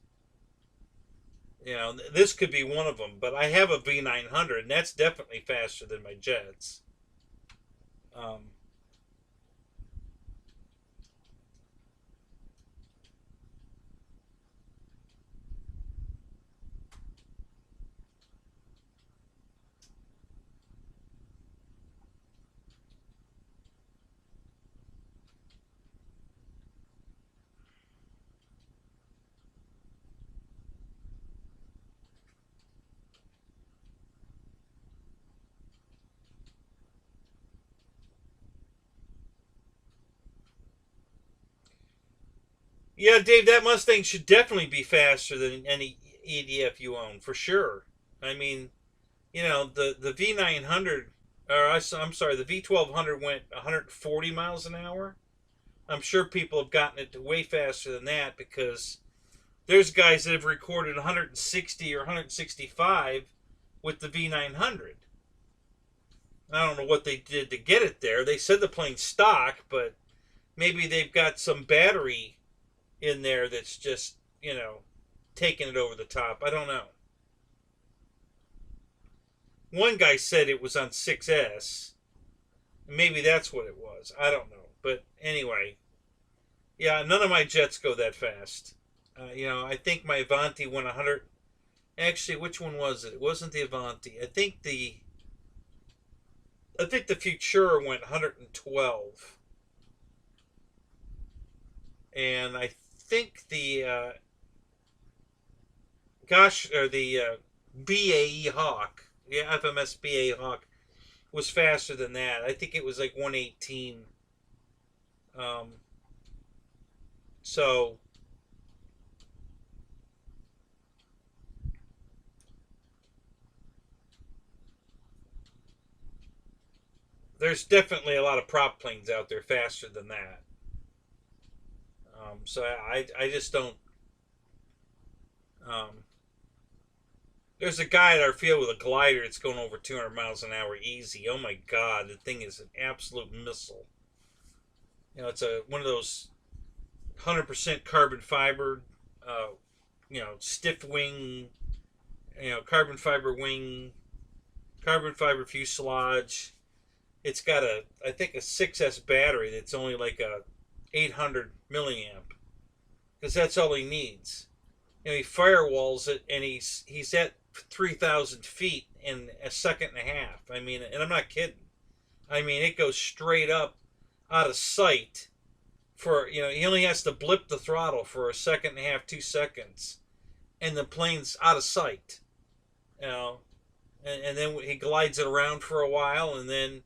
This could be one of them, but I have a V900, and that's definitely faster than my jets. Um, yeah, Dave, that Mustang should definitely be faster than any EDF you own, for sure. I mean, the V900, or I'm sorry, the V1200 went 140 miles an hour. I'm sure people have gotten it to way faster than that, because there's guys that have recorded 160 or 165 with the V900. I don't know what they did to get it there. They said the plane's stock, but maybe they've got some battery in there that's just, taking it over the top. I don't know. One guy said it was on 6S. Maybe that's what it was. I don't know. But anyway, yeah, none of my jets go that fast. I think my Avanti went 100. Actually, which one was it? It wasn't the Avanti. I think the Futura went 112, and I think the BAE Hawk, yeah, FMS BAE Hawk, was faster than that. I think it was like 118. Um, so there's definitely a lot of prop planes out there faster than that. So I just don't. Um, there's a guy at our field with a glider that's going over 200 miles an hour easy. Oh my God, the thing is an absolute missile. It's one of those 100% carbon fiber, stiff wing, carbon fiber wing, carbon fiber fuselage. It's got I think a 6S battery that's only like a 800 milliamp, because that's all he needs. He firewalls it, and he's at 3,000 feet in a second and a half. I mean, and I'm not kidding. I mean, it goes straight up out of sight for, he only has to blip the throttle for a second and a half, 2 seconds, and the plane's out of sight. You know, and then he glides it around for a while, and then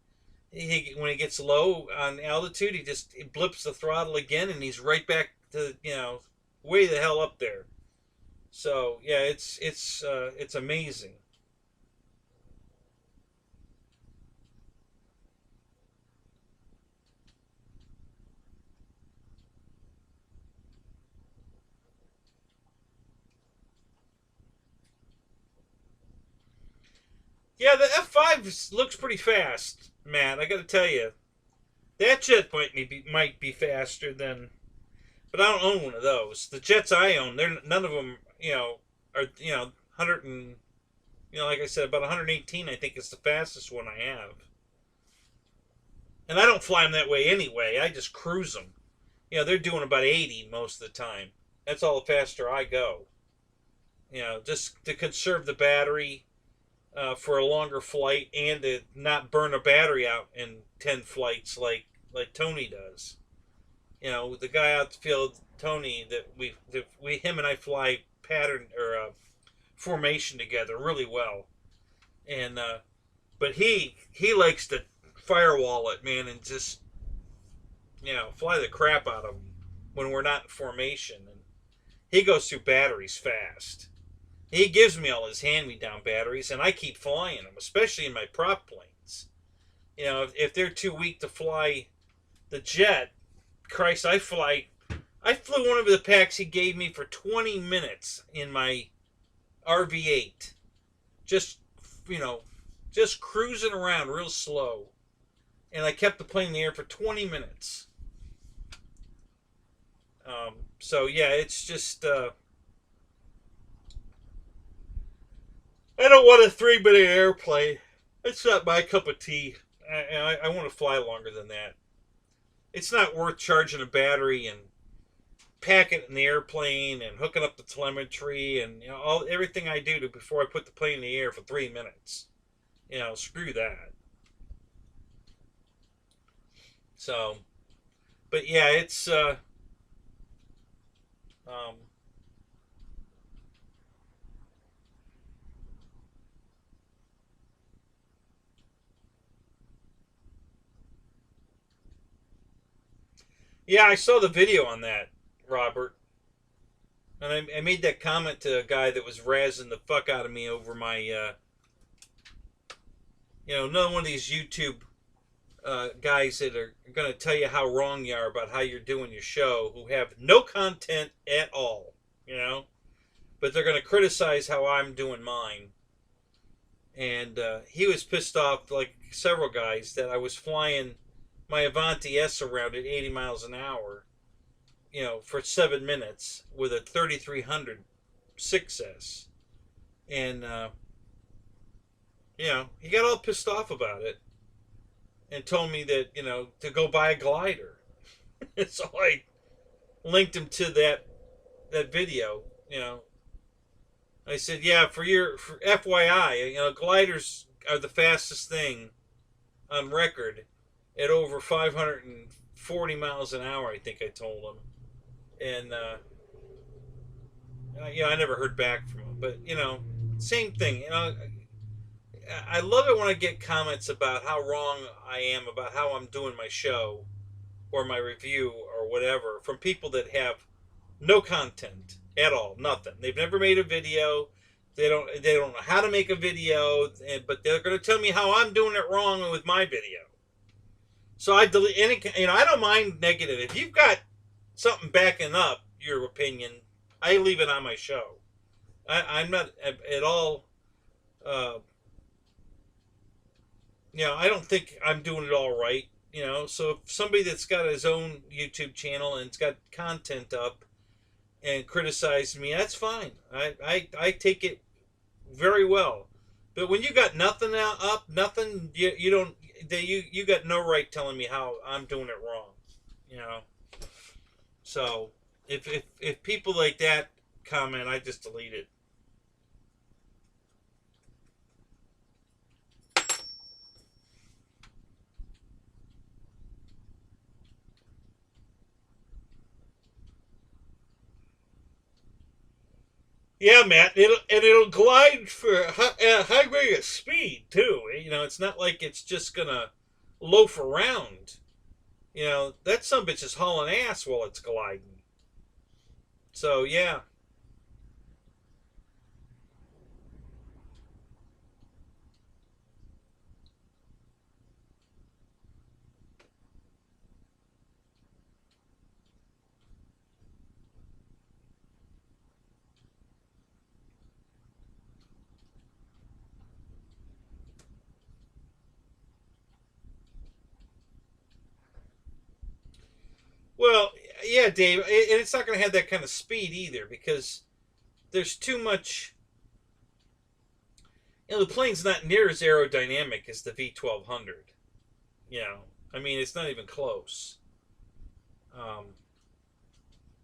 when he gets low on altitude, he blips the throttle again, and he's right back to, way the hell up there. So yeah, it's amazing. Yeah, the F5 looks pretty fast, Matt. I got to tell you, that jet might be faster than, but I don't own one of those. The jets I own, they're none of them, are 100 and like I said, about 118. I think is the fastest one I have, and I don't fly them that way anyway. I just cruise them. They're doing about 80 most of the time. That's all the faster I go. Just to conserve the battery for a longer flight and to not burn a battery out in 10 flights like Tony does. The guy out the field, Tony, him and I fly pattern or formation together really well, and but he likes to firewall it, man, and just fly the crap out of them when we're not in formation, and he goes through batteries fast. He gives me all his hand-me-down batteries, and I keep flying them, especially in my prop planes. If they're too weak to fly the jet, Christ, I flew one of the packs he gave me for 20 minutes in my RV8. Just, just cruising around real slow. And I kept the plane in the air for 20 minutes. So, yeah, it's just... I don't want a 3-minute airplane. It's not my cup of tea. I want to fly longer than that. It's not worth charging a battery and packing it in the airplane and hooking up the telemetry and everything I do before I put the plane in the air for 3 minutes. Screw that. So, but yeah, it's yeah, I saw the video on that, Robert. And I made that comment to a guy that was razzing the fuck out of me over my, another one of these YouTube guys that are going to tell you how wrong you are about how you're doing your show, who have no content at all, but they're going to criticize how I'm doing mine. And he was pissed off, like several guys, that I was flying my Avanti S around at 80 miles an hour, for 7 minutes with a 3300 6S. And, he got all pissed off about it and told me that, to go buy a glider. So I linked him to that video, I said, yeah, for FYI, gliders are the fastest thing on record at over 540 miles an hour, I think I told him. And, I never heard back from him. But, same thing. I love it when I get comments about how wrong I am about how I'm doing my show or my review or whatever from people that have no content at all, nothing. They've never made a video. They don't know how to make a video, but they're going to tell me how I'm doing it wrong with my video. So I delete any. I don't mind negative. If you've got something backing up your opinion, I leave it on my show. I'm not at all. I don't think I'm doing it all right. So if somebody that's got his own YouTube channel and it's got content up and criticizes me, that's fine. I take it very well. But when you got nothing up, nothing, you don't. You got no right telling me how I'm doing it wrong. So if people like that comment, I just delete it. Yeah, Matt. It'll glide for high rate of speed too. It's not like it's just gonna loaf around. That sumbitch is hauling ass while it's gliding. So yeah. Well, yeah, Dave, and it's not going to have that kind of speed either because there's too much. The plane's not near as aerodynamic as the V1200. You know, I mean, it's not even close. Um,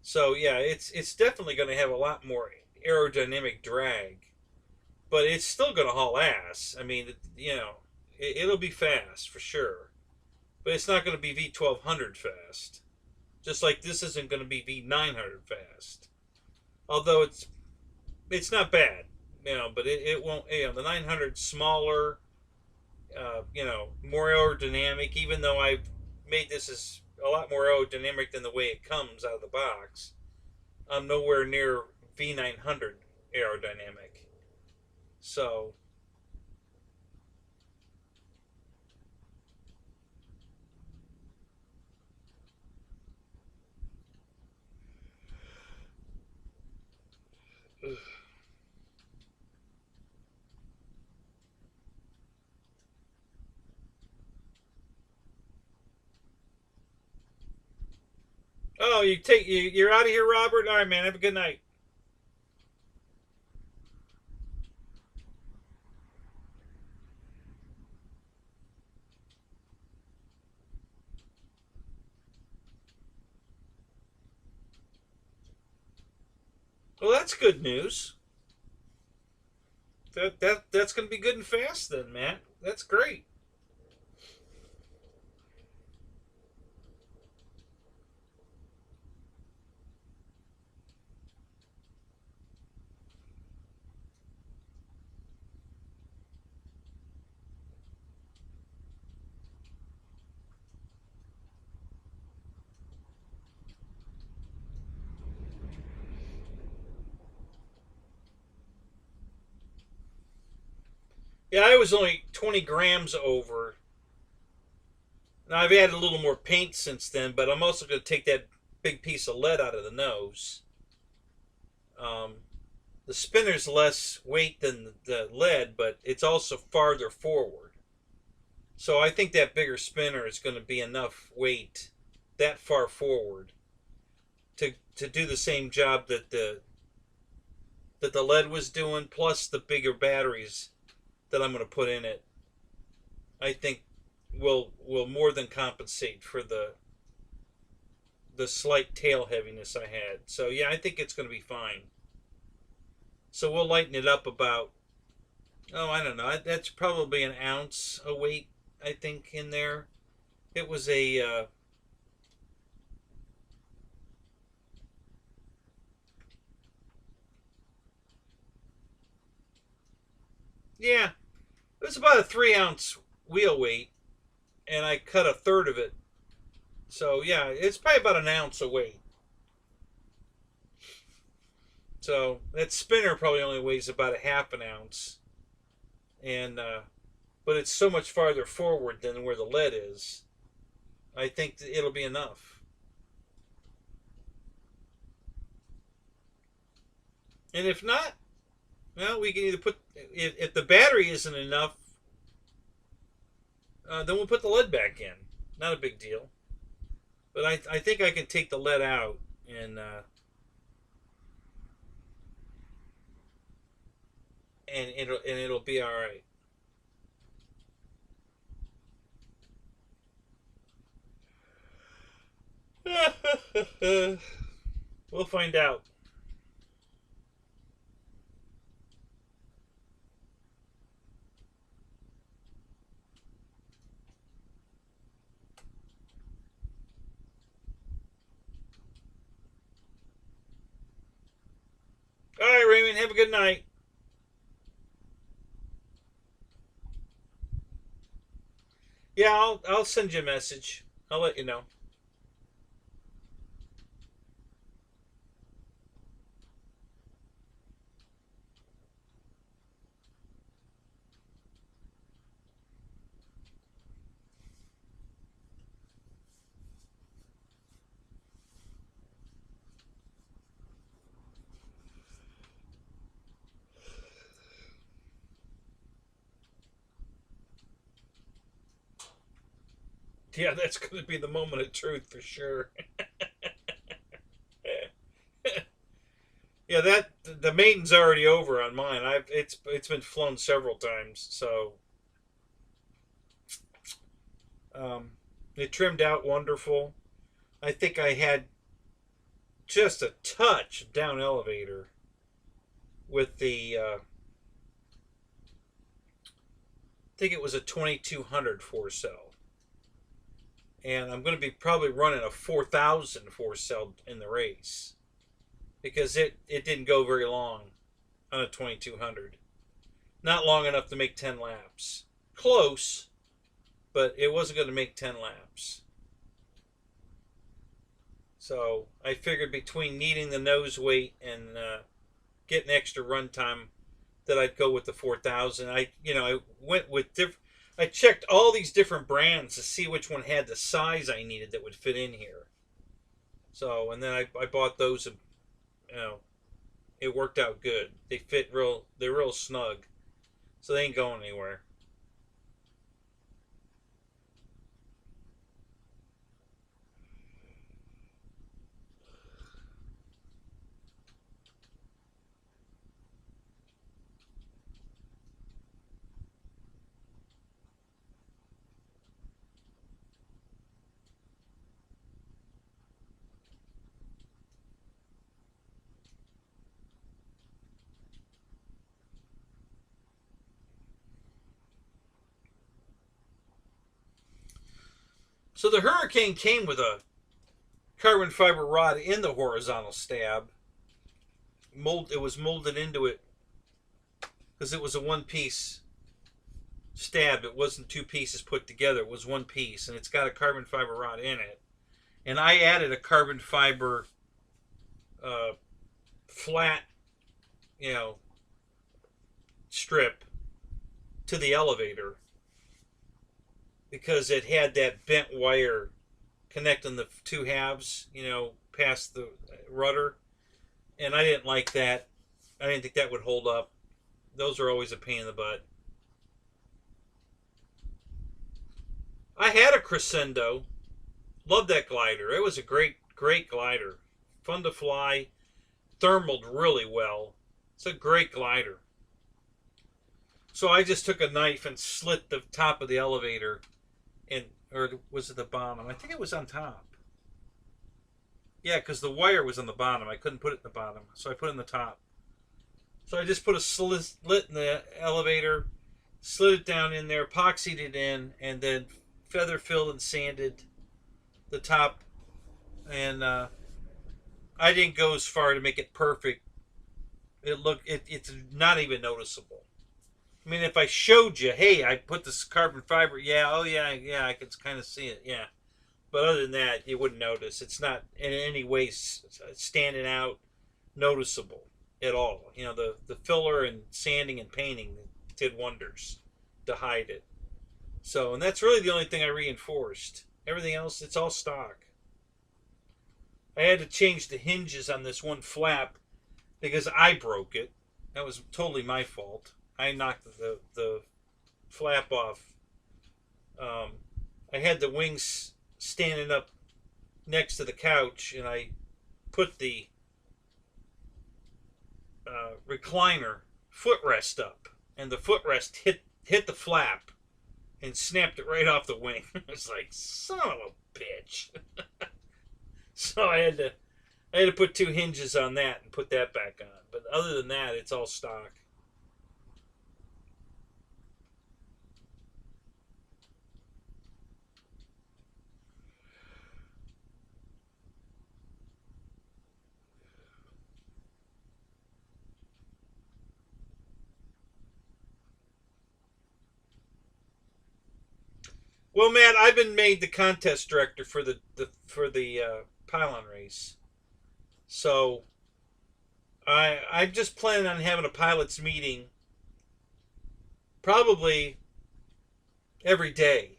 so yeah, it's definitely going to have a lot more aerodynamic drag, but it's still going to haul ass. I mean, it'll be fast for sure, but it's not going to be V1200 fast. Just like this isn't going to be V900 fast. Although it's not bad, but it won't. The 900 smaller, more aerodynamic. Even though I've made this as a lot more aerodynamic than the way it comes out of the box, I'm nowhere near V900 aerodynamic. So, oh, you're out of here, Robert. All right, man. Have a good night. Well, that's good news. That's going to be good and fast then, Matt. That's great. Yeah, I was only 20 grams over. Now I've added a little more paint since then, but I'm also going to take that big piece of lead out of the nose. Um, the spinner's less weight than the lead, but it's also farther forward. So I think that bigger spinner is going to be enough weight that far forward to do the same job that the lead was doing, plus the bigger batteries that I'm going to put in it. I think will more than compensate for the slight tail heaviness I had. So yeah, I think it's going to be fine. So we'll lighten it up about, oh, I don't know. That's probably an ounce of weight, I think, in there. It was yeah, it was about a 3 ounce wheel weight, and I cut a third of it. So yeah, it's probably about an ounce of weight. So that spinner probably only weighs about a half an ounce, and but it's so much farther forward than where the lead is. I think it'll be enough. And if not, well, we can either put if the battery isn't enough, then we'll put the lead back in. Not a big deal. But I think I can take the lead out and it'll be all right. We'll find out. All right, Raymond. Have a good night. Yeah, I'll send you a message. I'll let you know. Yeah, that's going to be the moment of truth for sure. Yeah, that the maintenance already over on mine. It's been flown several times, so um, it trimmed out wonderful. I think I had just a touch down elevator with the I think it was a 2200 four cell, and I'm going to be probably running a 4000 four cell in the race because it didn't go very long on a 2200. Not long enough to make 10 laps. Close, but it wasn't going to make 10 laps. So I figured between needing the nose weight and getting extra run time, that I'd go with the 4000. I went with I checked all these different brands to see which one had the size I needed that would fit in here. So and then I bought those, and it worked out good. They fit they're real snug, so they ain't going anywhere. So the Hurricane came with a carbon fiber rod in the horizontal stab. It was molded into it because it was a one-piece stab. It wasn't two pieces put together. It was one piece, and it's got a carbon fiber rod in it. And I added a carbon fiber flat, strip to the elevator because it had that bent wire connecting the two halves, past the rudder. And I didn't like that. I didn't think that would hold up. Those are always a pain in the butt. I had a Crescendo. Loved that glider. It was a great, great glider. Fun to fly. Thermaled really well. It's a great glider. So I just took a knife and slit the top of the elevator, or was it the bottom? I think it was on top. Yeah, because the wire was on the bottom. I couldn't put it in the bottom, so I put it in the top. So I just put a slit in the elevator, slid it down in there, epoxied it in, and then feather filled and sanded the top. And I didn't go as far to make it perfect. It's not even noticeable. I mean, if I showed you, hey, I put this carbon fiber, I could kind of see it, yeah. But other than that, you wouldn't notice. It's not in any way standing out, noticeable at all. The filler and sanding and painting did wonders to hide it. So, and that's really the only thing I reinforced. Everything else, it's all stock. I had to change the hinges on this one flap because I broke it. That was totally my fault. I knocked the flap off. I had the wings standing up next to the couch, and I put the recliner footrest up, and the footrest hit the flap and snapped it right off the wing. It's like, son of a bitch. So I had to put two hinges on that and put that back on. But other than that, it's all stock. Well, Matt, I've been made the contest director for the pylon race, so I'm just planning on having a pilots meeting probably every day,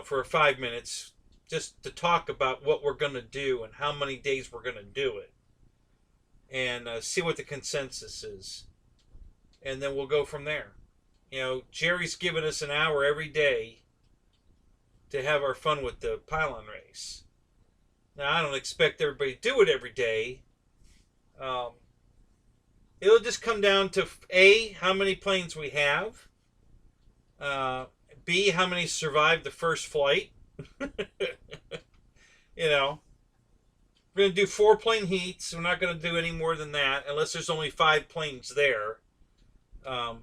for 5 minutes, just to talk about what we're going to do and how many days we're going to do it, and see what the consensus is, and then we'll go from there. Jerry's given us an hour every day to have our fun with the pylon race. Now, I don't expect everybody to do it every day, it'll just come down to A, how many planes we have. B, how many survived the first flight. You know, we're going to do 4 plane heats. We're not going to do any more than that unless there's only 5 planes there. So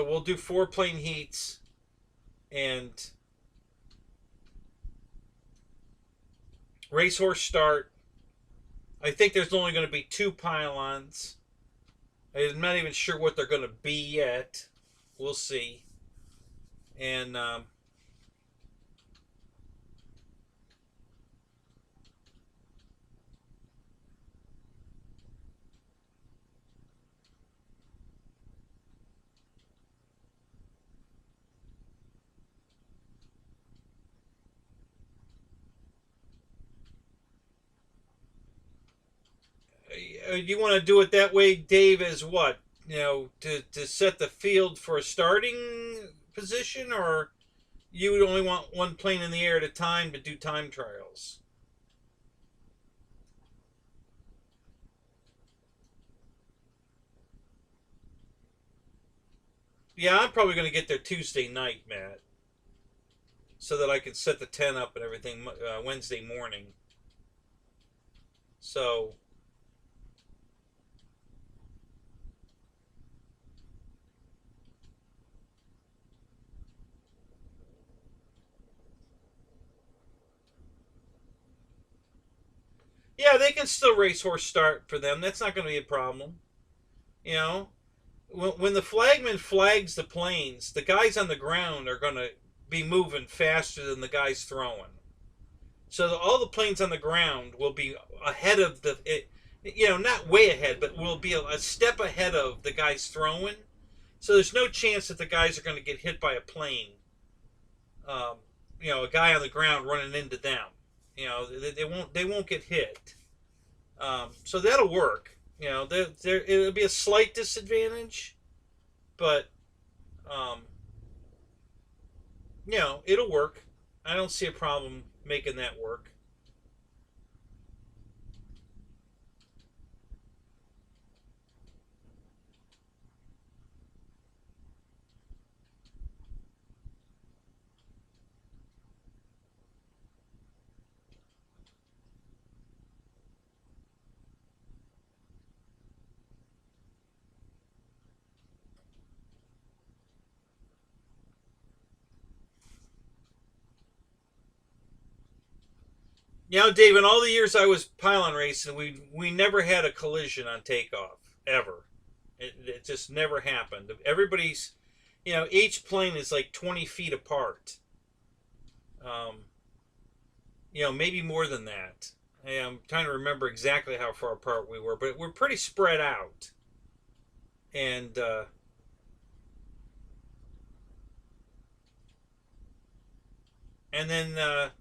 we'll do 4 plane heats and racehorse start. I think there's only going to be 2 pylons. I'm not even sure what they're going to be yet. We'll see. And you want to do it that way, Dave, as what? To set the field for a starting position, or you would only want 1 plane in the air at a time to do time trials? Yeah, I'm probably going to get there Tuesday night, Matt, so that I can set the tent up and everything Wednesday morning. So yeah, they can still racehorse start for them. That's not going to be a problem. You know, when the flagman flags the planes, the guys on the ground are going to be moving faster than the guys throwing. So all the planes on the ground will be ahead of not way ahead, but will be a step ahead of the guys throwing. So there's no chance that the guys are going to get hit by a plane. A guy on the ground running into them. They won't get hit. So that'll work. It'll be a slight disadvantage, but it'll work. I don't see a problem making that work. Dave, in all the years I was pylon racing, we never had a collision on takeoff, ever. It just never happened. Everybody's, each plane is like 20 feet apart. Maybe more than that. I'm trying to remember exactly how far apart we were, but we're pretty spread out. And then,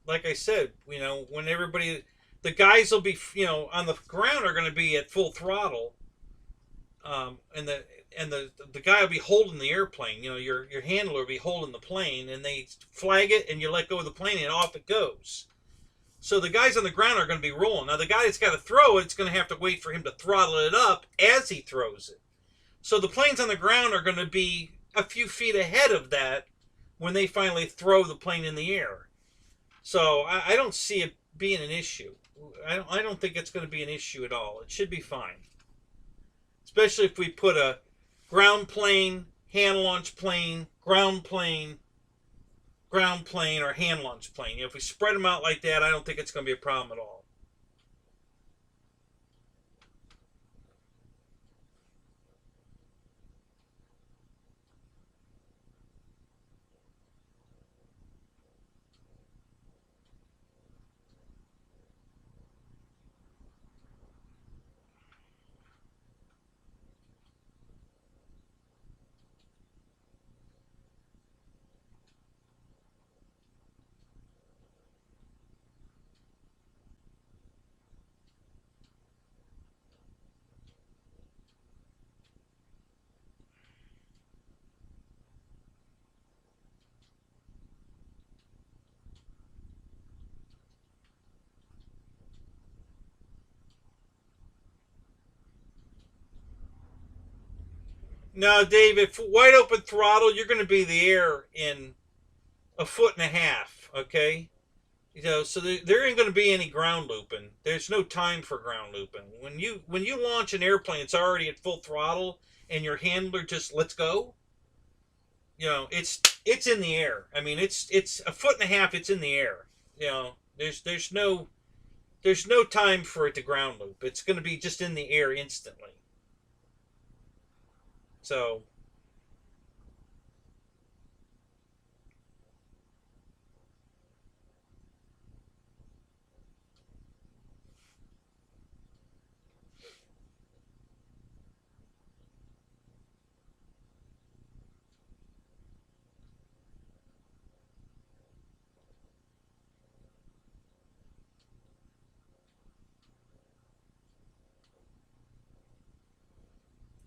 like I said, when the guys will be, on the ground are going to be at full throttle, and the guy will be holding the airplane. Your handler will be holding the plane, and they flag it, and you let go of the plane, and off it goes. So the guys on the ground are going to be rolling. Now the guy that's got to throw it's going to have to wait for him to throttle it up as he throws it. So the planes on the ground are going to be a few feet ahead of that when they finally throw the plane in the air. So I don't see it being an issue. I don't think it's going to be an issue at all. It should be fine. Especially if we put a ground plane, hand launch plane, ground plane, or hand launch plane. If we spread them out like that, I don't think it's going to be a problem at all. No, Dave, if wide open throttle, you're going to be the air in a foot and a half, okay? You know, so there ain't going to be any ground looping. There's no time for ground looping. When you launch an airplane, it's already at full throttle, and your handler just lets go. You know, it's in the air. I mean, it's a foot and a half. It's in the air. You know, there's no time for it to ground loop. It's going to be just in the air instantly. So,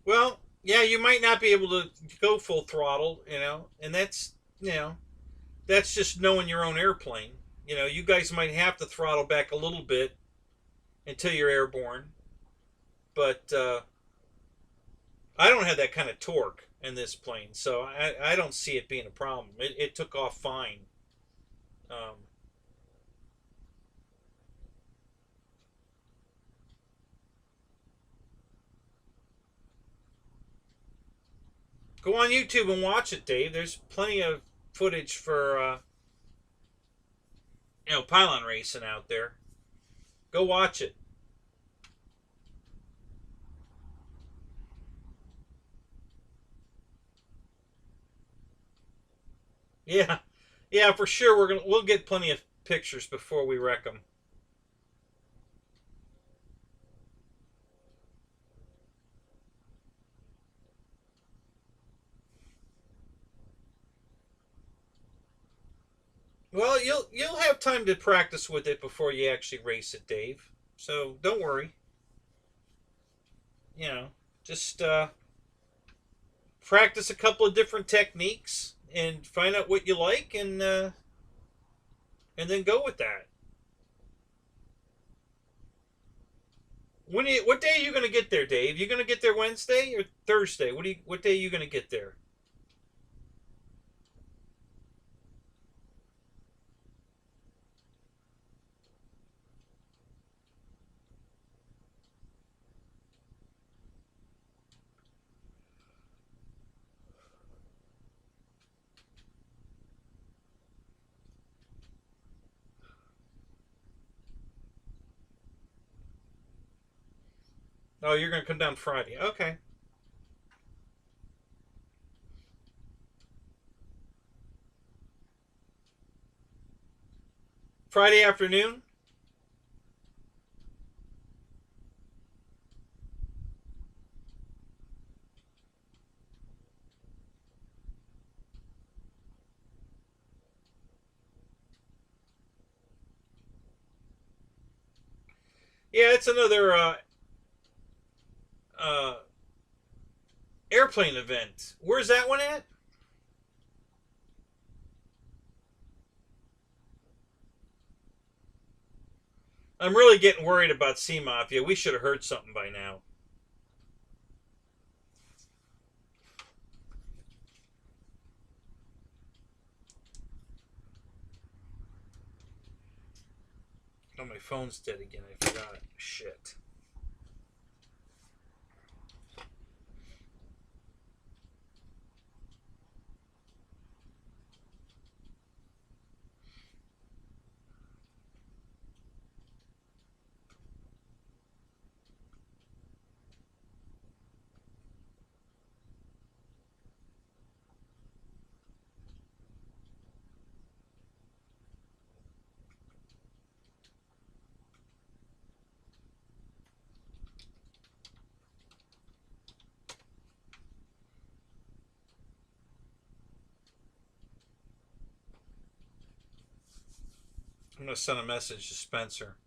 well, yeah, you might not be able to go full throttle, you know, and that's just knowing your own airplane. You know, you guys might have to throttle back a little bit until you're airborne, but I don't have that kind of torque in this plane, so I don't see it being a problem. It took off fine. Um, Go on YouTube and watch it, Dave. There's plenty of footage for pylon racing out there. Go watch it. Yeah, yeah, for sure. We'll get plenty of pictures before we wreck them. Well, you'll have time to practice with it before you actually race it, Dave. So don't worry. You know, just practice a couple of different techniques and find out what you like, and then go with that. What day are you going to get there, Dave? You going to get there Wednesday or Thursday? What day are you going to get there? Oh, you're going to come down Friday. Okay. Friday afternoon? Yeah, it's another uh, airplane event. Where's that one at? I'm really getting worried about Sea Mafia. We should have heard something by now. Oh, my phone's dead again. I forgot. Shit. I'm going to send a message to Spencer.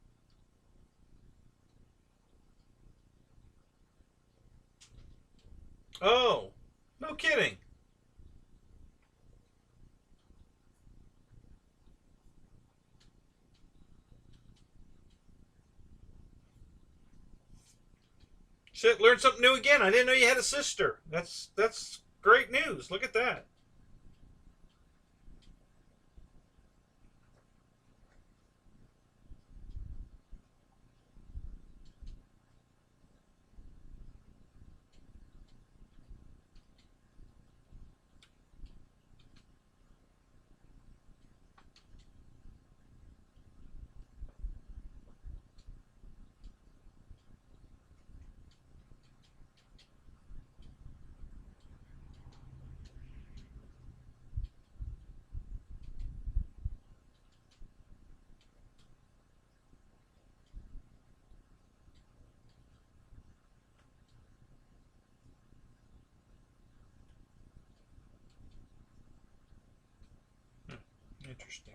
Oh, no kidding. Shit, learned something new again. I didn't know you had a sister. That's great news. Look at that. Interesting.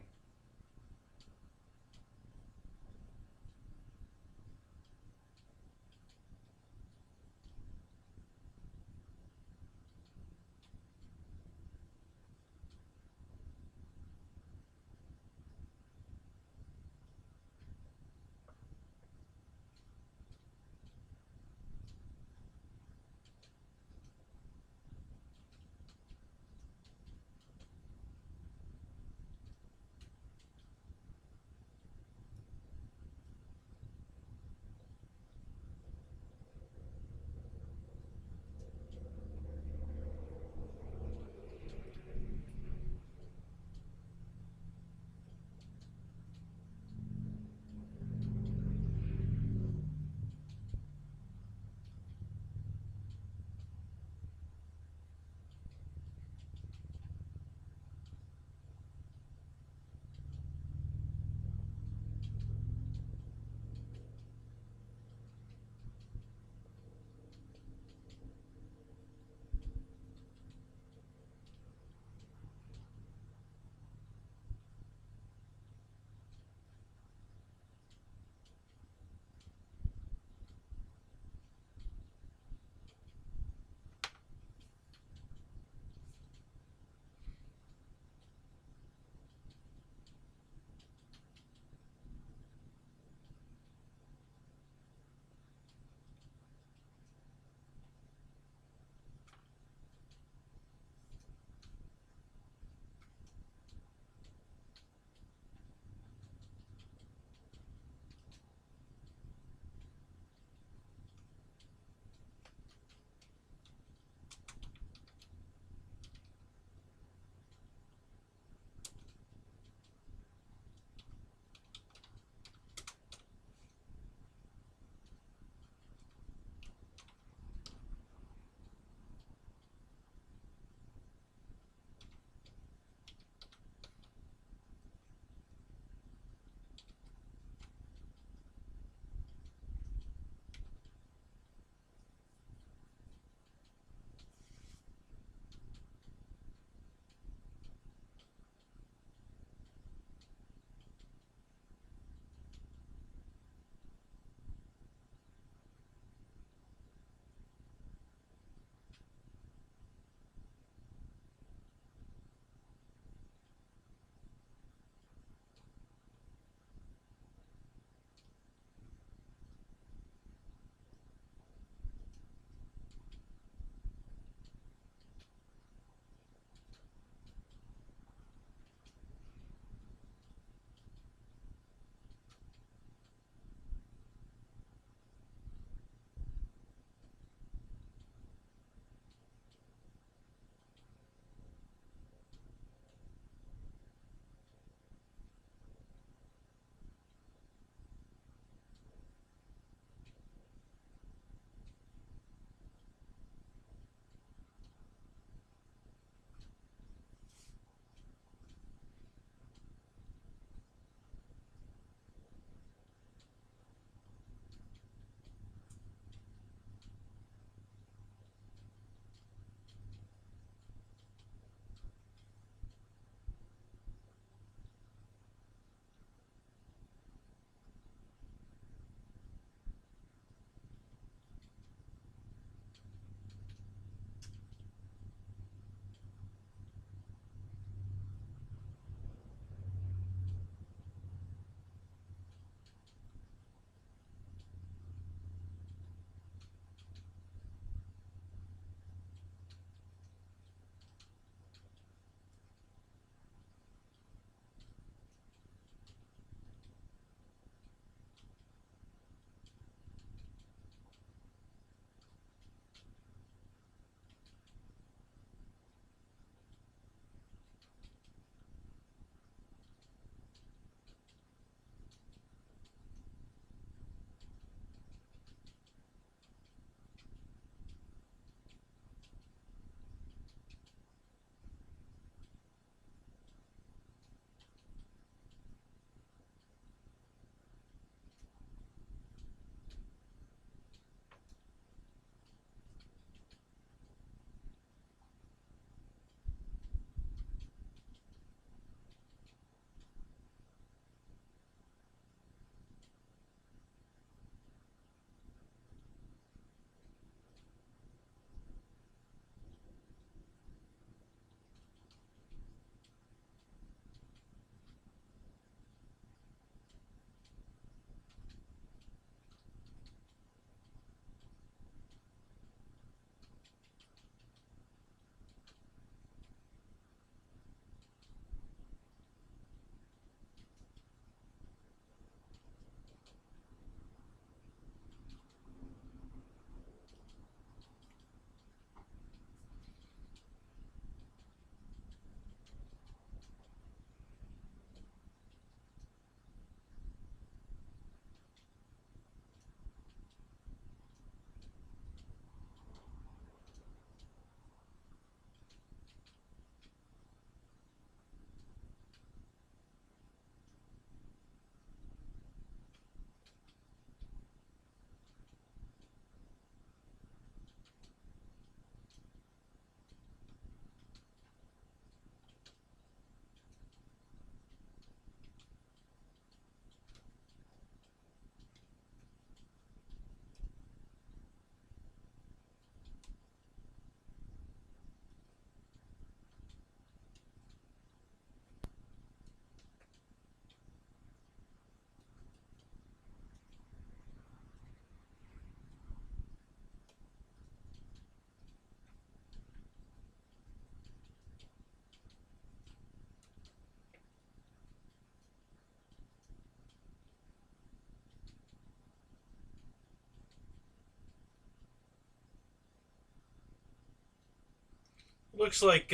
Looks like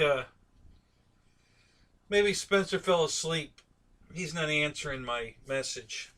maybe Spencer fell asleep. He's not answering my message.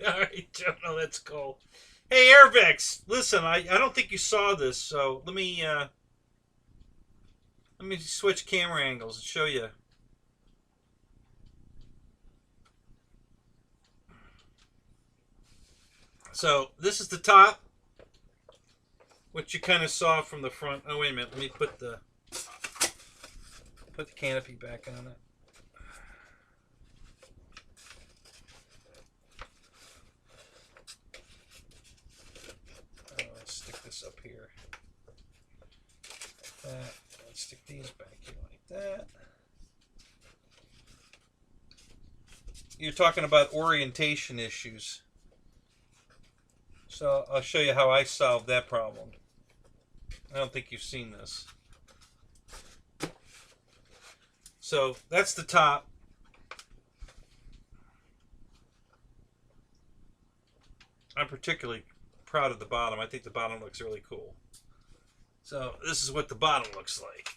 All right, Jonah, let's go. Hey, Airvex, listen, I don't think you saw this, so let me switch camera angles and show you. So this is the top, which you kind of saw from the front. Oh, wait a minute, let me put the canopy back on it. Let's stick this up here. Like that. Let's stick these back here like that. You're talking about orientation issues. So I'll show you how I solved that problem. I don't think you've seen this. So that's the top. I'm particularly proud of the bottom. I think the bottom looks really cool. So this is what the bottom looks like.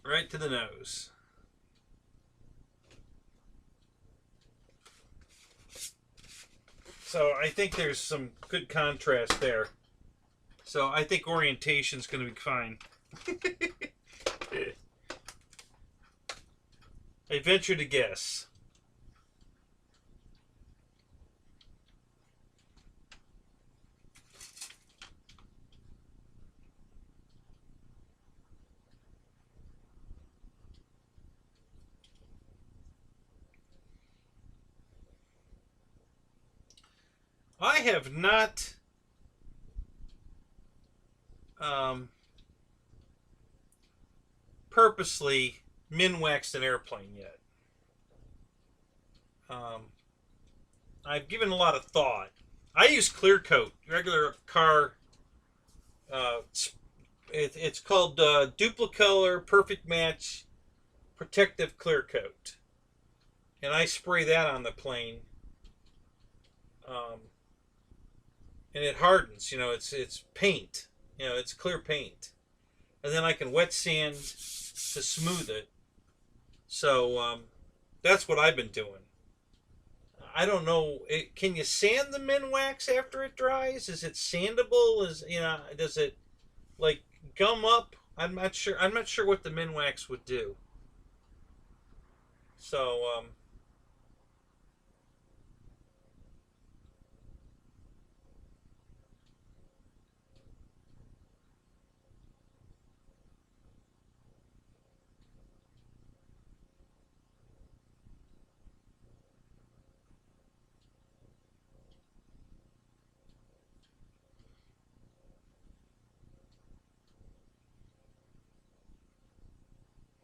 Right to the nose. So I think there's some good contrast there. So I think orientation's going to be fine. I venture to guess. I have not purposely min-waxed an airplane yet. I've given a lot of thought. I use clear coat, regular car. It's called Duplicolor Perfect Match Protective Clear Coat, and I spray that on the plane, and it hardens. You know, it's paint. You know, it's clear paint, and then I can wet sand to smooth it. So that's what I've been doing. I don't know. Can you sand the min-wax after it dries? Is it sandable? Does it like gum up? I'm not sure. I'm not sure what the min-wax would do. So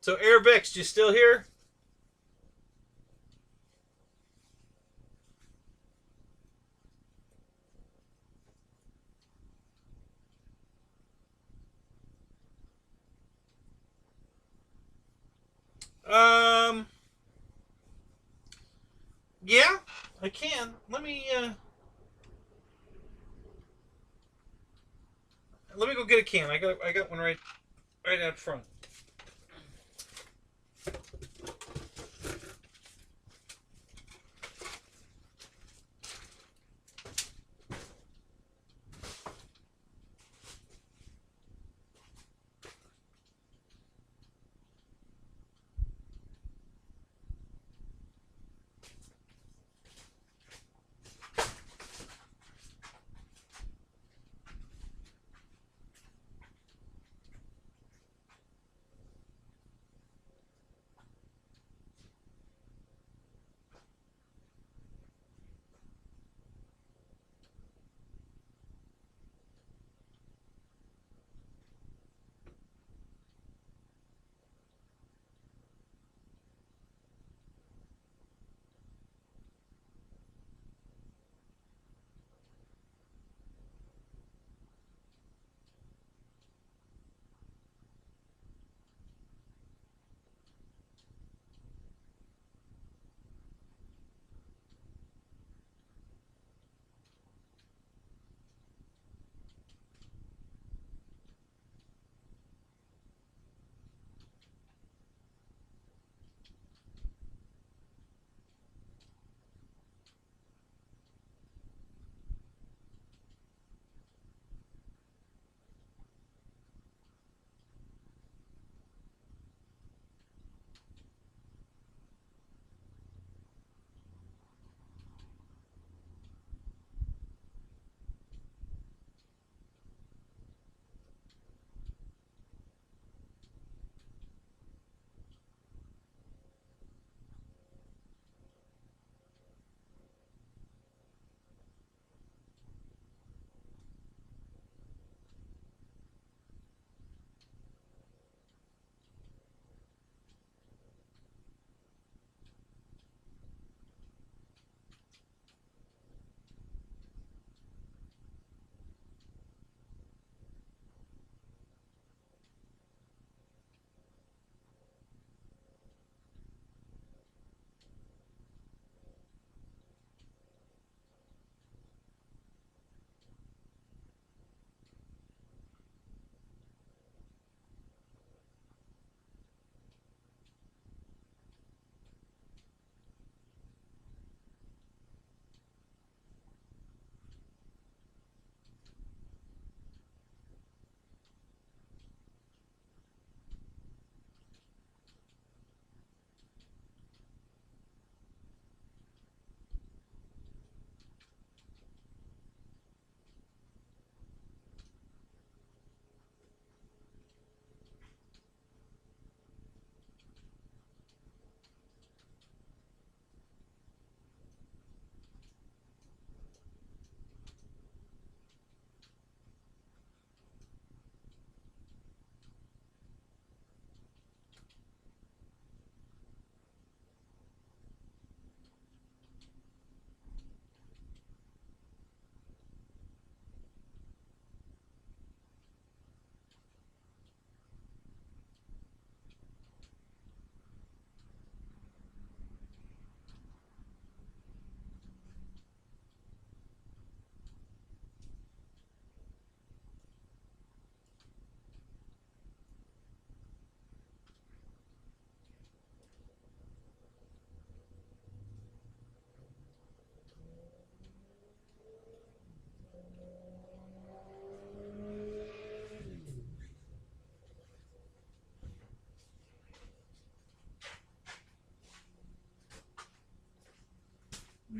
so Airvex, you still here? Um, yeah, I can. Let me go get a can. I got one right out front.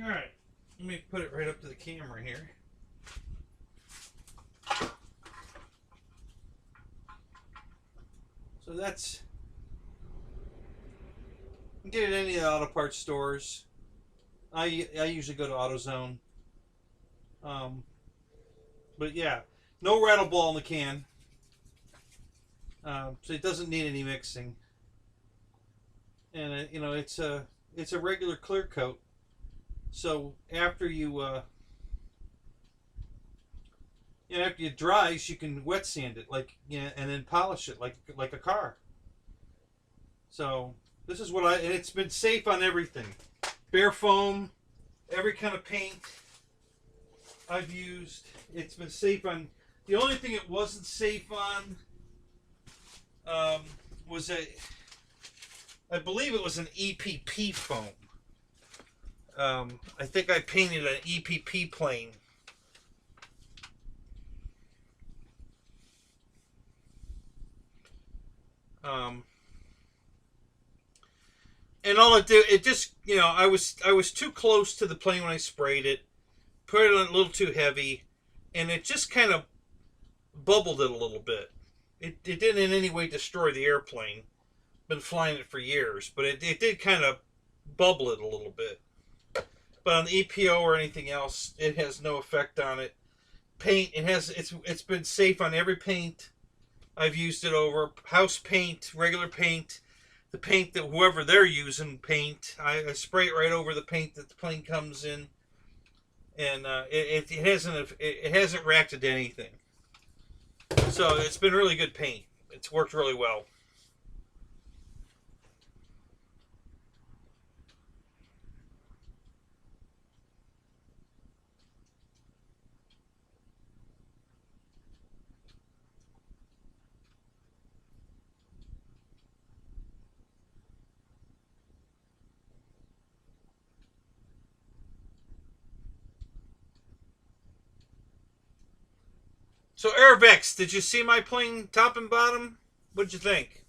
All right, let me put it right up to the camera here. So that's, you can get it at any of the auto parts stores. I usually go to AutoZone. But yeah, no rattle ball in the can. So it doesn't need any mixing. And it's a regular clear coat. So after after it dries, you can wet sand it and then polish it like a car. So this is what and it's been safe on everything. Bare foam, every kind of paint I've used. It's been safe on. The only thing it wasn't safe on was I believe it was an EPP foam. I think I painted an EPP plane. And all it did, it just, I was too close to the plane when I sprayed it, put it on a little too heavy, and it just kind of bubbled it a little bit. It didn't in any way destroy the airplane. Been flying it for years, but it did kind of bubble it a little bit. But on the EPO or anything else, it has no effect on it. Paint, it's been safe on every paint I've used it over. House paint, regular paint, the paint that whoever they're using paint. I spray it right over the paint that the plane comes in, and it hasn't reacted to anything. So it's been really good paint. It's worked really well. So Airvex, did you see my plane top and bottom? What'd you think?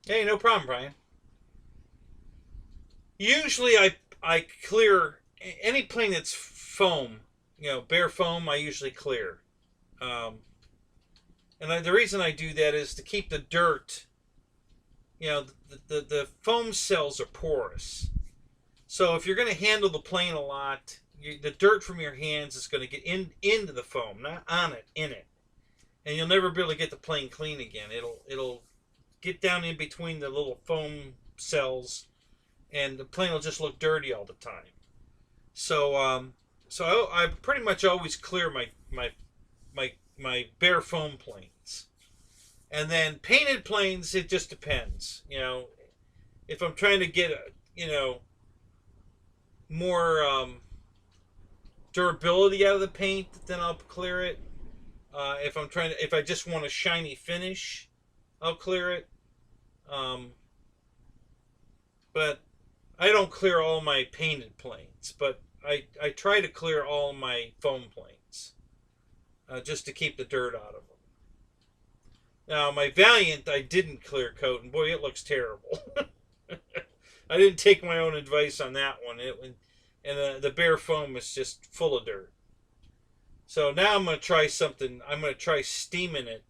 Hey, no problem, Brian. Usually I clear any plane that's foam, bare foam. I usually clear, and the reason I do that is to keep the dirt. The foam cells are porous, so if you're going to handle the plane a lot, the dirt from your hands is going to get into the foam, not on it, in it, and you'll never be able to get the plane clean again. It'll get down in between the little foam cells, and the plane will just look dirty all the time. So I pretty much always clear my bare foam planes, and then painted planes. It just depends. If I'm trying to get more durability out of the paint, then I'll clear it. If I just want a shiny finish, I'll clear it. But I don't clear all my painted planes, but I try to clear all my foam planes, just to keep the dirt out of them. Now, my Valiant, I didn't clear coat, and boy, it looks terrible. I didn't take my own advice on that one. The bare foam is just full of dirt. So now I'm going to try something. I'm going to try steaming it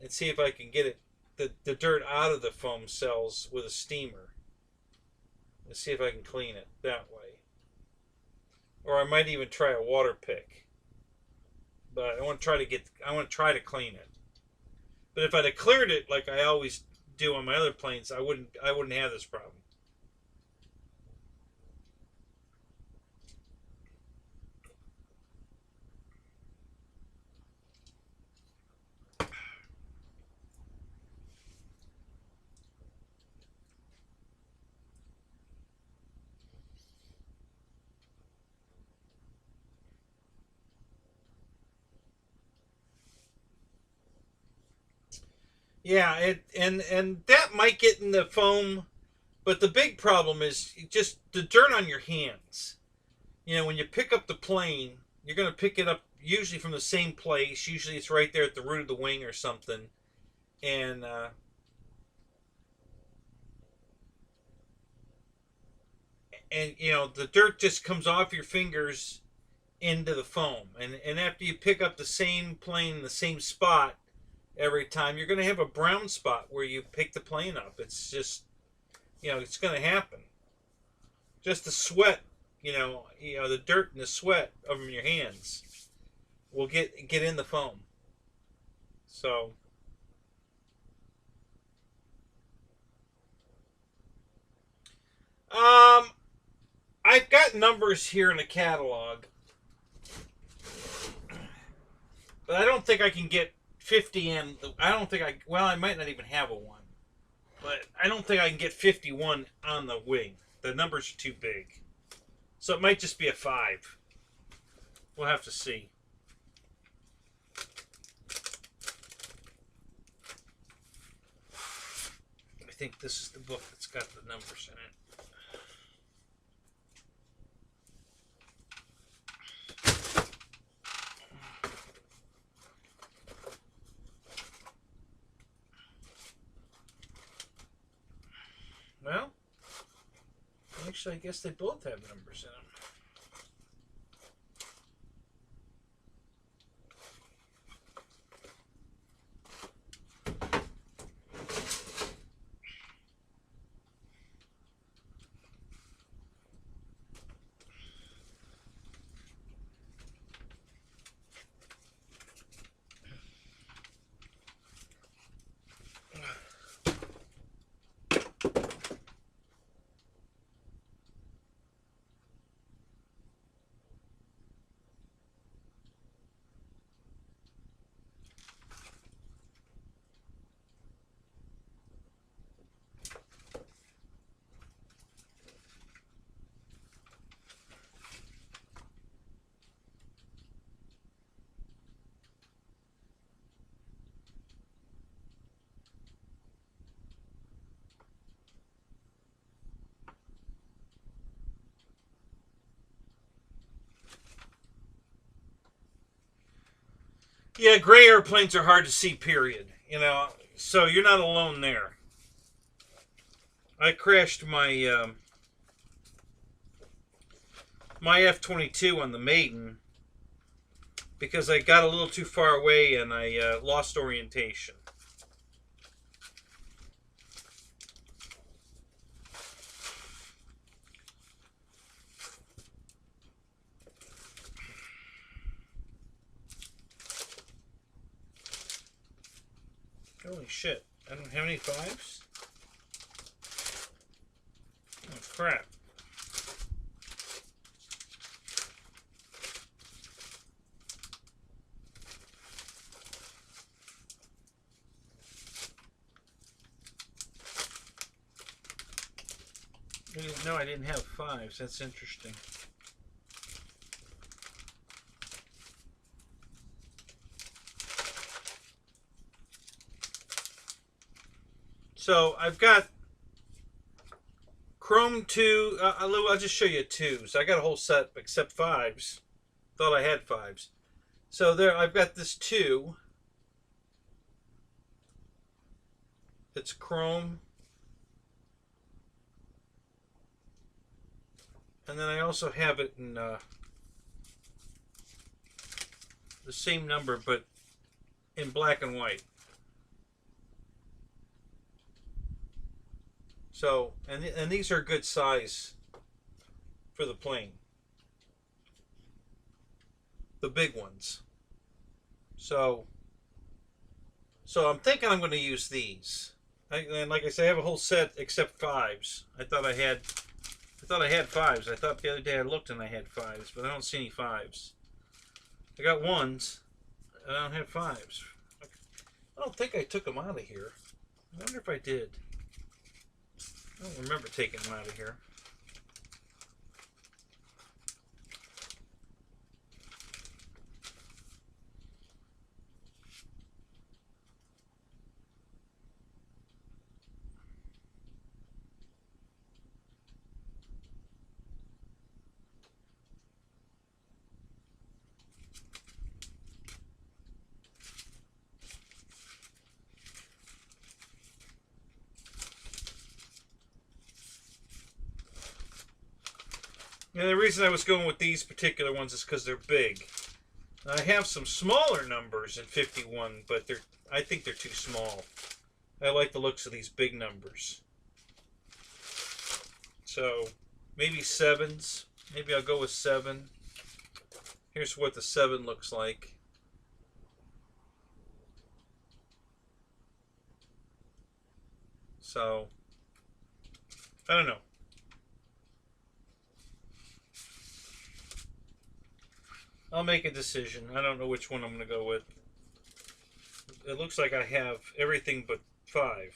and see if I can get the dirt out of the foam cells with a steamer. And see if I can clean it that way. Or I might even try a water pick. But I want to try to clean it. But if I'd have cleared it like I always do on my other planes, I wouldn't have this problem. Yeah, and that might get in the foam, But the big problem is just the dirt on your hands. You know, when you pick up the plane, you're going to pick it up usually from the same place. Usually it's right there at the root of the wing or something. And you know, the dirt just comes off your fingers into the foam. And after you pick up the same plane in the same spot every time, you're going to have a brown spot where you pick the plane up. It's just, you know, it's going to happen. Just the sweat, the dirt and the sweat over your hands will get in the foam. So I've got numbers here in the catalog, but I don't think I can get 50 in. I don't think I might not even have a 1, but I don't think I can get 51 on the wing. The numbers are too big. So it might just be a 5. We'll have to see. I think this is the book that's got the numbers in it. Well, actually, I guess they both have numbers in them. Yeah, gray airplanes are hard to see, period. You know, so you're not alone there. I crashed my my F-22 on the Maiden because I got a little too far away and I lost orientation. Holy shit, I don't have any 5s? Oh, crap. I didn't know I didn't have 5s. That's interesting. So I've got Chrome 2. I'll just show you 2s. I got a whole set except 5s. Thought I had 5s. So there, I've got this 2. It's chrome. And then I also have it in the same number, but in black and white. So, and these are good size for the plane. The big ones. So I'm thinking I'm going to use these. And like I say, I have a whole set except 5s. I thought I had 5s. I thought the other day I looked and I had 5s, but I don't see any 5s. I got 1s, and I don't have 5s. I don't think I took them out of here. I wonder if I did. I don't remember taking them out of here. And the reason I was going with these particular ones is because they're big. I have some smaller numbers in 51, but I think they're too small. I like the looks of these big numbers. So maybe 7s. Maybe I'll go with 7. Here's what the 7 looks like. So I don't know. I'll make a decision. I don't know which one I'm going to go with. It looks like I have everything but 5.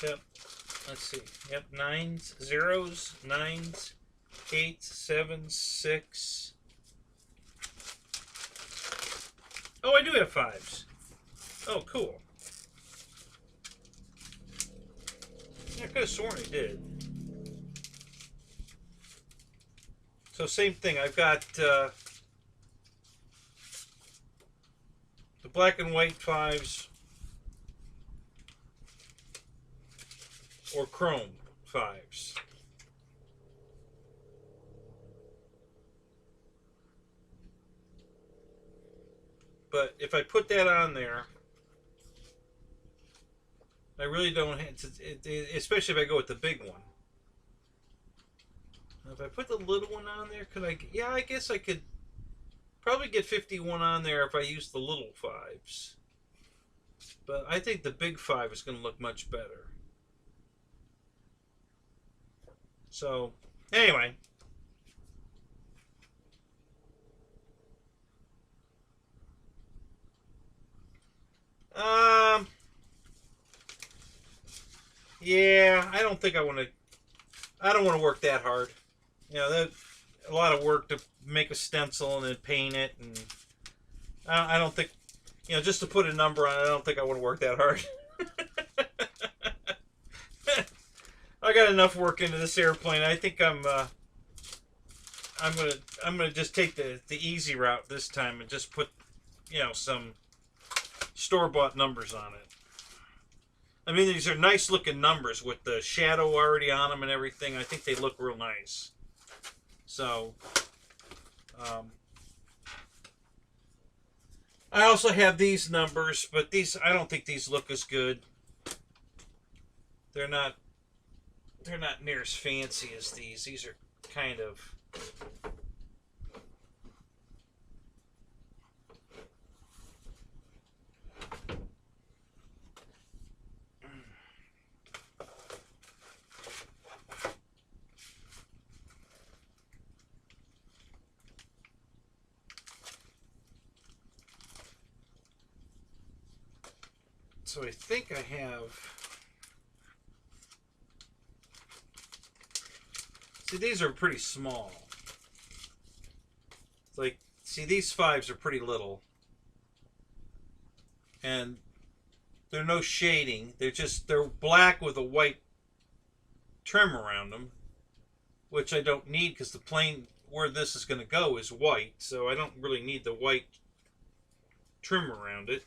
Yep. Let's see. Yep. 9s, 0s, 9s, 8s, 7s, 6. Oh, I do have 5s. Oh, cool. I could have sworn I did. So same thing. I've got the black and white 5s or chrome 5s. But if I put that on there, I really don't have to, especially if I go with the big one. If I put the little one on there, could I? Yeah, I guess I could probably get 51 on there if I use the little 5s. But I think the big 5 is going to look much better. So, anyway. Yeah, I don't think I want to. I don't want to work that hard. You know, that's a lot of work to make a stencil and then paint it, and I don't think, you know, just to put a number on it, I don't think I want to work that hard. I got enough work into this airplane. I think I'm gonna just take the easy route this time and just put, you know, some store-bought numbers on it. I mean, these are nice looking numbers with the shadow already on them and everything. I think they look real nice. So, I also have these numbers, but these, I don't think these look as good. They're not near as fancy as these. These are kind of, so I think I have, see, these are pretty small. It's like, see, these 5s are pretty little. And they're no shading. They're black with a white trim around them, which I don't need because the plane where this is going to go is white, so I don't really need the white trim around it.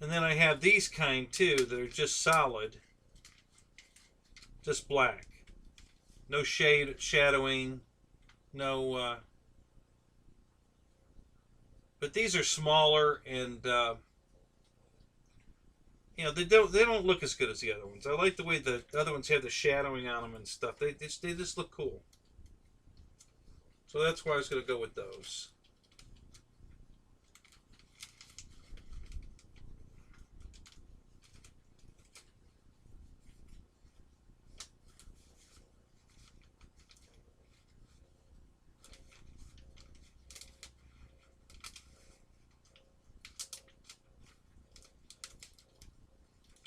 And then I have these kind too that are just solid, just black, no shadowing, no. But these are smaller and you know, they don't look as good as the other ones. I like the way the other ones have the shadowing on them and stuff. They just look cool. So that's why I was going to go with those.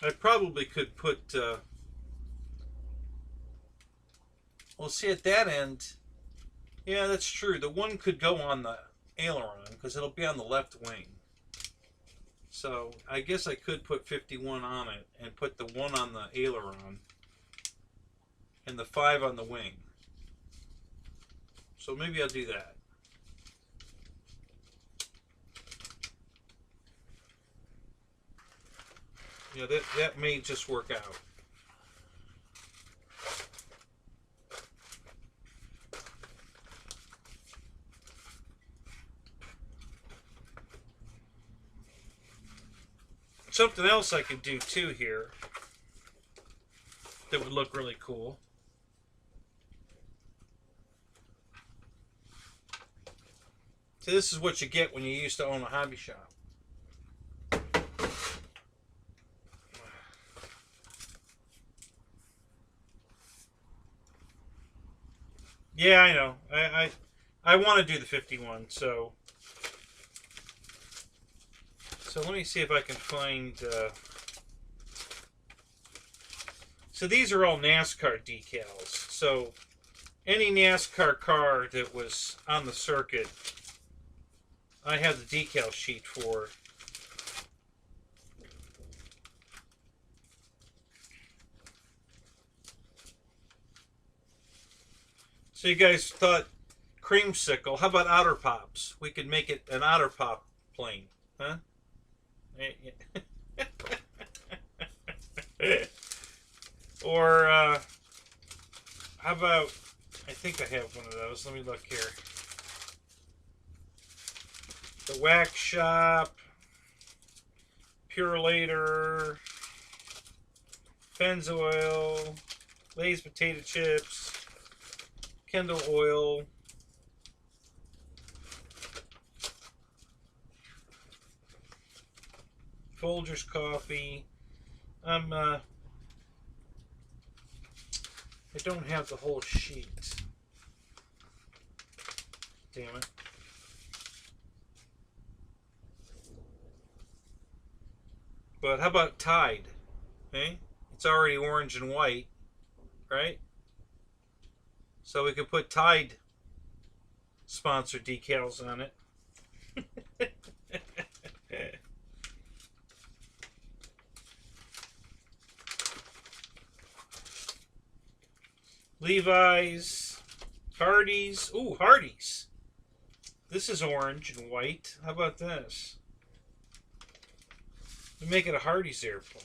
I probably could put, well, see, at that end, yeah, that's true. The one could go on the aileron because it'll be on the left wing. So I guess I could put 51 on it and put the 1 on the aileron and the 5 on the wing. So maybe I'll do that. You know, that may just work out. Something else I could do too here that would look really cool. So this is what you get when you used to own a hobby shop. Yeah, I know. I want to do the 51, so let me see if I can find. So these are all NASCAR decals. So any NASCAR car that was on the circuit, I have the decal sheet for. So you guys thought creamsicle. How about Otter Pops? We could make it an Otter Pop plane, huh? Or how about? I think I have one of those. Let me look here. The Wax Shop, Purelator, Pennzoil, Lay's potato chips, Kendall oil, Folgers coffee. I don't have the whole sheet. Damn it. But how about Tide? Okay? It's already orange and white, right? So we could put Tide sponsor decals on it. Levi's, Hardee's. Ooh, Hardee's. This is orange and white. How about this? We make it a Hardee's airplane.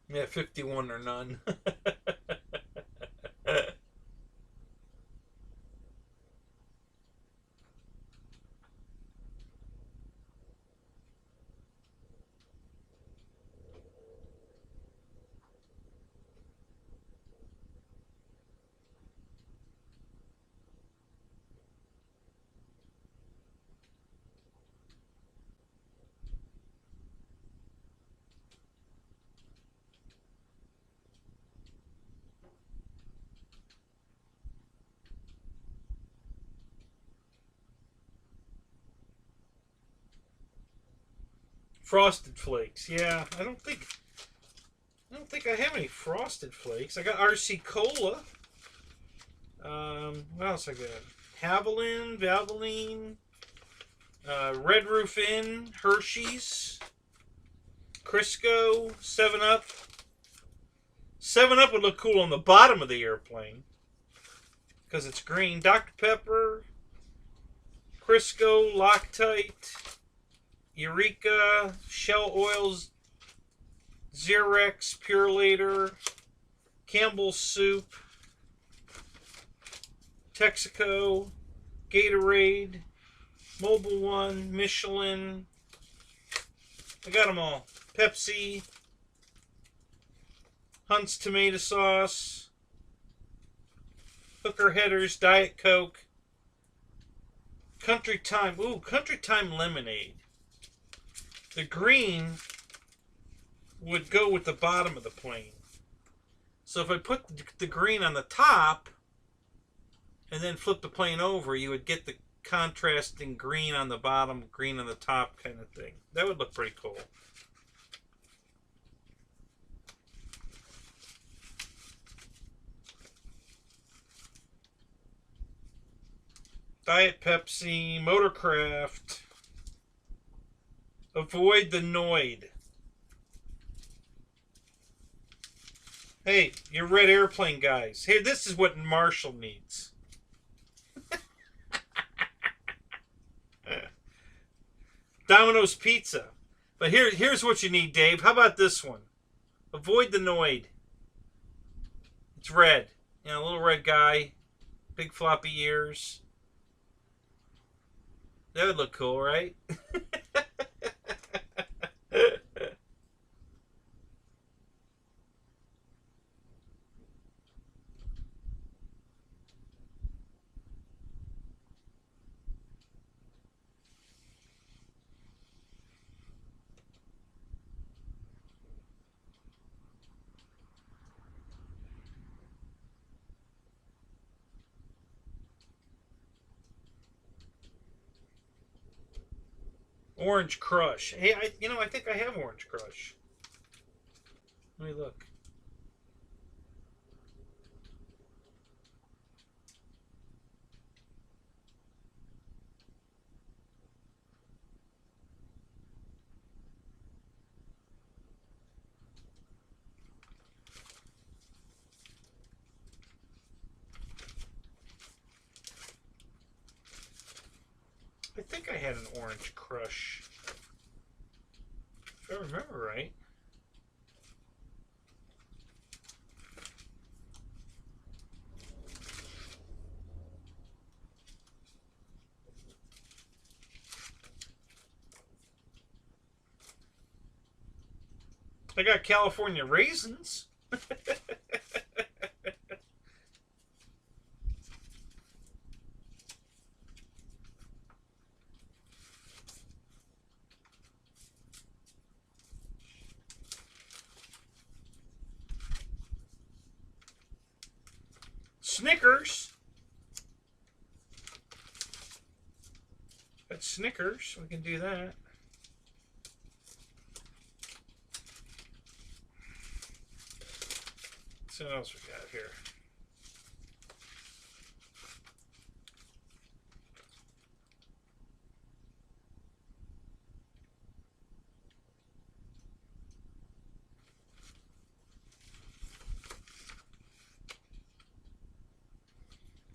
Yeah, 51 or none. Frosted Flakes. Yeah, I don't think I have any Frosted Flakes. I got RC Cola. What else I got? Haviland, Valvoline, Red Roof Inn, Hershey's, Crisco, 7-Up. 7-Up would look cool on the bottom of the airplane because it's green. Dr. Pepper, Crisco, Loctite, Eureka, Shell Oils, Xerox, Purelator, Campbell's Soup, Texaco, Gatorade, Mobile One, Michelin. I got them all. Pepsi. Hunt's tomato sauce, Hooker Headers Diet Coke, Country Time. Ooh, Country Time lemonade. The green would go with the bottom of the plane. So if I put the green on the top and then flip the plane over, you would get the contrasting green on the bottom, green on the top kind of thing. That would look pretty cool. Diet Pepsi, Motorcraft. Avoid the Noid. Hey, you red airplane guys. Hey, this is what Marshall needs. Domino's Pizza. But here's what you need, Dave. How about this one? Avoid the Noid. It's red. You know, a little red guy. Big floppy ears. That would look cool, right? Orange Crush. Hey, I think I have Orange Crush. Let me look. I think I had an Orange Crush. If I remember right. I got California Raisins. Snickers. That's Snickers. We can do that. So what else we got here?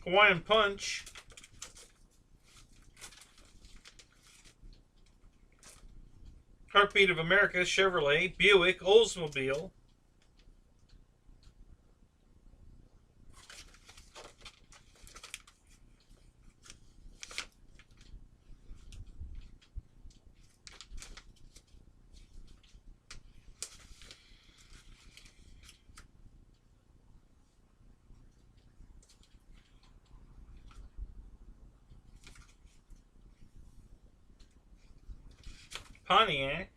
Hawaiian Punch. Heartbeat of America, Chevrolet, Buick, Oldsmobile. Pontiac.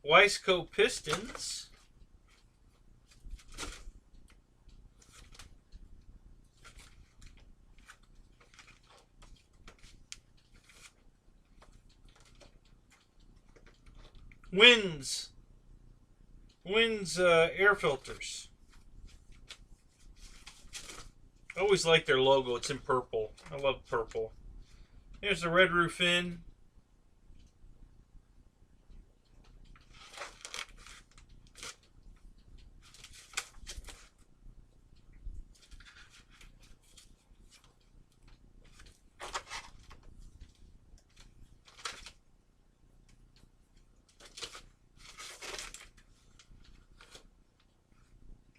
Weisco Pistons. Winds air filters. I always like their logo. It's in purple. I love purple. Here's the Red Roof Inn.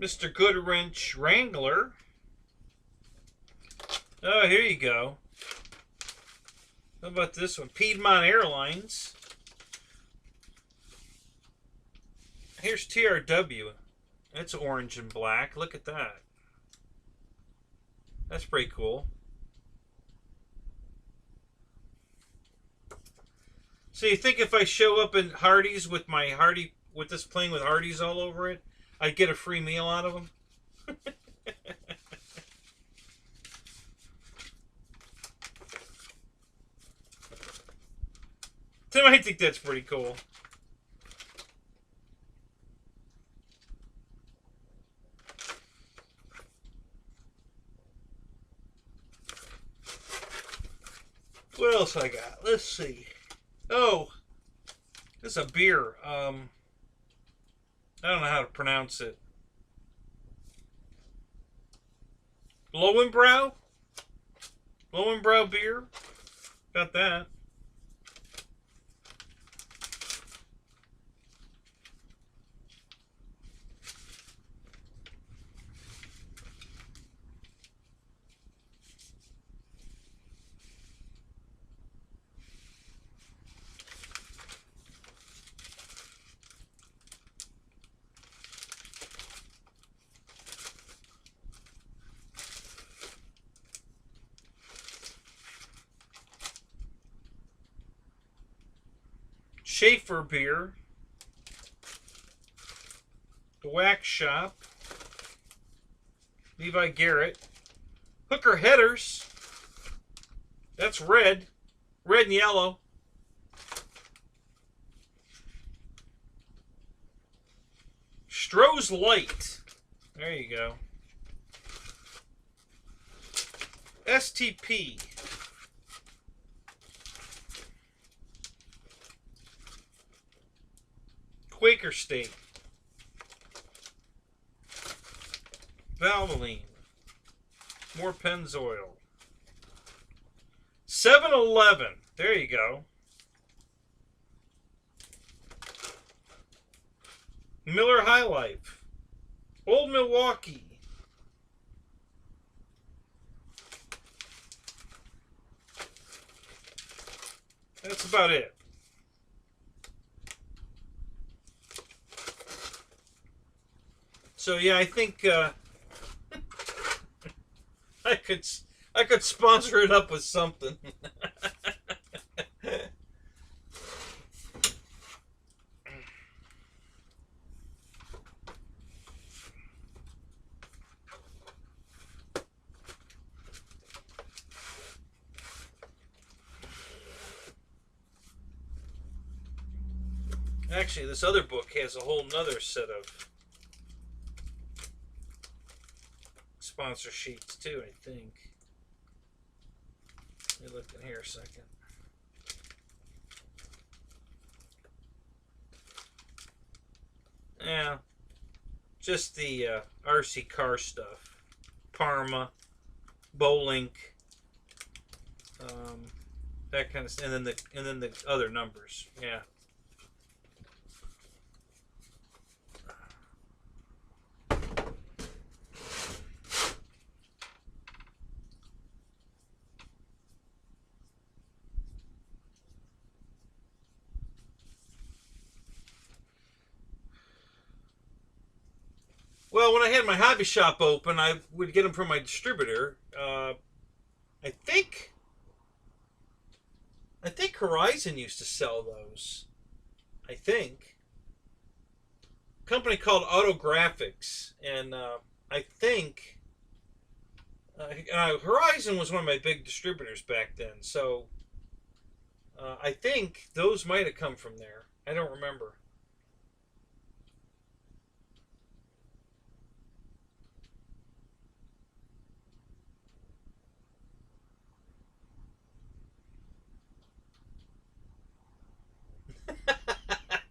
Mr. Goodwrench Wrangler. Oh, here you go. How about this one? Piedmont Airlines. Here's TRW. It's orange and black. Look at that. That's pretty cool. So you think if I show up in Hardee's with my with this plane with Hardee's all over it, I'd get a free meal out of them? Tim, I think that's pretty cool. What else I got? Let's see. Oh, this is a beer. I don't know how to pronounce it. Lowenbrow? Lowenbrow beer? Got that. Schaefer beer. The Wax Shop. Levi Garrett. Hooker Headers. That's red. Red and yellow. Stroh's Light. There you go. STP. Quaker State. Valvoline. More Pennzoil. 7-Eleven. There you go. Miller High Life. Old Milwaukee. That's about it. So yeah, I think I could sponsor it up with something. Actually, this other book has a whole nother set of sponsor sheets too, I think. Let me look in here a second. Yeah, just the RC car stuff. Parma, Bolink, that kind of stuff, and then the other numbers. Yeah. Well, when I had my hobby shop open, I would get them from my distributor. I think Horizon used to sell those. I think. A company called Autographics, and I think Horizon was one of my big distributors back then. So I think those might have come from there. I don't remember.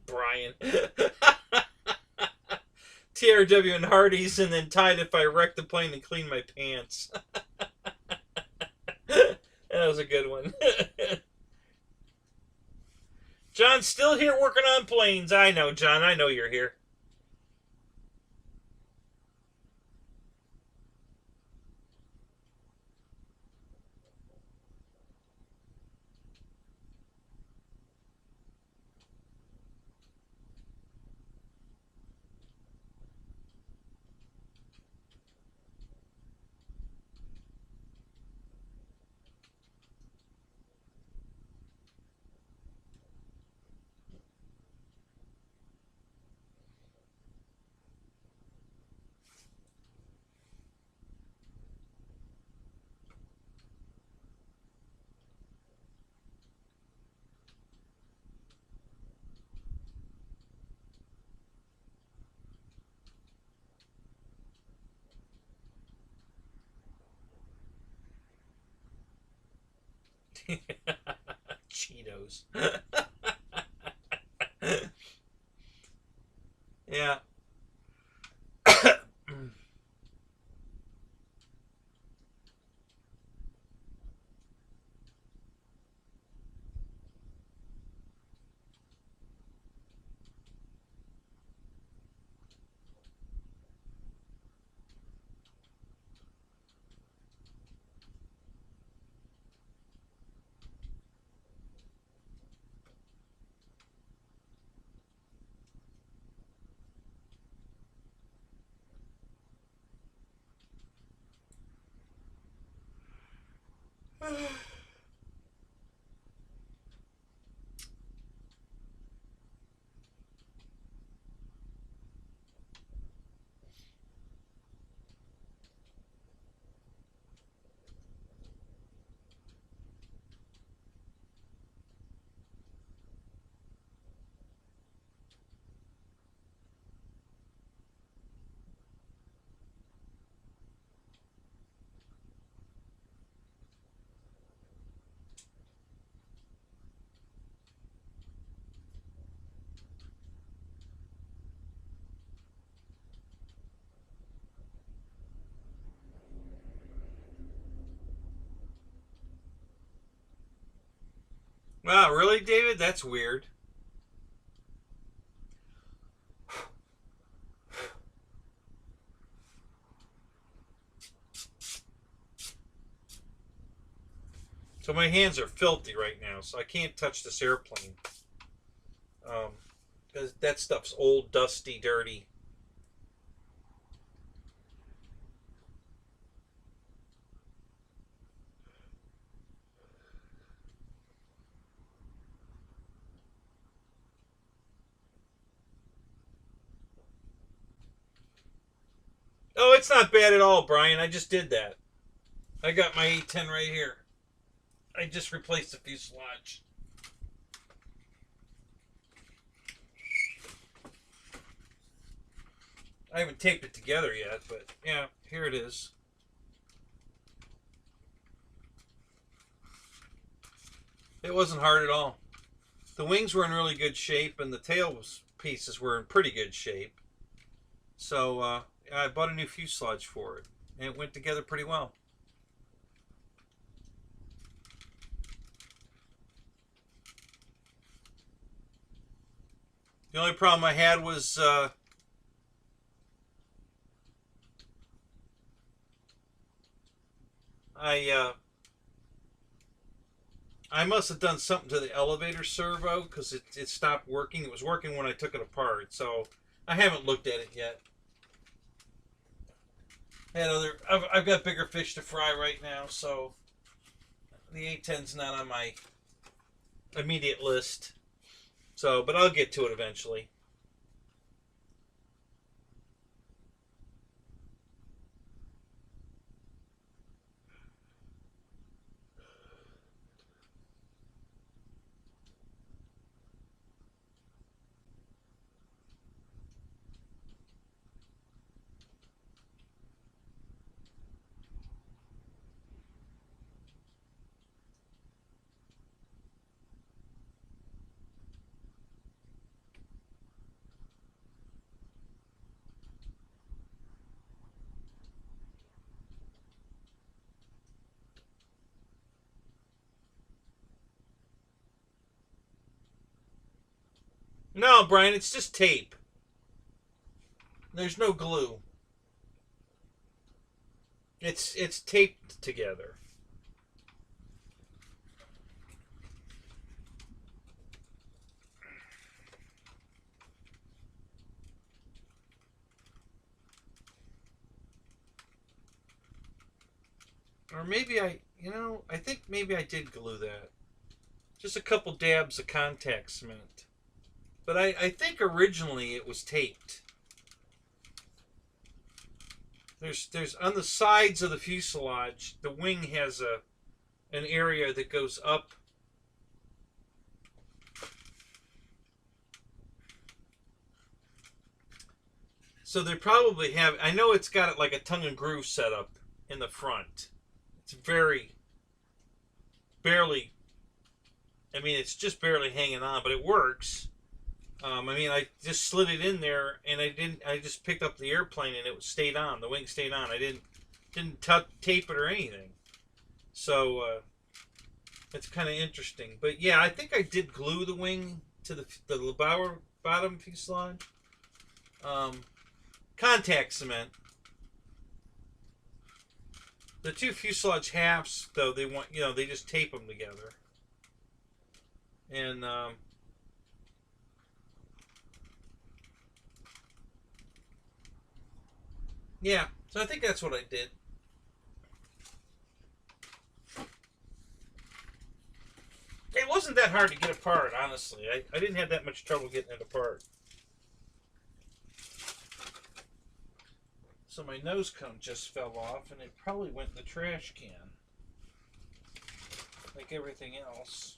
Brian. TRW and Hardee's, and then tied if I wreck the plane and clean my pants. That was a good one. John's still here working on planes. I know, John. I know you're here. Cheetos. Yeah. Wow, really, David? That's weird. So my hands are filthy right now, so I can't touch this airplane. Because that stuff's old, dusty, dirty. Oh, it's not bad at all, Brian. I just did that. I got my A10 right here. I just replaced the fuselage. I haven't taped it together yet, but yeah, here it is. It wasn't hard at all. The wings were in really good shape, and the tail pieces were in pretty good shape. So I bought a new fuselage for it, and it went together pretty well. The only problem I had was I must have done something to the elevator servo because it stopped working. It was working when I took it apart, so I haven't looked at it yet. I've got bigger fish to fry right now, so the A10's not on my immediate list. So, but I'll get to it eventually. No, Brian, it's just tape. There's no glue. It's taped together. Or maybe I think maybe I did glue that. Just a couple dabs of contact cement. But I think originally it was taped. There's on the sides of the fuselage, the wing has an area that goes up. So they probably have, I know it's got it like a tongue and groove setup in the front. It's very, barely I mean, it's just barely hanging on, but it works. I mean, I just slid it in there, and I just picked up the airplane, and it stayed on. The wing stayed on. I didn't tape it or anything. So it's kind of interesting. But yeah, I think I did glue the wing to the bottom fuselage. Contact cement. The two fuselage halves, though, they just tape them together. And yeah, so I think that's what I did. It wasn't that hard to get apart, honestly. I didn't have that much trouble getting it apart. So my nose cone just fell off, and it probably went in the trash can, like everything else.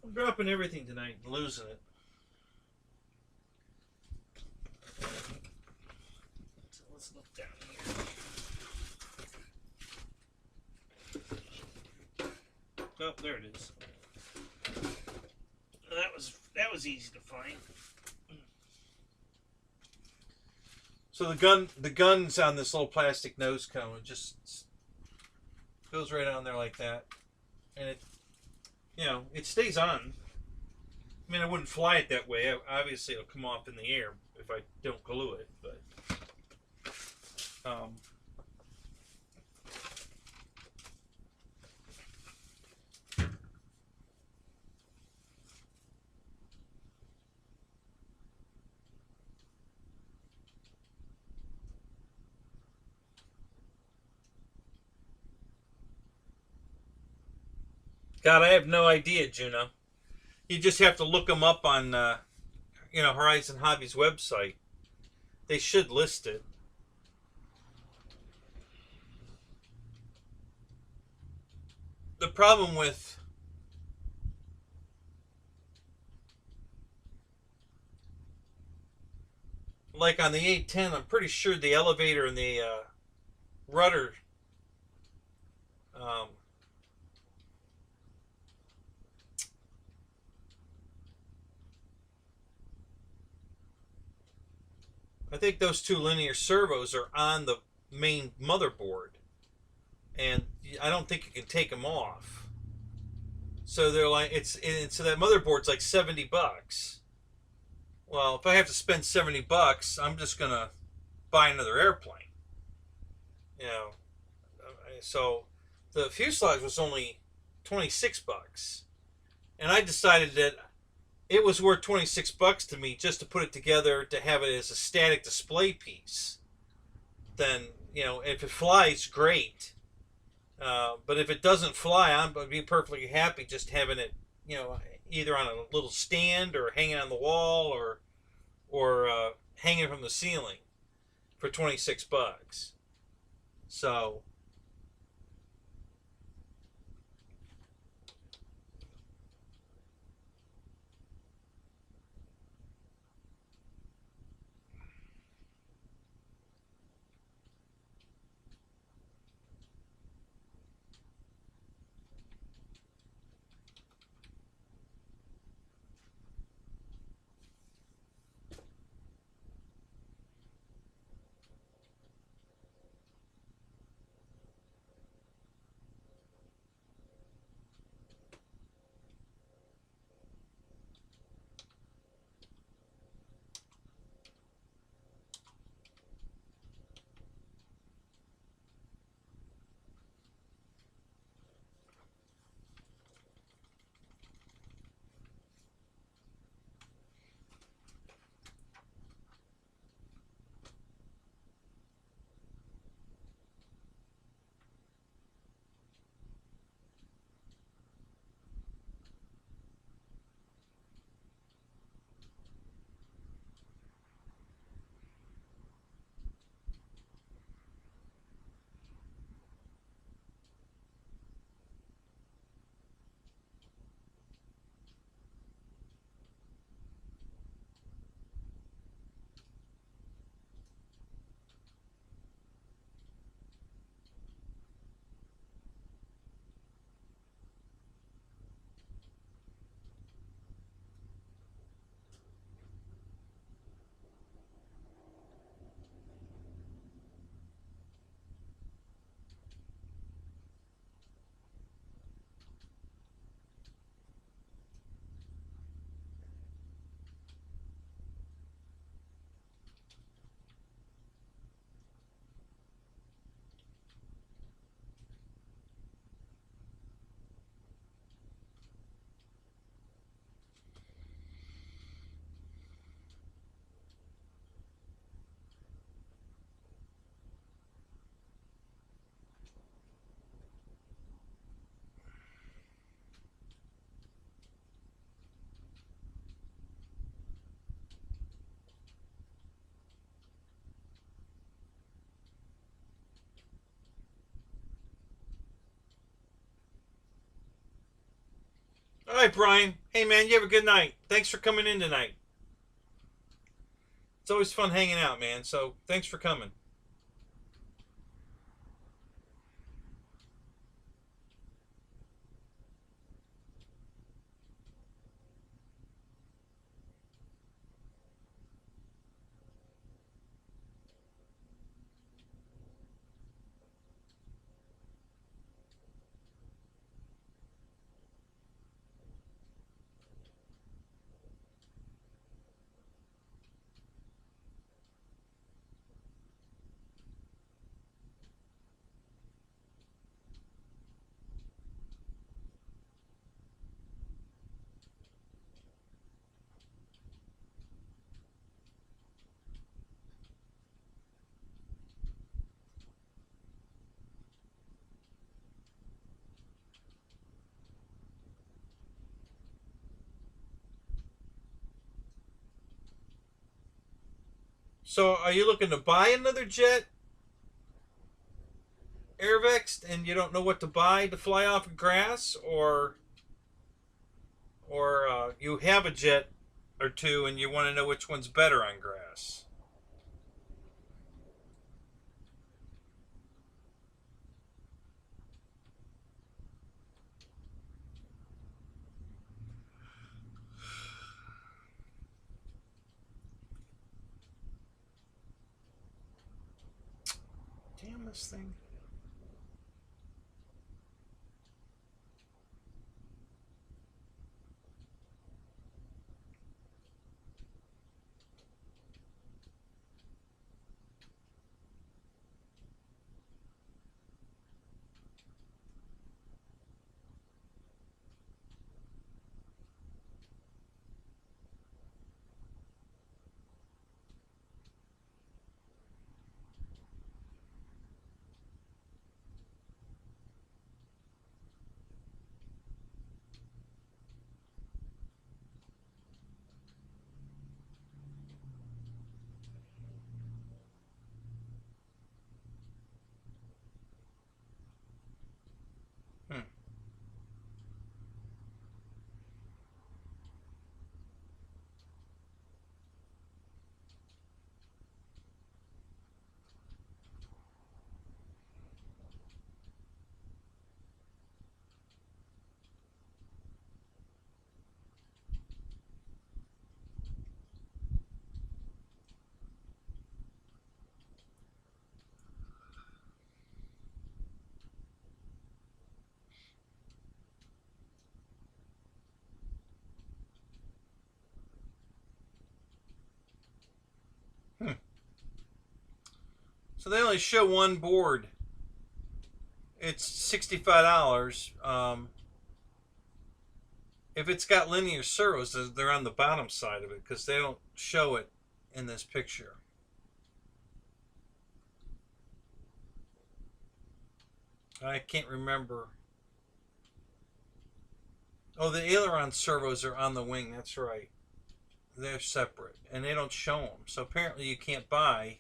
I'm dropping everything tonight and losing it. So let's look down here. Oh, there it is. That was easy to find. So the gun's on this little plastic nose cone. It just goes right on there like that, and it stays on. I mean, I wouldn't fly it that way. Obviously, it'll come off in the air if I don't glue it, but God, I have no idea, Juno. You just have to look them up on, Horizon Hobby's website. They should list it. The problem with like on the 810, I'm pretty sure the elevator and the rudder I think those two linear servos are on the main motherboard, and I don't think you can take them off. So they're like so that motherboard's like $70. Well, if I have to spend $70, I'm just gonna buy another airplane. You know, so the fuselage was only $26, and I decided that it was worth $26 to me just to put it together to have it as a static display piece. Then, if it flies, great. But if it doesn't fly, I'm going to be perfectly happy just having it, either on a little stand or hanging on the wall or hanging from the ceiling for $26. So right, Brian. Hey, man, you have a good night. Thanks for coming in tonight. It's always fun hanging out, man. So thanks for coming. So are you looking to buy another jet, Airvex, and you don't know what to buy to fly off of grass, or you have a jet or two and you want to know which one's better on grass? Damn this thing. Hmm. Hmm. So they only show one board. It's $65. If it's got linear servos, they're on the bottom side of it because they don't show it in this picture. I can't remember. Oh, the aileron servos are on the wing. That's right. They're separate, and they don't show them. So apparently you can't buy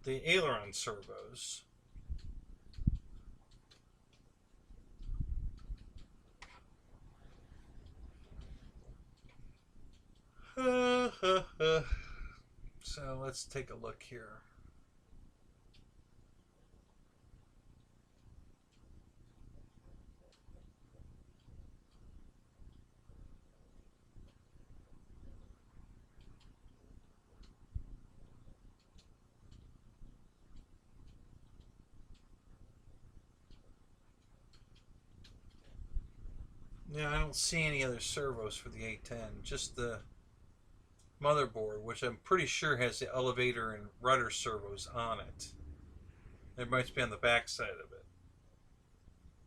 the aileron servos. So let's take a look here. Yeah, I don't see any other servos for the A10. Just the motherboard, which I'm pretty sure has the elevator and rudder servos on it. It might be on the back side of it.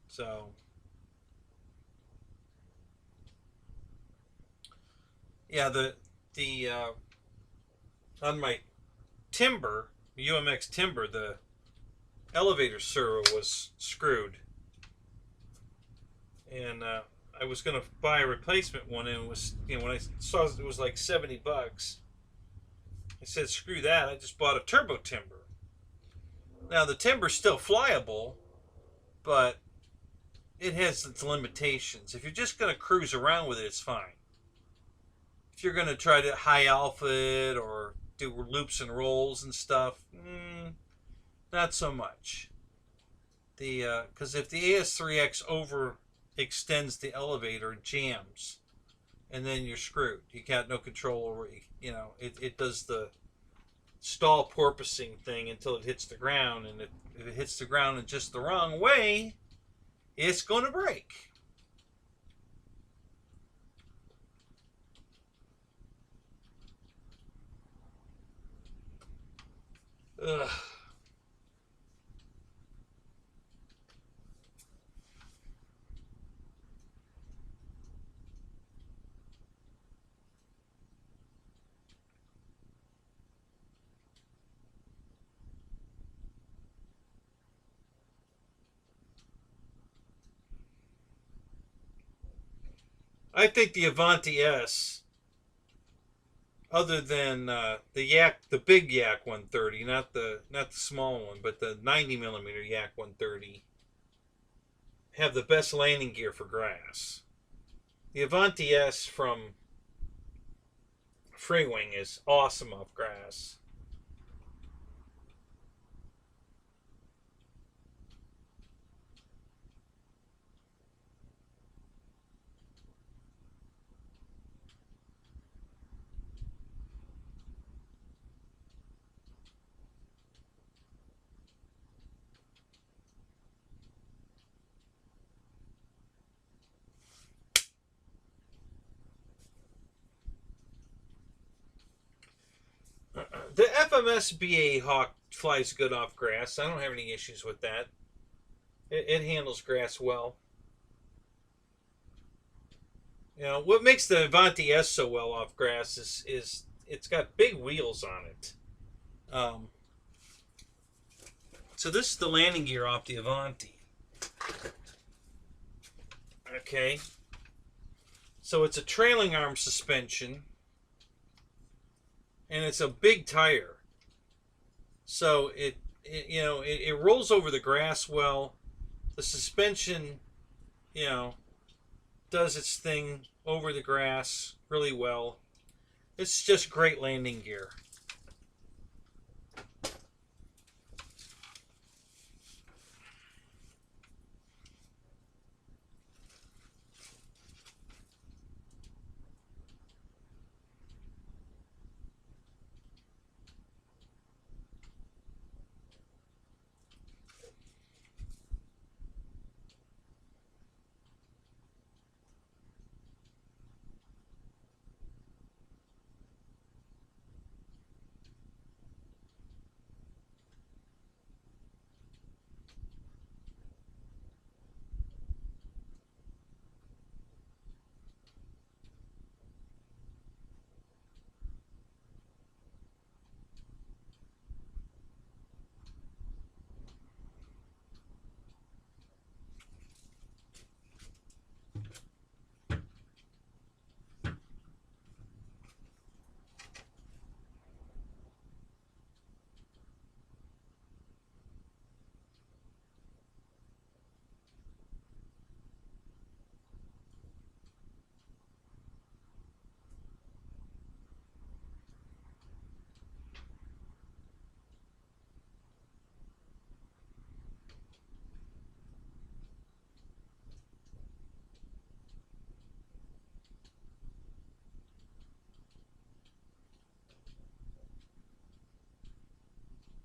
So, yeah, the on my Timber, UMX Timber, the elevator servo was screwed, and I was gonna buy a replacement one, and it was, when I saw it was like $70, I said screw that. I just bought a turbo Timber. Now the Timber's still flyable, but it has its limitations. If you're just going to cruise around with it, it's fine. If you're going to try to high alpha it or do loops and rolls and stuff, not so much. Because if the AS3X overextends the elevator, it jams, and then you're screwed. You got no control over it. You know, it does the stall porpoising thing until it hits the ground, and if it hits the ground in just the wrong way, it's going to break. Ugh. I think the Avanti S, other than the big Yak 130, not the small one, but the 90mm Yak 130, have the best landing gear for grass. The Avanti S from Freewing is awesome off grass. The FMS BA Hawk flies good off grass. I don't have any issues with that. It handles grass well. You know, what makes the Avanti S so well off grass is it's got big wheels on it. So this is the landing gear off the Avanti. Okay. So it's a trailing arm suspension, and it's a big tire. So it rolls over the grass well. The suspension, does its thing over the grass really well. It's just great landing gear.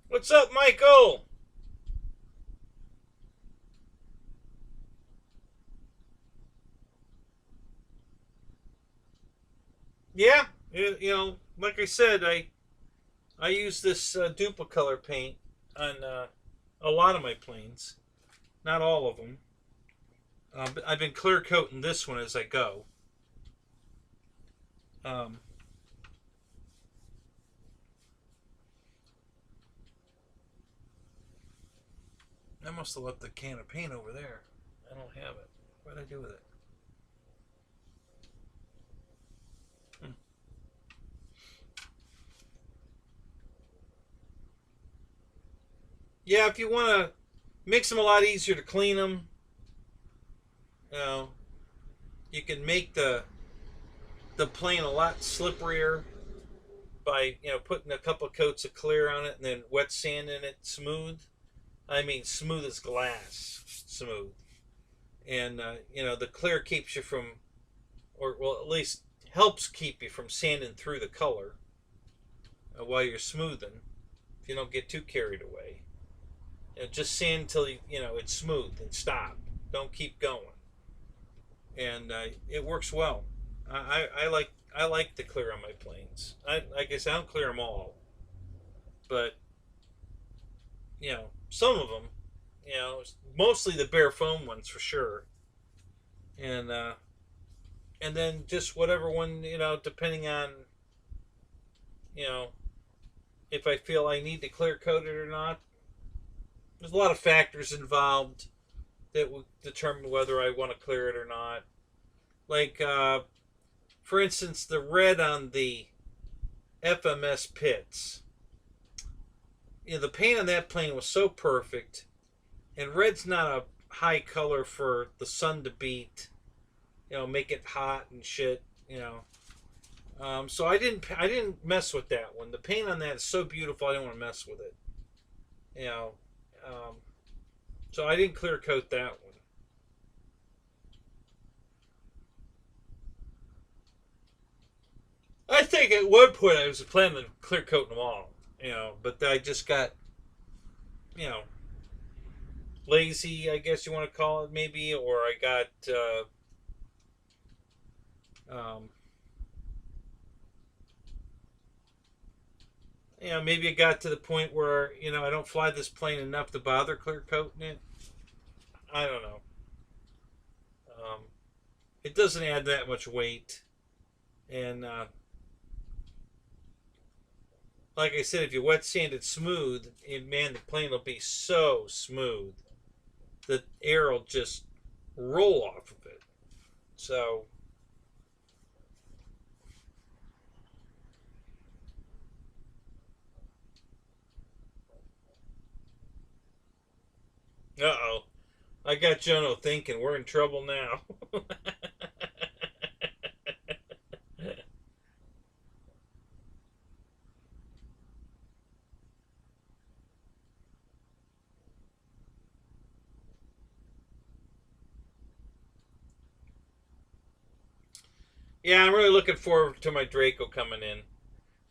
What's up, Michael? Yeah, like I said, I use this Duplicolor paint on a lot of my planes, not all of them. But I've been clear coating this one as I go. I must have left the can of paint over there. I don't have it. What did I do with it? Yeah, if you want to makes them a lot easier to clean them. uh, you can make the plane a lot slipperier by putting a couple of coats of clear on it and then wet sanding it smooth. I mean smooth as glass, smooth. And the clear keeps you from, or well, at least helps keep you from sanding through the color while you're smoothing. If you don't get too carried away, just sand until it's smooth and stop. Don't keep going. And it works well. I like to clear on my planes. Like I said, I don't clear them all, but some of them, mostly the bare foam ones for sure, and then just whatever one, depending on if I feel I need to clear coat it or not. There's a lot of factors involved that will determine whether I want to clear it or not. Like, for instance, the red on the FMS pits. The paint on that plane was so perfect, and red's not a high color for the sun to beat, make it hot and shit, so I didn't mess with that one. The paint on that is so beautiful, I didn't want to mess with it, so I didn't clear coat that one. I think at one point I was planning on clear coating them all, but I just got, lazy, I guess you want to call it, maybe, or I got, maybe it got to the point where, I don't fly this plane enough to bother clear coating it. I don't know. It doesn't add that much weight. And, like I said, if you wet sand it smooth, man, the plane will be so smooth. The air will just roll off of it. So, uh-oh. I got Jono thinking we're in trouble now. Yeah, I'm really looking forward to my Draco coming in.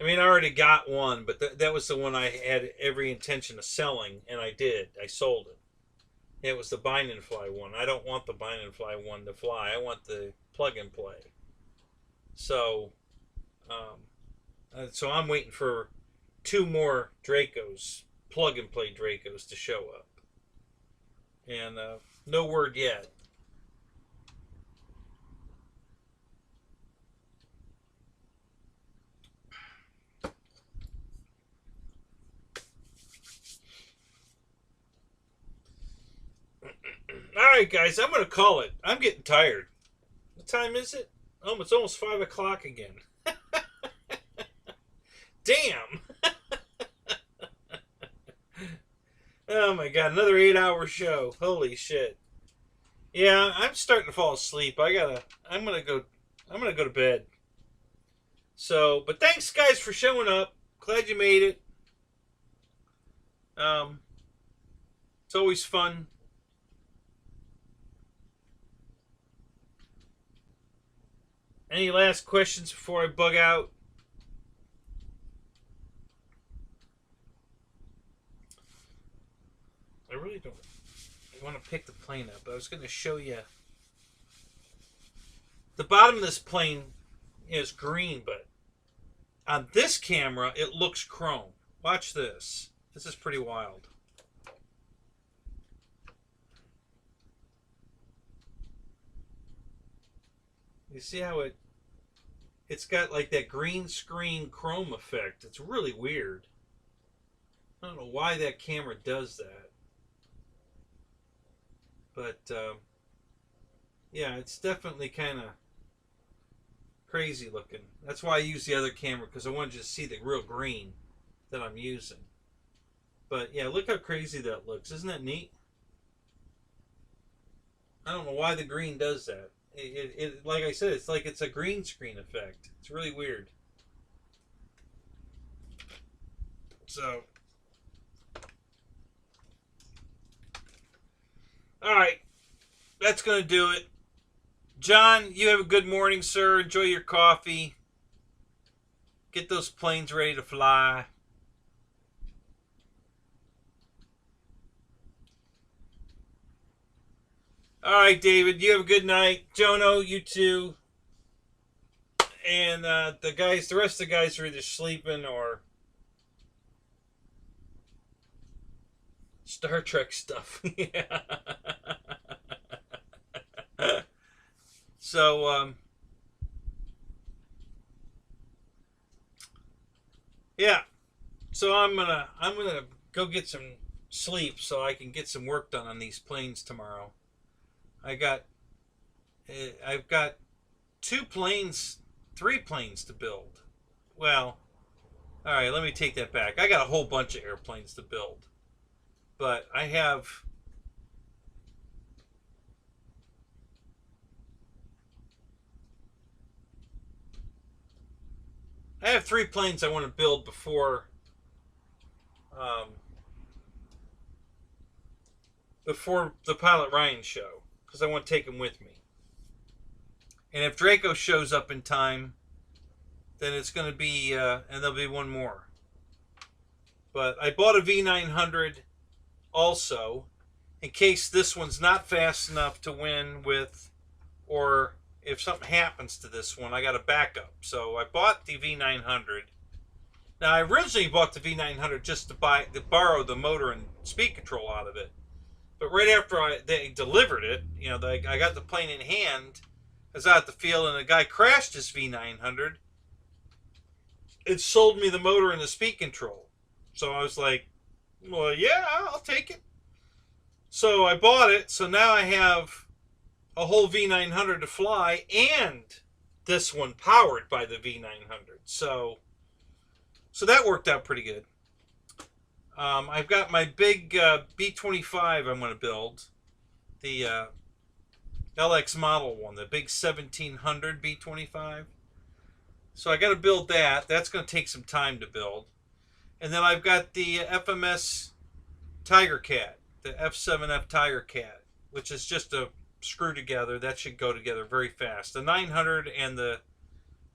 I mean, I already got one, but that was the one I had every intention of selling, and I did. I sold it. It was the bind and fly one. I don't want the bind and fly one to fly. I want the plug and play. So, so I'm waiting for 2 more Dracos, plug and play Dracos, to show up. And no word yet. Alright, guys, I'm going to call it. I'm getting tired. What time is it? Oh, it's almost 5 o'clock again. Damn! Oh my god, another 8-hour show. Holy shit. Yeah, I'm starting to fall asleep. I'm gonna go to bed. So, but thanks guys for showing up. Glad you made it. It's always fun. Any last questions before I bug out? I really don't want to pick the plane up. I was going to show you. The bottom of this plane is green, but on this camera, it looks chrome. Watch this. This is pretty wild. You see how it's got like that green screen chrome effect. It's really weird. I don't know why that camera does that. But, yeah, it's definitely kind of crazy looking. That's why I use the other camera, because I wanted you to see the real green that I'm using. But, yeah, look how crazy that looks. Isn't that neat? I don't know why the green does that. Like I said, it's like it's a green screen effect. It's really weird. So, all right, that's gonna do it. John, you have a good morning, sir. Enjoy your coffee. Get those planes ready to fly. All right, David, you have a good night. Jono, you too. And the rest of the guys are either sleeping or Star Trek stuff. Yeah. So, yeah. So I'm gonna go get some sleep so I can get some work done on these planes tomorrow. I got I've got 2 planes, 3 planes to build. Well, all right, let me take that back. I got a whole bunch of airplanes to build, but I have I have 3 planes I want to build um, before the Pilot Ryan show because I want to take them with me. And if Draco shows up in time, then it's going to be and there'll be one more. But I bought a V900 also in case this one's not fast enough to win with, or if something happens to this one, I got a backup. So I bought the V900. Now I originally bought the V900 just to borrow the motor and speed control out of it. But right after they delivered it, I got the plane in hand. I was out at the field and a guy crashed his V900. It sold me the motor and the speed control. So I was like, well, yeah, I'll take it. So I bought it. So now I have a whole V900 to fly and this one powered by the V900. So that worked out pretty good. I've got my big B-25 I'm going to build. The LX model one, the big 1700 B-25. So I got to build that. That's going to take some time to build. And then I've got the FMS Tiger Cat, the F7F Tiger Cat, which is just a screw together. That should go together very fast. The 900 and the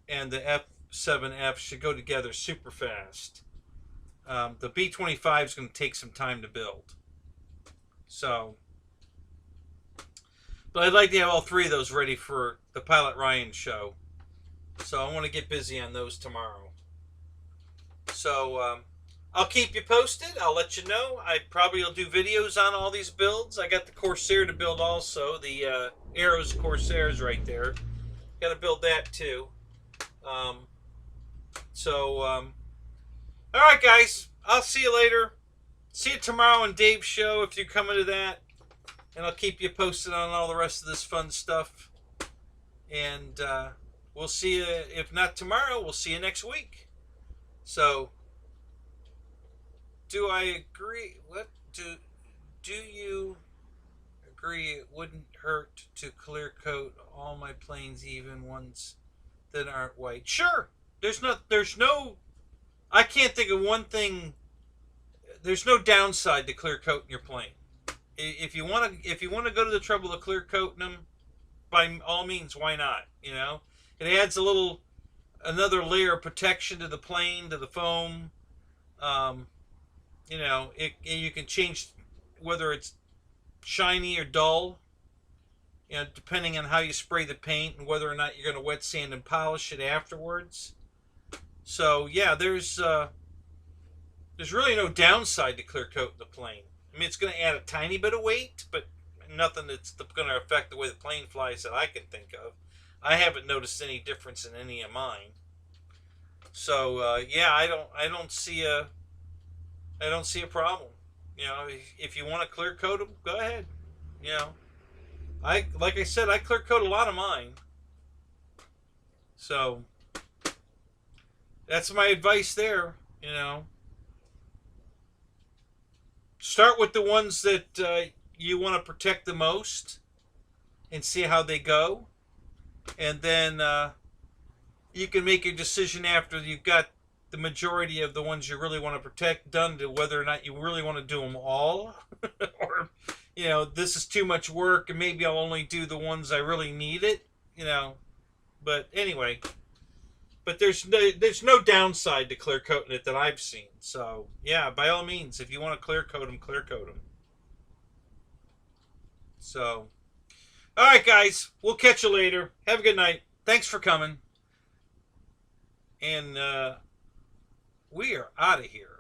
F7F should go together super fast. The B-25 is going to take some time to build. So, but I'd like to have all 3 of those ready for the Pilot Ryan show. So I want to get busy on those tomorrow. So I'll keep you posted. I'll let you know. I probably will do videos on all these builds. I got the Corsair to build also. The Arrows Corsairs right there. Got to build that too. All right, guys. I'll see you later. See you tomorrow on Dave's show if you're coming to that. And I'll keep you posted on all the rest of this fun stuff. And we'll see you, if not tomorrow, we'll see you next week. So, do I agree? What do you agree it wouldn't hurt to clear coat all my planes, even ones that aren't white? Sure. There's no I can't think of one thing. There's no downside to clear coating your plane. If you want to go to the trouble of clear coating them, by all means, why not? It adds another layer of protection to the plane, to the foam. You can change whether it's shiny or dull, depending on how you spray the paint and whether or not you're going to wet sand and polish it afterwards. So yeah, there's really no downside to clear coating the plane. I mean, it's going to add a tiny bit of weight, but nothing that's going to affect the way the plane flies that I can think of. I haven't noticed any difference in any of mine. So yeah, I don't see a problem. If you want to clear coat them, go ahead. Like I said, I clear coat a lot of mine. So that's my advice there. Start with the ones that you want to protect the most. and see how they go. And then you can make a decision after you've got the majority of the ones you really want to protect done to whether or not you really want to do them all. Or, you know, this is too much work and maybe I'll only do the ones I really need it, you know. But anyway, but there's no downside to clear coating it that I've seen. So yeah, by all means, if you want to clear coat them, clear coat them. So, all right, guys, we'll catch you later. Have a good night. Thanks for coming. And we are out of here.